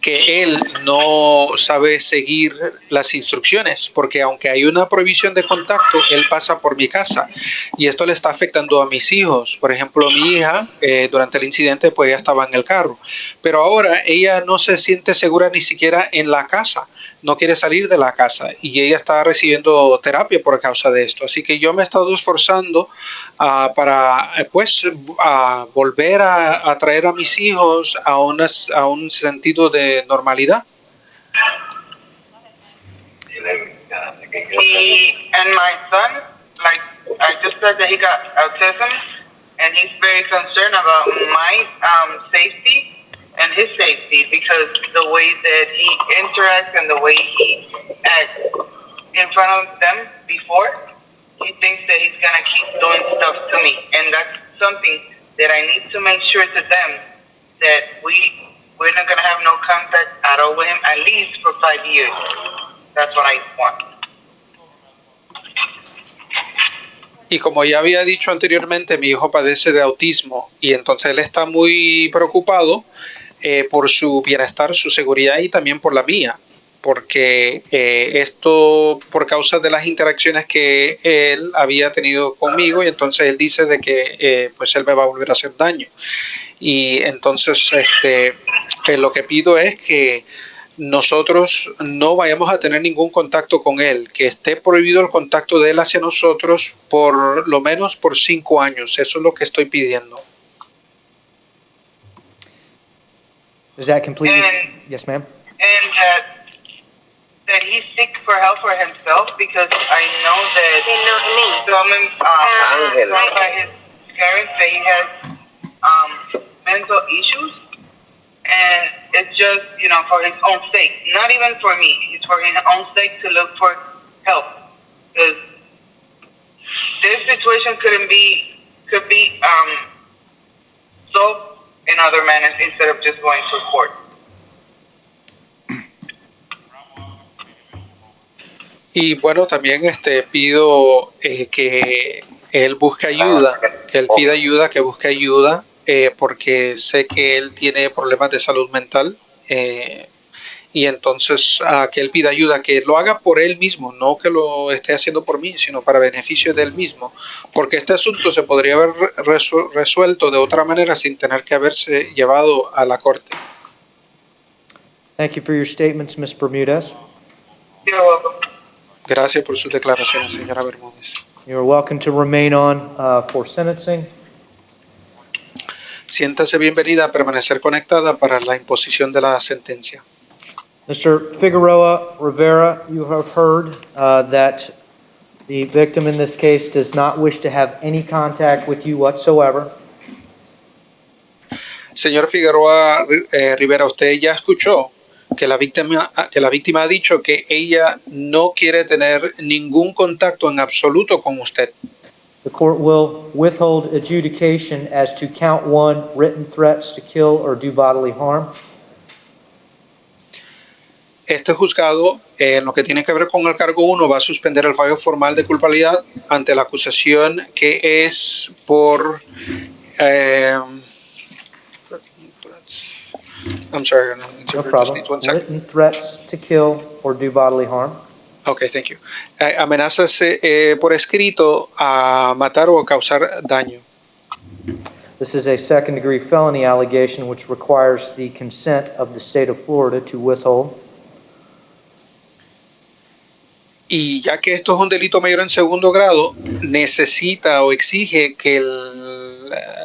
que él no sabe seguir las instrucciones, porque aunque hay una prohibición de contacto, él pasa por mi casa y esto le está afectando a mis hijos. Por ejemplo, mi hija, durante el incidente, pues ella estaba en el carro, pero ahora ella no se siente segura ni siquiera en la casa. No quiere salir de la casa y ella está recibiendo terapia por causa de esto. Así que yo me he estado esforzando para volver a traer a mis hijos a un sentido de normalidad. And my son, like I just said that he got autism and he's very concerned about my safety and his safety because the way that he interacts and the way he acts in front of them before, he thinks that he's going to keep doing stuff to me. And that's something that I need to make sure to them that we're not going to have no contact at all with him, at least for 5 years. That's what I want. Y como ya había dicho anteriormente, mi hijo padece de autismo y entonces él está muy preocupado por su bienestar, su seguridad y también por la mía, porque esto por causa de las interacciones que él había tenido conmigo y entonces él dice de que pues él me va a volver a hacer daño. Y entonces lo que pido es que nosotros no vayamos a tener ningún contacto con él, que esté prohibido el contacto de él hacia nosotros por lo menos por 5 años. Eso es lo que estoy pidiendo. Is that completely? Yes, ma'am. And that he's seek for help for himself, because I know that some by his parents that he has mental issues, and it's just, you know, for his own sake, not even for me, it's for his own sake to look for help, because this situation could be solved in other manners instead of just going to court. Y bueno, también pido que él busque ayuda, que él pida ayuda, que busque ayuda, porque sé que él tiene problemas de salud mental, y entonces que él pida ayuda, que lo haga por él mismo, no que lo esté haciendo por mí, sino para beneficio de él mismo, porque este asunto se podría haber resuelto de otra manera sin tener que haberse llevado a la corte. Thank you for your statements, Ms. Bermudez. You're welcome. Gracias por sus declaraciones, señora Bermúdez. You are welcome to remain on for sentencing. Siéntase bienvenida a permanecer conectada para la imposición de la sentencia. Mr. Figueroa Rivera, you have heard that the victim in this case does not wish to have any contact with you whatsoever. Señor Figueroa Rivera, usted ya escuchó que la víctima ha dicho que ella no quiere tener ningún contacto en absoluto con usted. The court will withhold adjudication as to count 1, written threats to kill or do bodily harm. Este juzgado, en lo que tiene que ver con el cargo 1, va a suspender el fallo formal de culpabilidad ante la acusación que es por... I'm sorry. No problem. Written threats to kill or do bodily harm. Okay, thank you. Amenazas por escrito a matar o a causar daño. This is a second-degree felony allegation which requires the consent of the state of Florida to withhold. Y ya que esto es un delito mayor en segundo grado, necesita o exige que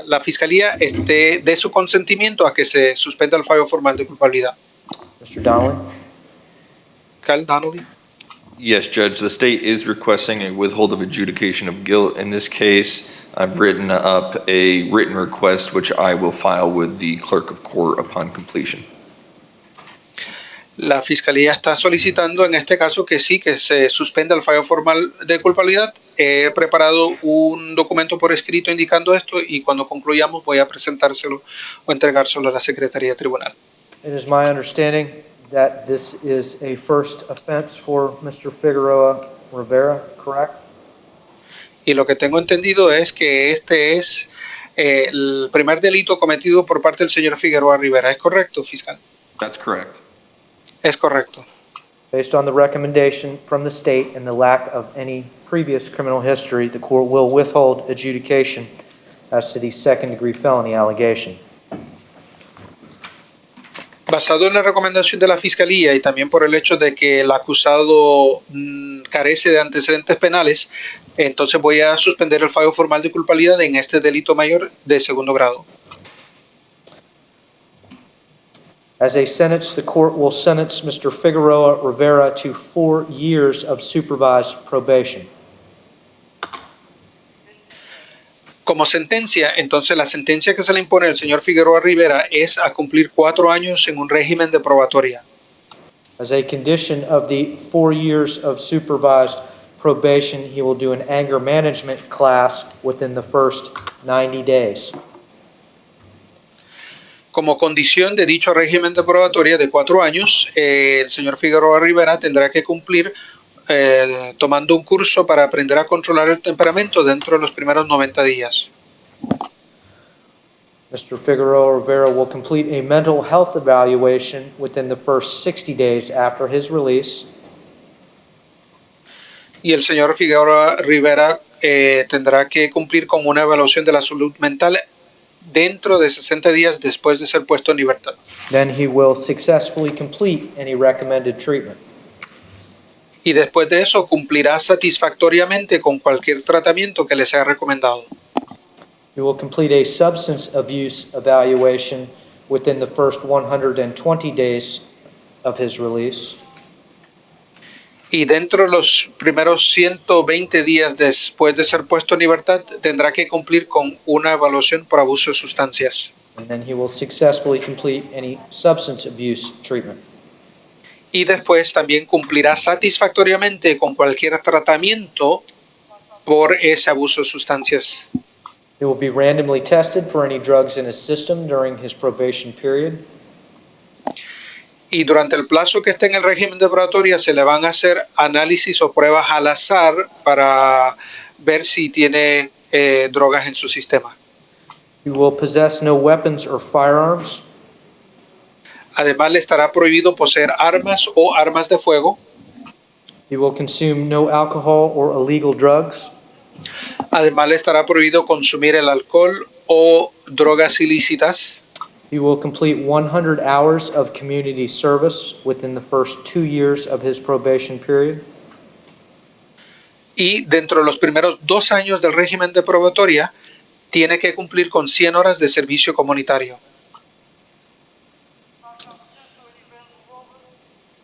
la fiscalía dé su consentimiento a que se suspenda el fallo formal de culpabilidad. Mr. Donnelly? Kyle Donnelly? Yes, Judge, the state is requesting a withhold of adjudication of guilt. In this case, I've written up a written request which I will file with the clerk of court upon completion. La fiscalía está solicitando en este caso que sí, que se suspenda el fallo formal de culpabilidad. He preparado un documento por escrito indicando esto y cuando concluyamos voy a presentárselo o entregárselo a la Secretaría de Tribunal. It is my understanding that this is a first offense for Mr. Figueroa Rivera, correct? Y lo que tengo entendido es que este es el primer delito cometido por parte del señor Figueroa Rivera. ¿Es correcto, fiscal? That's correct. Es correcto. Based on the recommendation from the state and the lack of any previous criminal history, the court will withhold adjudication as to the second-degree felony allegation. Basado en la recomendación de la Fiscalía y también por el hecho de que el acusado carece de antecedentes penales, entonces voy a suspender el fallo formal de culpabilidad en este delito mayor de segundo grado. As a sentence, the court will sentence Mr. Figueroa Rivera to 4 years of supervised probation. Como sentencia, entonces la sentencia que se le impone al señor Figueroa Rivera es a cumplir 4 años en un régimen de probatoria. As a condition of the 4 years of supervised probation, he will do an anger management class within the first 90 days. Como condición de dicho régimen de probatoria de 4 años, el señor Figueroa Rivera tendrá que cumplir tomando un curso para aprender a controlar el temperamento dentro de los primeros 90 días. Mr. Figueroa Rivera will complete a mental health evaluation within the first 60 days after his release. Y el señor Figueroa Rivera tendrá que cumplir con una evaluación de la salud mental dentro de 60 días después de ser puesto en libertad. Then he will successfully complete any recommended treatment. Y después de eso cumplirá satisfactoriamente con cualquier tratamiento que le sea recomendado. He will complete a substance abuse evaluation within the first 120 days of his release. Y dentro de los primeros 120 días después de ser puesto en libertad, tendrá que cumplir con una evaluación por abuso de sustancias. And then he will successfully complete any substance abuse treatment. Y después también cumplirá satisfactoriamente con cualquier tratamiento por ese abuso de sustancias. He will be randomly tested for any drugs in his system during his probation period. Y durante el plazo que esté en el régimen de probatoria se le van a hacer análisis o pruebas al azar para ver si tiene drogas en su sistema. He will possess no weapons or firearms. Además le estará prohibido poseer armas o armas de fuego. He will consume no alcohol or illegal drugs. Además le estará prohibido consumir el alcohol o drogas ilícitas. He will complete 100 hours of community service within the first 2 years of his probation period. Y dentro de los primeros 2 años del régimen de probatoria, tiene que cumplir con 100 horas de servicio comunitario.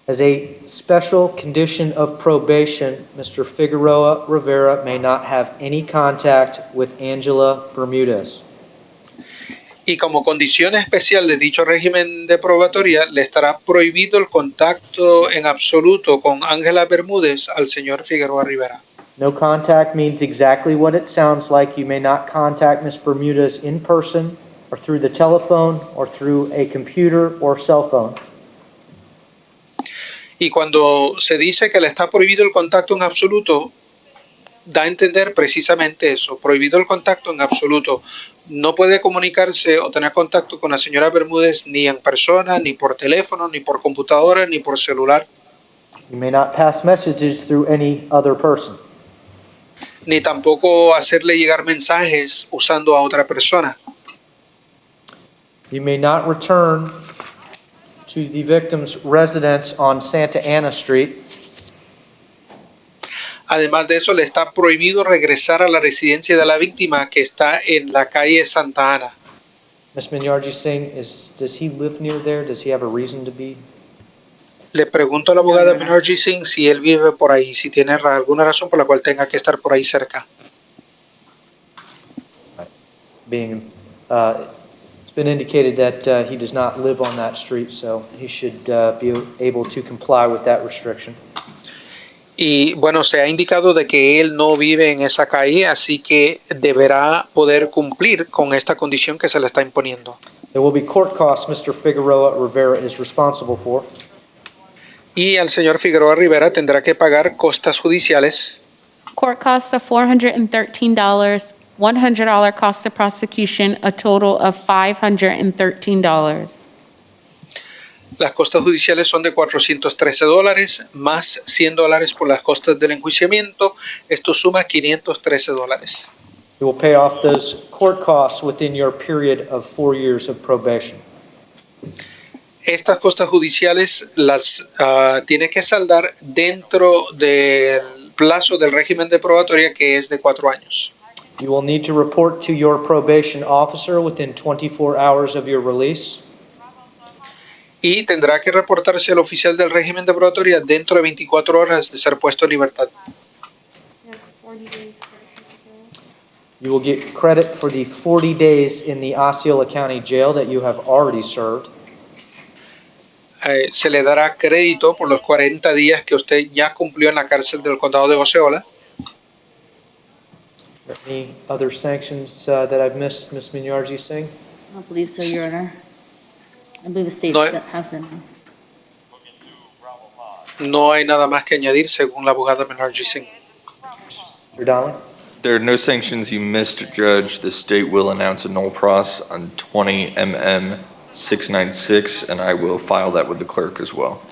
As a special condition of probation, Mr. Figueroa Rivera may not have any contact with Angela Bermudez. Y como condición especial de dicho régimen de probatoria, le estará prohibido el contacto en absoluto con Ángela Bermúdez al señor Figueroa Rivera. No contact means exactly what it sounds like. You may not contact Ms. Bermudez in person or through the telephone or through a computer or cell phone. Y cuando se dice que le está prohibido el contacto en absoluto, da a entender precisamente eso, prohibido el contacto en absoluto. No puede comunicarse o tener contacto con la señora Bermúdez ni en persona, ni por teléfono, ni por computadora, ni por celular. You may not pass messages through any other person. Ni tampoco hacerle llegar mensajes usando a otra persona. You may not return to the victim's residence on Santa Ana Street. Además de eso, le está prohibido regresar a la residencia de la víctima que está en la calle Santa Ana. Ms. Minyarji Singh, does he live near there? Does he have a reason to be? Le pregunto a la abogada Minyarji Singh si él vive por ahí, si tiene alguna razón por la cual tenga que estar por ahí cerca. It's been indicated that he does not live on that street, so he should be able to comply with that restriction. Y bueno, se ha indicado de que él no vive en esa calle, así que deberá poder cumplir con esta condición que se le está imponiendo. There will be court costs Mr. Figueroa Rivera is responsible for. Y al señor Figueroa Rivera tendrá que pagar costas judiciales. Court costs of $413, $100 cost of prosecution, a total of $513. Las costas judiciales son de $413, más $100 por las costas del enjuiciamiento. Esto suma $513. You will pay off those court costs within your period of 4 years of probation. Estas costas judiciales las tiene que saldar dentro del plazo del régimen de probatoria, que es de 4 años. You will need to report to your probation officer within 24 hours of your release. Y tendrá que reportarse al oficial del régimen de probatoria dentro de 24 horas de ser puesto en libertad. You will get credit for the 40 days in the Osceola County Jail that you have already served. Se le dará crédito por los 40 días que usted ya cumplió en la cárcel del condado de Osceola. Any other sanctions that I've missed, Ms. Minyarji Singh? I don't believe so, Your Honor. I believe the state No. has them. No hay nada más que añadir según la abogada Menardi Singh. Mr. Donnelly? There are no sanctions you missed, Judge. The state will announce a null pros on 20 MM 696, and I will file that with the clerk as well.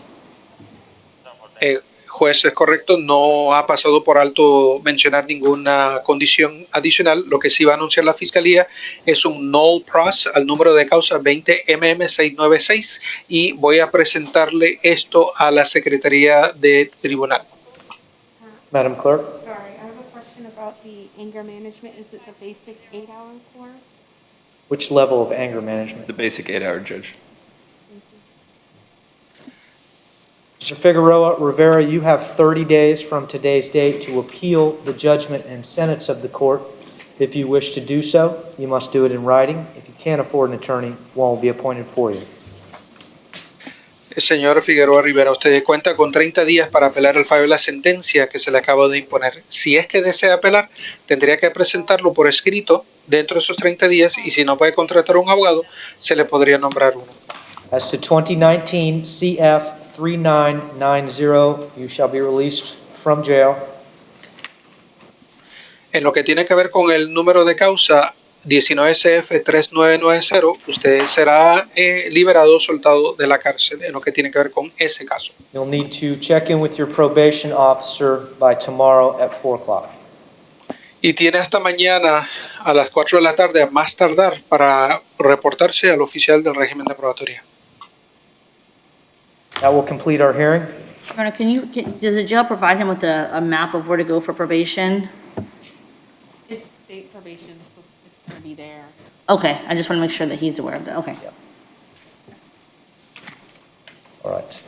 Juez, es correcto, no ha pasado por alto mencionar ninguna condición adicional. Lo que sí va a anunciar la Fiscalía es un null pros al número de causa 20MM696 y voy a presentarle esto a la Secretaría de Tribunal. Madam Clerk? Sorry, I have a question about the anger management. Is it the basic 8-hour course? Which level of anger management? The basic 8-hour, Judge. Mr. Figueroa Rivera, you have 30 days from today's date to appeal the judgment and sentence of the court. If you wish to do so, you must do it in writing. If you can't afford an attorney, one will be appointed for you. Señor Figueroa Rivera, usted cuenta con 30 días para apelar el fallo de la sentencia que se le acaba de imponer. Si es que desea apelar, tendría que presentarlo por escrito dentro de esos 30 días y si no puede contratar a un abogado, se le podría nombrar uno. As to 2019 CF 3990, you shall be released from jail. En lo que tiene que ver con el número de causa 19CF3990, usted será liberado, soltado de la cárcel en lo que tiene que ver con ese caso. You'll need to check in with your probation officer by tomorrow at 4 o'clock. Y tiene hasta mañana a las 4 de la tarde, a más tardar, para reportarse al oficial del régimen de probatoria. That will complete our hearing. Your Honor, does the jail provide him with a map of where to go for probation? It's state probation, so it's going to be there. Okay, I just want to make sure that he's aware of that, okay. All right.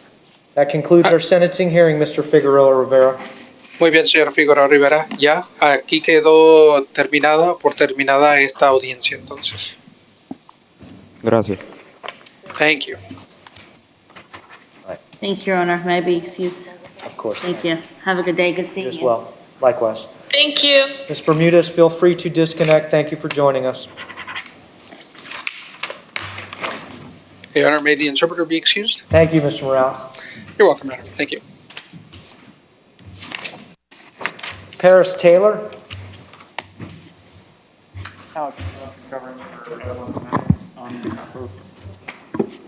That concludes our sentencing hearing, Mr. Figueroa Rivera. Muy bien, señor Figueroa Rivera. Ya, aquí quedó terminada esta audiencia, entonces. Gracias. Thank you. Thank you, Your Honor. May I be excused? Of course. Thank you. Have a good day. Good seeing you. As well. Likewise. Thank you. Ms. Bermudez, feel free to disconnect. Thank you for joining us. Your Honor, may the interpreter be excused? Thank you, Mr. Morales. You're welcome, Your Honor. Thank you. Paris Taylor. Alex, covering for on behalf of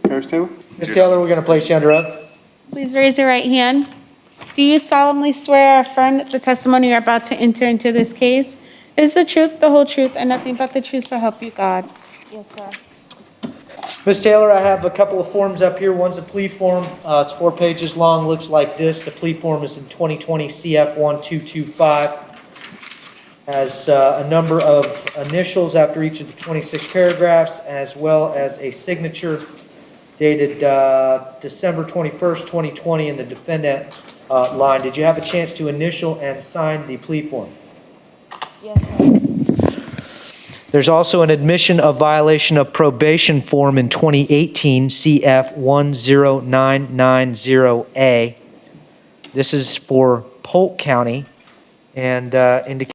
Paris Taylor. Ms. Taylor, we're going to place you under oath. Please raise your right hand. Do you solemnly swear or affirm that the testimony you're about to enter into this case is the truth, the whole truth, and nothing but the truth, so help you God? Yes, sir. Ms. Taylor, I have a couple of forms up here. One's a plea form. It's 4 pages long, looks like this. The plea form is in 2020 CF 1225. Has a number of initials after each of the 26 paragraphs, as well as a signature dated December 21st, 2020 in the defendant line. Did you have a chance to initial and sign the plea form? Yes, sir. There's also an admission of violation of probation form in 2018 CF 10990A. This is for Polk County and indicates